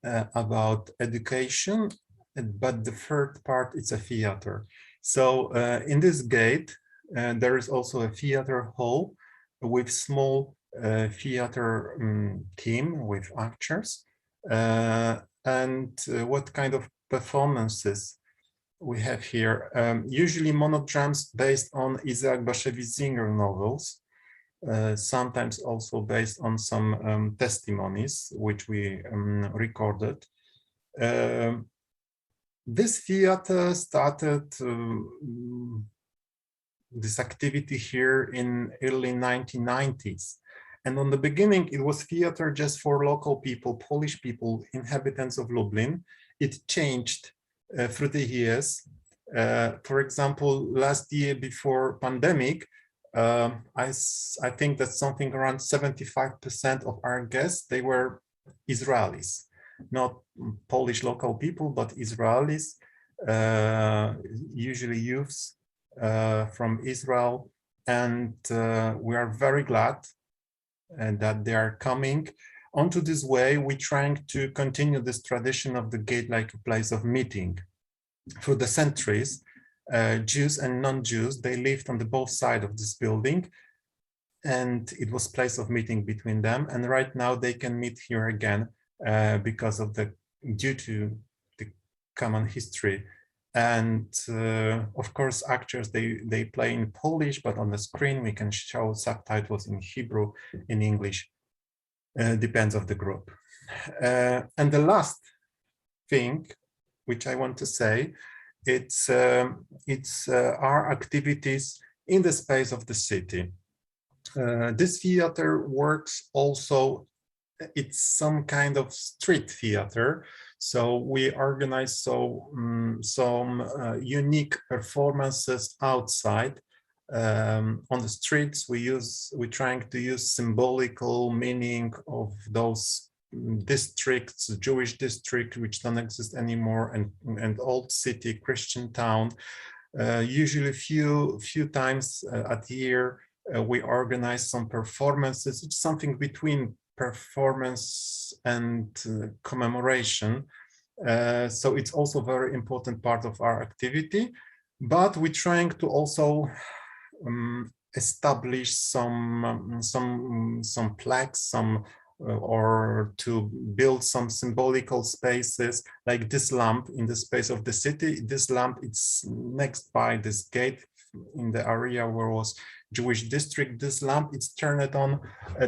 about education, but the third part is a theater. So in this gate, there is also a theater hall with small theater team with actors. And what kind of performances we have here? Usually monodrams based on Isaac Bashevis-Singer novels. Sometimes also based on some testimonies which we recorded. This theater started this activity here in early 1990s. And on the beginning, it was theater just for local people, Polish people, inhabitants of Lublin. It changed through the years. For example, last year before pandemic, I think that something around 75% of our guests, they were Israelis, not Polish local people, but Israelis, usually youths from Israel. And we are very glad that they are coming. Onto this way, we're trying to continue this tradition of the gate like a place of meeting. For the centuries, Jews and non-Jews, they lived on the both sides of this building, and it was place of meeting between them. And right now they can meet here again because of due to the common history. And of course, actors, they play in Polish, but on the screen we can show subtitles in Hebrew, in English, depends of the group. And the last thing which I want to say, it's our activities in the space of the city. This theater works also, it's some kind of street theater. So we organize some unique performances outside on the streets. We're trying to use symbolical meaning of those districts, Jewish district, which don't exist anymore, and old city, Christian town. Usually few times at year, we organize some performances. It's something between performance and commemoration. So it's also a very important part of our activity, but we're trying to also establish some plaques, or to build some symbolical spaces, like this lamp in the space of the city. This lamp, it's next by this gate in the area where was Jewish district. This lamp, it's turned on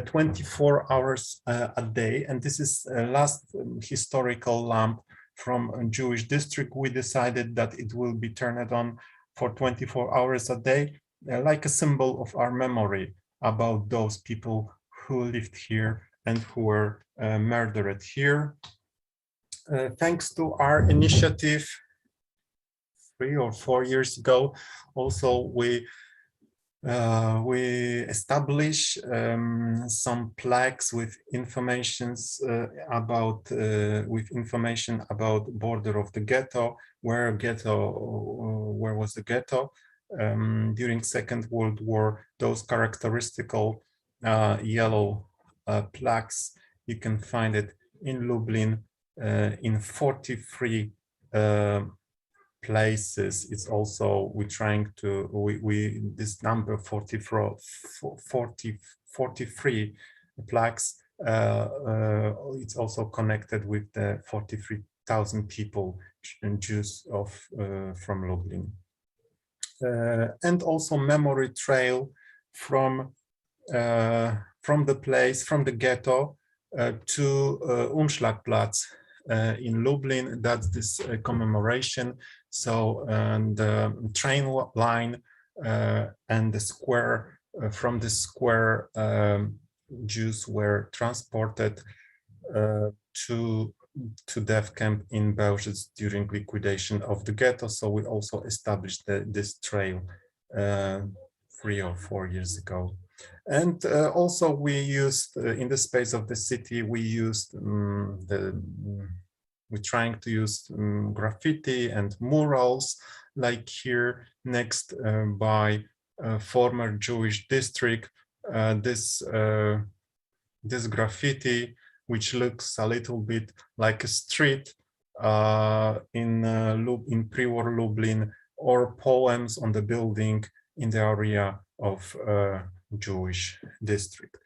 24 hours a day, and this is last historical lamp from a Jewish district. We decided that it will be turned on for 24 hours a day, like a symbol of our memory about those people who lived here and who were murdered here. Thanks to our initiative 3 or 4 years ago, also we establish some plaques with information about border of the ghetto, where was the ghetto during Second World War. Those characteristical yellow plaques, you can find it in Lublin in 43 places. It's also, we're trying to, this number 43 plaques, it's also connected with the 43,000 people and Jews from Lublin. And also memory trail from the place, from the ghetto to Umschlagplatz in Lublin. That's this commemoration. So the train line and the square, from the square, Jews were transported to death camp in Bełżec during liquidation of the ghetto. So we also established this trail 3 or 4 years ago. And also we used, in the space of the city, we used we're trying to use graffiti and murals, like here next by former Jewish district. This graffiti, which looks a little bit like a street in pre-war Lublin, or poems on the building in the area of Jewish district.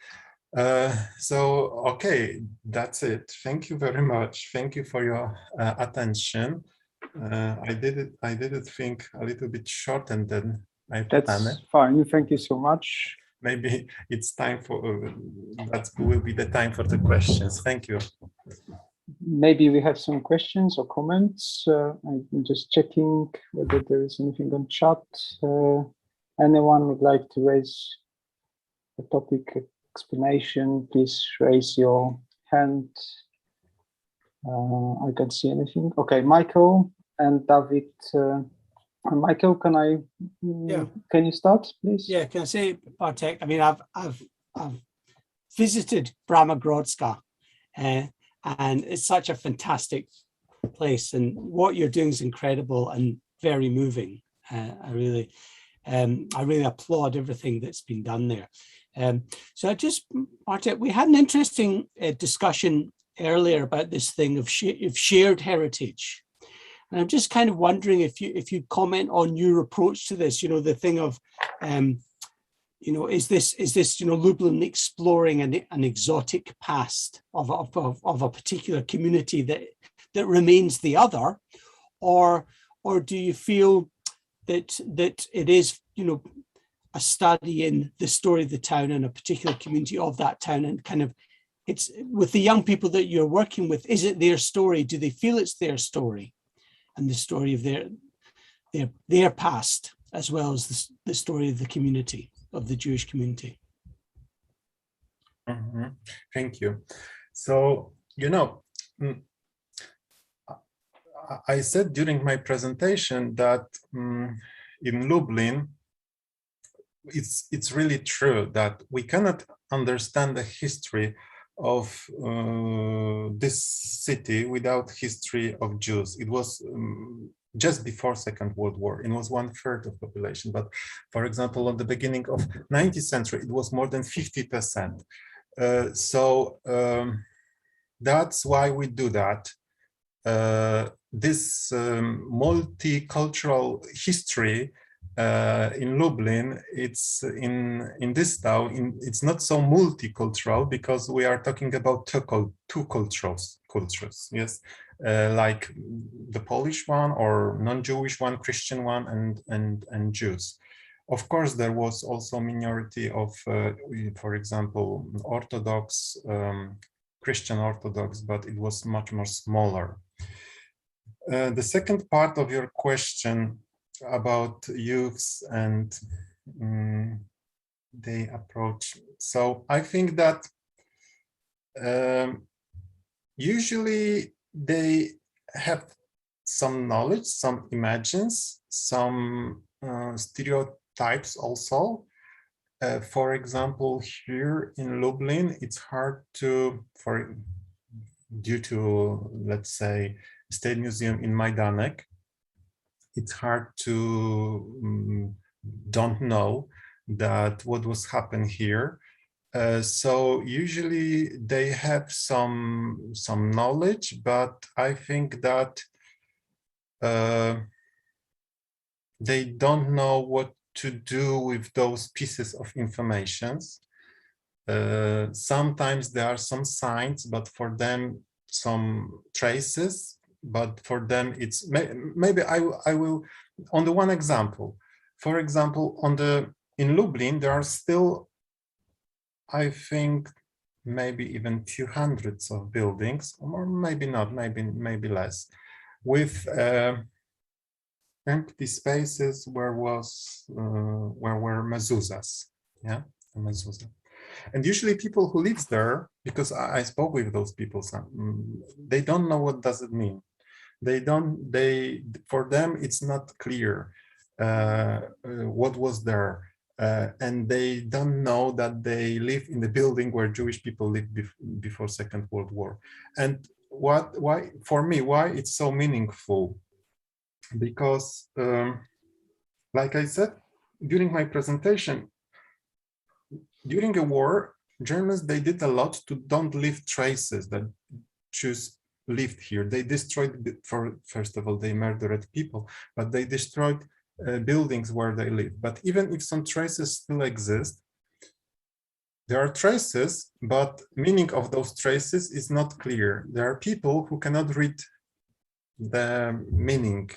So, okay, that's it. Thank you very much. Thank you for your attention. I did it think a little bit short, and then I planned. That's fine. Thank you so much. Maybe it's time for, that will be the time for the questions. Thank you. Maybe we have some questions or comments. I'm just checking whether there is anything on chat. Anyone would like to raise a topic explanation, please raise your hand. I can't see anything. Okay, Michael and David. Michael, can you start, please? Yeah, can I say, Bartek? I mean, I've visited Bramagrodska, and it's such a fantastic place, and what you're doing is incredible and very moving. I really applaud everything that's been done there. So Bartek, we had an interesting discussion earlier about this thing of shared heritage. And I'm just kind of wondering if you'd comment on your approach to this, the thing of, is this Lublin exploring an exotic past of a particular community that remains the other, or do you feel that it is, a study in the story of the town and a particular community of that town, and kind of it's with the young people that you're working with, is it their story? Do they feel it's their story and the story of their past, as well as the story of the community, of the Jewish community? Mm-hmm. Thank you. So, I said during my presentation that in Lublin, it's really true that we cannot understand the history of this city without history of Jews. It was just before Second World War. It was 1/3 of population. But for example, at the beginning of 19th century, it was more than 50%. That's why we do that. This multicultural history in Lublin, it's in this town, it's not so multicultural because we are talking about two cultures, yes, like the Polish one or non-Jewish one, Christian one, and Jews. Of course, there was also minority of, for example, Orthodox, Christian Orthodox, but it was much more smaller. The second part of your question about youths and they approach. So I think that usually they have some knowledge, some images, some stereotypes also. For example, here in Lublin, it's hard to, due to, let's say, State Museum in Majdanek, it's hard to don't know that what was happening here. So usually they have some knowledge, but I think that they don't know what to do with those pieces of information. Sometimes there are some signs, but for them some traces, but for them it's maybe I will on the one example. For example, in Lublin there are still, I think, maybe even few hundreds of buildings, or maybe not, maybe less, with empty spaces where were mezuzahs, yeah, a mezuzah. And usually people who live there, because I spoke with those people, they don't know what does it mean. For them it's not clear what was there, and they don't know that they live in the building where Jewish people lived before Second World War. And why for me, why it's so meaningful? Because like I said during my presentation, during a war, Germans, they did a lot to don't leave traces that Jews lived here. They destroyed, first of all, they murdered people, but they destroyed buildings where they lived. But even if some traces still exist, there are traces, but meaning of those traces is not clear. There are people who cannot read the meaning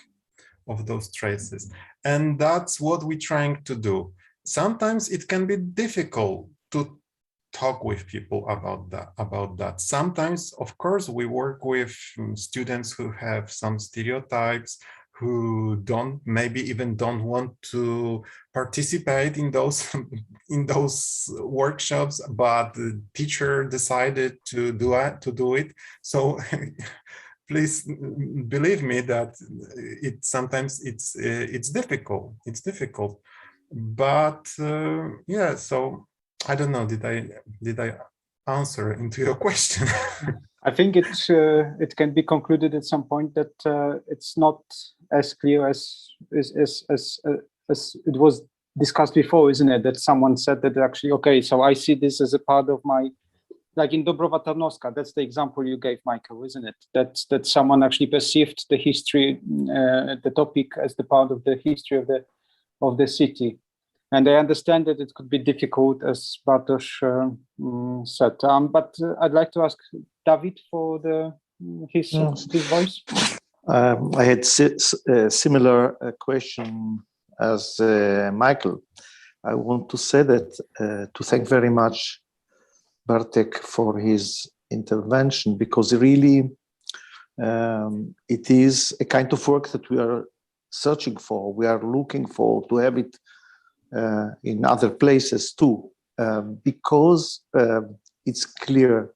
of those traces. And that's what we're trying to do. Sometimes it can be difficult to talk with people about that. Sometimes, of course, we work with students who have some stereotypes, who maybe even don't want to participate in those workshops, but the teacher decided to do it. So please believe me that sometimes it's difficult. It's difficult, but yeah. So I don't know. Did I answer into your question? I think it can be concluded at some point that it's not as clear as it was discussed before, isn't it? That someone said that actually, okay, so I see this as a part of my, like in Dąbrowa Tarnowska, that's the example you gave, Michael, isn't it? That someone actually perceived the history, the topic as the part of the history of the city. And I understand that it could be difficult, as Bartosz said. But I'd like to ask David for his voice. I had a similar question as Michael. I want to say that to thank very much Bartek for his intervention, because really it is a kind of work that we are searching for. We are looking for to have it in other places too, because it's clear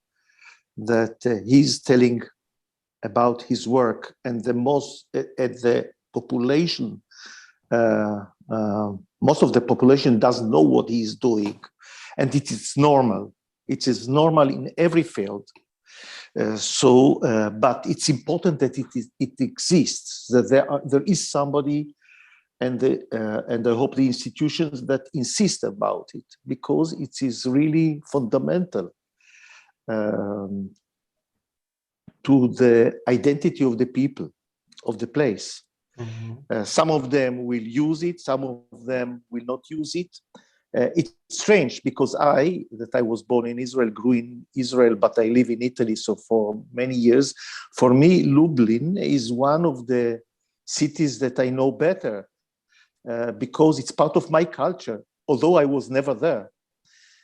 that he's telling about his work, and the population most of the population doesn't know what he is doing, and it is normal. It is normal in every field. But it's important that it exists, that there is somebody, and I hope the institutions that insist about it, because it is really fundamental to the identity of the people, of the place. Mm-hmm. Some of them will use it, some of them will not use it. It's strange because I was born in Israel, grew in Israel, but I live in Italy, so for many years. For me, Lublin is one of the cities that I know better because it's part of my culture, although I was never there.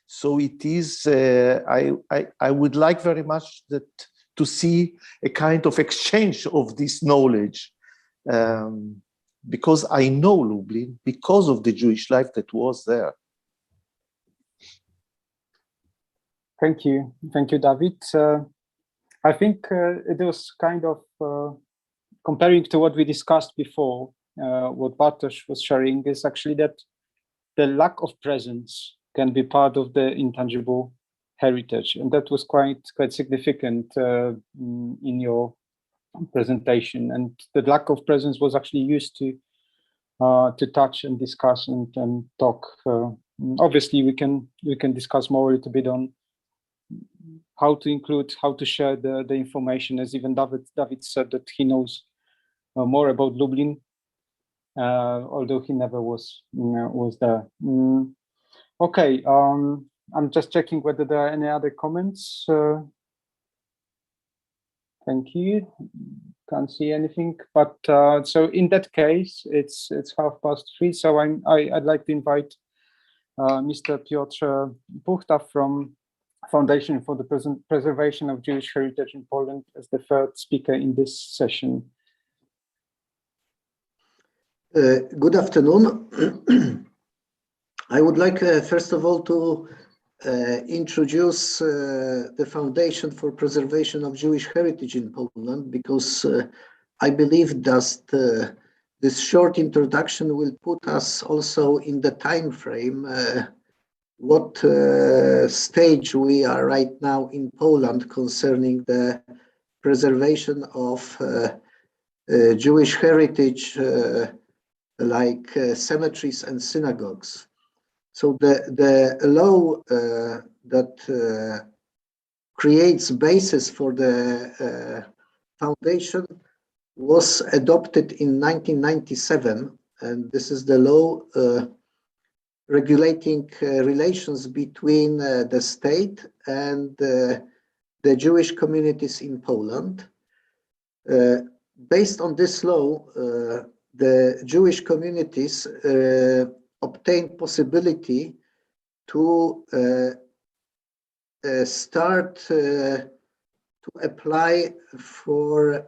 So it is, I would like very much to see a kind of exchange of this knowledge, because I know Lublin because of the Jewish life that was there. Thank you, David. I think it was kind of comparing to what we discussed before. What Bartosz was sharing is actually that the lack of presence can be part of the intangible heritage, and that was quite significant in your presentation. And the lack of presence was actually used to touch and discuss and talk. Obviously, we can discuss more a little bit on how to include, how to share the information, as even David said that he knows more about Lublin, although he never was there. Okay, I'm just checking whether there are any other comments. Thank you. Can't see anything, but so in that case, it's 3:30. So I'd like to invite Mr. Piotr Buchta from Foundation for the Preservation of Jewish Heritage in Poland as the third speaker in this session. Good afternoon. I would like, first of all, to introduce the Foundation for Preservation of Jewish Heritage in Poland, because I believe that this short introduction will put us also in the time frame what stage we are right now in Poland concerning the preservation of Jewish heritage, like cemeteries and synagogues. So the law that creates basis for the foundation was adopted in 1997, and this is the law regulating relations between the state and the Jewish communities in Poland. Based on this law, the Jewish communities obtained possibility to start to apply for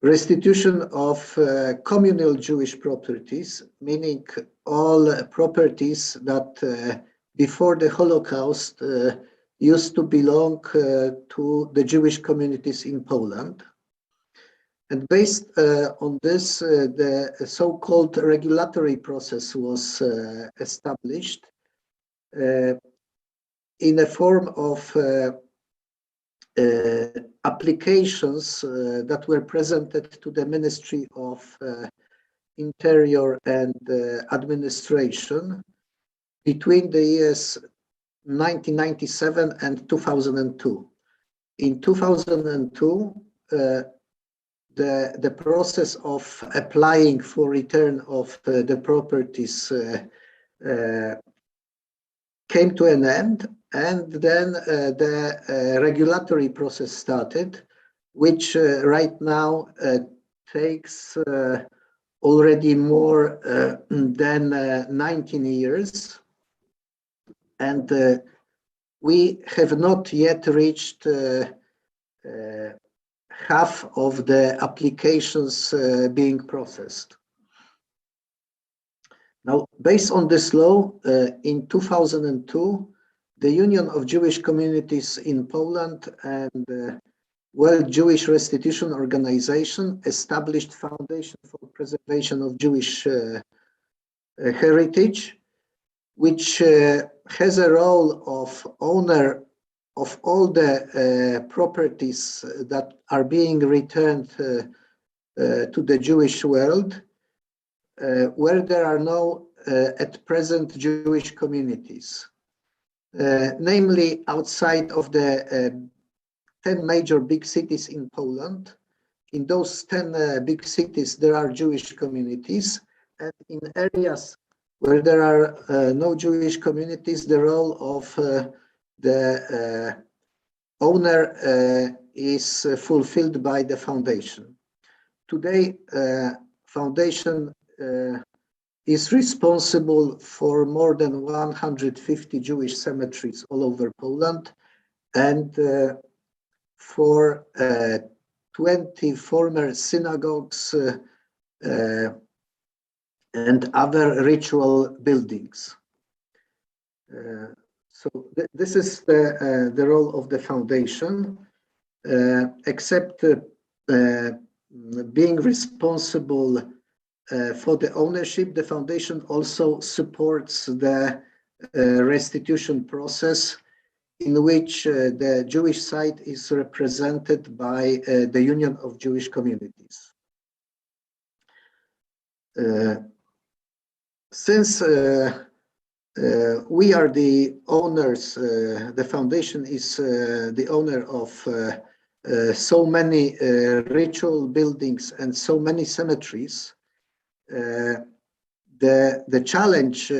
restitution of communal Jewish properties, meaning all properties that before the Holocaust used to belong to the Jewish communities in Poland. And based on this, the so-called regulatory process was established in a form of applications that were presented to the Ministry of Interior and Administration between the years 1997 and 2002. In 2002, the process of applying for return of the properties came to an end, and then the regulatory process started, which right now takes already more than 19 years. And we have not yet reached half of the applications being processed. Now, based on this law, in 2002, the Union of Jewish Communities in Poland and World Jewish Restitution Organization established Foundation for Preservation of Jewish Heritage, which has a role of owner of all the properties that are being returned to the Jewish world, where there are no at present Jewish communities, namely outside of the 10 major big cities in Poland. In those 10 big cities, there are Jewish communities, and in areas where there are no Jewish communities, the role of the owner is fulfilled by the foundation. Today, foundation is responsible for more than 150 Jewish cemeteries all over Poland, and for 20 former synagogues and other ritual buildings. So this is the role of the foundation, except being responsible for the ownership. The foundation also supports the restitution process, in which the Jewish side is represented by the Union of Jewish Communities. Since we are the owners, the foundation is the owner of so many ritual buildings and so many cemeteries, the challenge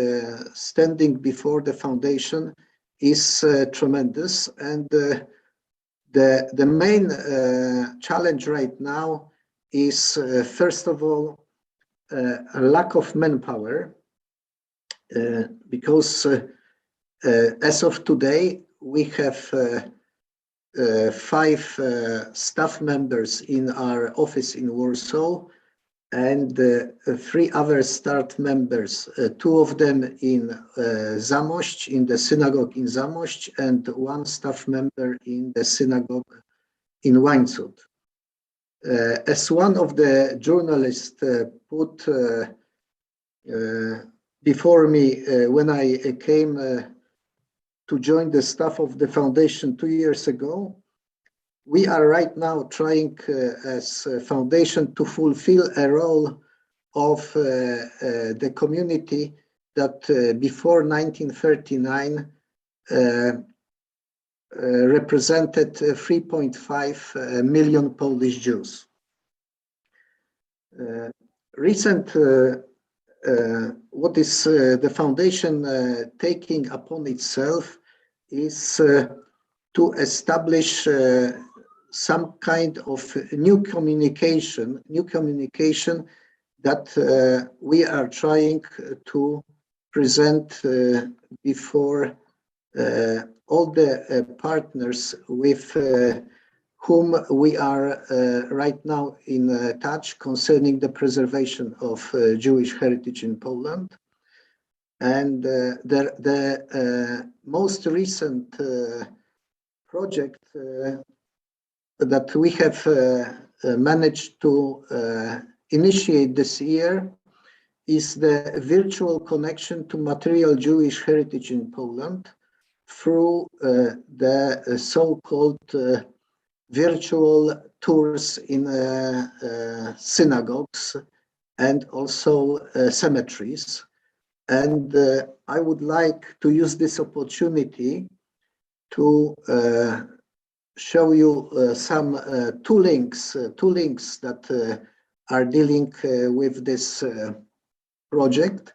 standing before the foundation is tremendous, and the main challenge right now is first of all a lack of manpower, because as of today we have 5 staff members in our office in Warsaw, and 3 other staff members, 2 of them in Zamość, in the synagogue in Zamość, and 1 staff member in the synagogue in Łańcut. As one of the journalists put before me when I came to join the staff of the foundation 2 years ago, we are right now trying as a foundation to fulfill a role of the community that before 1939 represented 3.5 million Polish Jews. What is the foundation taking upon itself is to establish some kind of new communication that we are trying to present before all the partners with whom we are right now in touch concerning the preservation of Jewish heritage in Poland. And the most recent project that we have managed to initiate this year is the virtual connection to material Jewish heritage in Poland through the so-called virtual tours in synagogues and also cemeteries. And I would like to use this opportunity to show you some two links that are dealing with this project.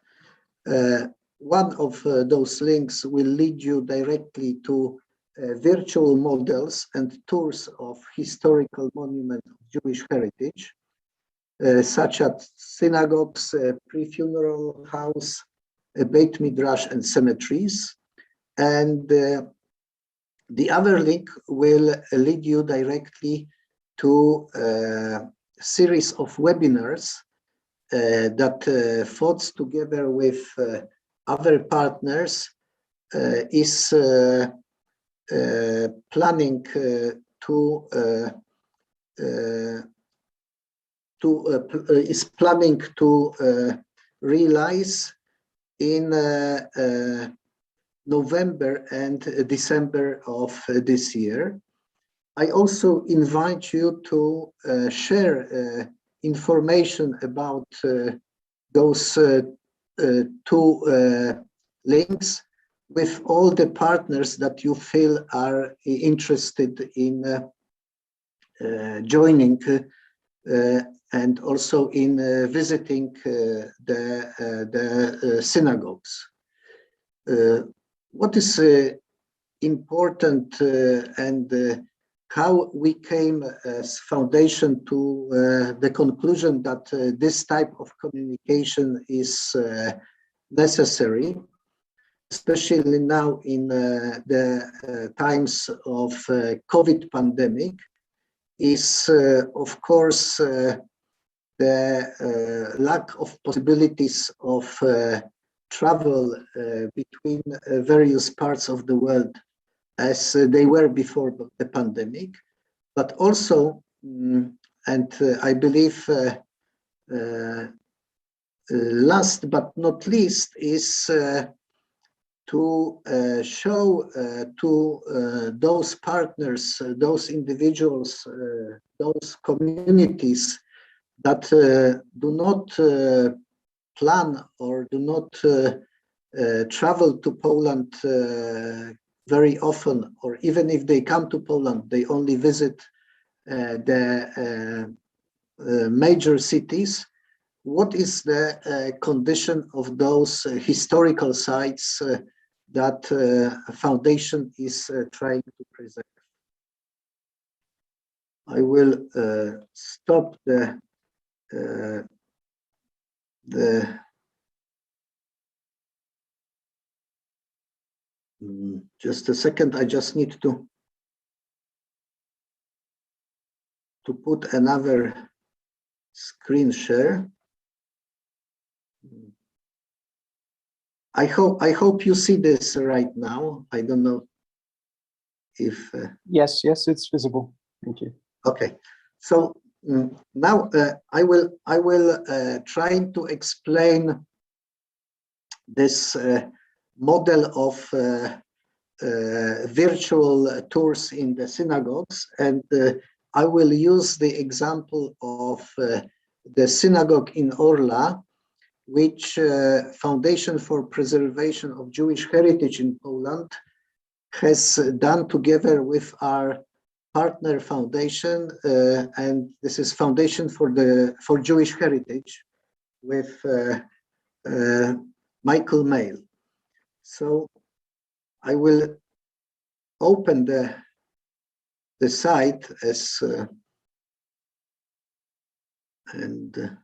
One of those links will lead you directly to virtual models and tours of historical monuments of Jewish heritage, such as synagogues, pre-funeral house, Beit Midrash, and cemeteries. And the other link will lead you directly to a series of webinars that FODS, together with other partners, is planning to realize in November and December of this year. I also invite you to share information about those two links with all the partners that you feel are interested in joining and also in visiting the synagogues. What is important and how we came as foundation to the conclusion that this type of communication is necessary, especially now in the times of COVID pandemic, is of course the lack of possibilities of travel between various parts of the world as they were before the pandemic, but also, and I believe last but not least, is to show to those partners, those individuals, those communities that do not plan or do not travel to Poland very often, or even if they come to Poland, they only visit the major cities. What is the condition of those historical sites that foundation is trying to preserve? I will stop just a second. I just need to put another screen share. I hope you see this right now. I don't know if yes, it's visible. Thank you. Okay, so now I will try to explain this model of virtual tours in the synagogues, and I will use the example of the synagogue in Orla, which Foundation for Preservation of Jewish Heritage in Poland has done together with our partner foundation, and this is Foundation for Jewish Heritage with Michael Mail. So I will open the site as and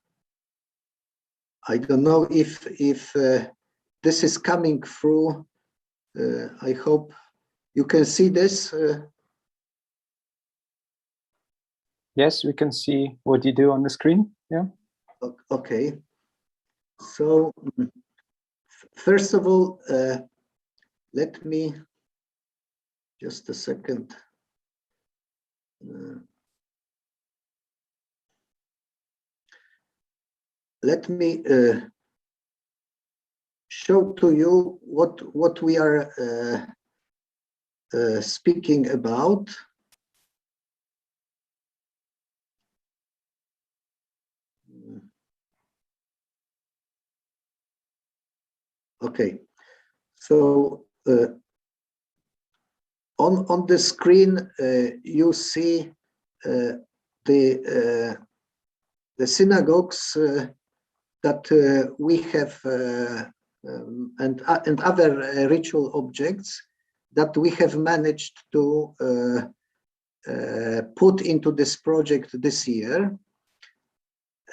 I don't know if this is coming through. I hope you can see this. Yes, we can see what you do on the screen. Yeah. Okay. So first of all, let me just a second. Let me show to you what we are speaking about. Okay, so on the screen you see the synagogues that we have and other ritual objects that we have managed to put into this project this year,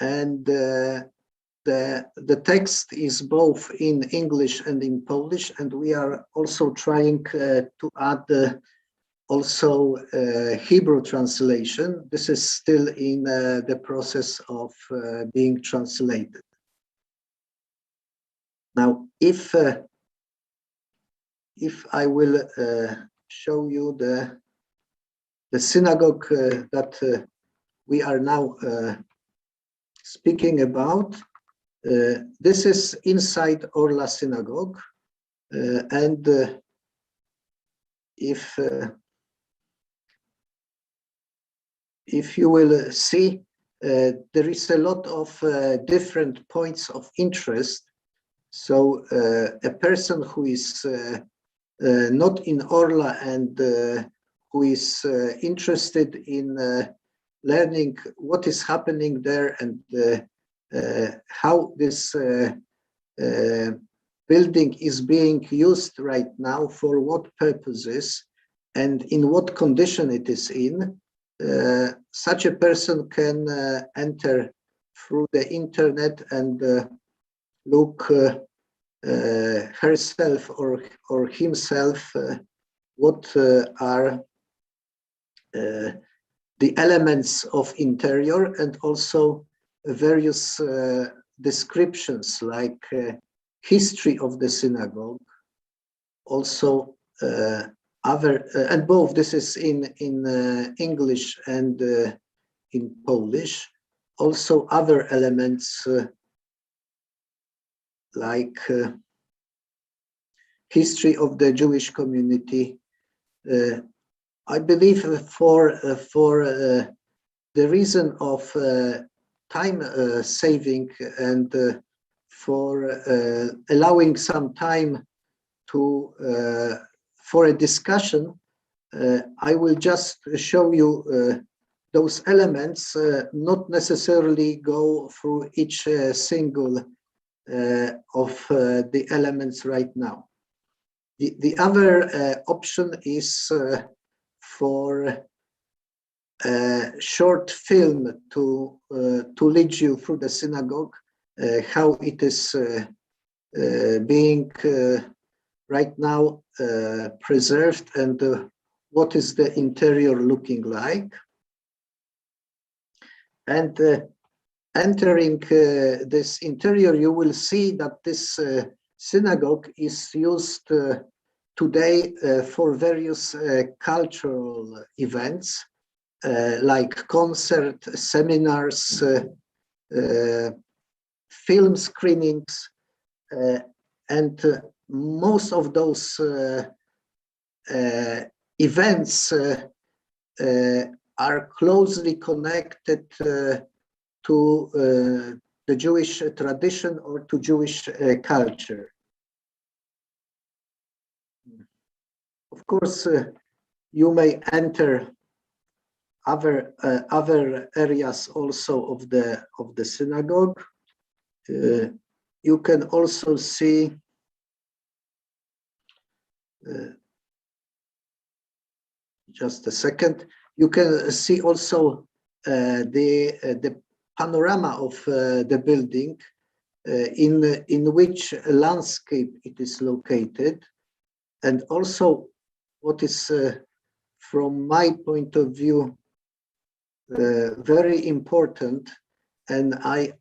and the text is both in English and in Polish, and we are also trying to add also Hebrew translation. This is still in the process of being translated. Now, if I will show you the synagogue that we are now speaking about, This is inside Orla Synagogue, and if you will see, there is a lot of different points of interest. So a person who is not in Orla and who is interested in learning what is happening there and how this building is being used right now, for what purposes, and in what condition it is in, such a person can enter through the internet and look herself or himself what are the elements of interior, and also various descriptions like history of the synagogue, also other, and both this is in English and in Polish, also other elements like history of the Jewish community. I believe for the reason of time saving and for allowing some time to for a discussion, I will just show you those elements, not necessarily go through each single of the elements right now. The other option is for a short film to lead you through the synagogue, how it is being right now preserved, and what is the interior looking like. And entering this interior, you will see that this synagogue is used today for various cultural events, like concert, seminars, film screenings, and most of those events are closely connected to the Jewish tradition or to Jewish culture. Of course, you may enter other areas also of the synagogue. You can also see just a second. You can see also the panorama of the building, in which landscape it is located, and also what is, from my point of view, very important, and I,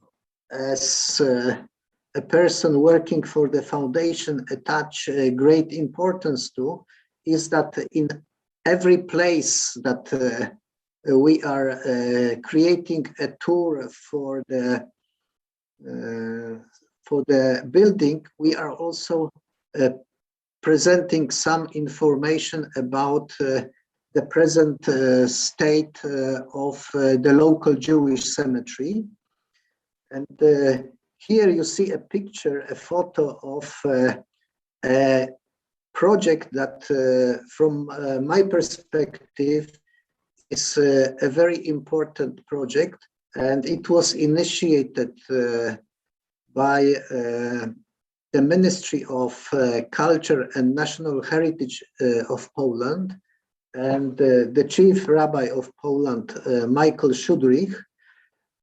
as a person working for the foundation, attach great importance to, is that in every place that we are creating a tour for the building, we are also presenting some information about the present state of the local Jewish cemetery. And here you see a picture, a photo of a project that, from my perspective, is a very important project, and it was initiated by the Ministry of Culture and National Heritage of Poland, and the Chief Rabbi of Poland, Michael Szudrich,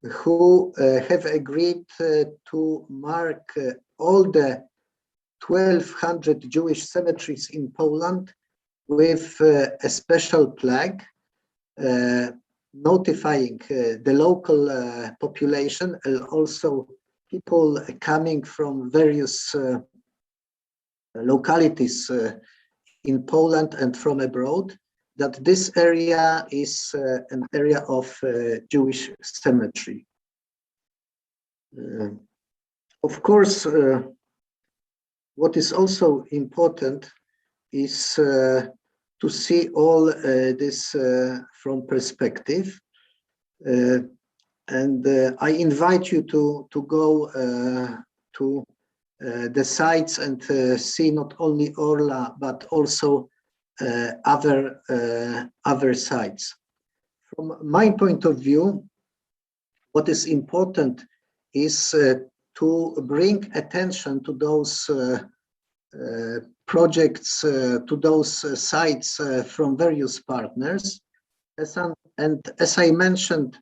who have agreed to mark all the 1,200 Jewish cemeteries in Poland with a special plaque, notifying the local population and also people coming from various localities in Poland and from abroad, that this area is an area of Jewish cemetery. Of course, what is also important is to see all this from perspective. And I invite you to go to the sites and see not only Orla, but also other sites. From my point of view, what is important is to bring attention to those projects, to those sites from various partners. And as I mentioned,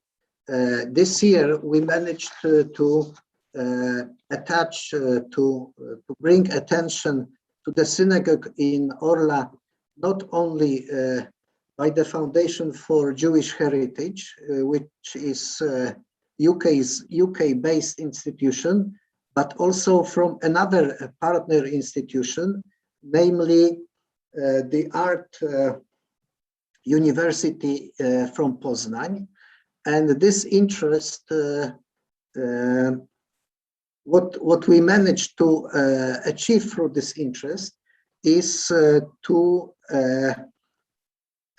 this year we managed to attach, to bring attention to the synagogue in Orla, not only by the Foundation for Jewish Heritage, which is UK-based institution, but also from another partner institution, namely the Art University from Poznań. And this interest, what we managed to achieve through this interest is to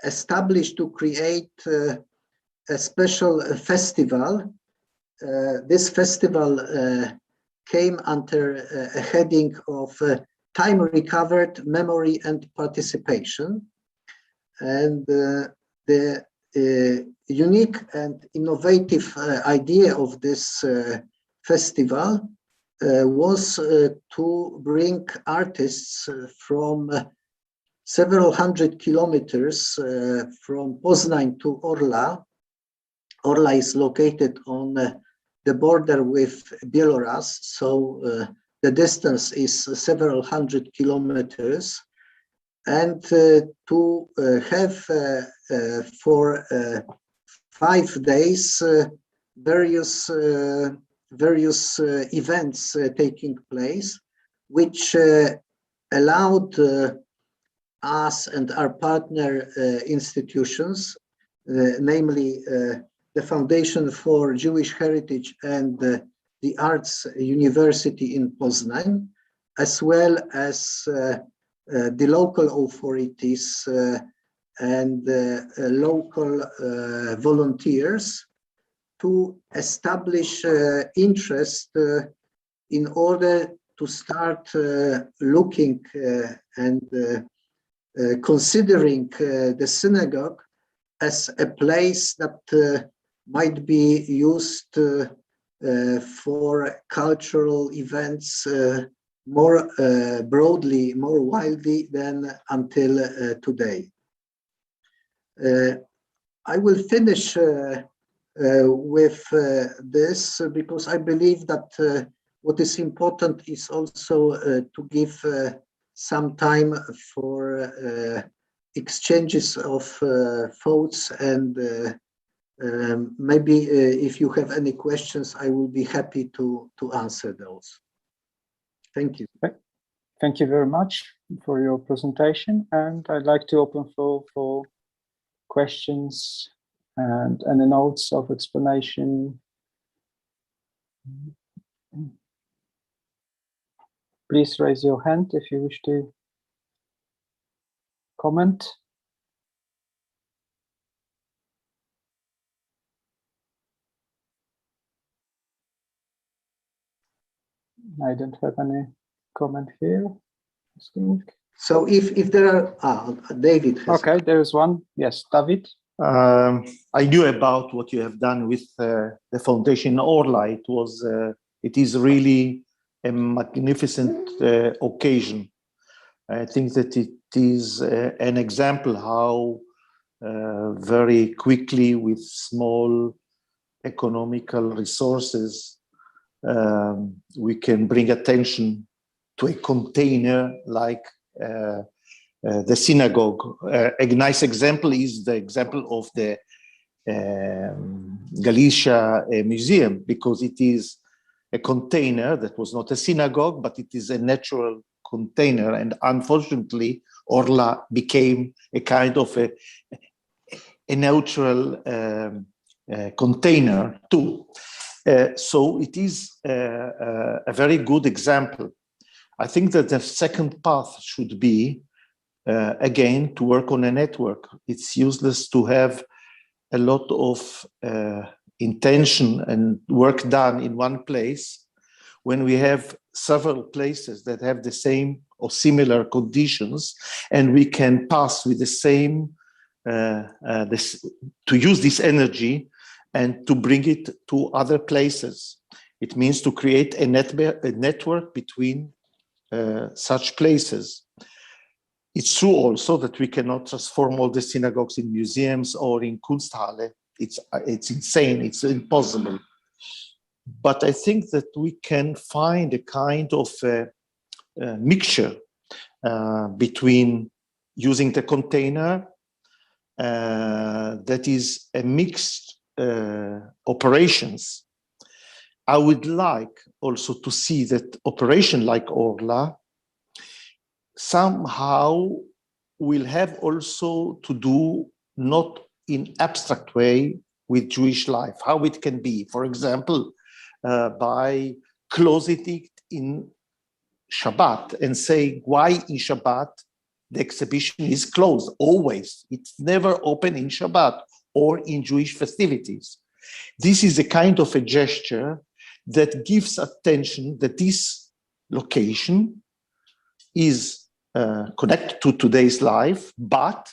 establish, to create a special festival. This festival came under a heading of Time Recovered, Memory and Participation. And the unique and innovative idea of this festival was to bring artists from several hundred kilometers from Poznań to Orla. Orla is located on the border with Belarus, so the distance is several hundred kilometers. And to have for 5 days various events taking place, which allowed us and our partner institutions, namely the Foundation for Jewish Heritage and the Arts University in Poznań, as well as the local authorities and local volunteers, to establish interest in order to start looking and considering the synagogue as a place that might be used for cultural events more broadly, more widely than until today. I will finish with this because I believe that what is important is also to give some time for exchanges of thoughts, and maybe if you have any questions, I will be happy to answer those. Thank you. Thank you very much for your presentation, and I'd like to open floor for questions and any notes of explanation. Please raise your hand if you wish to comment. I don't have any comment here, I think. So if there are, David has. Okay, there is one. Yes, David. I knew about what you have done with the Foundation Orla. It is really a magnificent occasion. I think that it is an example how very quickly with small economical resources we can bring attention to a container like the synagogue. A nice example is the example of the Galicia Museum, because it is a container that was not a synagogue, but it is a natural container. And unfortunately, Orla became a kind of a neutral container too. So it is a very good example. I think that the second path should be, again, to work on a network. It's useless to have a lot of intention and work done in one place when we have several places that have the same or similar conditions, and we can pass with the same, to use this energy and to bring it to other places. It means to create a network between such places. It's true also that we cannot transform all the synagogues in museums or in Kunsthalle. It's insane, it's impossible. But I think that we can find a kind of mixture between using the container that is a mixed operations. I would like also to see that operation like Orla somehow will have also to do not in abstract way with Jewish life, how it can be, for example, by closing it in Shabbat and saying why in Shabbat the exhibition is closed always. It's never open in Shabbat or in Jewish festivities. This is a kind of a gesture that gives attention that this location is connected to today's life, but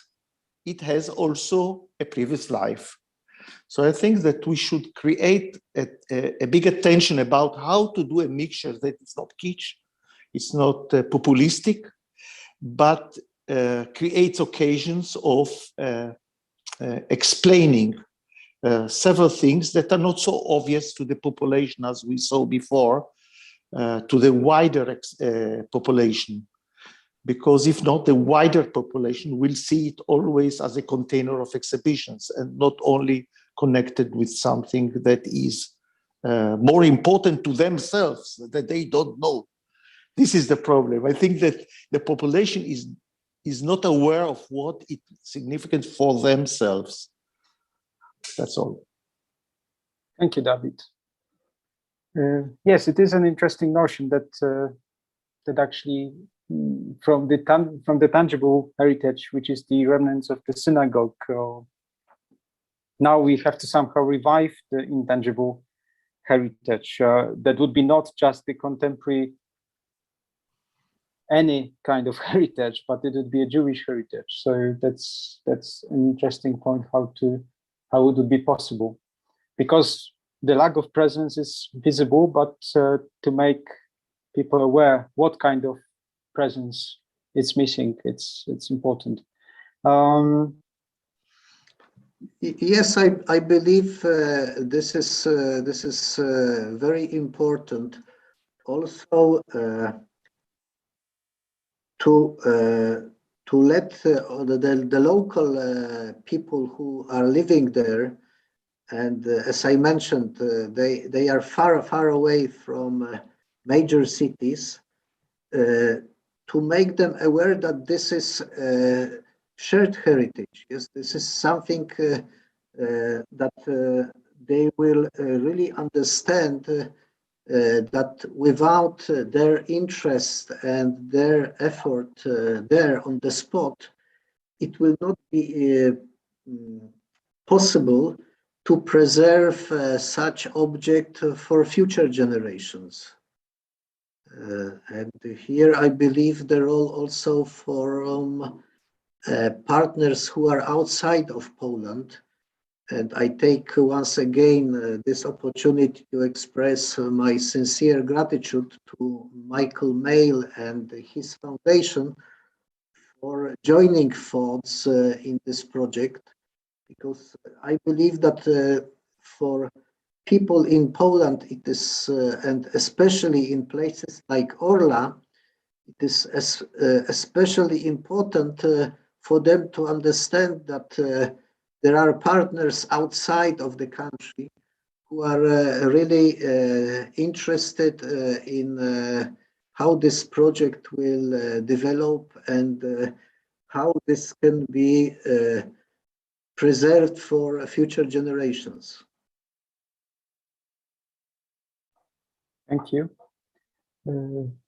it has also a previous life. So I think that we should create a big attention about how to do a mixture that is not kitsch, it's not populistic, but creates occasions of explaining several things that are not so obvious to the population as we saw before, to the wider population. Because if not, the wider population will see it always as a container of exhibitions and not only connected with something that is more important to themselves that they don't know. This is the problem. I think that the population is not aware of what is significant for themselves. That's all. Thank you, David. Yes, it is an interesting notion that that actually from the tangible heritage, which is the remnants of the synagogue, now we have to somehow revive the intangible heritage. That would be not just the contemporary, any kind of heritage, but it would be a Jewish heritage. So that's an interesting point, how it would be possible, because the lack of presence is visible, but to make people aware what kind of presence is missing, it's important. Yes, I believe this is very important. Also, to let the local people who are living there, and as I mentioned, they are far away from major cities, to make them aware that this is shared heritage. Yes, this is something that they will really understand that without their interest and their effort there on the spot, it will not be possible to preserve such object for future generations. And here I believe the role also for partners who are outside of Poland. And I take once again this opportunity to express my sincere gratitude to Michael Mail and his foundation for joining thoughts in this project, because I believe that for people in Poland, it is, and especially in places like Orla, it is especially important for them to understand that there are partners outside of the country who are really interested in how this project will develop and how this can be preserved for future generations. Thank you.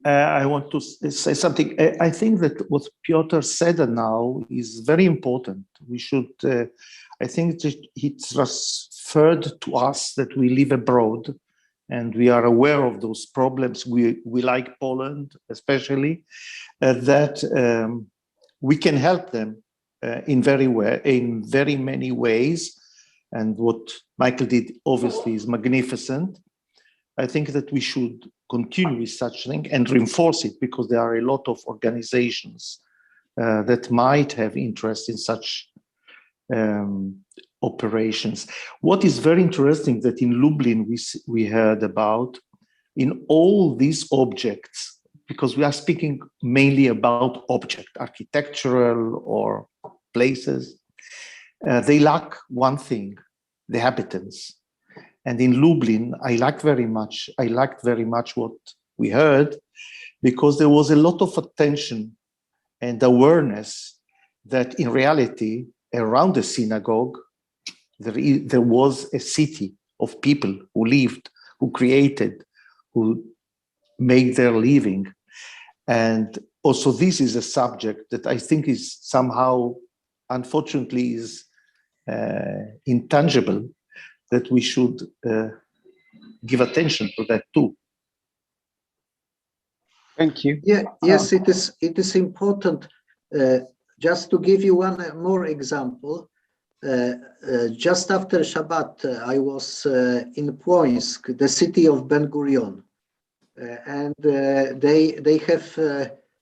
I want to say something. I think that what Piotr said now is very important. We should, I think that it's referred to us that we live abroad and we are aware of those problems. We like Poland, especially, that we can help them in very many ways. And what Michael did obviously is magnificent. I think that we should continue with such thing and reinforce it, because there are a lot of organizations that might have interest in such operations. What is very interesting that in Lublin we heard about, in all these objects, because we are speaking mainly about object, architectural or places, they lack one thing, the habitants. And in Lublin, I liked very much what we heard, because there was a lot of attention and awareness that in reality, around the synagogue, there was a city of people who lived, who created, who made their living. And also this is a subject that I think is somehow, unfortunately, is intangible, that we should give attention to that too. Thank you. Yeah, yes, it is important. Just to give you one more example, just after Shabbat, I was in Płońsk, the city of Ben Gurion, and they have,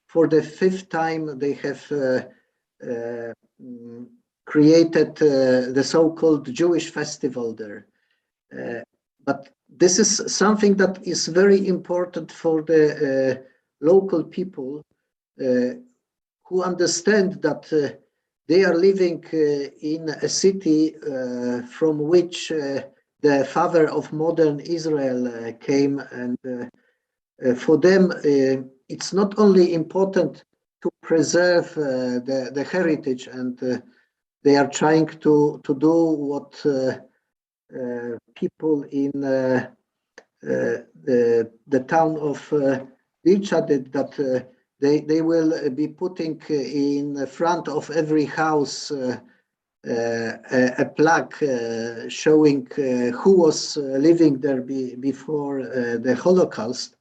for the 5th time, they have created the so-called Jewish festival there. But this is something that is very important for the local people who understand that they are living in a city from which the father of modern Israel came. And for them, it's not only important to preserve the heritage, and they are trying to do what people in the town of Ilcha did, that they will be putting in front of every house a plaque showing who was living there before the Holocaust.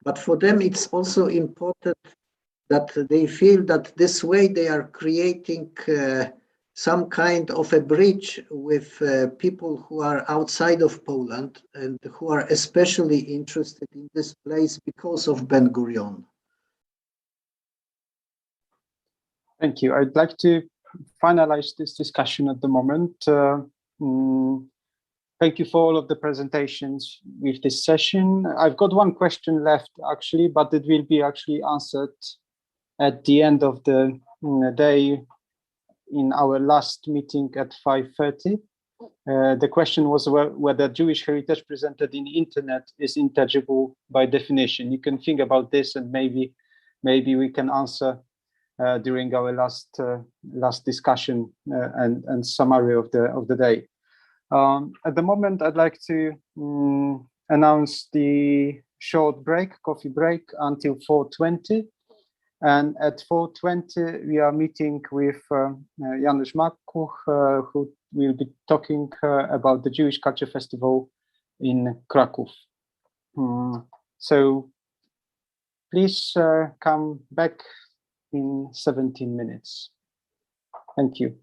But for them, it's also important that they feel that this way they are creating some kind of a bridge with people who are outside of Poland and who are especially interested in this place because of Ben Gurion. Thank you. I'd like to finalize this discussion at the moment. Thank you for all of the presentations with this session. I've got one question left, actually, but it will be actually answered at the end of the day in our last meeting at 5:30. The question was whether Jewish heritage presented in the internet is intangible by definition. You can think about this, and maybe we can answer during our last discussion and summary of the day. At the moment, I'd like to announce the short break, coffee break, until 4:20. And at 4:20, we are meeting with Janusz Makuch, who will be talking about the Jewish Culture Festival in Krakow. So please come back in 17 minutes. Thank you.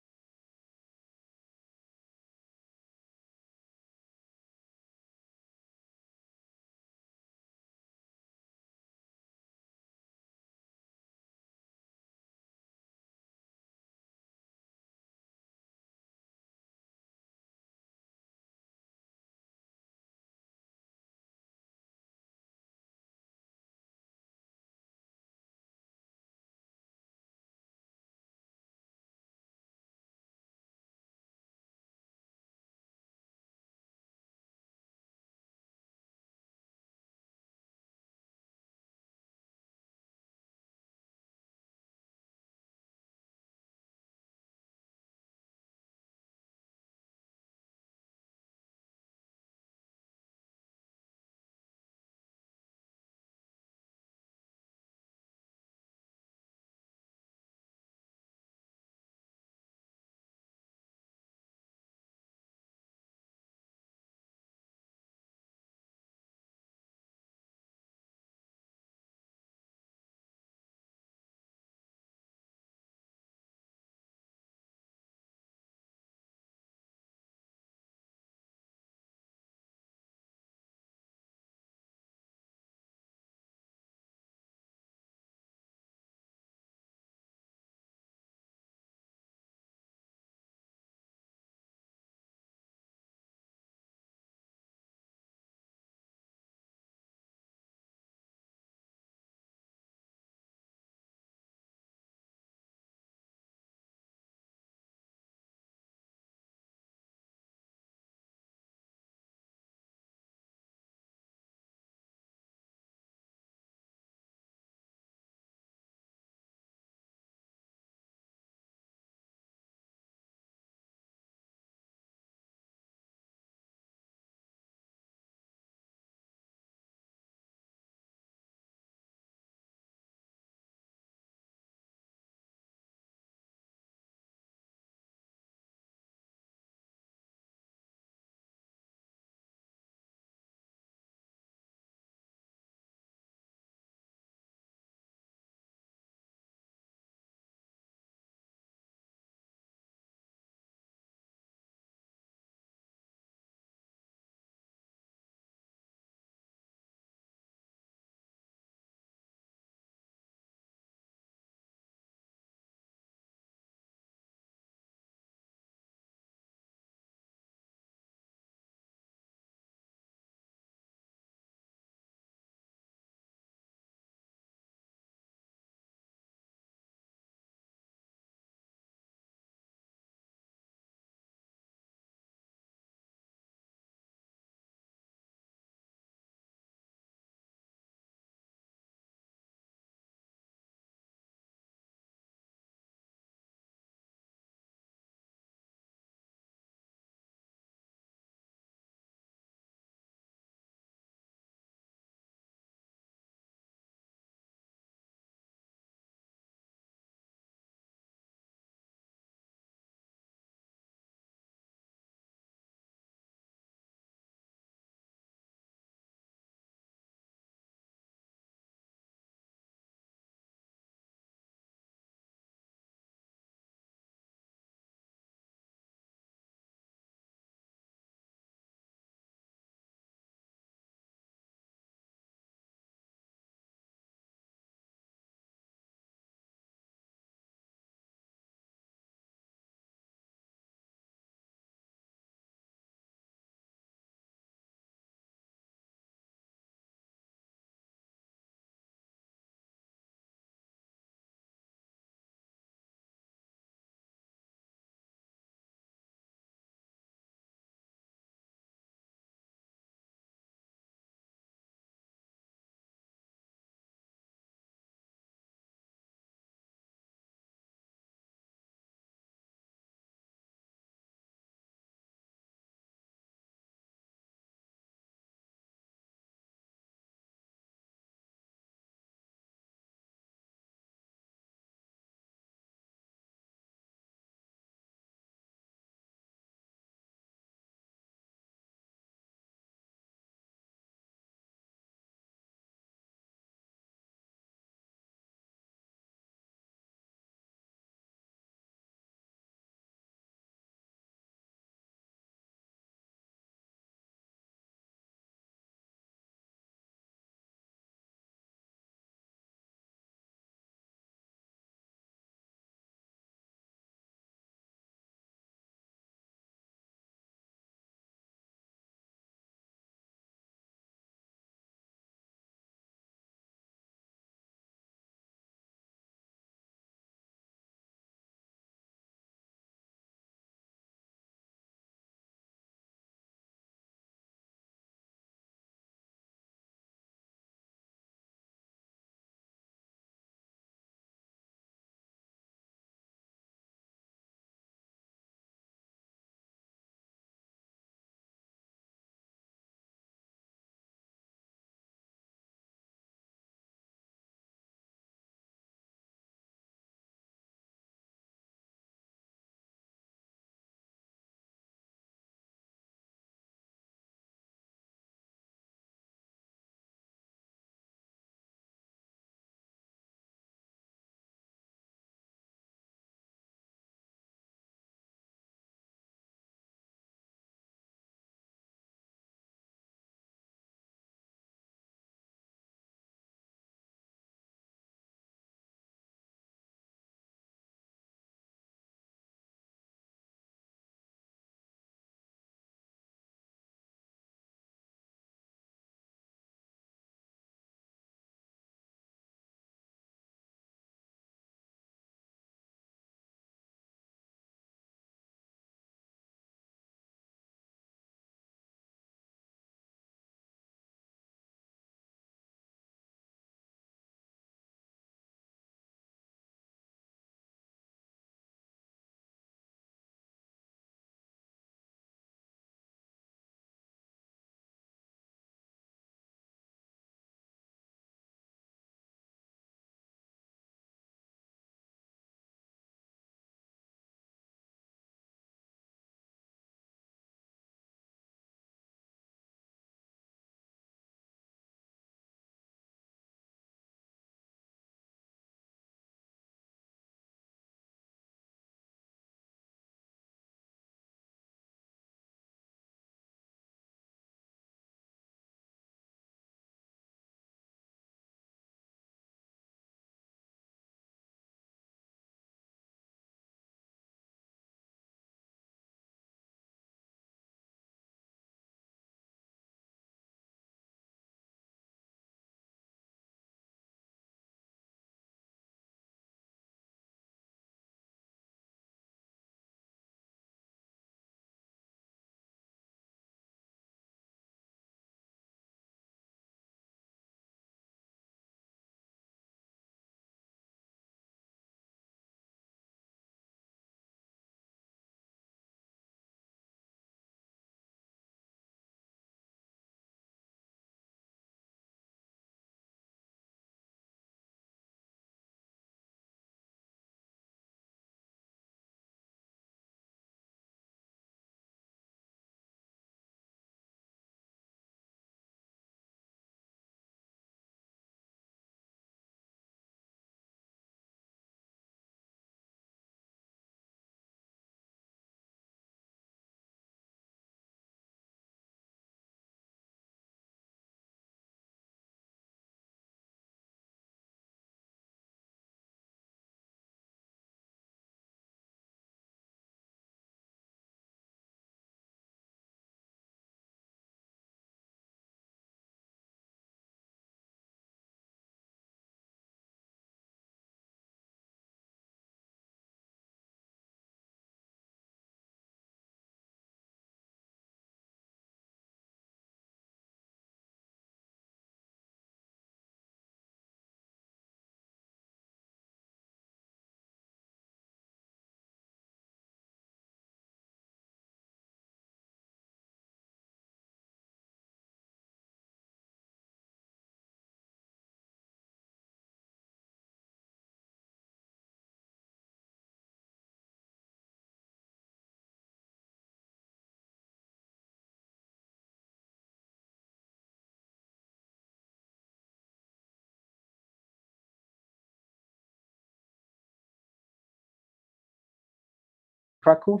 Krakow.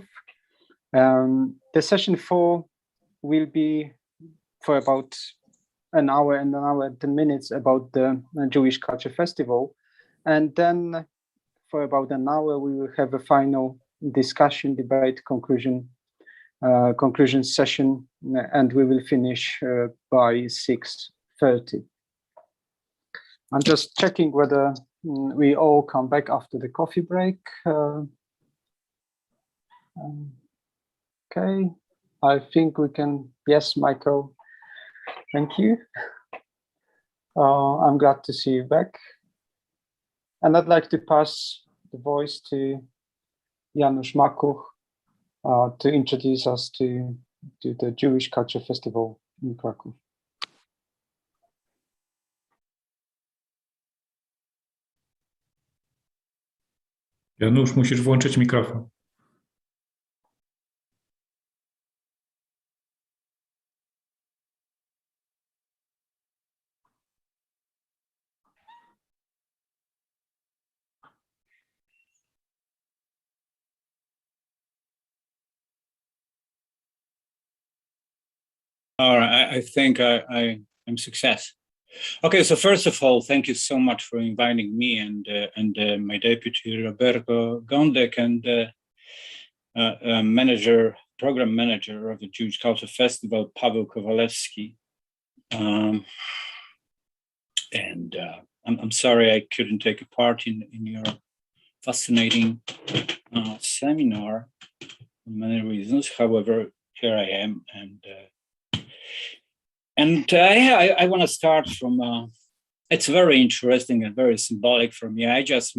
The session 4 will be for about an hour and 10 minutes about the Jewish Culture Festival. And then for about an hour, we will have a final discussion, debate, conclusion session, and we will finish by 6:30. I'm just checking whether we all come back after the coffee break. Okay, I think we can. Yes, Michael, thank you. I'm glad to see you back. And I'd like to pass the voice to Janusz Makuch to introduce us to the Jewish Culture Festival in Krakow. Janusz, musisz włączyć mikrofon. All right, I think I'm success. Okay, so first of all, thank you so much for inviting me and my deputy Roberto Gondek and program manager of the Jewish Culture Festival, Paweł Kowalewski. I'm sorry I couldn't take a part in your fascinating seminar for many reasons. However, here I am, and I want to start from, it's very interesting and very symbolic for me. I just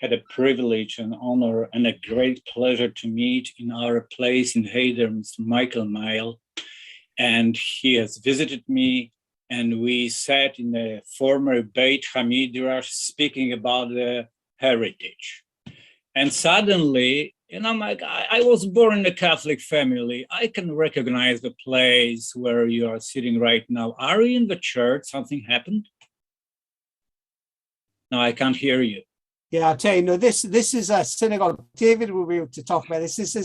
had a privilege and honor and a great pleasure to meet in our place in Hayder, Mr. Michael Mail. And he has visited me, and we sat in a former Beit Hamidrash speaking about the heritage. And suddenly, I was born in a Catholic family. I can recognize the place where you are sitting right now. Are you in the church? Something happened? No, I can't hear you. Yeah, I'll tell you, no, this is a synagogue. David will be able to talk about this. This is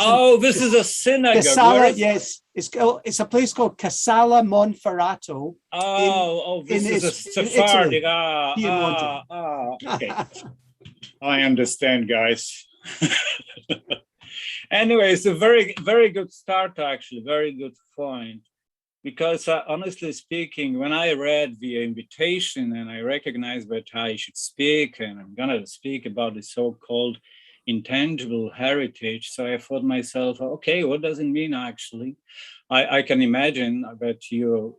a synagogue. Casala, yes. It's a place called Casala Monferrato. This is a Sephardic. Okay. I understand, guys. Anyway, it's a very, very good start, actually, very good point. Because honestly speaking, when I read the invitation and I recognized that I should speak, and I'm gonna speak about the so-called intangible heritage, so I thought myself, okay, what does it mean actually? I can imagine that you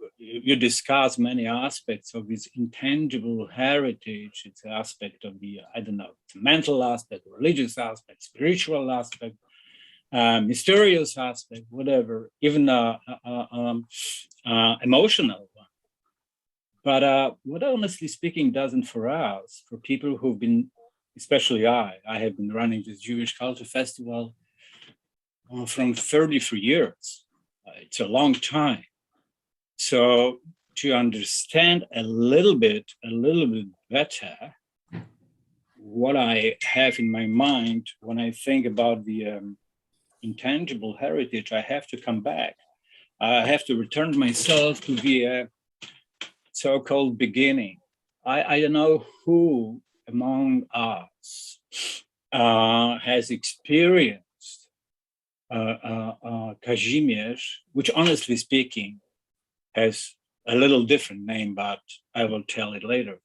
discuss many aspects of this intangible heritage. It's an aspect of the, I don't know, it's a mental aspect, religious aspect, spiritual aspect, mysterious aspect, whatever, even emotional one. But what honestly speaking doesn't for us, for people who've been, especially I have been running this Jewish Culture Festival from 33 years. It's a long time. So to understand a little bit better what I have in my mind when I think about the intangible heritage, I have to come back. I have to return myself to the so-called beginning. I don't know who among us has experienced Kazimierz, which honestly speaking has a little different name, but I will tell it later.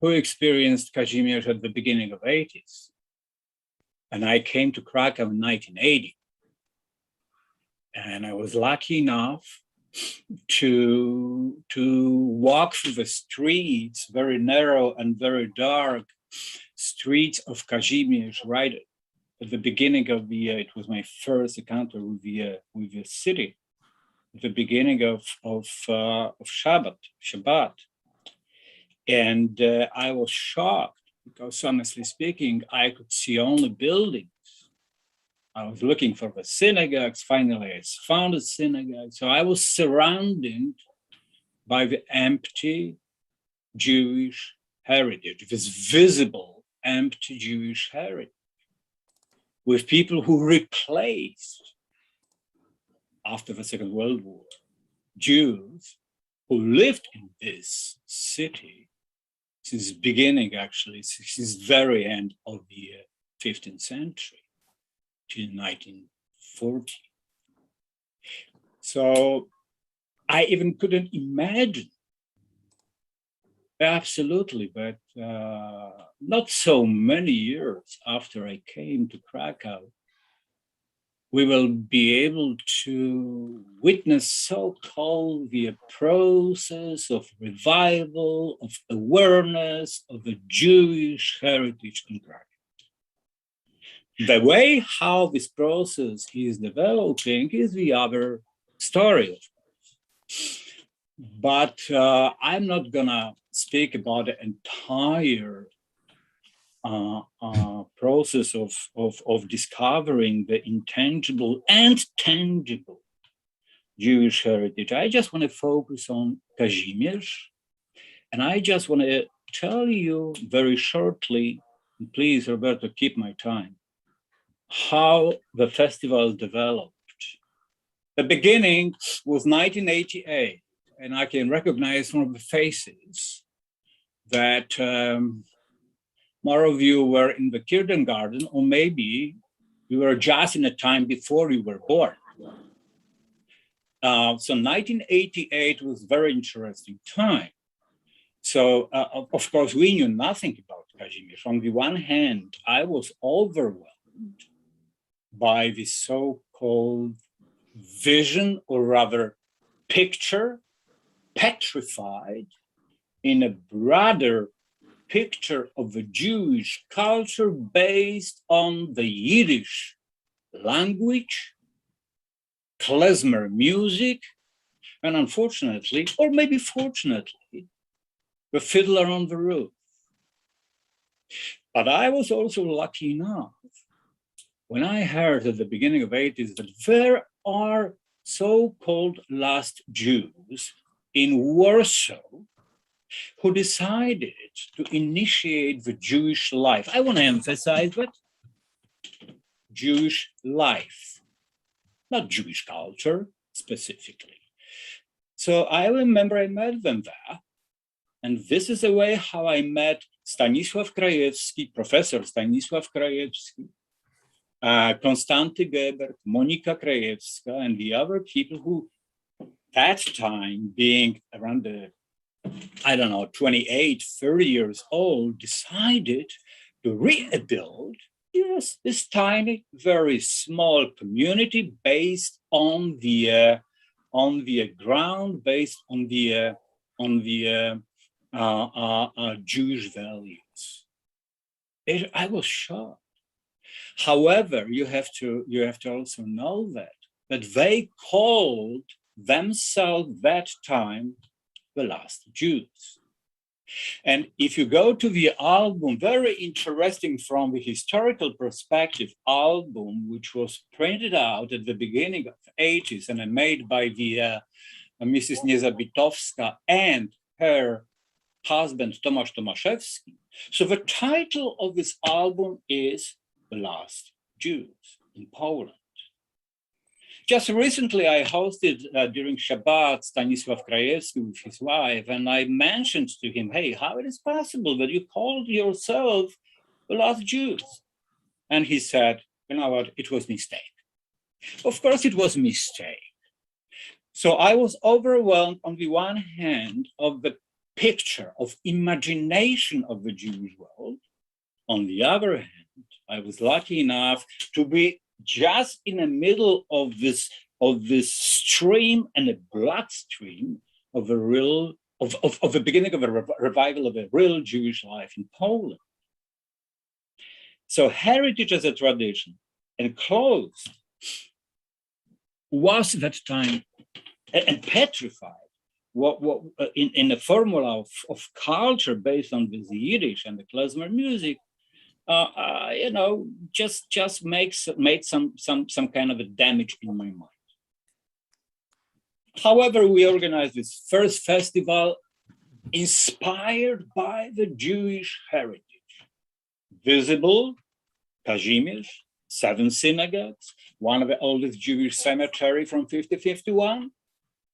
Who experienced Kazimierz at the beginning of 80s? And I came to Krakow in 1980. And I was lucky enough to walk through the streets, very narrow and very dark streets of Kazimierz, right at the beginning of the, it was my first encounter with the city, at the beginning of Shabbat. And I was shocked because honestly speaking, I could see only buildings. I was looking for the synagogues. Finally, I found a synagogue. So I was surrounded by the empty Jewish heritage, this visible empty Jewish heritage. with people who replaced, after the Second World War, Jews who lived in this city since the beginning, actually, since the very end of the 15th century till 1940. So I even couldn't imagine, absolutely, but not so many years after I came to Krakow, we will be able to witness so-called the process of revival, of awareness of the Jewish heritage in Krakow. The way how this process is developing is the other story, of course. But I'm not gonna speak about the entire process of discovering the intangible and tangible Jewish heritage. I just want to focus on Kazimierz, and I just want to tell you very shortly, and please, Roberto, keep my time, how the festival developed. The beginning was 1988, and I can recognize one of the faces that more of you were in the kindergarten, or maybe you were just in a time before you were born. So 1988 was a very interesting time. So of course, we knew nothing about Kazimierz. On the one hand, I was overwhelmed by the so-called vision, or rather picture, petrified in a broader picture of a Jewish culture based on the Yiddish language, klezmer music, and unfortunately, or maybe fortunately, the fiddler on the roof. But I was also lucky enough when I heard at the beginning of the 80s that there are so-called lost Jews in Warsaw who decided to initiate the Jewish life. I want to emphasize that Jewish life, not Jewish culture specifically. So I remember I met them there, and this is the way how I met Stanisław Krajewski, Professor Stanisław Krajewski, Konstanty Gebert, Monika Krajewska, and the other people who, that time being around the, 28, 30 years old, decided to rebuild, yes, this tiny, very small community based on the ground, based on the Jewish values. I was shocked. However, you have to also know that they called themselves that time the last Jews. And if you go to the album, very interesting from the historical perspective album, which was printed out at the beginning of the 80s and made by the Mrs. Niezabitowska and her husband, Tomasz Tomaszewski. So the title of this album is The Last Jews in Poland. Just recently, I hosted during Shabbat Stanisław Krajewski with his wife, and I mentioned to him, hey, how it is possible that you called yourself the last Jews? And he said, you know what, it was a mistake. Of course, it was a mistake. So I was overwhelmed on the one hand of the picture of imagination of the Jewish world. On the other hand, I was lucky enough to be just in the middle of this stream and a bloodstream of a real of the beginning of a revival of a real Jewish life in Poland. So heritage as a tradition enclosed was at that time and petrified what in a formula of culture based on the Yiddish and the klezmer music. Just made some kind of a damage in my mind. However, we organized this first festival inspired by the Jewish heritage. Visible, Kazimierz, 7 synagogues, one of the oldest Jewish cemetery from 5051.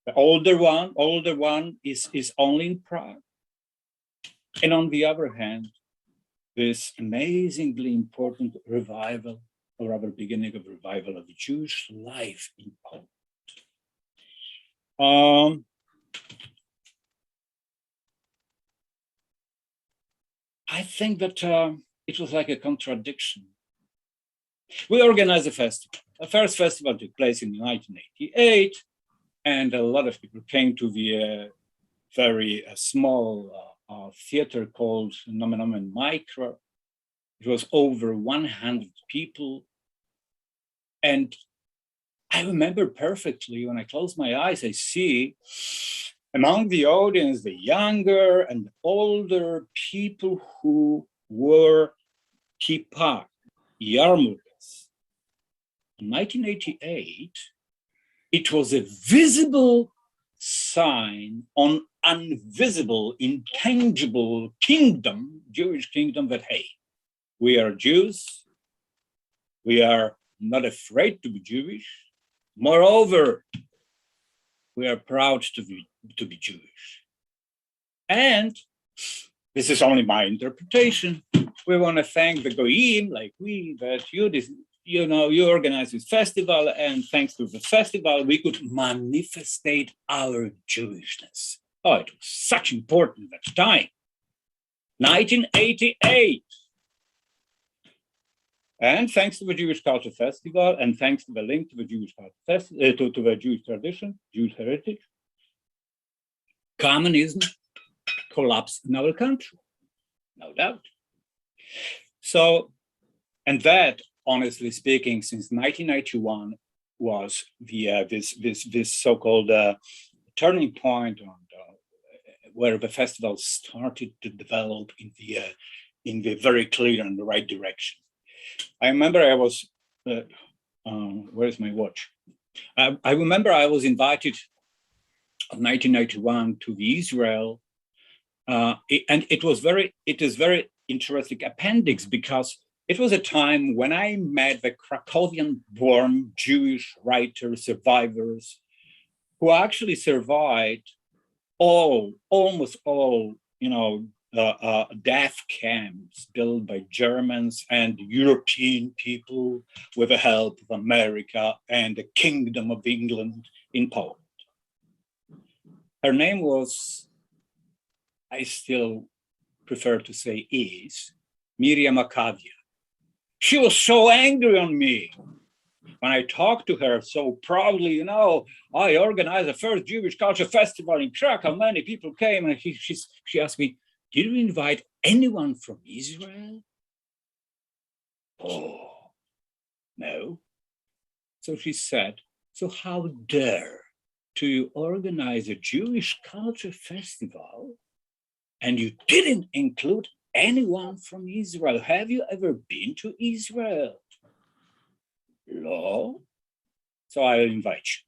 The older one is only in Prague. And on the other hand, this amazingly important revival, or rather beginning of revival of Jewish life in Poland. I think that it was like a contradiction. We organized a festival. The first festival took place in 1988, and a lot of people came to the very small theater called Nomen Micro. It was over 100 people. And I remember perfectly when I close my eyes, I see among the audience, the younger and older people who wore kippah, yarmulkes. In 1988, it was a visible sign on invisible, intangible kingdom, Jewish kingdom, that, hey, we are Jews, we are not afraid to be Jewish. Moreover, we are proud to be Jewish. And this is only my interpretation. We want to thank the Goyim, like we, that you organize this festival, and thanks to the festival, we could manifestate our Jewishness. Oh, it was such important that time. 1988. And thanks to the Jewish Culture Festival, and thanks to the link to the Jewish Culture Festival, to the Jewish tradition, Jewish heritage, communism collapsed in our country, no doubt. So, and that, honestly speaking, since 1991 was the this so-called turning point on where the festival started to develop in the very clear and the right direction. I remember I was, where's my watch? I remember I was invited in 1991 to Israel, and it is very interesting appendix, because it was a time when I met the Krakowian-born Jewish writers, survivors, who actually survived almost all, death camps built by Germans and European people with the help of America and the Kingdom of England in Poland. Her name was, I still prefer to say is, Miriam Akavia. She was so angry on me when I talked to her so proudly, I organized the first Jewish Culture Festival in Krakow. Many people came, and she asked me, did you invite anyone from Israel? Oh, no. So she said, so how dare you organize a Jewish Culture Festival and you didn't include anyone from Israel? Have you ever been to Israel? No. So I'll invite you.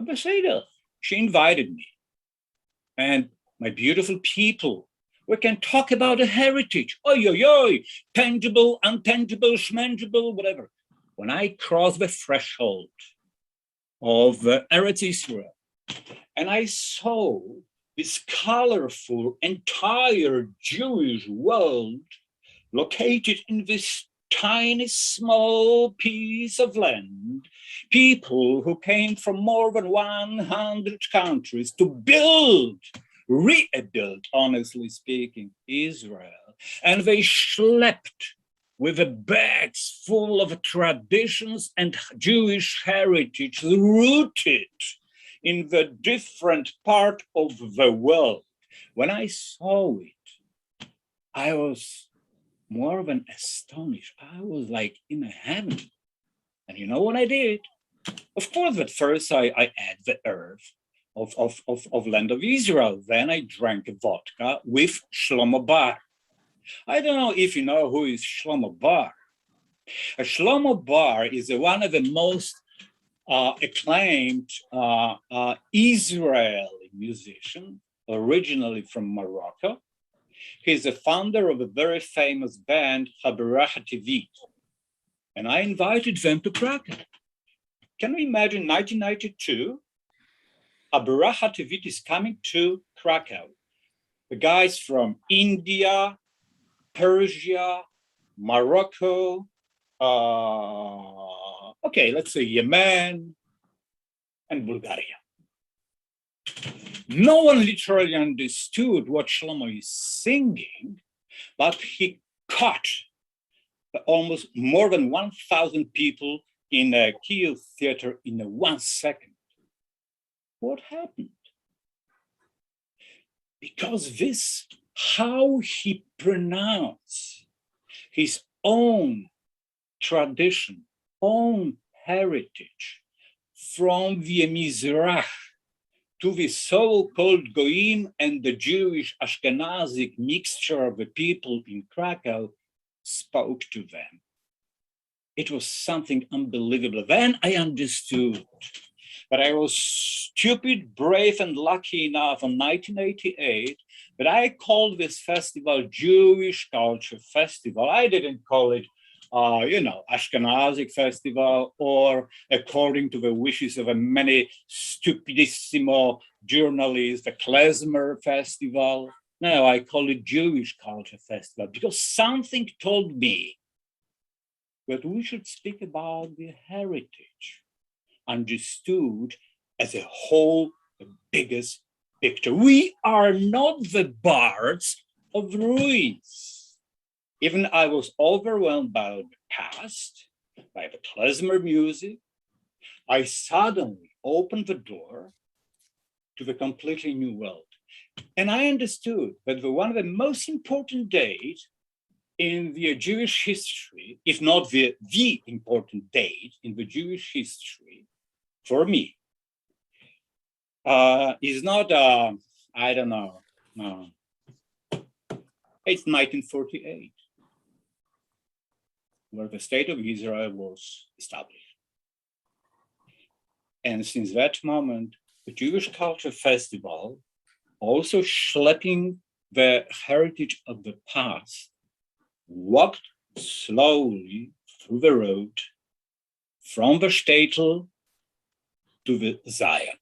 Ambassador, she invited me. And my beautiful people, we can talk about the heritage. Tangible, untangible, schmangible, whatever. When I crossed the threshold of Eretz Israel, and I saw this colorful, entire Jewish world located in this tiny, small piece of land, people who came from more than 100 countries to rebuild, honestly speaking, Israel. And they schlepped with the bags full of traditions and Jewish heritage rooted in the different part of the world. When I saw it, I was more than astonished. I was like in heaven. And you know what I did? Of course, at first I ate the earth of land of Israel. Then I drank vodka with Shlomo Bar. I don't know if you know who is Shlomo Bar. Shlomo Bar is one of the most acclaimed Israeli musician, originally from Morocco. He's the founder of a very famous band, Haberaha TV. and I invited them to Krakow. Can you imagine 1992? Aburaha TV is coming to Krakow. The guys from India, Persia, Morocco, okay, let's say Yemen, and Bulgaria. No one literally understood what Shlomo is singing, but he caught almost more than 1,000 people in a Kyiv theater in 1 second. What happened? Because this, how he pronounced his own tradition, own heritage, from the Mizrach to the so-called Goyim and the Jewish Ashkenazic mixture of the people in Krakow, spoke to them. It was something unbelievable. Then I understood. But I was stupid, brave, and lucky enough in 1988 that I called this festival Jewish Culture Festival. I didn't call it, Ashkenazic Festival, or according to the wishes of a many stupidissimo journalists, the Klezmer Festival. No, I call it Jewish Culture Festival because something told me that we should speak about the heritage, understood as a whole, the biggest picture. We are not the bards of ruins. Even I was overwhelmed by the past, by the klezmer music. I suddenly opened the door to the completely new world. And I understood that one of the most important days in the Jewish history, if not the important date in the Jewish history, for me, is not, I don't know, it's 1948, where the state of Israel was established. And since that moment, the Jewish Culture Festival, also schlepping the heritage of the past, walked slowly through the road from the shtetl to the Zion.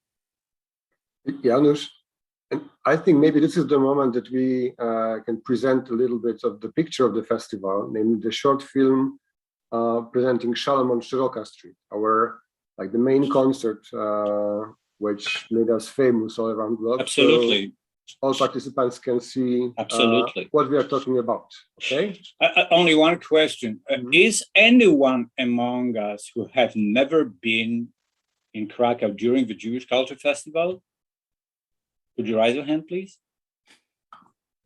Janusz, and I think maybe this is the moment that we can present a little bit of the picture of the festival, namely the short film presenting Shalom on Shiroka Street, the main concert, which made us famous all around the globe. Absolutely. So all participants can see Absolutely what we are talking about, okay? Only one question. Is anyone among us who have never been in Krakow during the Jewish Culture Festival? Could you raise your hand, please?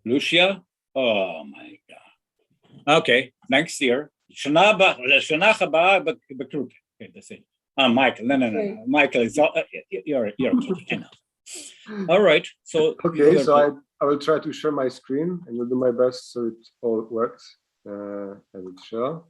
Lucia? Oh my God. Okay, next year. Shana haba b'Kruke. Okay, that's it. Michael, no. Michael, you're kidding, I know. All right, so okay, so I will try to share my screen and will do my best so it all works as it shall.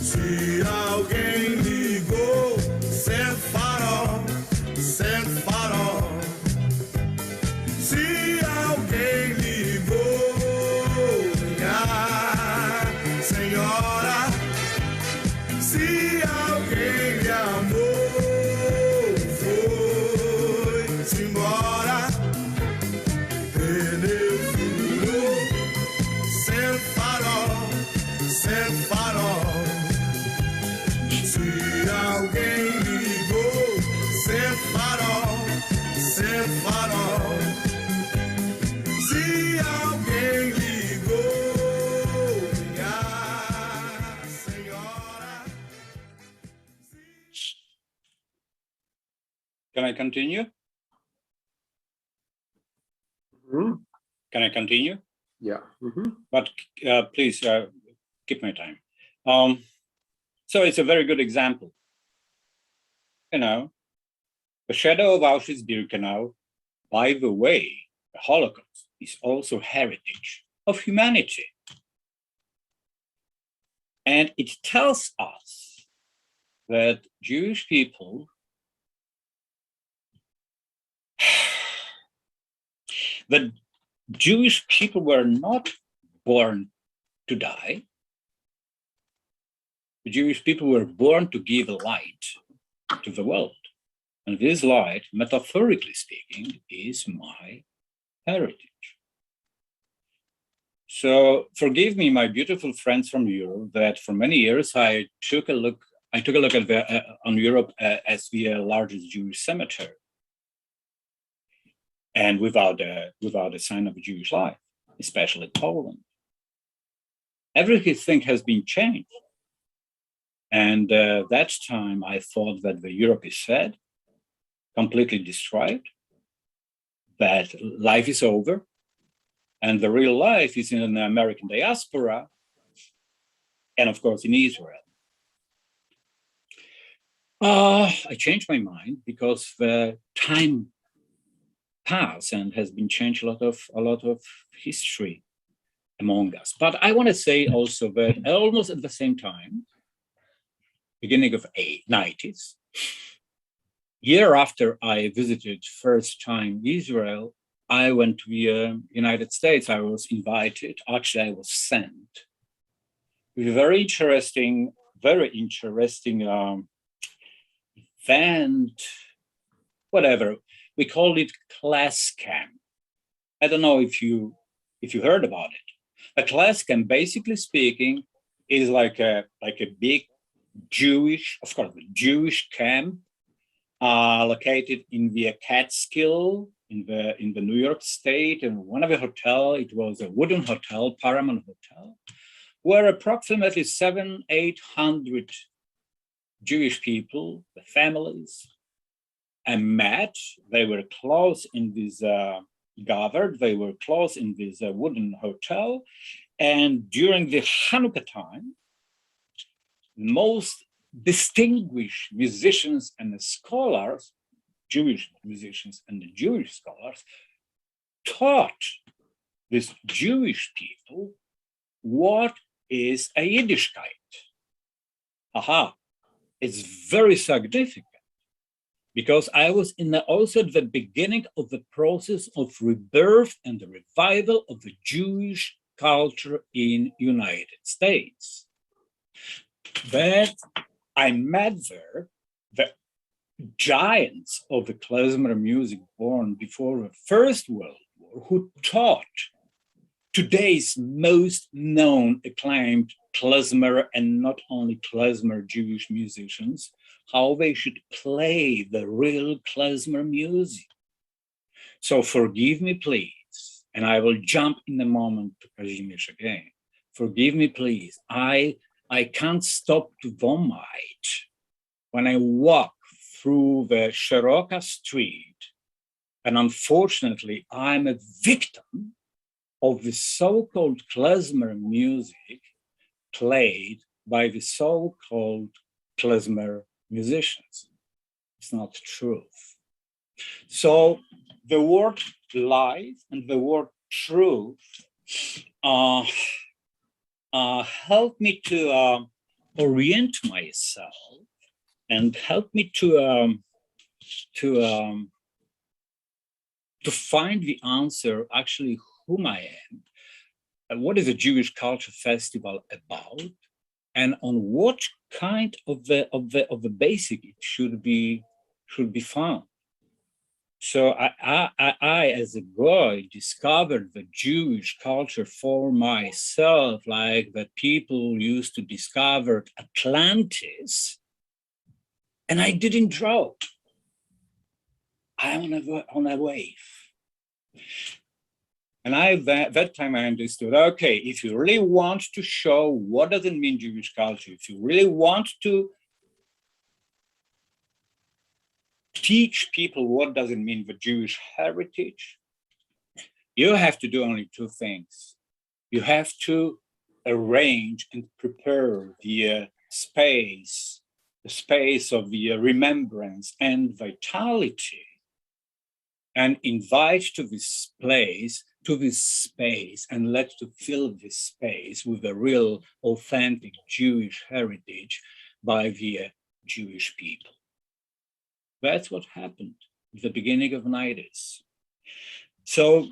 Se alguém ligou, sente farol, se alguém ligou, minha senhora, se alguém lhe amou, foi-se embora, pneu furou, sente farol. farol. Se alguém ligou, ser farol, ser farol. Se alguém ligou, minha senhora. Can I continue? Can I continue? Yeah. But please keep my time. So it's a very good example. You know, the shadow of Auschwitz-Birkenau, by the way, the Holocaust is also heritage of humanity. And it tells us that Jewish people, that Jewish people were not born to die. The Jewish people were born to give light to the world. And this light, metaphorically speaking, is my heritage. So forgive me, my beautiful friends from Europe, that for many years I took a look at on Europe as the largest Jewish cemetery, and without a sign of a Jewish life, especially Poland. Everything has been changed. And that time I thought that the Europe is sad, completely destroyed, that life is over, and the real life is in the American diaspora, and of course in Israel. I changed my mind because the time passed and has been changed a lot of history among us. But I want to say also that almost at the same time, beginning of 90s, year after I visited first time Israel, I went to the United States. I was invited, actually I was sent with a very interesting event, whatever. We called it class camp. I don't know if you heard about it. A class camp, basically speaking, is like a big Jewish, of course, Jewish camp located in the Catskill in the New York State, and one of the hotel, it was a wooden hotel, Paramount Hotel, where approximately 700-800 Jewish people, the families, and met. They were close in this gathered. They were close in this wooden hotel, and during the Hanukkah time, most distinguished musicians and scholars, Jewish musicians and the Jewish scholars, taught these Jewish people what is a Yiddishkeit. Aha, it's very significant because I was also at the beginning of the process of rebirth and the revival of the Jewish culture in United States. But I met there the giants of the klezmer music born before the First World War, who taught today's most known acclaimed klezmer and not only klezmer Jewish musicians how they should play the real klezmer music. So forgive me, please, and I will jump in a moment to Kazimierz again. Forgive me, please. I can't stop to vomit when I walk through the Szeroka street, and unfortunately, I'm a victim of the so-called klezmer music played by the so-called klezmer musicians. It's not truth. So the word life and the word truth help me to orient myself and help me to find the answer, actually, whom I am, and what is a Jewish Culture Festival about, and on what kind of the basic it should be found. So I, as a boy, discovered the Jewish culture for myself, like that people used to discover Atlantis, and I didn't draw. I'm on a wave. And that time I understood, okay, if you really want to show what does it mean Jewish culture, if you really want to teach people what does it mean the Jewish heritage, you have to do only two things. You have to arrange and prepare the space of the remembrance and vitality, and invite to this space, and let to fill this space with a real authentic Jewish heritage by the Jewish people. That's what happened at the beginning of 90s. So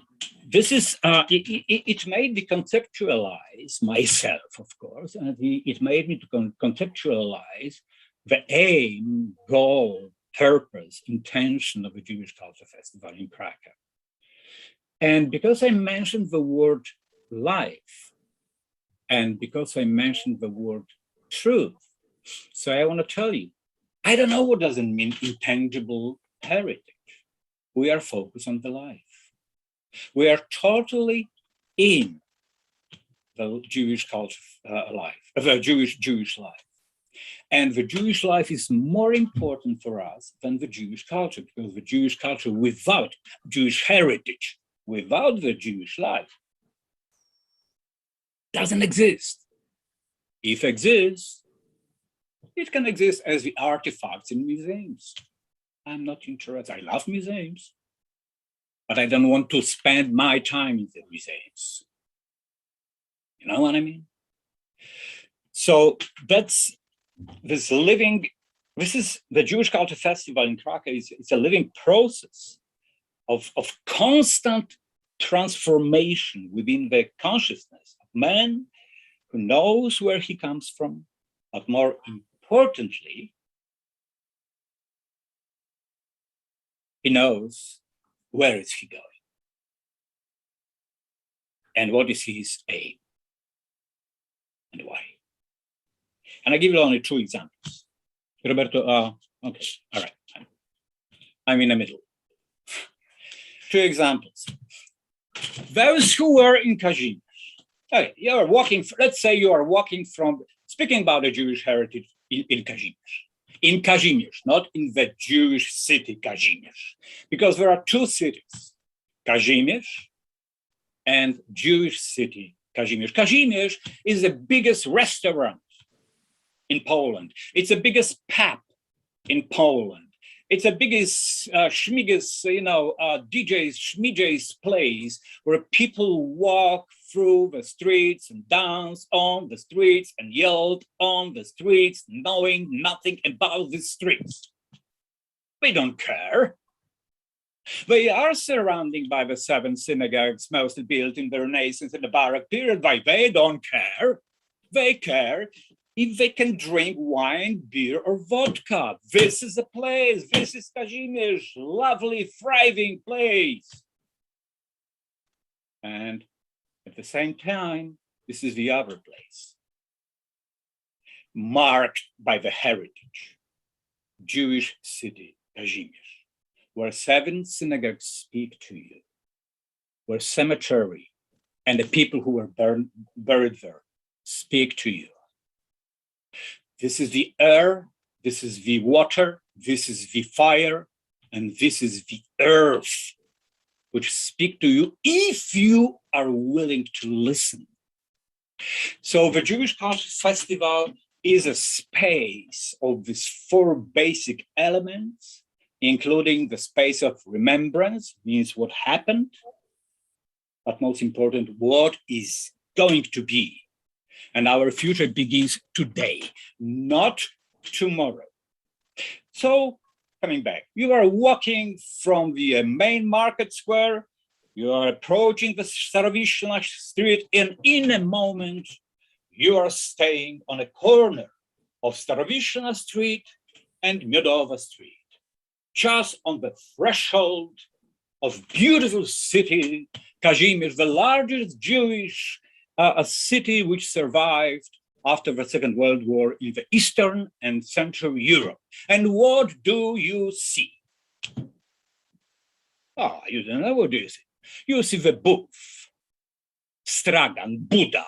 this is, it made me conceptualize myself, of course, and it made me to conceptualize the aim, goal, purpose, intention of the Jewish Culture Festival in Krakow. And because I mentioned the word life, and because I mentioned the word truth, so I want to tell you, I don't know what does it mean intangible heritage. We are focused on the life. We are totally in the Jewish culture life, the Jewish life. And the Jewish life is more important for us than the Jewish culture, because the Jewish culture without Jewish heritage, without the Jewish life, doesn't exist. If it exists, it can exist as the artifacts in museums. I'm not interested. I love museums, but I don't want to spend my time in the museums. You know what I mean? So that's this is the Jewish Culture Festival in Krakow. It's a living process of constant transformation within the consciousness of man who knows where he comes from, but more importantly, he knows where is he going and what is his aim and why. And I give you only two examples. Roberto, okay, all right. I'm in the middle. Two examples. Those who were in Kazimierz. Okay, you are walking, let's say you are walking from, speaking about the Jewish heritage in Kazimierz. In Kazimierz, not in the Jewish city Kazimierz. Because there are two cities, Kazimierz and Jewish city Kazimierz. Kazimierz is the biggest restaurant in Poland. It's the biggest pub in Poland. It's the biggest DJ's, schmij's place where people walk through the streets and dance on the streets and yell on the streets, knowing nothing about the streets. They don't care. They are surrounded by the 7 synagogues, mostly built in the Renaissance and the Baroque period, but they don't care. They care if they can drink wine, beer, or vodka. This is a place. This is Kazimierz, lovely, thriving place. And at the same time, this is the other place, marked by the heritage, Jewish city, Kazimierz, where 7 synagogues speak to you, where cemetery and the people who were buried there speak to you. This is the air, this is the water, this is the fire, and this is the earth, which speak to you if you are willing to listen. So the Jewish Culture Festival is a space of these 4 basic elements, including the space of remembrance, means what happened, but most important, what is going to be. And our future begins today, not tomorrow. So, coming back, you are walking from the main market square, you are approaching the Starowiejna street, and in a moment, you are staying on a corner of Starowiejna street and Miodowa street. just on the threshold of beautiful city, Kazimierz, the largest Jewish city which survived after the Second World War in the Eastern and Central Europe. And what do you see? Ah, you don't know, what do you see? You see the booth, Stragan, Buddha,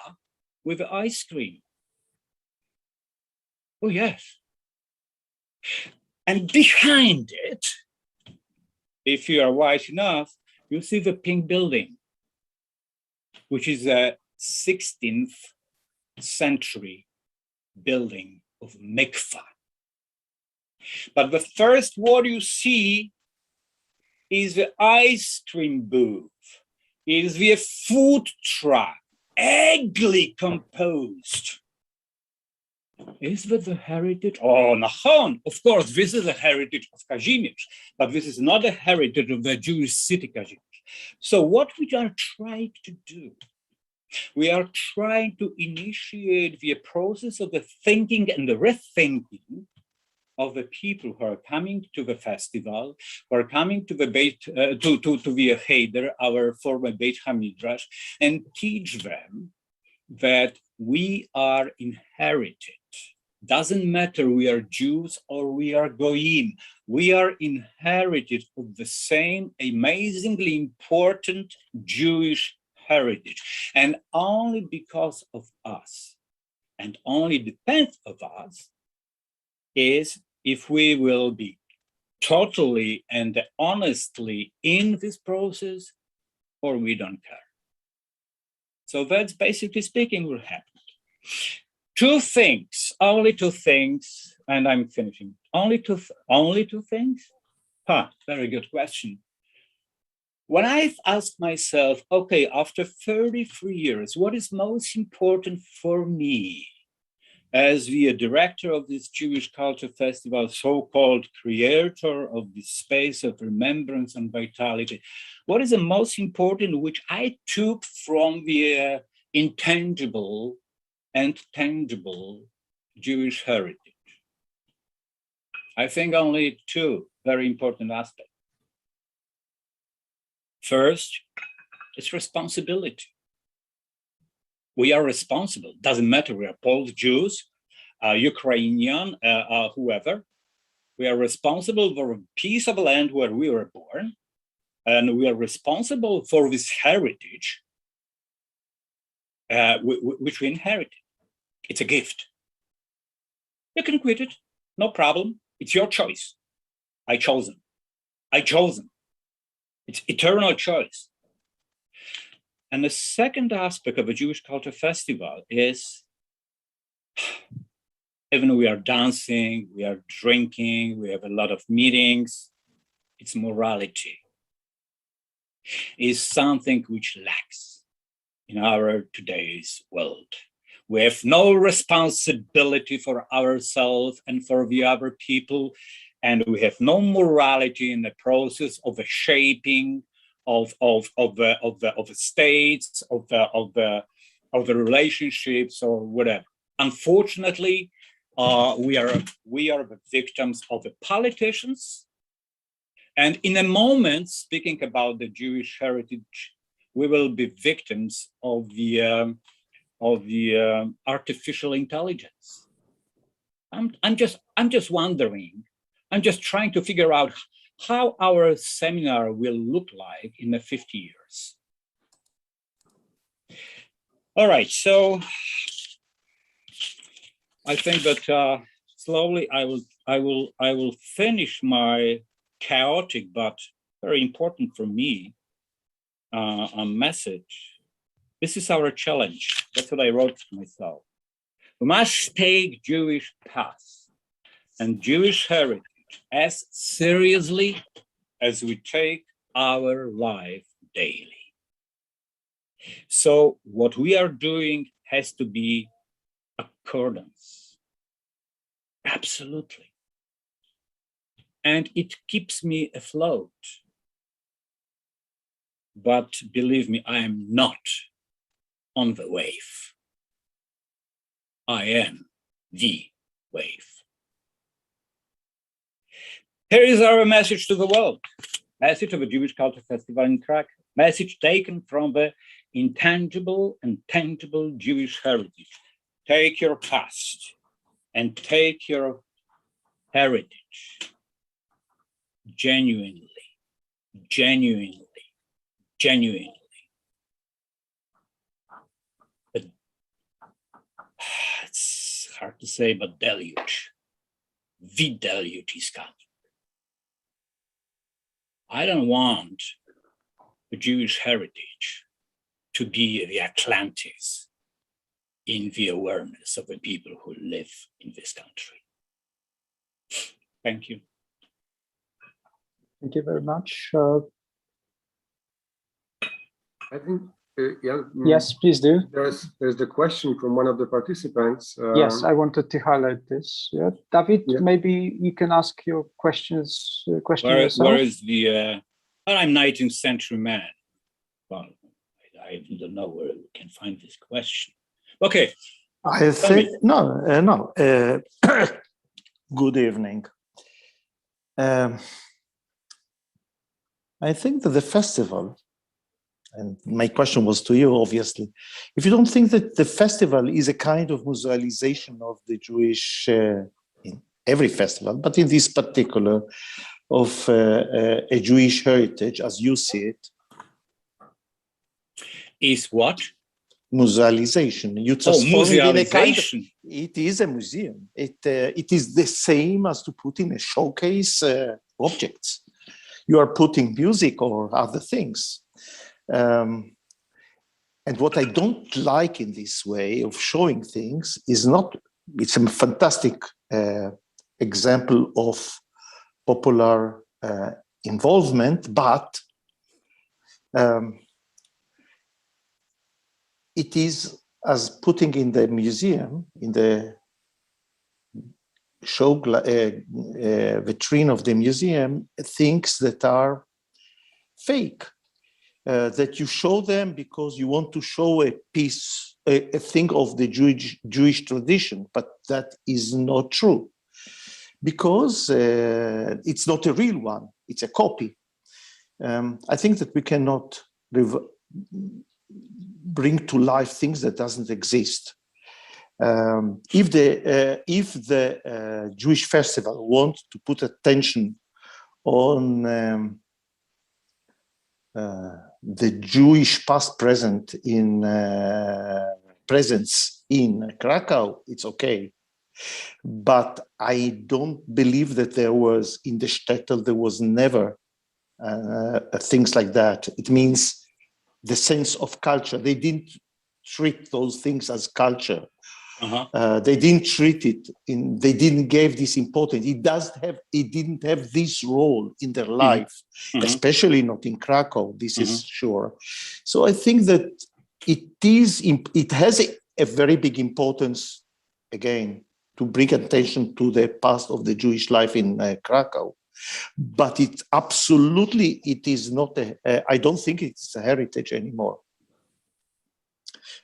with ice cream. Oh, yes. And behind it, if you are wise enough, you see the pink building, which is a 16th century building of mikvah. But the first what you see is the ice cream booth, is the food truck, egly composed. Is that the heritage? Oh, Nahon, of course, this is the heritage of Kazimierz, but this is not the heritage of the Jewish city Kazimierz. So what we are trying to do, we are trying to initiate the process of the thinking and the rethinking of the people who are coming to the festival, who are coming to the the Cheder, our former Beit HaMidrash, and teach them that we are inherited. Doesn't matter we are Jews or we are Goyim, we are inherited of the same amazingly important Jewish heritage. And only because of us, and only depends on us, is if we will be totally and honestly in this process, or we don't care. So that's basically speaking what happened. Two things, only two things, and I'm finishing. Only two things? Very good question. When I've asked myself, okay, after 33 years, what is most important for me as the director of this Jewish Culture Festival, so-called creator of this space of remembrance and vitality, what is the most important which I took from the intangible and tangible Jewish heritage? I think only two very important aspects. First, it's responsibility. We are responsible. Doesn't matter we are Poles, Jews, Ukrainian, whoever. We are responsible for a piece of land where we were born, and we are responsible for this heritage which we inherited. It's a gift. You can quit it, no problem. It's your choice. I chosen. It's eternal choice. And the second aspect of a Jewish Culture Festival is, even we are dancing, we are drinking, we have a lot of meetings, it's morality. It's something which lacks in our today's world. We have no responsibility for ourselves and for the other people, and we have no morality in the process of the shaping of the states, of the relationships, or whatever. Unfortunately, we are the victims of the politicians, and in a moment, speaking about the Jewish heritage, we will be victims of the artificial intelligence. I'm just wondering. I'm just trying to figure out how our seminar will look like in the 50 years. All right, so I think that slowly I will finish my chaotic but very important for me a message. This is our challenge. That's what I wrote to myself. We must take Jewish past and Jewish heritage as seriously as we take our life daily. So what we are doing has to be accordance. Absolutely. And it keeps me afloat. But believe me, I am not on the wave. I am the wave. Here is our message to the world. Message of a Jewish Culture Festival in Krakow. Message taken from the Intangible and Tangible Jewish Heritage. Take your past and take your heritage genuinely, genuinely, genuinely. But it's hard to say, but deluge. The deluge is coming. I don't want the Jewish heritage to be the Atlantis in the awareness of the people who live in this country. Thank you. Thank you very much. I think, yes, please do. There's the question from one of the participants. Yes, I wanted to highlight this. Yeah, David, maybe you can ask your questions. Yourself. Where is the? Well, I'm 19th century man. Well, I don't know where we can find this question. Okay. I think no. Good evening. I think that the festival, and my question was to you, obviously, if you don't think that the festival is a kind of musealization of the Jewish, in every festival, but in this particular, of a Jewish heritage, as you see it. Is what? Musealization. You transform it in a kind of, musealization. it is a museum. It is the same as to put in a showcase objects. You are putting music or other things. And what I don't like in this way of showing things is not, it's a fantastic example of popular involvement, but it is as putting in the museum, in the show vitrine of the museum, things that are fake. That you show them because you want to show a piece, a thing of the Jewish tradition, but that is not true. Because it's not a real one, it's a copy. I think that we cannot bring to life things that doesn't exist. If the Jewish festival wants to put attention on the Jewish past presence in Krakow, it's okay. But I don't believe that there was, in the shtetl, there was never things like that. It means the sense of culture. They didn't treat those things as culture. They didn't treat it they didn't give this importance. It didn't have this role in their life, especially not in Krakow, this is sure. So I think that it has a very big importance, again, to bring attention to the past of the Jewish life in Krakow. But it is not, I don't think it's a heritage anymore.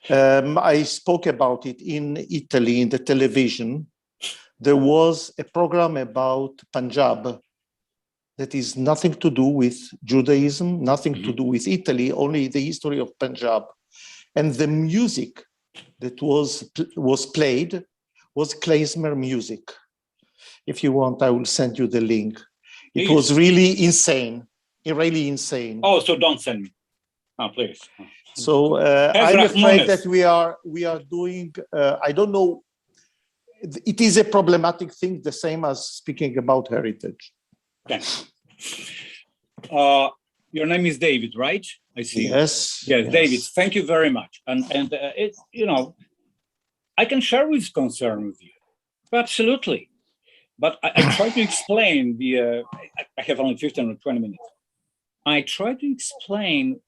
I spoke about it in Italy, in the television. There was a program about Punjab that is nothing to do with Judaism, nothing to do with Italy, only the history of Punjab. And the music that was played was klezmer music. If you want, I will send you the link. It was really insane, really insane. Oh, so don't send me. Oh, please. So I'm afraid that we are doing, I don't know, it is a problematic thing, the same as speaking about heritage. Okay. Your name is David, right? I see. Yes. Yes, David, thank you very much. And it's, I can share this concern with you. Absolutely. But I try to explain I have only 15 or 20 minutes. I try to explain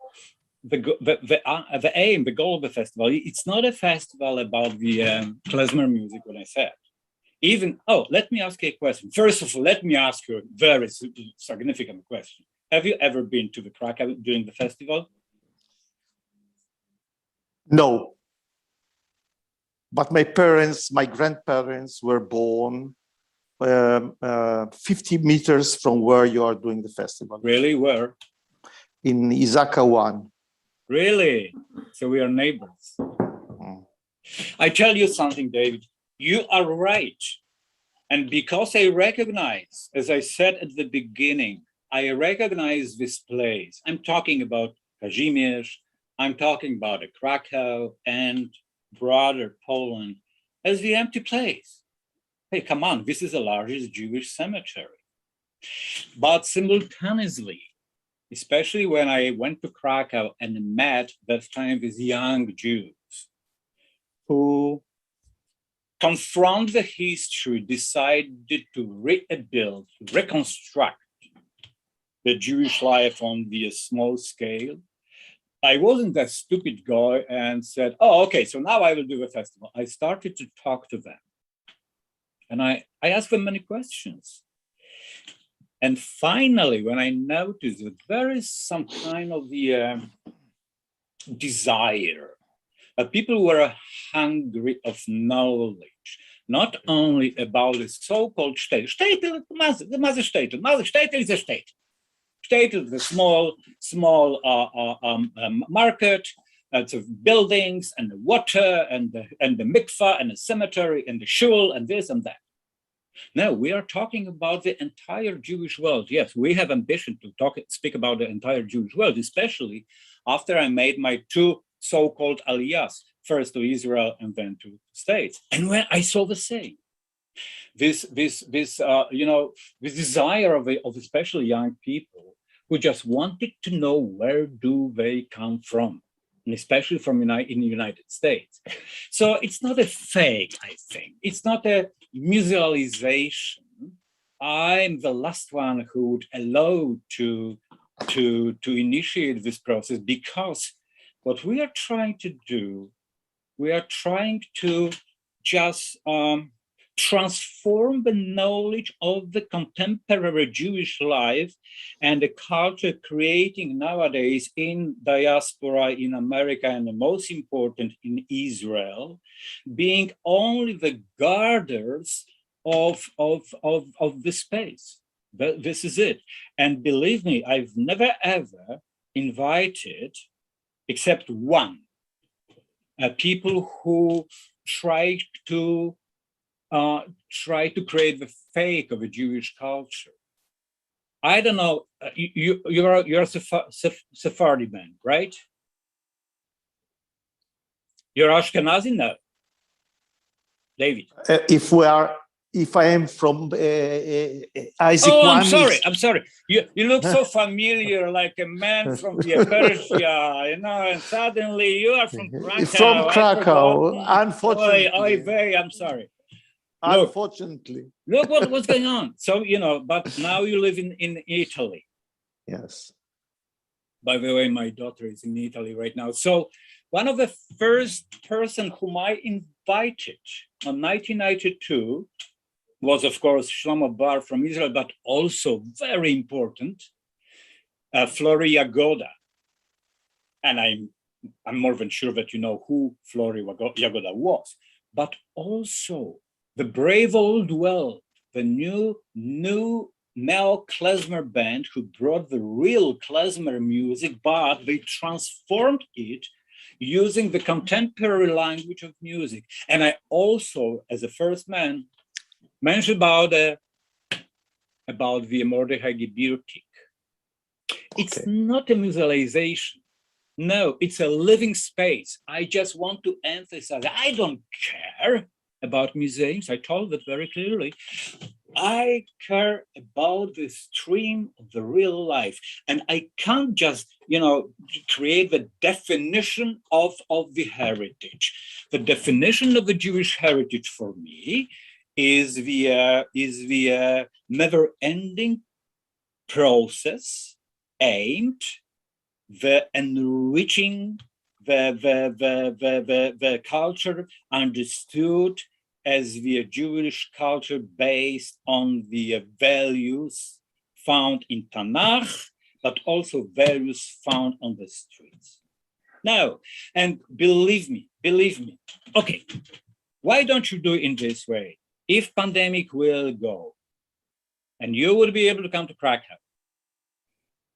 the aim, the goal of the festival. It's not a festival about the klezmer music, what I said. Let me ask you a question. First of all, let me ask you a very significant question. Have you ever been to the Krakow during the festival? No. But my grandparents were born 50 meters from where you are doing the festival. Really? Where? In Izaka 1. Really? So we are neighbors. I tell you something, David, you are right. And because I recognize, as I said at the beginning, I recognize this place. I'm talking about Kazimierz, I'm talking about Krakow and broader Poland as the empty place. Hey, come on, this is the largest Jewish cemetery. But simultaneously, especially when I went to Krakow and met that time with young Jews who confront the history, decided to rebuild, reconstruct the Jewish life on the small scale. I wasn't that stupid guy and said, oh, okay, so now I will do a festival. I started to talk to them. And I asked them many questions. And finally, when I noticed that there is some kind of the desire, people were hungry of knowledge, not only about the so-called state. Shtetl is a state. Shtetl is a small market. It's of buildings and the water and the mikvah and the cemetery and the shul and this and that. No, we are talking about the entire Jewish world. Yes, we have ambition to speak about the entire Jewish world, especially after I made my two so-called aliyahs, first to Israel and then to the States. And when I saw the same, this desire of especially young people who just wanted to know where do they come from, and especially from in the United States. So it's not a fake, I think. It's not a musealization. I'm the last one who would allow to initiate this process, because what we are trying to do, we are trying to just transform the knowledge of the contemporary Jewish life and the culture creating nowadays in diaspora in America, and the most important in Israel, being only the guarders of the space. This is it. And believe me, I've never ever invited, except one, people who try to create the fake of a Jewish culture. I don't know. You're a Sephardi man, right? You're Ashkenazi? No, David. If I am from Isaac. Oh, I'm sorry. You look so familiar, like a man from Persia, and suddenly you are from Krakow. From Krakow, unfortunately. I'm sorry. Unfortunately. Look what's going on. So, but now you live in Italy. Yes. By the way, my daughter is in Italy right now. So one of the first person whom I invited in 1992 was, of course, Shlomo Bar from Israel, but also very important, Flori Yagoda. And I'm more than sure that you know who Flori Yagoda was, but also the brave old world, the new Mel klezmer band who brought the real klezmer music, but they transformed it using the contemporary language of music. And I also, as a first man, mentioned about the Mordechai Gebirtik. It's not a musealization. No, it's a living space. I just want to emphasize, I don't care about museums. I told that very clearly. I care about the stream of the real life. And I can't just, create the definition of the heritage. The definition of the Jewish heritage for me is the never-ending process aimed the enriching the culture understood as the Jewish culture based on the values found in Tanakh, but also values found on the streets. Now, and believe me, okay, why don't you do it in this way? if pandemic will go and you will be able to come to Krakow,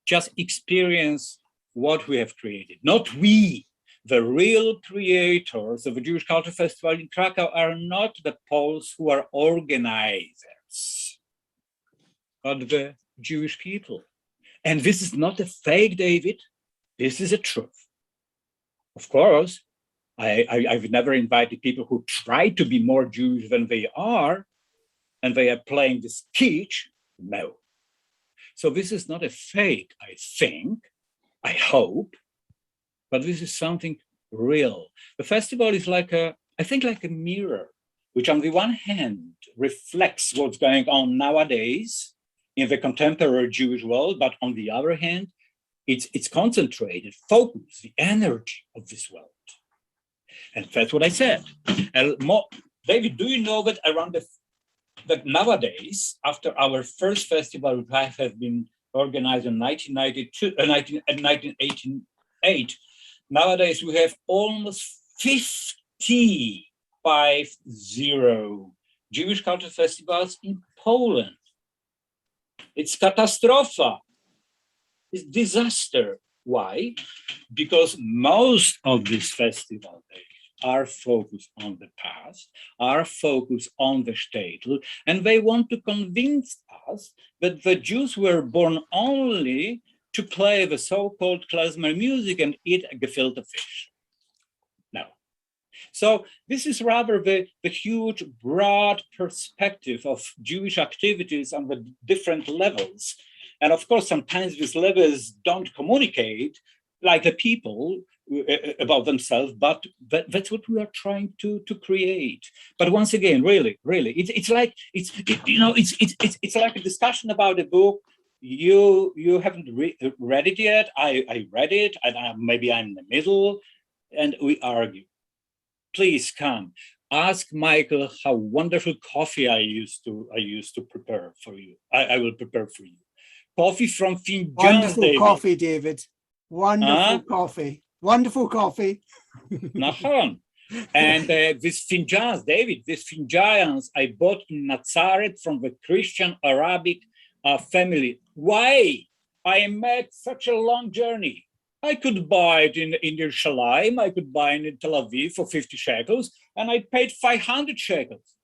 just experience what we have created. Not we, the real creators of the Jewish Culture Festival in Krakow are not the Poles who are organizers, but the Jewish people. And this is not a fake, David. This is a truth. Of course, I've never invited people who try to be more Jewish than they are, and they are playing this kitsch. No. So this is not a fake, I think, I hope, but this is something real. The festival is like I think like a mirror, which on the one hand reflects what's going on nowadays in the contemporary Jewish world, but on the other hand, it's concentrated, focused, the energy of this world. And that's what I said. David, do you know that around that nowadays, after our first festival, which has been organized in 1988, nowadays we have almost 50 Jewish culture festivals in Poland. It's catastrophe. It's disaster. Why? Because most of these festivals are focused on the past, are focused on the shtetl, and they want to convince us that the Jews were born only to play the so-called klezmer music and eat a gefilte fish. No. So this is rather the huge, broad perspective of Jewish activities on the different levels. And of course, sometimes these levels don't communicate like the people about themselves, but that's what we are trying to create. But once again, really, it's like a discussion about a book. You haven't read it yet. I read it, and maybe I'm in the middle, and we argue. Please come. Ask Michael how wonderful coffee I used to prepare for you. I will prepare for you. Coffee from Finjan. Wonderful coffee, David. Wonderful coffee. Wonderful coffee. Nahon. And these finjans, David, these finjans I bought in Nazareth from the Christian Arabic family. Why? I made such a long journey. I could buy it in Yerushalayim, I could buy it in Tel Aviv for 50 shekels, and I paid 500 shekels.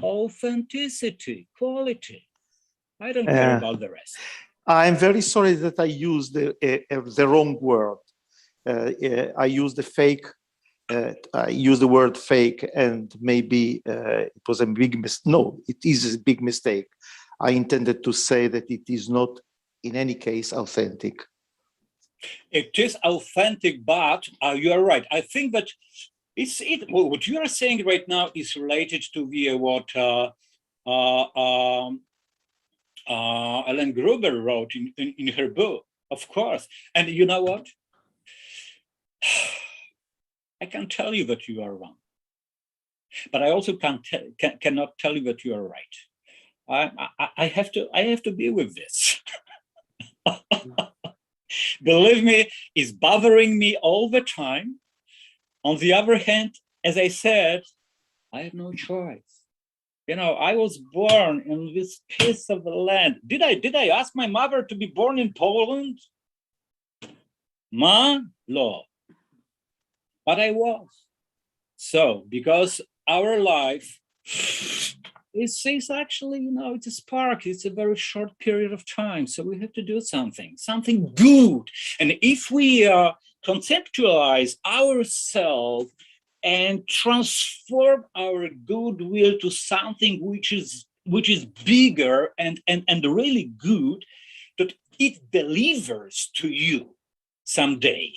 Authenticity, quality. I don't care about the rest. I'm very sorry that I used the wrong word. I used the fake. I used the word fake, and maybe it was a big mistake. No, it is a big mistake. I intended to say that it is not, in any case, authentic. It is authentic, but you are right. I think that what you are saying right now is related to the what Ellen Gruber wrote in her book, of course. And you know what? I can tell you that you are wrong, but I also cannot tell you that you are right. I have to be with this. Believe me, it's bothering me all the time. On the other hand, as I said, I have no choice. You know, I was born in this piece of the land. Did I ask my mother to be born in Poland? Ma? No. But I was. So, because our life is actually, you know, it's a spark. It's a very short period of time. So we have to do something good. And if we conceptualize ourselves and transform our goodwill to something which is bigger and really good, that it delivers to you someday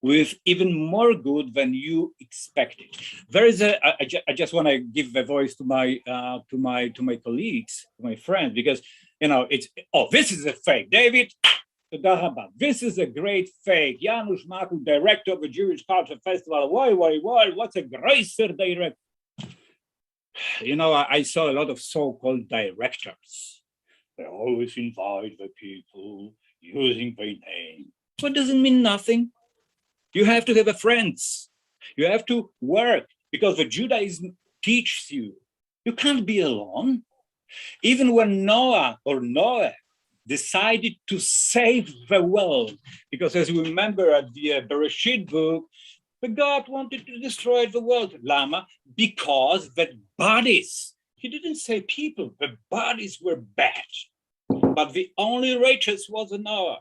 with even more good than you expected. There is I just want to give the voice to my colleagues, to my friends, because you know this is a fake, David. This is a great fake. Janusz Maku, director of the Jewish Culture Festival. Why? What's a great director? You know, I saw a lot of so-called directors. They always invite the people using their name. What doesn't mean nothing? You have to have friends. You have to work, because the Judaism teaches you You can't be alone. Even when Noah decided to save the world, because as we remember at the Bereshit book, the God wanted to destroy the world, Lama, because the bodies, he didn't say people, the bodies were bad, but the only righteous was Noah.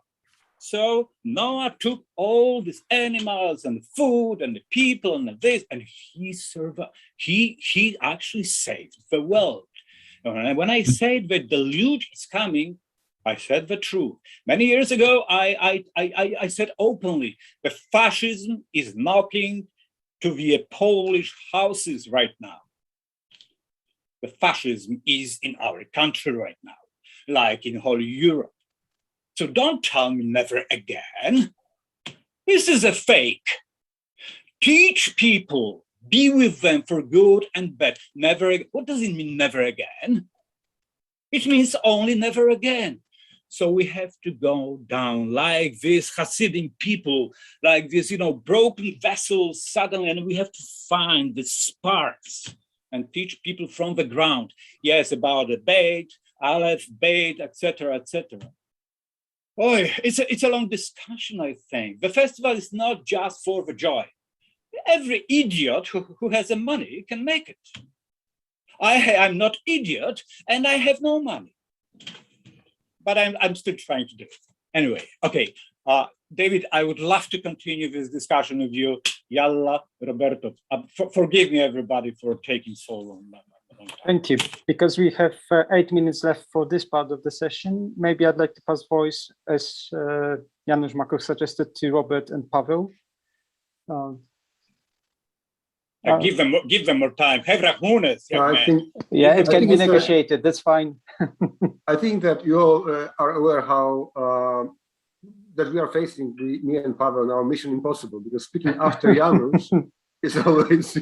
So Noah took all these animals and food and the people and this, and he survived. He actually saved the world. And when I said the deluge is coming, I said the truth. Many years ago, I said openly, the fascism is knocking to the Polish houses right now. The fascism is in our country right now, like in whole Europe. So don't tell me never again. This is a fake. Teach people, be with them for good and bad. Never. What does it mean, never again? It means only never again. So we have to go down like this Hasidic people, like this, broken vessels suddenly, and we have to find the sparks and teach people from the ground. Yes, about the bait, Aleph, bait, etc., etc. Boy, it's a long discussion, I think. The festival is not just for the joy. Every idiot who has the money can make it. I'm not idiot, and I have no money. But I'm still trying to do it. Anyway, okay. David, I would love to continue this discussion with you. Yalla, Roberto. Forgive me, everybody, for taking so long. Thank you. Because we have 8 minutes left for this part of the session, maybe I'd like to pass voice, as Janusz Makov suggested, to Robert and Pavel. Give them more time. Have rahunes. Yeah, it can be negotiated. That's fine. I think that you all are aware how that we are facing, me and Pavel, now Mission Impossible, because speaking after Janusz is always,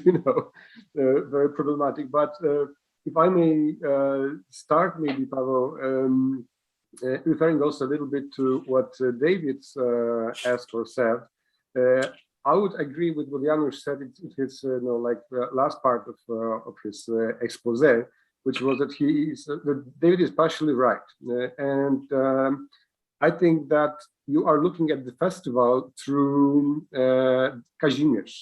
very problematic. But if I may start, maybe, Pavel, referring also a little bit to what David asked or said. I would agree with what Janusz said in his, the last part of his expose, which was that that David is partially right, and I think that you are looking at the festival through Kazimierz,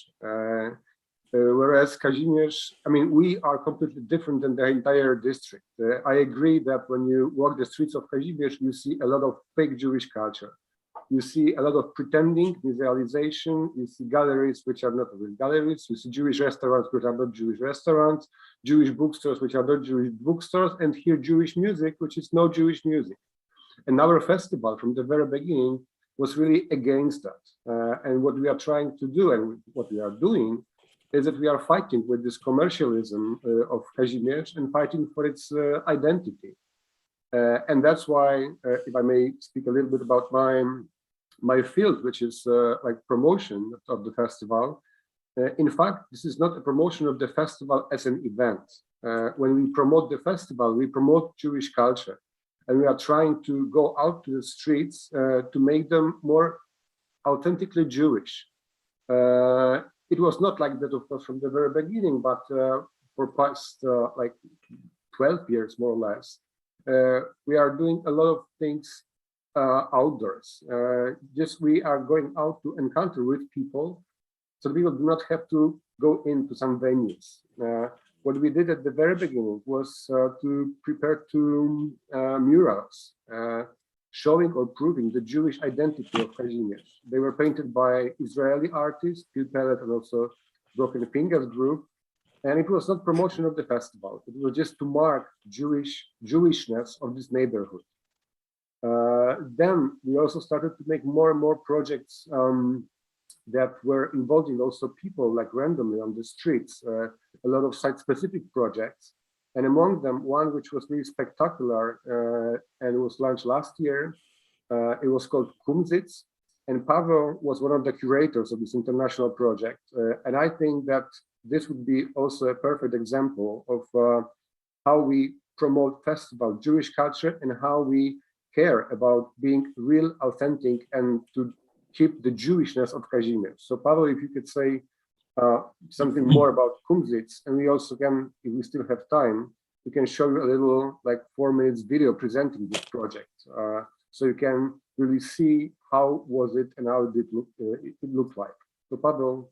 whereas Kazimierz, we are completely different than the entire district. I agree that when you walk the streets of Kazimierz, you see a lot of fake Jewish culture. You see a lot of pretending, visualization. You see galleries which are not real galleries. You see Jewish restaurants which are not Jewish restaurants, Jewish bookstores which are not Jewish bookstores, and here Jewish music which is no Jewish music. And our festival from the very beginning was really against that. And what we are trying to do and what we are doing is that we are fighting with this commercialism of Kazimierz and fighting for its identity. And that's why, if I may speak a little bit about my field, which is like promotion of the festival. In fact, this is not a promotion of the festival as an event. When we promote the festival, we promote Jewish culture. And we are trying to go out to the streets to make them more authentically Jewish. It was not like that, of course, from the very beginning, but for past like 12 years, more or less, we are doing a lot of things outdoors. Just we are going out to encounter with people, so people do not have to go into some venues. What we did at the very beginning was to prepare two murals showing or proving the Jewish identity of Kazimierz. They were painted by Israeli artists, Phil Pellet and also Broken Fingers group. And it was not promotion of the festival. It was just to mark Jewishness of this neighborhood. Then we also started to make more and more projects that were involving also people like randomly on the streets, a lot of site-specific projects. And among them, one which was really spectacular and was launched last year, it was called Kumsitz. And Pavel was one of the curators of this international project. And I think that this would be also a perfect example of how we promote festival Jewish culture and how we care about being real, authentic, and to keep the Jewishness of Kazimierz. So Pavel, if you could say something more about Kumsitz, and we also can, if we still have time, we can show you a little, like 4 minutes video presenting this project, so you can really see how was it and how it looked like. So Pavel,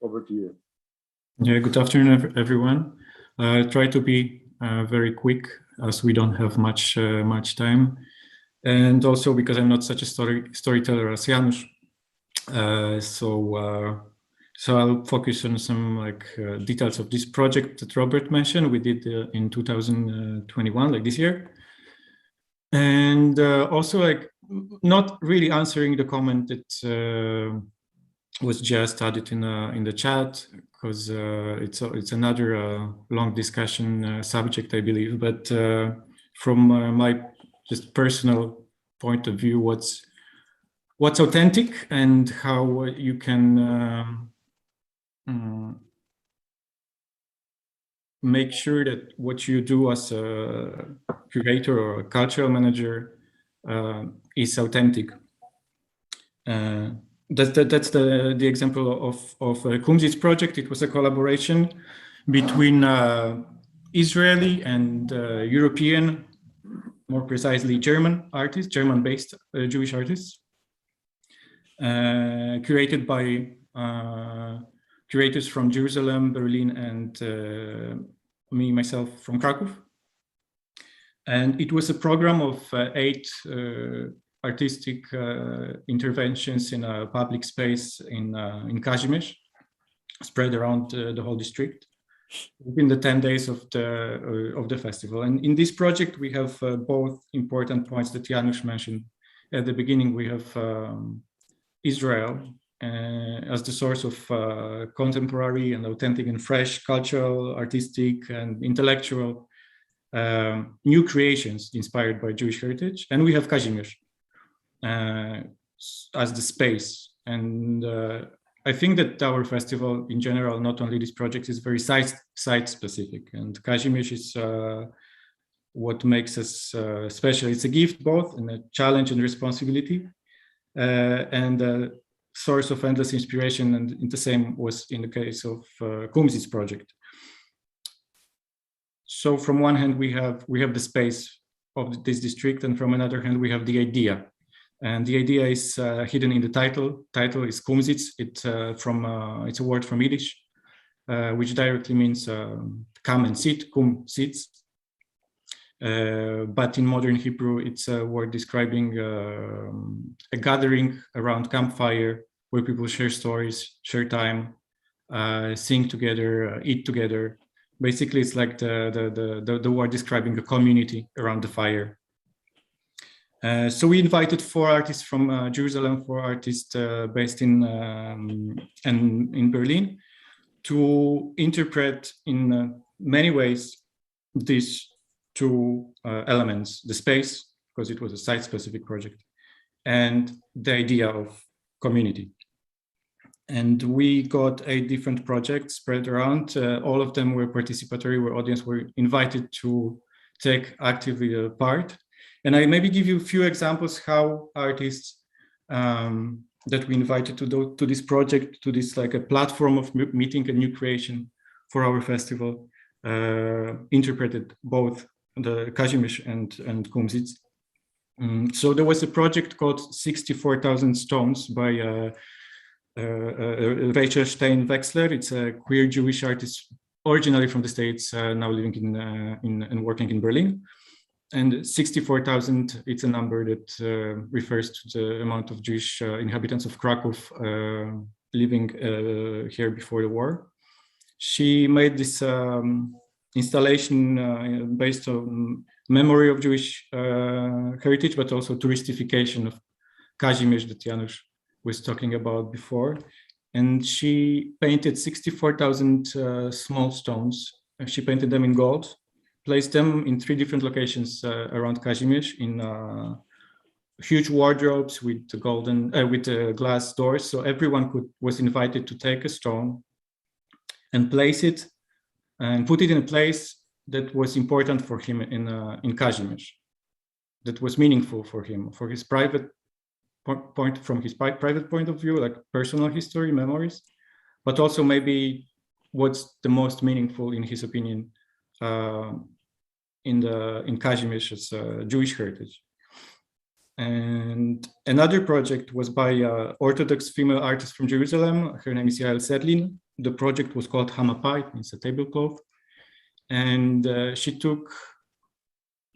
over to you. Yeah, good afternoon, everyone. Try to be very quick, as we don't have much time, and also because I'm not such a storyteller as Janusz. So I'll focus on some details of this project that Robert mentioned. We did in 2021, like this year, and also not really answering the comment that was just added in the chat, because it's another long discussion subject, I believe. But from my just personal point of view, what's authentic and how you can make sure that what you do as a curator or a cultural manager is authentic. That's the example of Kumsitz project. It was a collaboration between Israeli and European, more precisely German artists, German-based Jewish artists, curated by curators from Jerusalem, Berlin, and myself from Krakow. And it was a program of 8 artistic interventions in a public space in Kazimierz, spread around the whole district within the 10 days of the festival. And in this project, we have both important points that Janusz mentioned at the beginning. We have Israel as the source of contemporary and authentic and fresh cultural, artistic, and intellectual new creations inspired by Jewish heritage. And we have Kazimierz as the space. And I think that our festival in general, not only this project, is very site specific. And Kazimierz is what makes us special. It's a gift both, and a challenge and responsibility, and a source of endless inspiration. And the same was in the case of Kumsitz project. So from one hand, we have the space of this district, and from another hand, we have the idea. And the idea is hidden in the title. Title is Kumsitz. It's a word from Yiddish, which directly means come and sit, kum, sits. But in modern Hebrew, it's a word describing a gathering around campfire where people share stories, share time, sing together, eat together. Basically, it's like the word describing a community around the fire. So we invited 4 artists from Jerusalem, 4 artists based in Berlin, to interpret in many ways these 2 elements: the space, because it was a site-specific project, and the idea of community. And we got 8 different projects spread around. All of them were participatory, where audience were invited to take actively part. And I maybe give you a few examples how artists that we invited to this project, to this like a platform of meeting and new creation for our festival, interpreted both the Kazimierz and Kumsitz. So there was a project called 64,000 Stones by Rachel Stein-Wexler. It's a queer Jewish artist originally from the States, now living and working in Berlin. And 64,000, it's a number that refers to the amount of Jewish inhabitants of Krakow living here before the war. She made this installation based on memory of Jewish heritage, but also touristification of Kazimierz that Janusz was talking about before. And she painted 64,000 small stones. She painted them in gold, placed them in 3 different locations around Kazimierz in huge wardrobes with glass doors. So everyone was invited to take a stone and place it and put it in a place that was important for him in Kazimierz, that was meaningful for him, for his private point of view, like personal history, memories, but also maybe what's the most meaningful in his opinion in Kazimierz Jewish heritage. And another project was by an Orthodox female artist from Jerusalem. Her name is Yael Sedlin. The project was called Hamapa, it means a tablecloth. And she took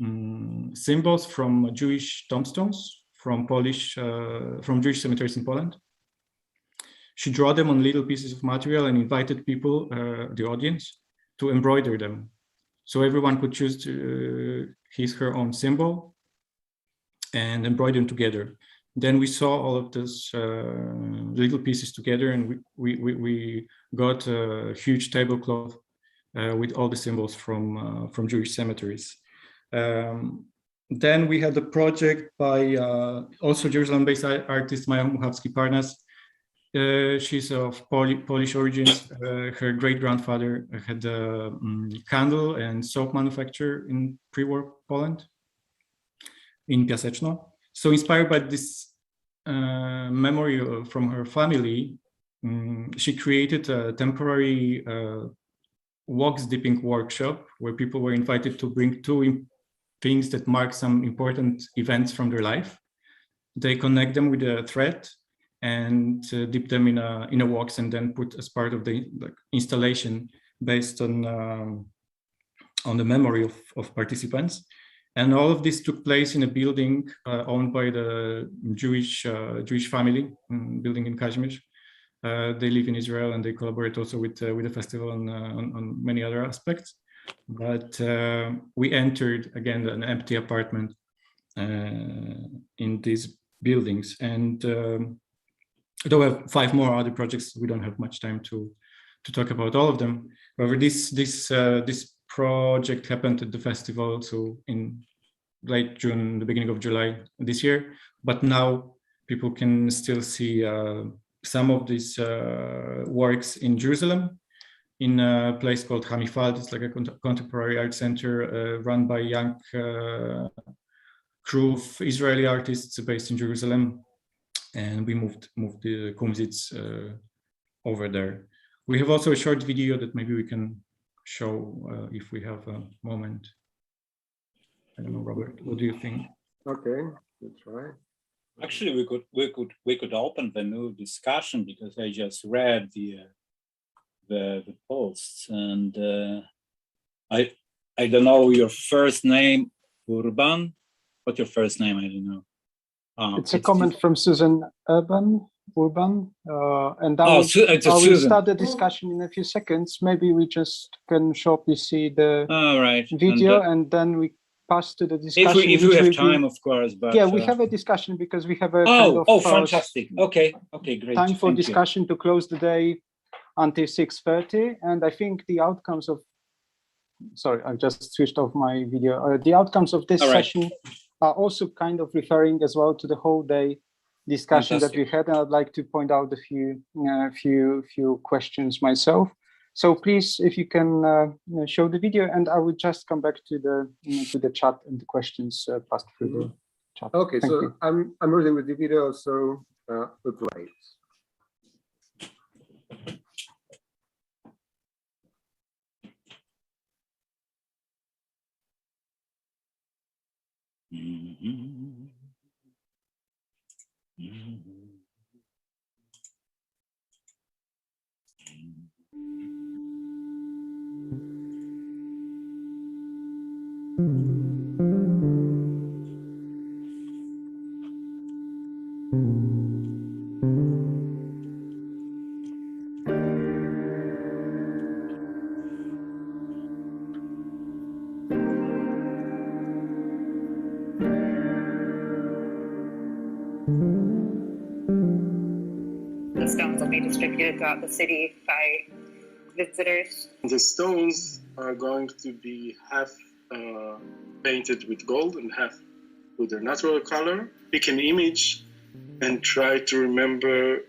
symbols from Jewish tombstones, from Jewish cemeteries in Poland. She drew them on little pieces of material and invited people, the audience, to embroider them. So everyone could choose her own symbol and embroider them together. Then we saw all of those little pieces together, and we got a huge tablecloth with all the symbols from Jewish cemeteries. Then we had a project by also Jerusalem-based artist Maja Muchawski-Parnas. She's of Polish origins. Her great-grandfather had a candle and soap manufacturer in pre-war Poland, in Piaseczno. So inspired by this memory from her family, she created a temporary wax dipping workshop where people were invited to bring two things that mark some important events from their life. They connect them with a thread and dip them in a wax, and then put as part of the installation based on the memory of participants. And all of this took place in a building owned by the Jewish family, building in Kazimierz. They live in Israel and they collaborate also with the festival on many other aspects. But we entered again an empty apartment in these buildings, and there were 5 more other projects. We don't have much time to talk about all of them. However, this project happened at the festival, so in late June, the beginning of July this year. But now people can still see some of these works in Jerusalem, in a place called Hamifal. It's like a contemporary art center run by a young crew of Israeli artists based in Jerusalem. And we moved the Kumsitz over there. We have also a short video that maybe we can show if we have a moment. I don't know, Robert, what do you think? Okay, let's try. Actually, we could open the new discussion, because I just read the posts, and I don't know your first name, Urban. What's your first name? I don't know. It's a comment from Susan Urban, and I will start the discussion in a few seconds. Maybe we just can shortly see the video, and then we pass to the discussion. If we have time, of course. But yeah, we have a discussion because we have a fantastic. Okay, great. Time for discussion to close the day until 6:30, and I think the outcomes of. Sorry, I've just switched off my video. The outcomes of this session are also kind of referring as well to the whole day discussion that we had, and I'd like to point out a few questions myself. So please, if you can show the video, and I would just come back to the chat and the questions passed through the chat. Okay, Thank you. I'm ready with the video, so we'll play it. The stones will be distributed throughout the city by visitors. The stones are going to be half painted with gold and half with their natural color. Pick an image and try to remember,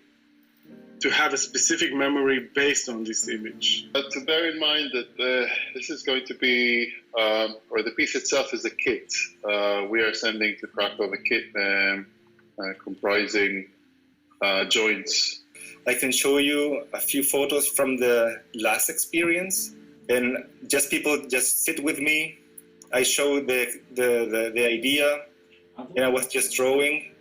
to have a specific memory based on this image. To bear in mind that this is going to be, or the piece itself is a kit. We are sending to Krakow a kit comprising joints I can show you a few photos from the last experience, and just people just sit with me. I show the idea, and I was just drawing.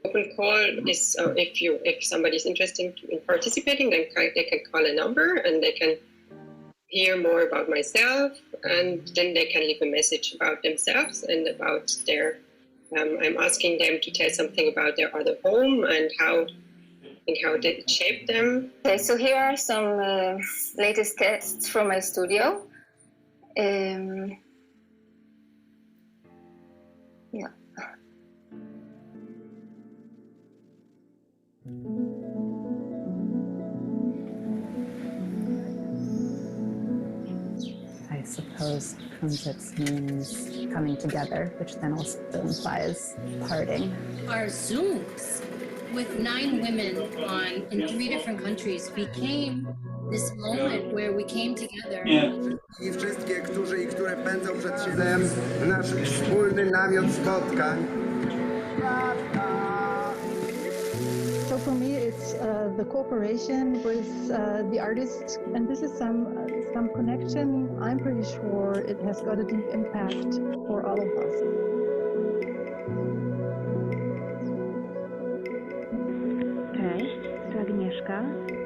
Open call is if somebody is interested in participating, then they can call a number and they can hear more about myself, and then they can leave a message about themselves and about their. I'm asking them to tell something about their other home and how it shaped them. Okay, so here are some latest tests from my studio. Yeah. I suppose Kunzitz means coming together, which then also implies parting. Our Zooms with 9 women in 3 different countries became this moment where we came together. I wszystkie, którzy i które pędzą przed siebie w nasz wspólny namiot spotkań. So for me, it's the cooperation with the artists, and this is some connection. I'm pretty sure it has got a deep impact for all of us. Cześć, tu Agnieszka.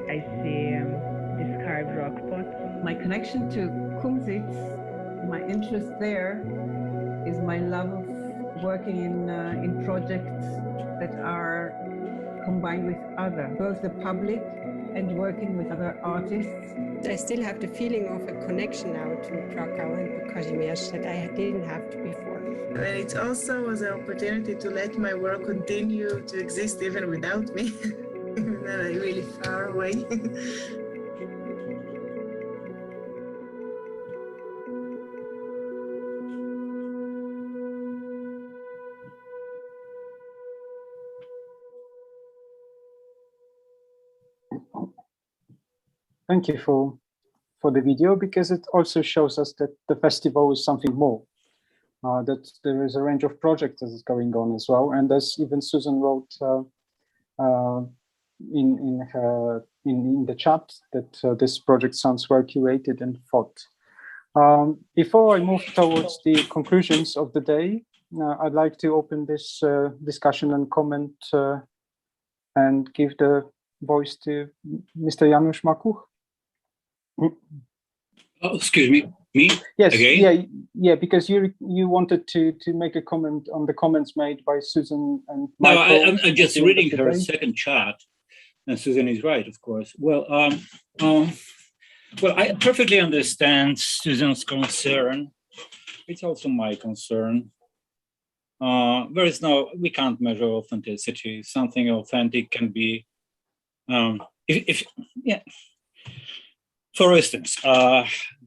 I see this carved rock pot. My connection to Kumsitz, my interest there is my love of working in projects that are combined with both the public and working with other artists. I still have the feeling of a connection now to Krakow and to Kazimierz that I didn't have to before. And it also was an opportunity to let my work continue to exist even without me, even though I'm really far away. Thank you for the video, because it also shows us that the festival is something more, that there is a range of projects that is going on as well. And as even Susan wrote in the chat, that this project sounds well curated and thought. Before I move towards the conclusions of the day, I'd like to open this discussion and comment and give the voice to Mr. Janusz Makuch. Oh, excuse me? Yes, again? yeah, because you wanted to make a comment on the comments made by Susan and No, Michael. I'm just reading her second chat, and Susan is right, of course. Well, I perfectly understand Susan's concern. It's also my concern. We can't measure authenticity. Something authentic can be, For instance,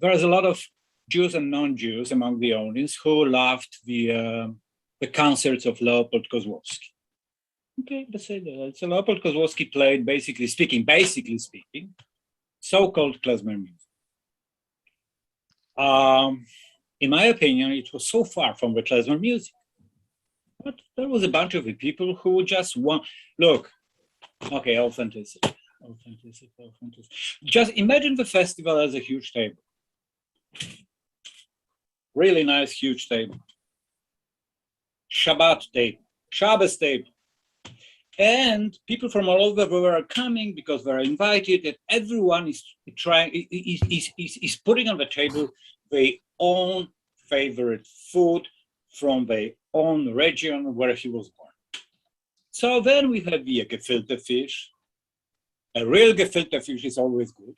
there's a lot of Jews and non-Jews among the audience who loved the concerts of Leopold Kozłowski. Okay, let's say that. So Leopold Kozłowski played, basically speaking, so-called klezmer music. In my opinion, it was so far from the klezmer music. But there was a bunch of people who just look, okay, authenticity. Just imagine the festival as a huge table. Really nice, huge table. Shabbos table. And people from all over were coming because they're invited, and everyone is putting on the table their own favorite food from their own region where he was born. So then we have the gefilte fish. A real gefilte fish is always good.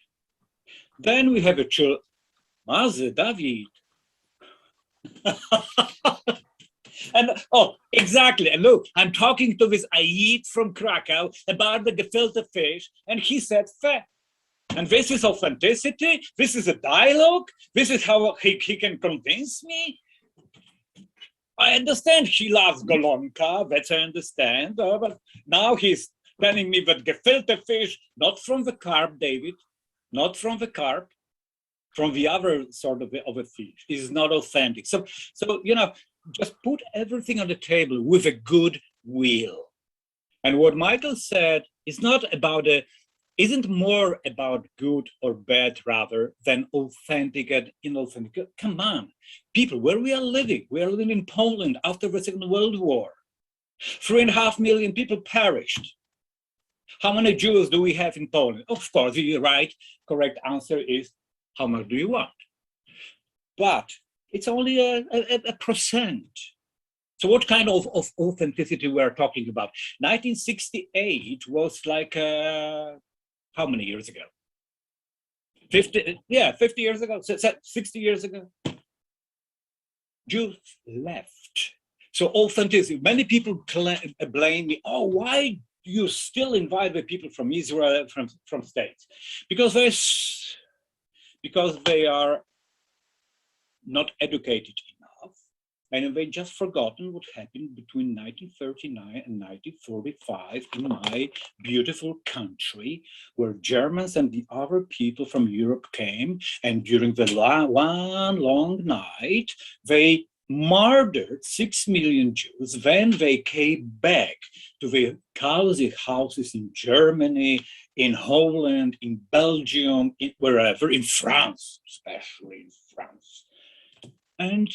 Then we have a chill. Maze, David. And exactly. And look, I'm talking to this Ayid from Krakow about the gefilte fish, and he said fair. And this is authenticity. This is a dialogue. This is how he can convince me. I understand he loves Golonka. That I understand. But now he's telling me that gefilte fish, not from the carp, David, not from the carp, from the other sort of a fish, is not authentic. So just put everything on the table with a good will. And what Michael said is not about isn't more about good or bad rather than authentic and inauthentic. Come on, people, where we are living in Poland after the Second World War. 3.5 million people perished. How many Jews do we have in Poland? Of course, the correct answer is, how much do you want? But it's only a percent. So what kind of authenticity we're talking about? 1968 was like, how many years ago? 50 years ago, 60 years ago. Jews left. So authenticity, many people blame me, oh, why do you still invite the people from Israel, from states? Because they are not educated enough, and they just forgotten what happened between 1939 and 1945 in my beautiful country, where Germans and the other people from Europe came, and during the one long night, they murdered 6 million Jews. Then they came back to the cozy houses in Germany, in Holland, in Belgium, wherever, in France, especially in France. And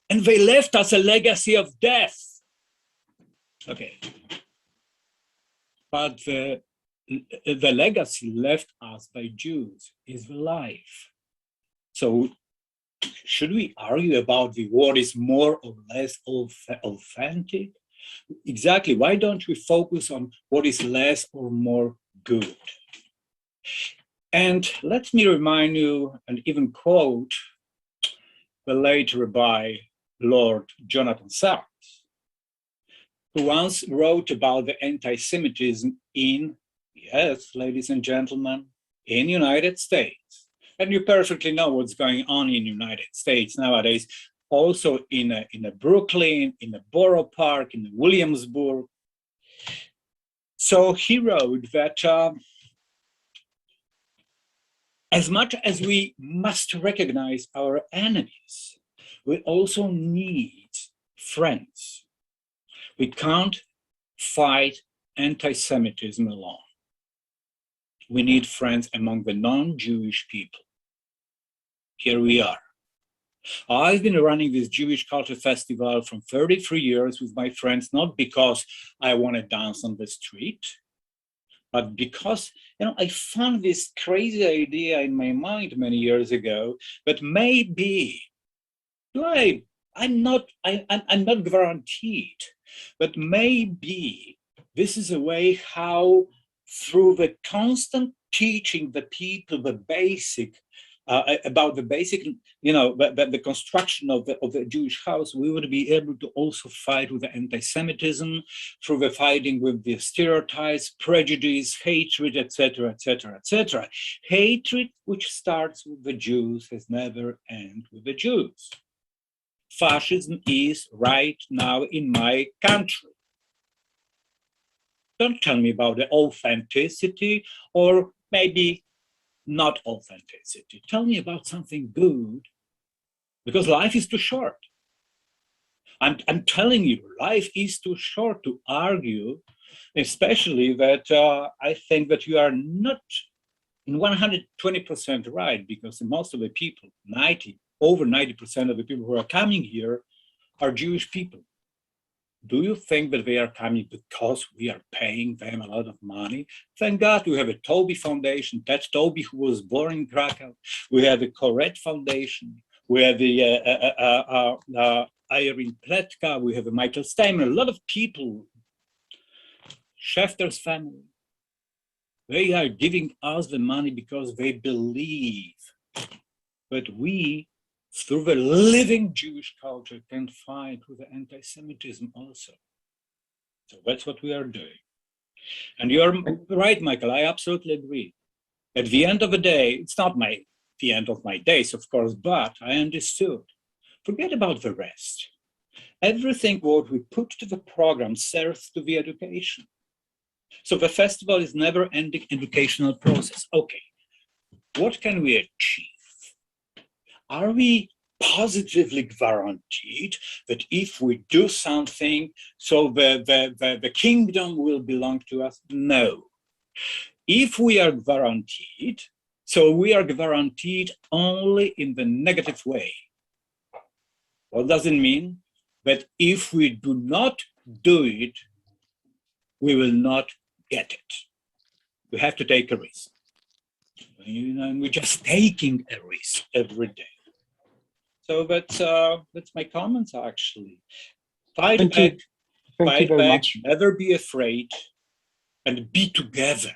they left us a legacy of death. Okay. But the legacy left us by Jews is life. So should we argue about what is more or less authentic? Exactly. Why don't we focus on what is less or more good? And let me remind you and even quote the late Rabbi Lord Jonathan Sacks, who once wrote about the anti-Semitism in, yes, ladies and gentlemen, in the United States. And you perfectly know what's going on in the United States nowadays, also in Brooklyn, in the Borough Park, in Williamsburg. So he wrote that as much as we must recognize our enemies, we also need friends. We can't fight anti-Semitism alone. We need friends among the non-Jewish people. Here we are. I've been running this Jewish Culture Festival from 33 years with my friends, not because I want to dance on the street, but because I found this crazy idea in my mind many years ago that maybe, I'm not guaranteed, but maybe this is a way how, through the constant teaching the people the basic, about the basic, the construction of the Jewish house, we would be able to also fight with the anti-Semitism, through the fighting with the stereotypes, prejudice, hatred, etc., etc., etc. Hatred which starts with the Jews has never ended with the Jews. Fascism is right now in my country. Don't tell me about the authenticity or maybe not authenticity. Tell me about something good, because life is too short. I'm telling you, life is too short to argue, especially that I think that you are not in 120% right, because most of the people, over 90% of the people who are coming here are Jewish people. Do you think that they are coming because we are paying them a lot of money? Thank God we have a Toby Foundation. That's Toby, who was born in Krakow. We have a Koret Foundation. We have the Irene Pletka. We have a Michael Steinman. A lot of people, Schefter's family, they are giving us the money because they believe that we, through the living Jewish culture, can fight with the anti-Semitism also. So that's what we are doing. And you're right, Michael, I absolutely agree. At the end of the day, it's not the end of my days, of course, but I understood. Forget about the rest. Everything what we put to the program serves to the education. So the festival is never-ending educational process. Okay, what can we achieve? Are we positively guaranteed that if we do something, so the kingdom will belong to us? No. if we are guaranteed, so we are guaranteed only in the negative way. What does it mean? That if we do not do it, we will not get it. We have to take a risk. And we're just taking a risk every day. So that's my comments, actually. Fight back, fight back, never be afraid, and be together.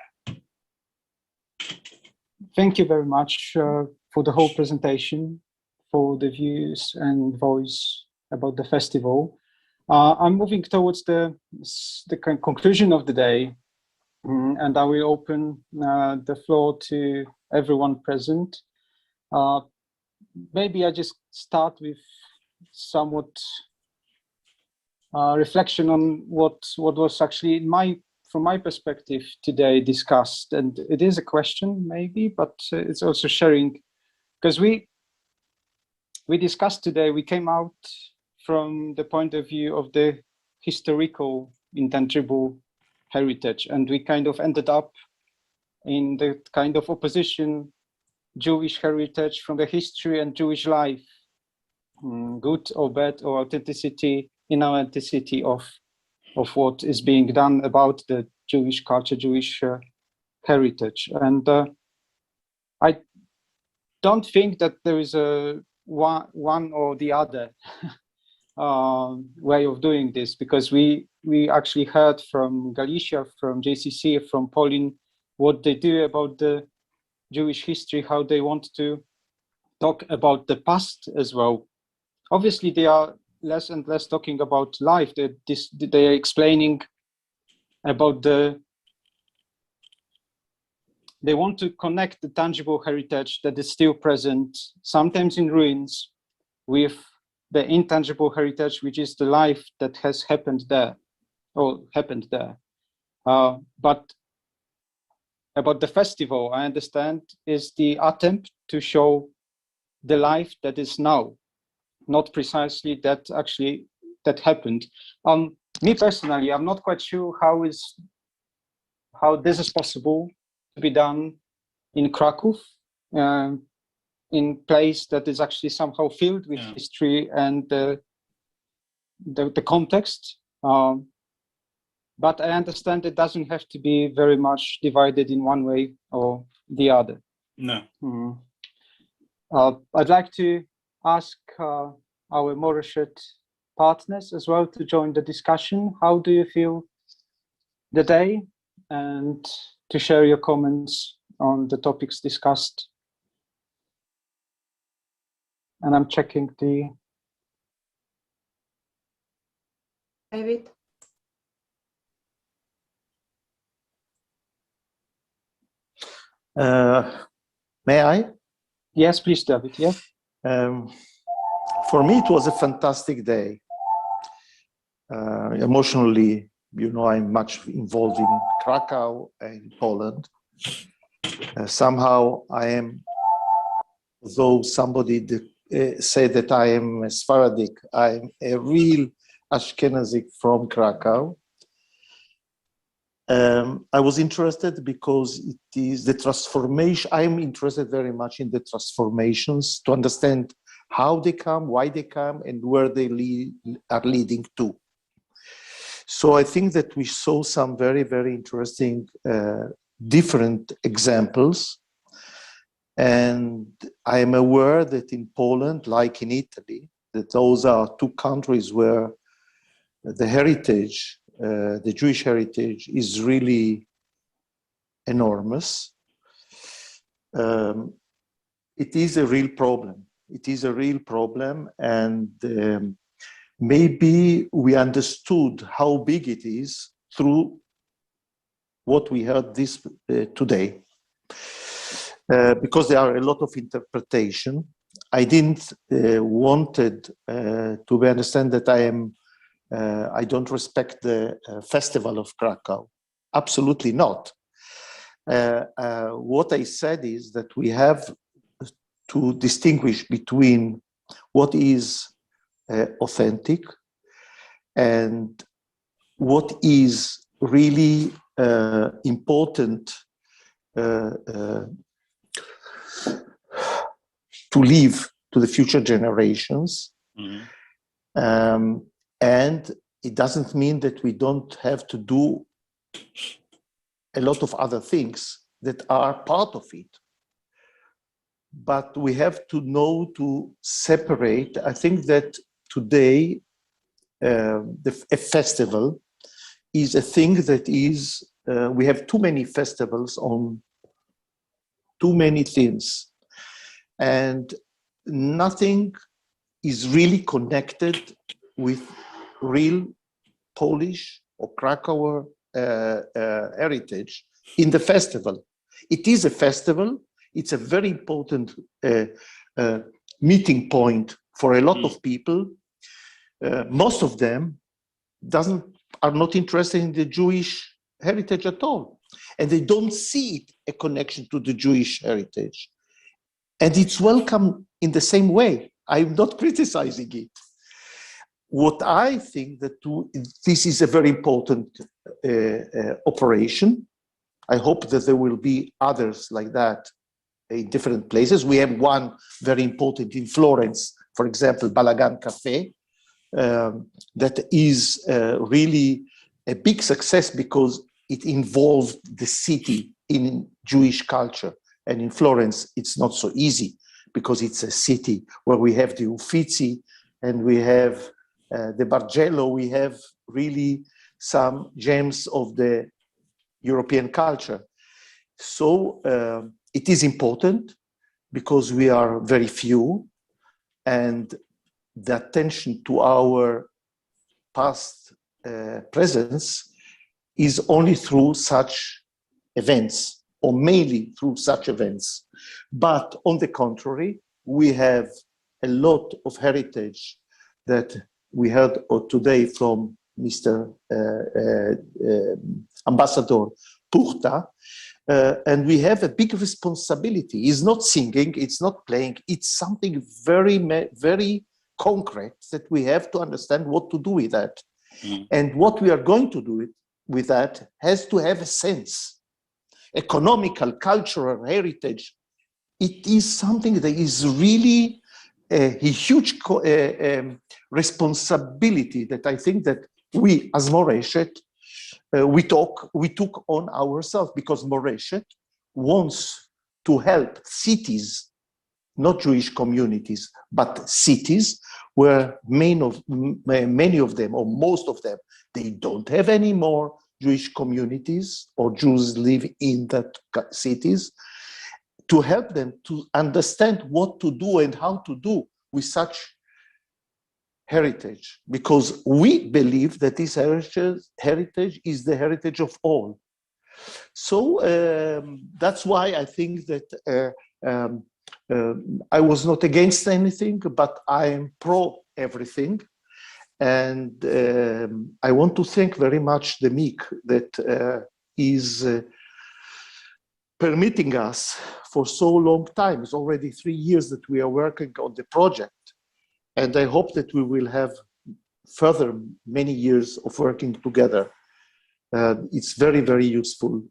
Thank you very much for the whole presentation, for the views and voice about the festival. I'm moving towards the conclusion of the day, and I will open the floor to everyone present. Maybe I just start with somewhat reflection on what was actually from my perspective today discussed, and it is a question maybe, but it's also sharing, because we discussed today, we came out from the point of view of the historical intangible heritage, and we kind of ended up in the kind of opposition, Jewish heritage from the history and Jewish life, good or bad, or authenticity, inauthenticity of what is being done about the Jewish culture, Jewish heritage. And I don't think that there is a one or the other way of doing this, because we actually heard from Galicia, from JCC, from Poland, what they do about the Jewish history, how they want to talk about the past as well. Obviously, they are less and less talking about life. They are explaining about they want to connect the tangible heritage that is still present, sometimes in ruins, with the intangible heritage, which is the life that has happened there, or happened there. But about the festival, I understand, is the attempt to show the life that is now, not precisely that actually that happened. Me personally, I'm not quite sure how this is possible to be done in Krakow, in place that is actually somehow filled with history and the context. But I understand it doesn't have to be very much divided in one way or the other. No. I'd like to ask our Moreshet partners as well to join the discussion. How do you feel the day, and to share your comments on the topics discussed? And I'm checking the... David? May I? Yes, please, David. Yeah. For me, it was a fantastic day. Emotionally, I'm much involved in Krakow and Poland. Somehow I am, though somebody said that I am a Sephardic, I'm a real Ashkenazi from Krakow. I was interested because it is the transformation. I'm interested very much in the transformations, to understand how they come, why they come, and where they are leading to. So I think that we saw some very, very interesting different examples. And I am aware that in Poland, like in Italy, that those are two countries where the heritage, the Jewish heritage, is really enormous. It is a real problem. It is a real problem, and maybe we understood how big it is through what we heard today. Because there are a lot of interpretation. I didn't wanted to understand that I don't respect the festival of Krakow. Absolutely not. What I said is that we have to distinguish between what is authentic and what is really important to leave to the future generations. And it doesn't mean that we don't have to do a lot of other things that are part of it. But we have to know to separate. I think that today a festival is a thing that is, we have too many festivals on too many things. And nothing is really connected with real Polish or Krakower heritage in the festival. It is a festival. It's a very important meeting point for a lot of people. Most of them are not interested in the Jewish heritage at all. And they don't see it a connection to the Jewish heritage. And it's welcome in the same way. I'm not criticizing it. What I think that this is a very important operation. I hope that there will be others like that in different places. We have one very important in Florence, for example, Balagan Cafe, that is really a big success because it involved the city in Jewish culture. And in Florence, it's not so easy because it's a city where we have the Uffizi and we have the Bargello. We have really some gems of the European culture. So it is important because we are very few, and the attention to our past presence is only through such events, or mainly through such events. But on the contrary, we have a lot of heritage that we heard today from Mr. Ambassador Purta, and we have a big responsibility. It's not singing, it's not playing, it's something very, very concrete that we have to understand what to do with that. And what we are going to do with that has to have a sense. Economical, cultural heritage, it is something that is really a huge responsibility that I think that we as Moreshet, we took on ourselves, because Moreshet wants to help cities, not Jewish communities, but cities where many of them, or most of them, they don't have any more Jewish communities or Jews live in that cities, to help them to understand what to do and how to do with such heritage, because we believe that this heritage is the heritage of all. So that's why I think that I was not against anything, but I am pro everything. And I want to thank very much the MIC that is permitting us for so long time. It's already 3 years that we are working on the project. And I hope that we will have further many years of working together. It's very, very useful.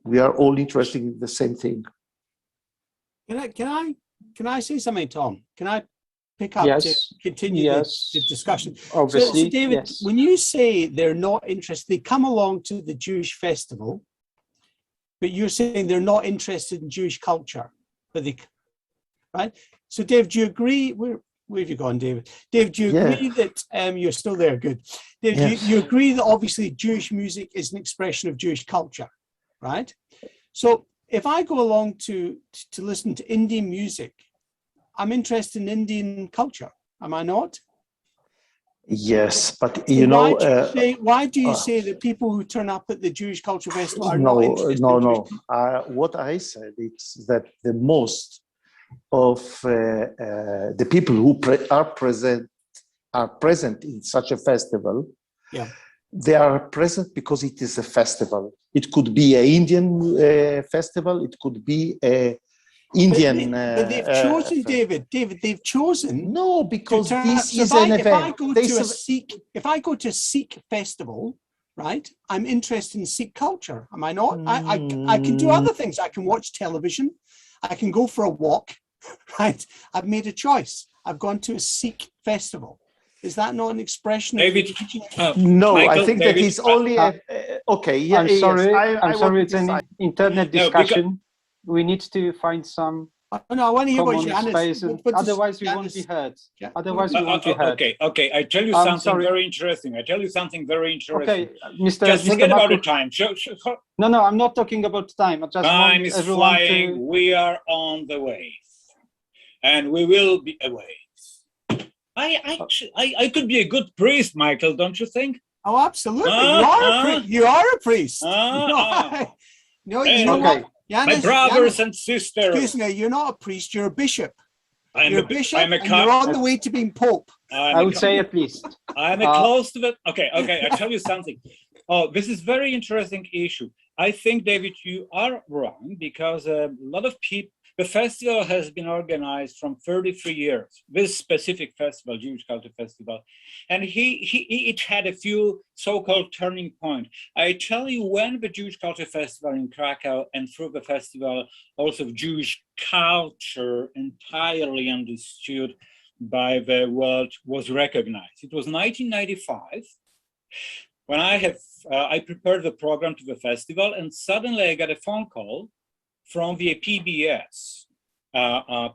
We are all interested in the same thing. Can I say something, Tom? Can I pick up to continue the discussion? Obviously, so David, when you say they're not interested, they come along to the Jewish festival, but you're saying they're not interested in Jewish culture, but they, right? So Dave, do you agree? Where have you gone, David? Dave, do you agree that you're still there? Good. Dave, you agree that obviously Jewish music is an expression of Jewish culture, right? So if I go along to listen to Indian music, I'm interested in Indian culture, am I not? Yes, but so you know, why do you say that people who turn up at the Jewish Culture Festival are not interested? No. What I said is that the most of the people who are present in such a festival, they are present because it is a festival. It could be an Indian festival. It could be a Indian. But they've chosen, David. They've chosen. No, because this is an event. If I go to a Sikh festival, right? I'm interested in Sikh culture. Am I not? I can do other things. I can watch television. I can go for a walk, right? I've made a choice. I've gone to a Sikh festival. Is that not an expression David, of no, Michael, I think David, that is only okay. Yeah, I'm sorry. Yes, I'm sorry. It's an internet discussion. because, We need to find some no, I want to hear what common Janis, space, and otherwise we won't be heard. Otherwise we won't be heard. Okay. I tell you I'm something sorry. very interesting. Okay, Mr. Just forget about the Makuk. time. No, I'm not talking about time. I just Time want is everyone flying. to. We are on the way, and we will be away. I could be a good priest, Michael. Don't you think? Oh, absolutely. You are a priest. No, you know what? Janis, my brothers Janis, and sisters. Excuse me, you're not a priest, you're a bishop. I'm a bishop, and you're on the way to being pope. I would say at least. I'm close to it. Okay. I tell you something. Oh, this is very interesting issue. I think, David, you are wrong because a lot of people. The festival has been organized from 33 years. This specific festival, Jewish Culture Festival, and it had a few so-called turning points. I tell you, when the Jewish Culture Festival in Krakow and through the festival, also Jewish culture entirely understood by the world was recognized. It was 1995 when I prepared the program to the festival, and suddenly I got a phone call from the PBS,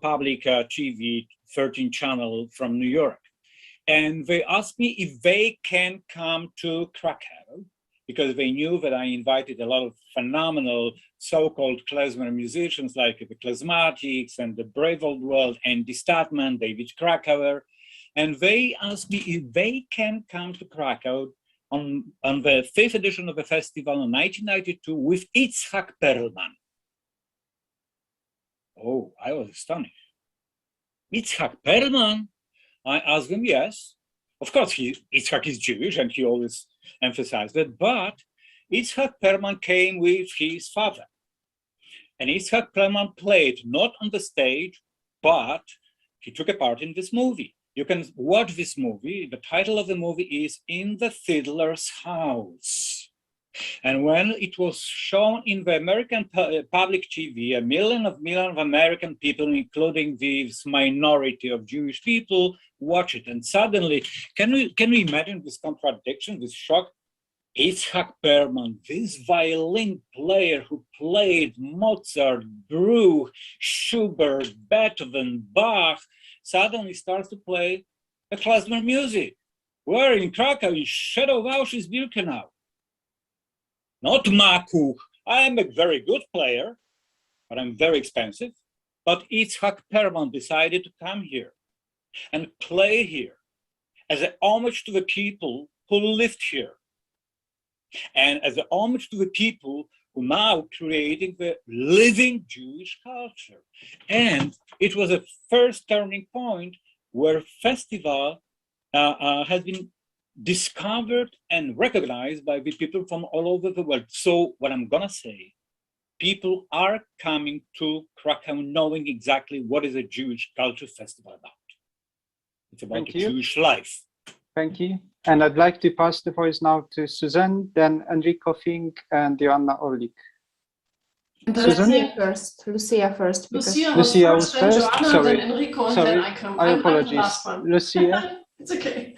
public TV 13 channel from New York. And they asked me if they can come to Krakow because they knew that I invited a lot of phenomenal so-called klezmer musicians like the Klezmatics and the Brave Old World, Andy Statman, David Krakower. And they asked me if they can come to Krakow on the 5th edition of the festival in 1992 with Itzhak Perlman. Oh, I was astonished. Itzhak Perlman? I asked him, yes. Of course, Itzhak is Jewish, and he always emphasized it, but Itzhak Perlman came with his father. And Itzhak Perlman played not on the stage, but he took a part in this movie. You can watch this movie. The title of the movie is In the Fiddler's House. And when it was shown in the American public TV, a million of American people, including this minority of Jewish people, watch it. And suddenly, can we imagine this contradiction, this shock? Itzhak Perlman, this violin player who played Mozart, Bruch, Schubert, Beethoven, Bach, suddenly starts to play the klezmer music. We're in Krakow, in shadow of Auschwitz-Birkenau. Not Makuk. I am a very good player, but I'm very expensive. But Itzhak Perlman decided to come here and play here as an homage to the people who lived here and as an homage to the people who now creating the living Jewish culture. And it was a first turning point where festival has been discovered and recognized by the people from all over the world. So what I'm gonna say, people are coming to Krakow knowing exactly what is a Jewish culture festival about. It's about the Jewish life. Thank you. And I'd like to pass the voice now to Suzanne, then Enrico Fink and Joanna Orlik. Lucia first. Lucia first. Lucia was first. Joanna, Sorry. then Enrico, and Sorry. then I come. I I'm apologize. the last one. Lucia. It's okay.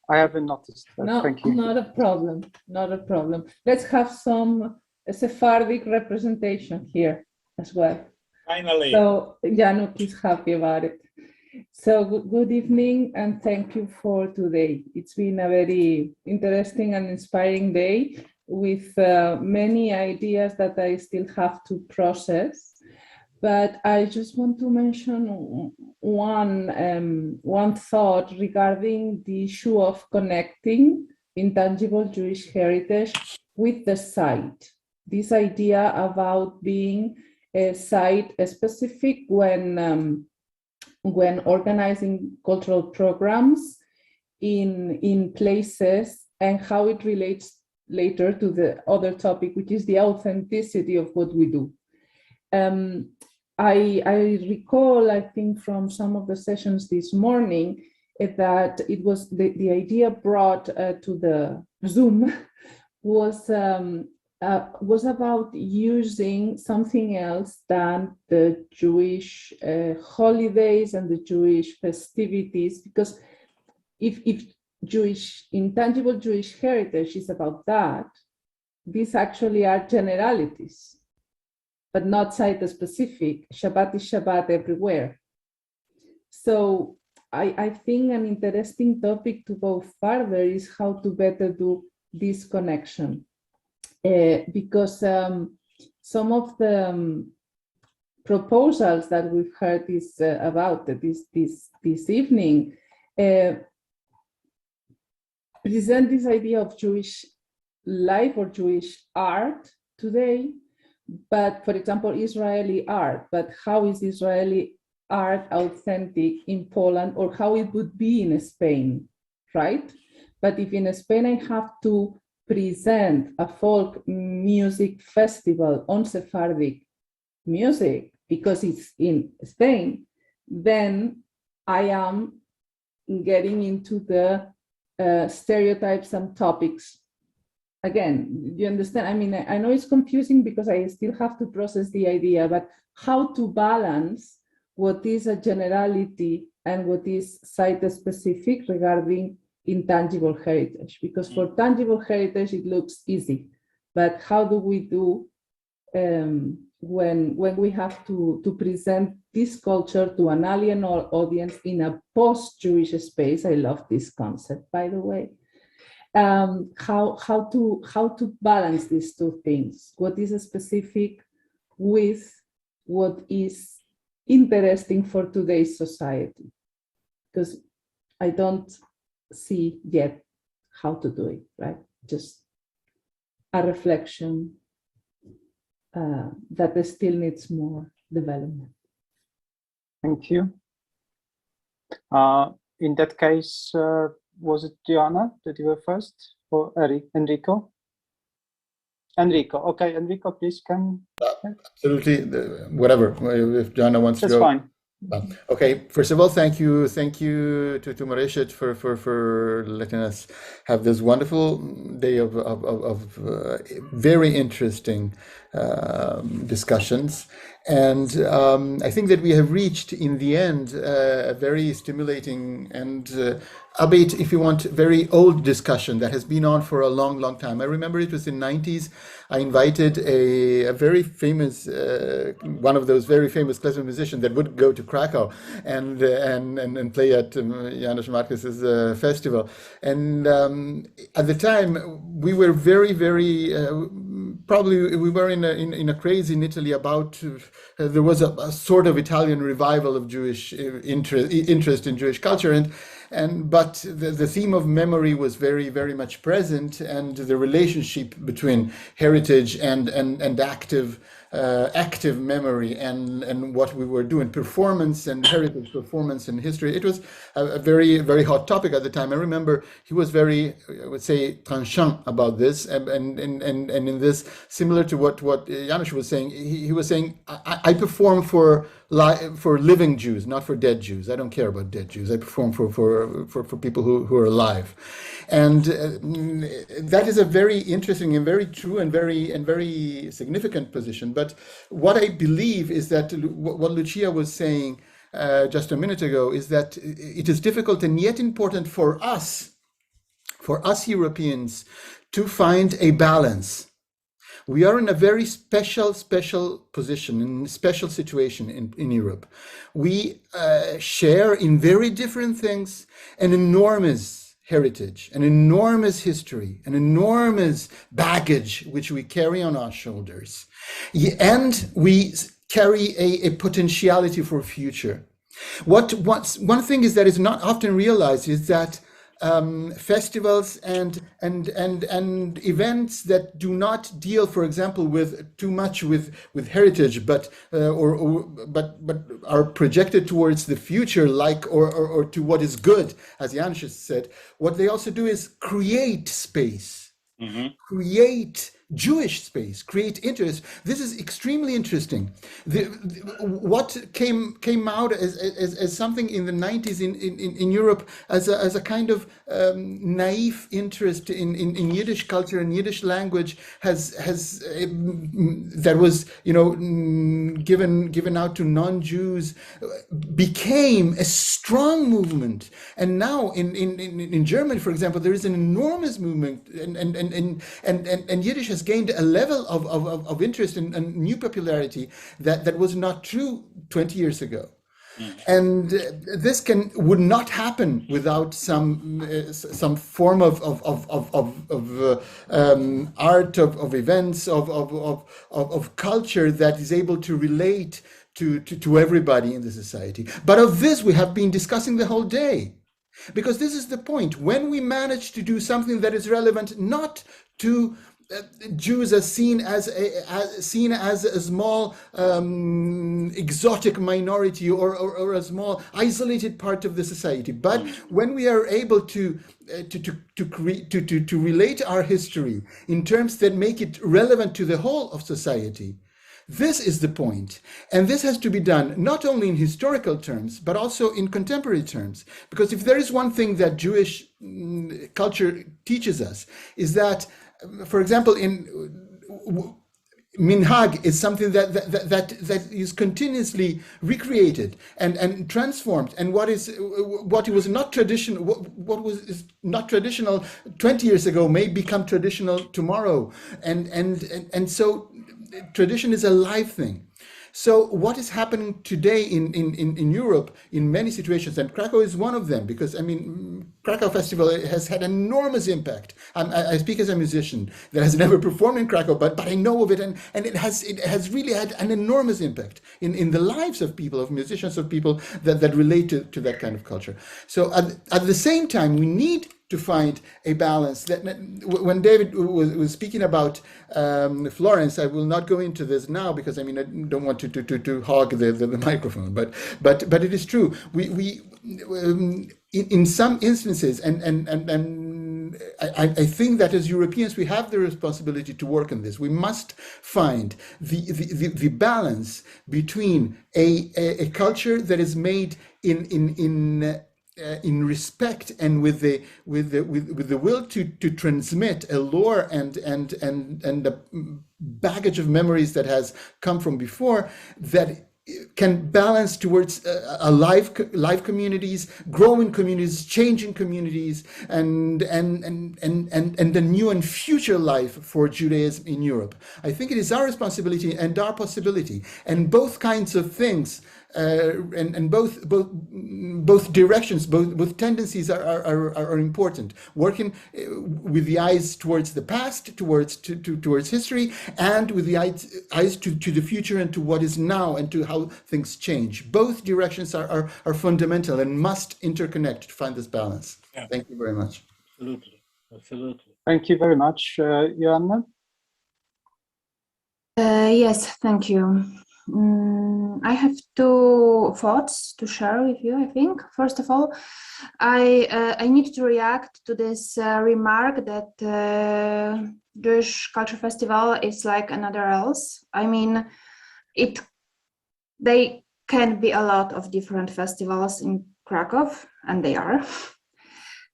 I haven't noticed that. No, Thank you. not a problem. Not a problem. Let's have some Sephardic representation here as well. Finally. So Januk is happy about it. So good evening and thank you for today. It's been a very interesting and inspiring day with many ideas that I still have to process. But I just want to mention one thought regarding the issue of connecting intangible Jewish heritage with the site. This idea about being a site specific when organizing cultural programs in places and how it relates later to the other topic, which is the authenticity of what we do. I recall, I think, from some of the sessions this morning, that it was the idea brought to the Zoom was about using something else than the Jewish holidays and the Jewish festivities, because if intangible Jewish heritage is about that, these actually are generalities, but not site-specific. Shabbat is Shabbat everywhere. So I think an interesting topic to go further is how to better do this connection. Because some of the proposals that we've heard is about this evening present this idea of Jewish life or Jewish art today, but for example, Israeli art. But how is Israeli art authentic in Poland, or how it would be in Spain, right? But if in Spain I have to present a folk music festival on Sephardic music because it's in Spain, then I am getting into the stereotypes and topics. Again, you understand? I mean, I know it's confusing because I still have to process the idea, but how to balance what is a generality and what is site-specific regarding intangible heritage? Because for tangible heritage, it looks easy, but how do we do when we have to present this culture to an alien audience in a post-Jewish space? I love this concept, by the way. How to balance these two things? What is specific with what is interesting for today's society? Because I don't see yet how to do it, right? Just a reflection that still needs more development. Thank you. In that case, was it Joanna that you were first, or Enrico? Enrico, okay, Enrico, please come. Absolutely, whatever. If Joanna wants to go. That's fine. Okay, first of all, thank you to Moreshet for letting us have this wonderful day of very interesting discussions. And I think that we have reached, in the end, a very stimulating and, albeit, if you want, very old discussion that has been on for a long, long time. I remember it was in the 90s. I invited a very famous, one of those very famous classical musicians that would go to Krakow and play at Janusz Marquez's festival. And at the time, we were very, very, probably we were in a craze in Italy about, there was a sort of Italian revival of Jewish interest in Jewish culture. But the theme of memory was very, very much present, and the relationship between heritage and active memory and what we were doing, performance and heritage, performance and history. It was a very, very hot topic at the time. I remember he was very, I would say, tranchant about this, and in this, similar to what Janusz was saying, he was saying, I perform for living Jews, not for dead Jews. I don't care about dead Jews. I perform for people who are alive. And that is a very interesting and very true and very significant position. But what I believe is that what Lucia was saying just a minute ago is that it is difficult and yet important for us Europeans, to find a balance. We are in a very special position, in a special situation in Europe. We share in very different things an enormous heritage, an enormous history, an enormous baggage which we carry on our shoulders. And we carry a potentiality for future. One thing is that is not often realized is that festivals and events that do not deal, for example, with too much with heritage, but are projected towards the future, or to what is good, as Janusz said. What they also do is create space, create Jewish space, create interest. This is extremely interesting. What came out as something in the 90s in Europe as a kind of naive interest in Yiddish culture and Yiddish language that was given out to non-Jews, became a strong movement. And now in Germany, for example, there is an enormous movement, and Yiddish has gained a level of interest and new popularity that was not true 20 years ago. And this would not happen without some form of art, of events, of culture that is able to relate to everybody in the society. But of this we have been discussing the whole day, because this is the point. When we manage to do something that is relevant not to Jews as seen as a small exotic minority or a small isolated part of the society, but when we are able to relate our history in terms that make it relevant to the whole of society, this is the point. And this has to be done not only in historical terms, but also in contemporary terms. Because if there is one thing that Jewish culture teaches us, is that, for example, minhag is something that is continuously recreated and transformed. And what was not traditional, what was not traditional 20 years ago may become traditional tomorrow. And so tradition is a live thing. So what is happening today in Europe in many situations, and Krakow is one of them, because I mean, Krakow Festival has had enormous impact. I speak as a musician that has never performed in Krakow, but I know of it, and it has really had an enormous impact in the lives of people, of musicians, of people that relate to that kind of culture. So at the same time, we need to find a balance. That when David was speaking about Florence, I will not go into this now because I mean I don't want to hog the microphone, but it is true. We in some instances, and I think that as Europeans we have the responsibility to work on this. We must find the balance between a culture that is made in respect and with the will to transmit a lore and a baggage of memories that has come from before, that can balance towards live communities, growing communities, changing communities, and the new and future life for Judaism in Europe. I think it is our responsibility and our possibility, and both kinds of things. And both directions, both tendencies are important. Working with the eyes towards the past, towards history, and with the eyes to the future and to what is now and to how things change. Both directions are fundamental and must interconnect to find this balance. Yeah. Thank you very much. Absolutely. Thank you very much, Joanna. Yes, thank you. I have two thoughts to share with you, I think. First of all, I need to react to this remark that Jewish Culture Festival is like another else. I mean, they can be a lot of different festivals in Krakow, and they are.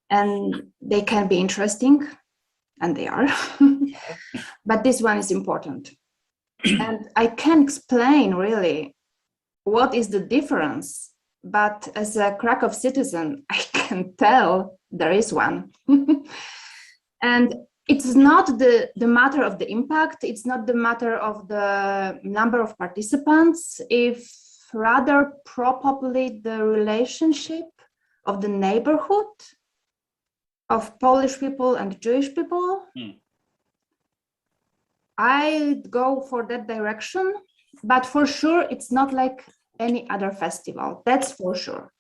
And they can be interesting, and they are. But this one is important. And I can't explain really what is the difference, but as a Krakow citizen, I can tell there is one. And it's not the matter of the impact, it's not the matter of the number of participants, if rather probably the relationship of the neighborhood of Polish people and Jewish people. I go for that direction, but for sure it's not like any other festival. That's for sure.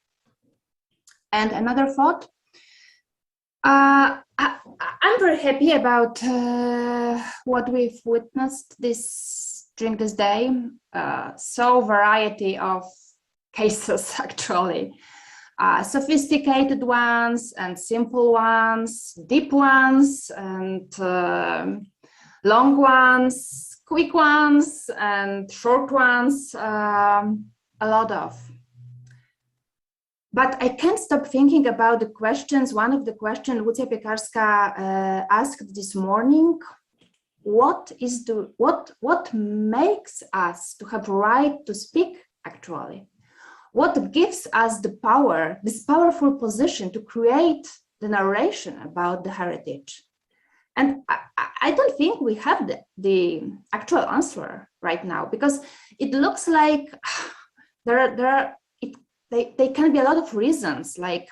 And another thought, I'm very happy about what we've witnessed during this day. So variety of cases actually, sophisticated ones and simple ones, deep ones, and long ones, quick ones, and short ones, a lot of. But I can't stop thinking about the questions. One of the questions Lucia Piekarska asked this morning: what makes us to have right to speak? Actually, what gives us the power, this powerful position to create the narration about the heritage? And I don't think we have the actual answer right now, because it looks like they can be a lot of reasons, like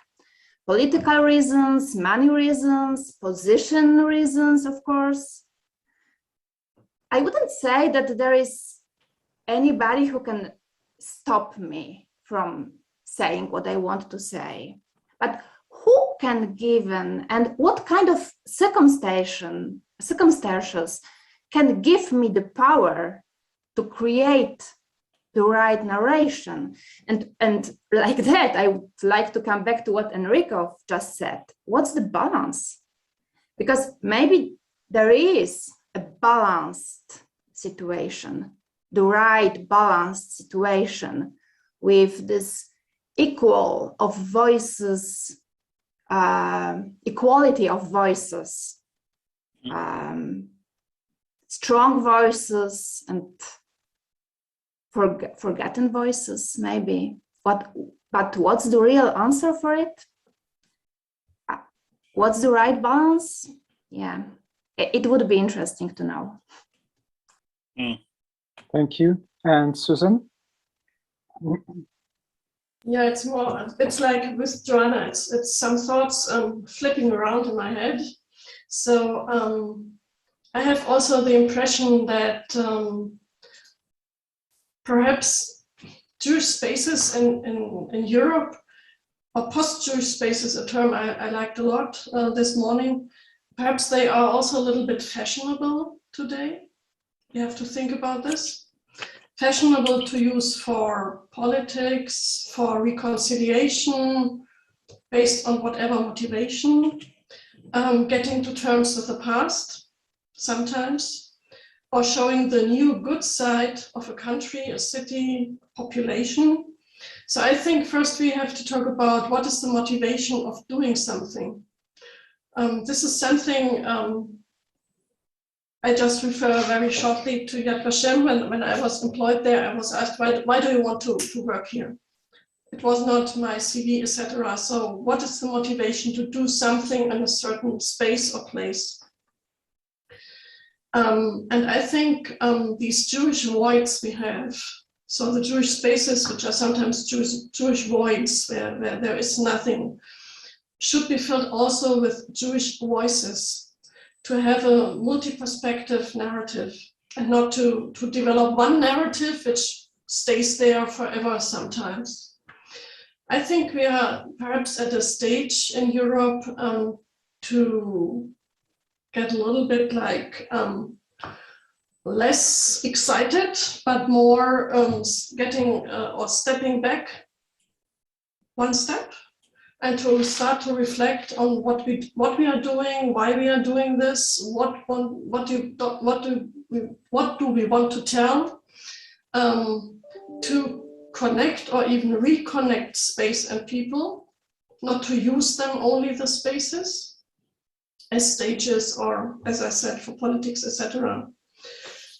political reasons, money reasons, position reasons, of course. I wouldn't say that there is anybody who can stop me from saying what I want to say, but who can give and what kind of circumstances can give me the power to create the right narration? And like that, I would like to come back to what Enrico just said. What's the balance? Because maybe there is a balanced situation, the right balanced situation with this equality of voices, strong voices and forgotten voices, maybe. But what's the real answer for it? What's the right balance? Yeah, it would be interesting to know. Thank you. And Susan? Yeah, it's like with Joanna, it's some thoughts flipping around in my head. So I have also the impression that perhaps Jewish spaces in Europe, or post-Jewish spaces, a term I liked a lot this morning, perhaps they are also a little bit fashionable today. You have to think about this. Fashionable to use for politics, for reconciliation, based on whatever motivation, getting to terms with the past sometimes, or showing the new good side of a country, a city, population. So I think first we have to talk about what is the motivation of doing something. This is something I just refer very shortly to Yad Vashem. When I was employed there, I was asked, why do you want to work here? It was not my CV, etc. So what is the motivation to do something in a certain space or place? And I think these Jewish voids we have, so the Jewish spaces, which are sometimes Jewish voids where there is nothing, should be filled also with Jewish voices, to have a multi-perspective narrative and not to develop one narrative which stays there forever sometimes. I think we are perhaps at a stage in Europe to get a little bit like less excited, but more getting or stepping back one step, and to start to reflect on what we are doing, why we are doing this, what do we want to tell, to connect or even reconnect space and people, not to use them only the spaces as stages or, as I said, for politics, etc.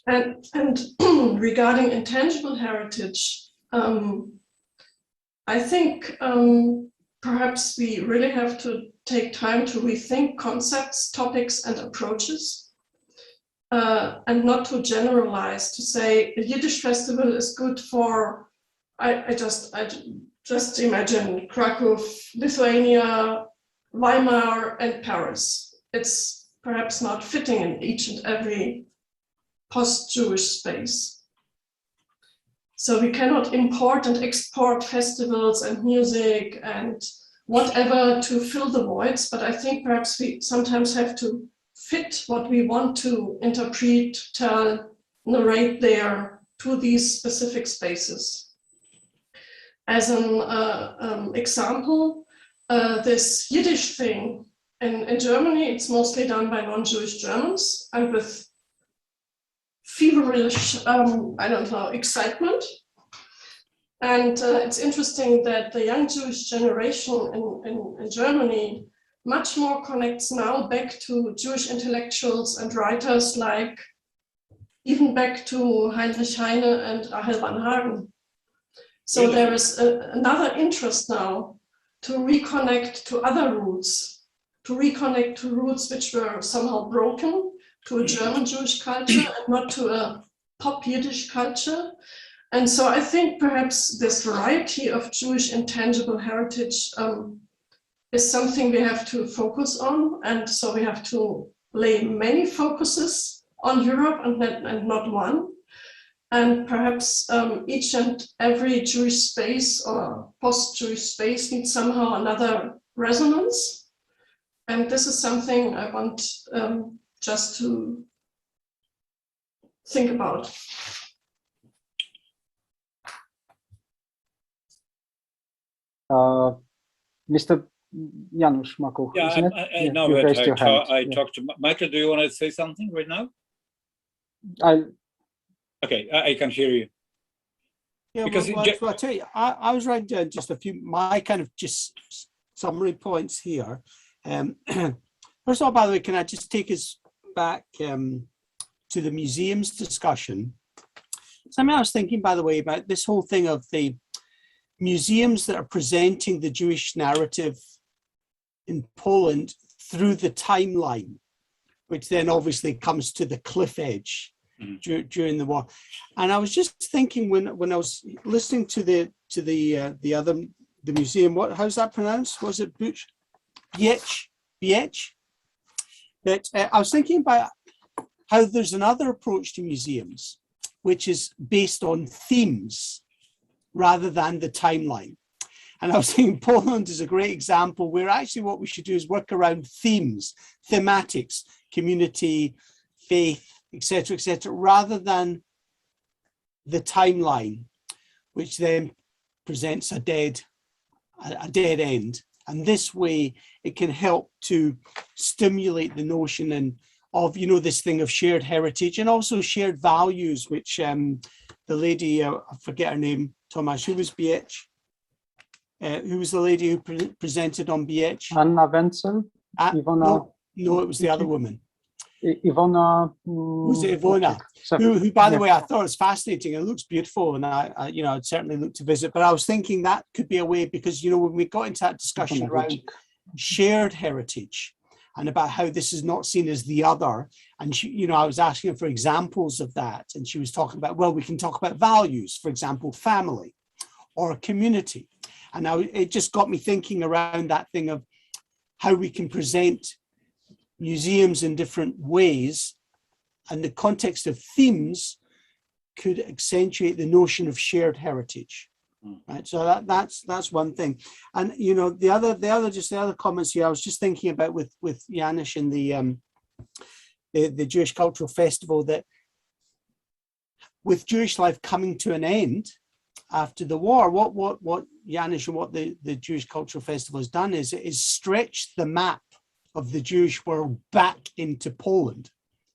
And regarding intangible heritage, I think perhaps we really have to take time to rethink concepts, topics, and approaches, and not to generalize, to say a Yiddish festival is good for, I just imagine Krakow, Lithuania, Weimar, and Paris. It's perhaps not fitting in each and every post-Jewish space. So we cannot import and export festivals and music and whatever to fill the voids, but I think perhaps we sometimes have to fit what we want to interpret, tell, narrate there to these specific spaces. As an example, this Yiddish thing, in Germany, it's mostly done by non-Jewish Germans, and with feverish, I don't know, excitement. And it's interesting that the young Jewish generation in Germany much more connects now back to Jewish intellectuals and writers, like even back to Heinrich Heine and Rahel van Hagen. So Really? there is another interest now to reconnect to other roots, to reconnect to roots which were somehow broken, to a German Jewish culture and not to a pop Yiddish culture. And so I think perhaps this variety of Jewish intangible heritage is something we have to focus on. And so we have to lay many focuses on Europe and not one. And perhaps each and every Jewish space or post-Jewish space needs somehow another resonance. And this is something I want just to think about. Mr. Janusz Makuch, Yeah, isn't it? I know that I talked to Michael. Do you want to say something right now? Okay, I can hear you. Yeah, because well, I tell you, I was writing down just a few, my kind of just summary points here. First of all, by the way, can I just take us back to the museums discussion? Something I was thinking, by the way, about this whole thing of the museums that are presenting the Jewish narrative in Poland through the timeline, which then obviously comes to the cliff edge during the war. And I was just thinking when I was listening to the museum, how's that pronounced? Was it Biech? That I was thinking about how there's another approach to museums, which is based on themes rather than the timeline. And I was thinking Poland is a great example where actually what we should do is work around themes, thematics, community, faith, etc., rather than the timeline, which then presents a dead end. And this way, it can help to stimulate the notion of this thing of shared heritage and also shared values, which the lady, I forget her name, Tomasz, who was Biech? Who was the lady who presented on Biech? Anna Wenzel? Ivona? No, it was the other woman. Ivona. Was it Ivona? Who, by the way, I thought was fascinating. It looks beautiful, and I'd certainly look to visit. But I was thinking that could be a way because when we got into that discussion around shared heritage and about how this is not seen as the other, and she, I was asking her for examples of that, and she was talking about, well, we can talk about values, for example, family or community. And now it just got me thinking around that thing of how we can present museums in different ways, and the context of themes could accentuate the notion of shared heritage, right? So that's one thing. And the other comments here, I was just thinking about with Janusz and the Jewish Cultural Festival, that with Jewish life coming to an end after the war, what Janusz and what the Jewish Cultural Festival has done is stretch the map of the Jewish world back into Poland,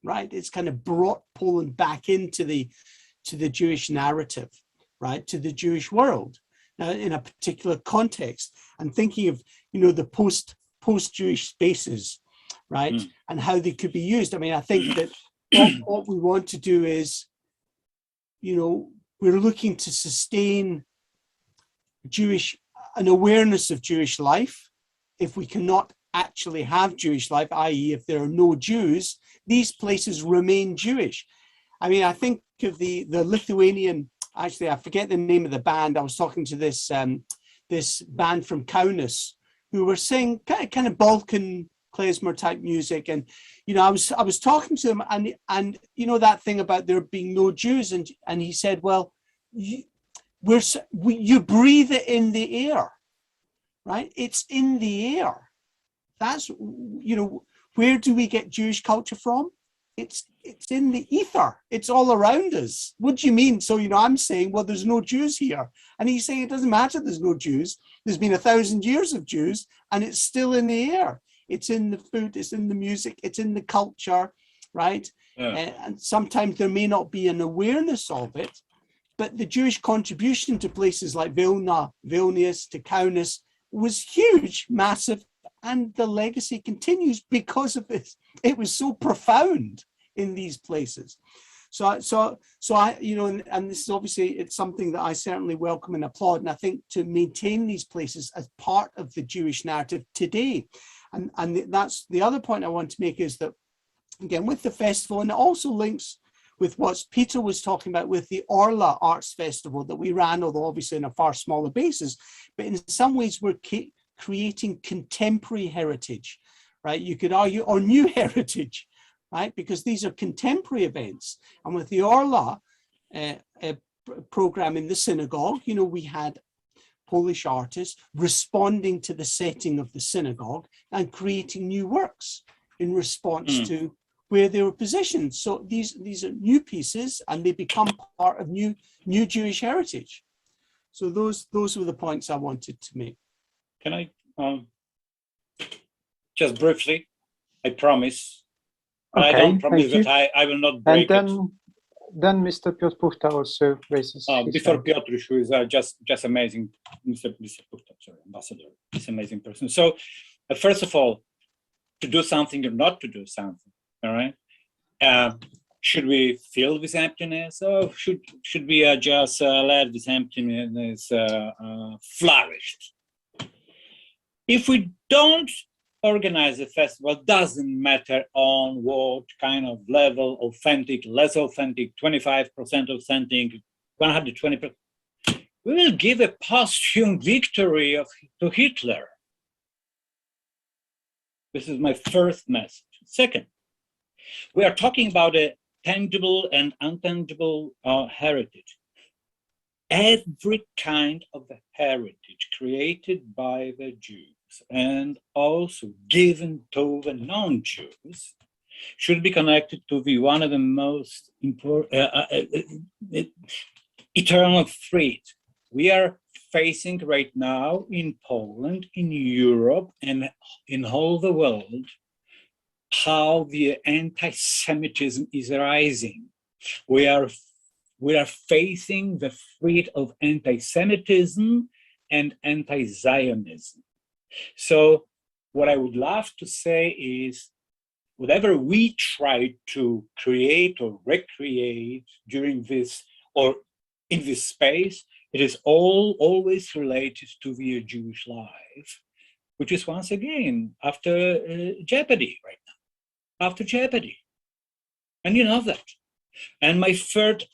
right? It's kind of brought Poland back into the Jewish narrative, right? To the Jewish world in a particular context, and thinking of the post-Jewish spaces, right? And how they could be used. I mean, I think that what we want to do is, we're looking to sustain an awareness of Jewish life. If we cannot actually have Jewish life, i.e. if there are no Jews, these places remain Jewish. I mean, I think of the Lithuanian, actually, I forget the name of the band. I was talking to this band from Kaunas who were singing kind of Balkan klezmer type music. And, I was talking to them and that thing about there being no Jews. And he said, well, you breathe it in the air, right? It's in the air. That's, where do we get Jewish culture from? It's in the ether. It's all around us. What do you mean? So, I'm saying, well, there's no Jews here. And he's saying it doesn't matter there's no Jews. There's been 1,000 years of Jews and it's still in the air. It's in the food, it's in the music, it's in the culture, right? And sometimes there may not be an awareness of it, but the Jewish contribution to places like Vilna, Vilnius, to Kaunas was huge, massive, and the legacy continues because of this. It was so profound in these places. So I, you know, and this is obviously, it's something that I certainly welcome and applaud. And I think to maintain these places as part of the Jewish narrative today. And that's the other point I want to make, is that, again, with the festival, and it also links with what Peter was talking about with the Orla Arts Festival that we ran, although obviously on a far smaller basis, but in some ways we're creating contemporary heritage, right? You could argue, or new heritage, right? Because these are contemporary events. And with the Orla program in the synagogue, you know, we had Polish artists responding to the setting of the synagogue and creating new works in response to where they were positioned. So these are new pieces, and they become part of new Jewish heritage. So those were the points I wanted to make. Can I just briefly? I promise. Okay, I don't promise that I will not break it. Then Mr. Piotr Puchta also raises his before hand. Piotr, who is just amazing, Mr. Puchta, sorry, ambassador, this amazing person. So first of all, to do something or not to do something, all right? Should we fill this emptiness, or should we just let this emptiness flourish? If we don't organize a festival, doesn't matter on what kind of level, authentic, less authentic, 25% authentic, 120%, we will give a posthumous victory to Hitler. This is my first message. Second, we are talking about a tangible and intangible heritage. Every kind of heritage created by the Jews and also given to the non-Jews should be connected to the one of the most important eternal threat we are facing right now in Poland, in Europe, and in all the world, how the anti-Semitism is rising. We are facing the threat of anti-Semitism and anti-Zionism. So what I would love to say is, whatever we try to create or recreate during this or in this space, it is always related to the Jewish life, which is once again after jeopardy right now, after jeopardy. And you know that. And my third,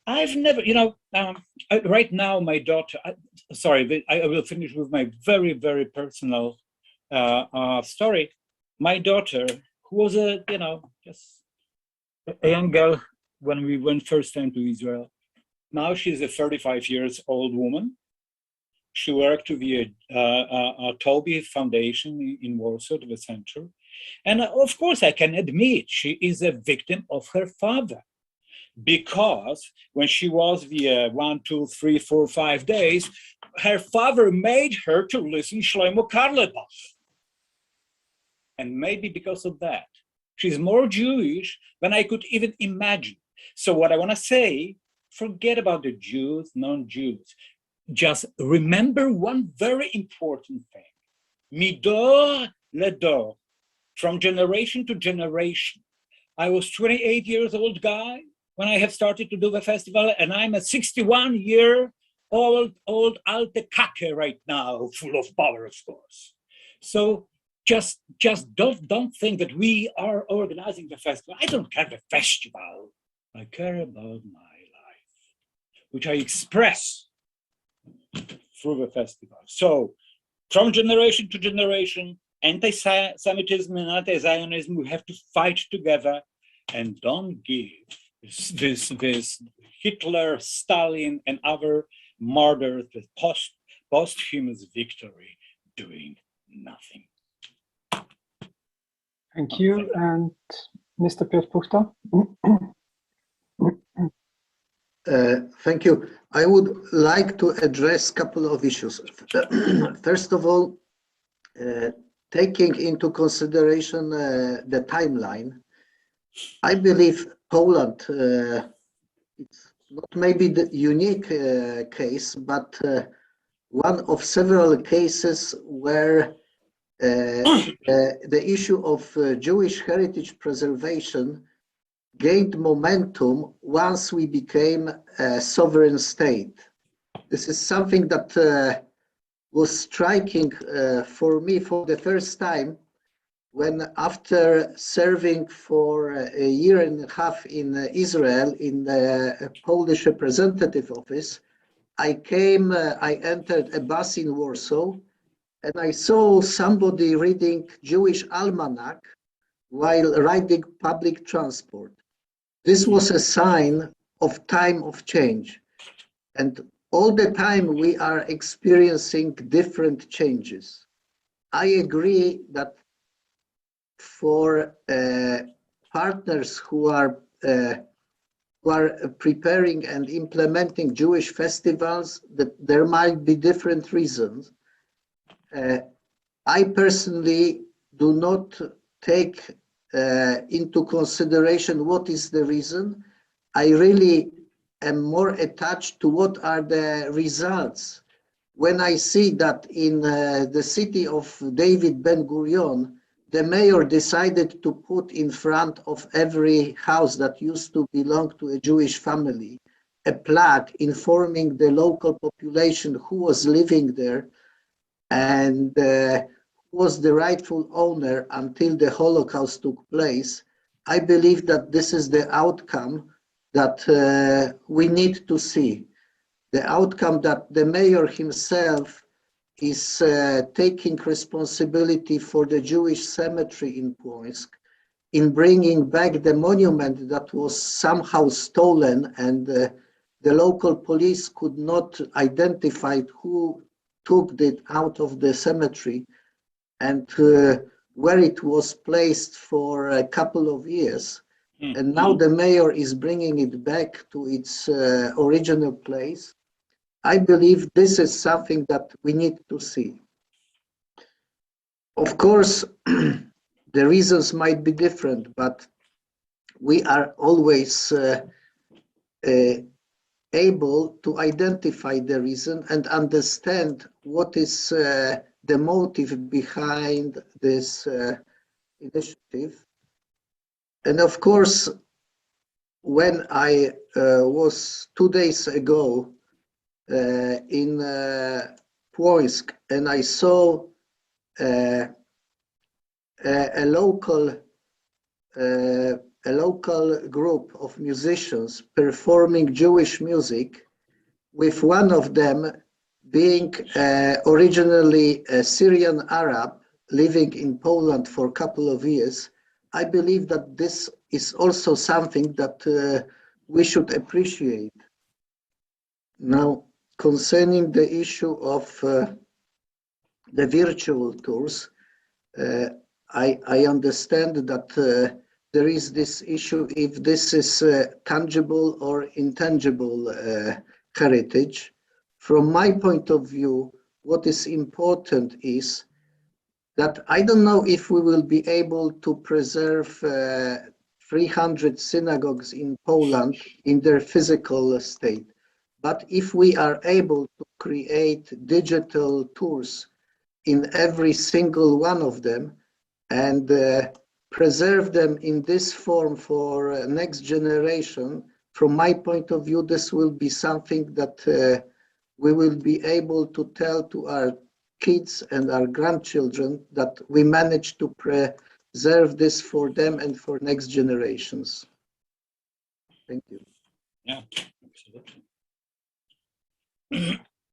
I've never, you know, right now my daughter, I will finish with my very, very personal story. My daughter, who was just a young girl when we went first time to Israel, now she's a 35 years old woman. She worked to the Toby Foundation in Warsaw, the center. And of course, I can admit she is a victim of her father, because when she was the 1, 2, 3, 4, 5 days, her father made her to listen Shlomo Karlebach. And maybe because of that, she's more Jewish than I could even imagine. So what I want to say, forget about the Jews, non-Jews. Just remember one very important thing. Midor ledor, from generation to generation. I was 28 years old guy when I have started to do the festival, and I'm a 61-year-old alte Kacke right now, full of power, of course. So just don't think that we are organizing the festival. I don't care the festival. I care about my life, which I express through the festival. So from generation to generation, anti-Semitism and anti-Zionism, we have to fight together and don't give this Hitler, Stalin, and other murderers with posthumous victory doing nothing. Thank you. And Mr. Piotr Puchta? Thank you. I would like to address a couple of issues. First of all, taking into consideration the timeline, I believe Poland, it's not maybe the unique case, but one of several cases where the issue of Jewish heritage preservation gained momentum once we became a sovereign state. This is something that was striking for me for the first time when, after serving for a year and a half in Israel in the Polish representative office, I entered a bus in Warsaw, and I saw somebody reading Jewish almanac while riding public transport. This was a sign of time of change. And all the time we are experiencing different changes. I agree that for partners who are preparing and implementing Jewish festivals, that there might be different reasons. I personally do not take into consideration what is the reason. I really am more attached to what are the results. When I see that in the city of David Ben-Gurion, the mayor decided to put in front of every house that used to belong to a Jewish family a plaque informing the local population who was living there and who was the rightful owner until the Holocaust took place, I believe that this is the outcome that we need to see. The outcome that the mayor himself is taking responsibility for the Jewish cemetery in Płońsk, in bringing back the monument that was somehow stolen, and the local police could not identify who took it out of the cemetery and where it was placed for a couple of years. And now the mayor is bringing it back to its original place. I believe this is something that we need to see. Of course, the reasons might be different, but we are always able to identify the reason and understand what is the motive behind this initiative. And of course, when I was 2 days ago in Płońsk, and I saw a local group of musicians performing Jewish music, with one of them being originally a Syrian Arab living in Poland for a couple of years, I believe that this is also something that we should appreciate. Now, concerning the issue of the virtual tours, I understand that there is this issue if this is tangible or intangible heritage. From my point of view, what is important is that I don't know if we will be able to preserve 300 synagogues in Poland in their physical state. But if we are able to create digital tours in every single one of them and preserve them in this form for next generation, from my point of view, this will be something that we will be able to tell to our kids and our grandchildren that we managed to preserve this for them and for next generations. Thank you. Yeah, absolutely.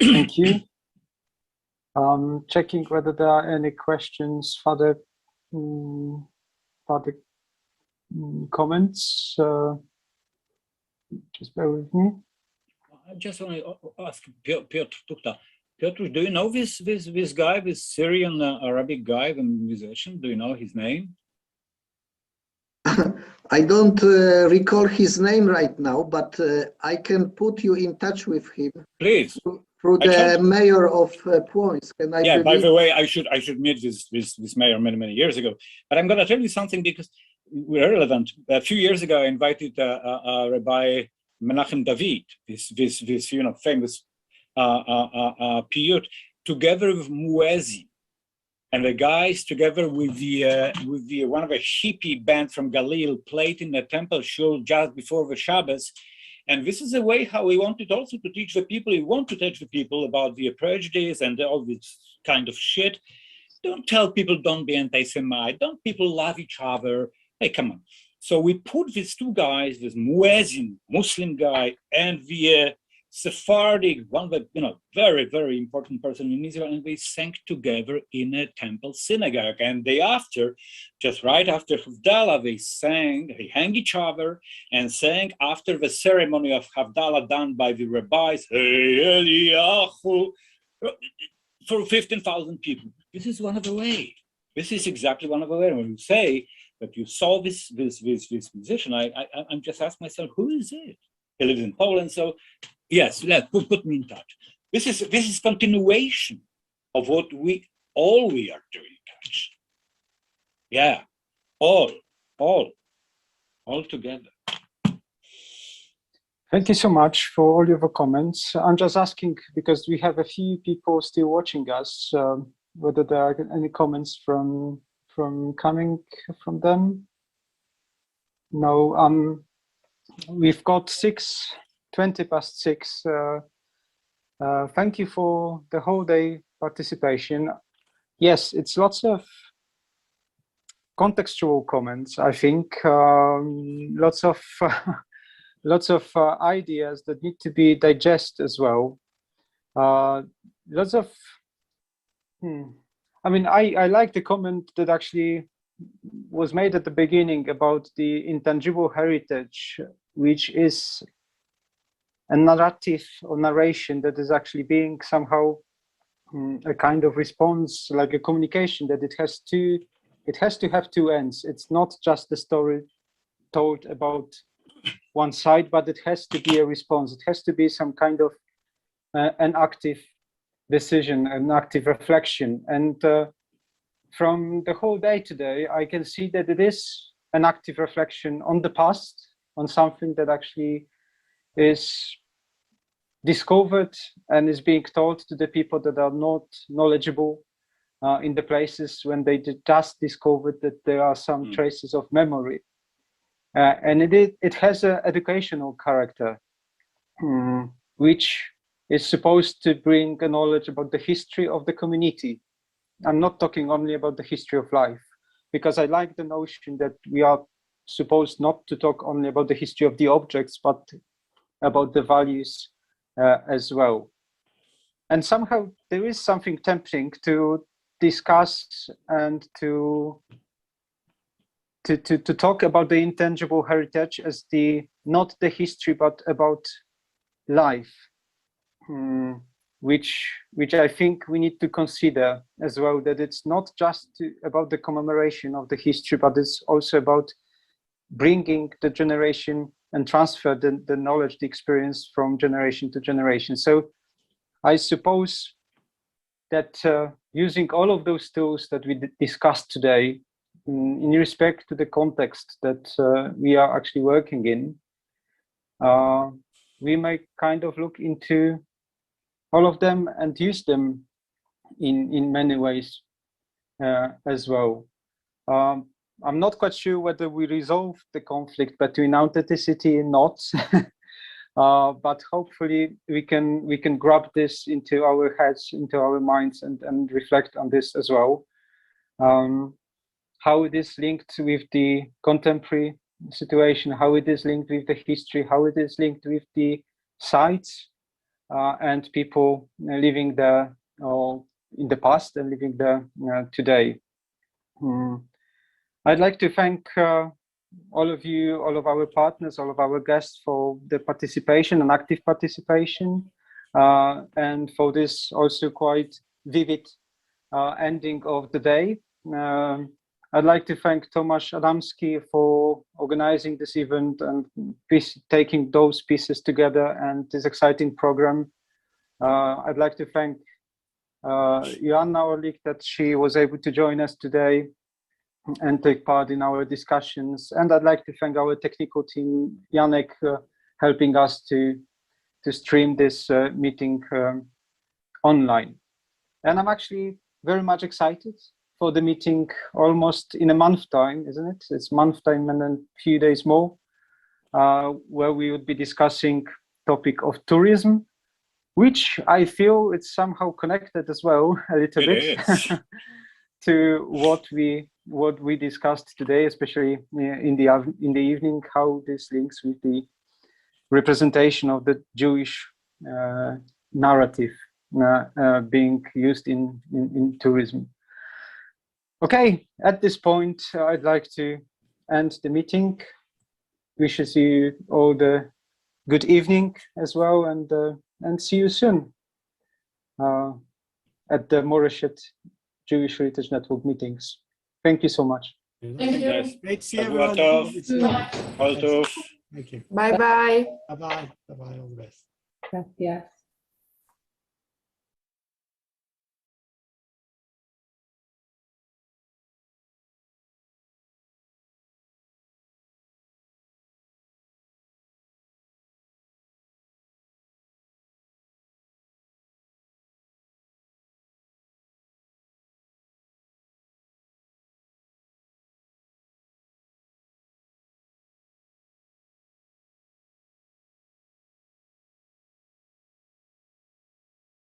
Thank you. Checking whether there are any questions, further comments. Just bear with me. I just want to ask Piotr Tukta. Piotr, do you know this guy, this Syrian Arabic guy, the musician? Do you know his name? I don't recall his name right now, but I can put you in touch with him. Please. Through the mayor of Płońsk. And by the way, I should meet this mayor many years ago. But I'm going to tell you something, because relevant. A few years ago, I invited Rabbi Menachem David, this famous piyut, together with Muezi, and the guys together with the one of a hippie band from Galil played in the temple shul just before the Shabbos. And this is a way how we wanted also to teach the people. We want to teach the people about the prejudice and all this kind of shit. Don't tell people don't be anti-Semite. Don't people love each other. Hey, come on. So we put these two guys, this Muezzin, Muslim guy, and the Sephardic, one of the very, very important person in Israel, and they sang together in a temple synagogue. And they just right after Havdalah, they hang each other and sang after the ceremony of Havdalah done by the rabbis, Hey Eliyahu, for 15,000 people. This is one of the ways. This is exactly one of the ways. When you say that you saw this musician, I'm just asking myself, who is it? He lives in Poland, so yes, put me in touch. This is continuation of what we are doing. Yeah, all together. Thank you so much for all your comments. I'm just asking, because we have a few people still watching us, whether there are any comments from coming from them. No, we've got 20 past 6. Thank you for the whole day participation. Yes, it's lots of contextual comments, I think, lots of ideas that need to be digested as well. Lots of, I mean, I like the comment that actually was made at the beginning about the intangible heritage, which is a narrative or narration that is actually being somehow a kind of response, like a communication, that it has to have two ends. It's not just the story told about one side, but it has to be a response. It has to be some kind of an active decision, an active reflection. And from the whole day today, I can see that it is an active reflection on the past, on something that actually is discovered and is being told to the people that are not knowledgeable in the places when they just discovered that there are some traces of memory. And it has an educational character, which is supposed to bring a knowledge about the history of the community. I'm not talking only about the history of life, because I like the notion that we are supposed not to talk only about the history of the objects, but about the values as well. And somehow there is something tempting to discuss and to talk about the intangible heritage as not the history, but about life, which I think we need to consider as well, that it's not just about the commemoration of the history, but it's also about bringing the generation and transfer the knowledge, the experience from generation to generation. So I suppose that using all of those tools that we discussed today, in respect to the context that we are actually working in, we may kind of look into all of them and use them in many ways as well. I'm not quite sure whether we resolve the conflict between authenticity and not, but hopefully we can grab this into our heads, into our minds, and reflect on this as well. How it is linked with the contemporary situation, how it is linked with the history, how it is linked with the sites and people living there in the past and living there today. I'd like to thank all of you, all of our partners, all of our guests for the participation and active participation, and for this also quite vivid ending of the day. I'd like to thank Tomasz Adamski for organizing this event and taking those pieces together and this exciting program. I'd like to thank Joanna Orlik that she was able to join us today. and take part in our discussions. And I'd like to thank our technical team, Janek, helping us to stream this meeting online. And I'm actually very much excited for the meeting almost in a month time, isn't it? It's month time and then a few days more, where we would be discussing topic of tourism, which I feel it's somehow connected as well a little bit to what we discussed today, especially in the evening, how this links with the representation of the Jewish narrative being used in tourism. Okay, at this point, I'd like to end the meeting. Wishes you all the good evening as well, and see you soon at the Moreshet Jewish Heritage Network meetings. Thank you so much. Thank you. Great to see everyone. All Thank you. Bye-bye. Bye-bye. Bye-bye. All the best. Gracias.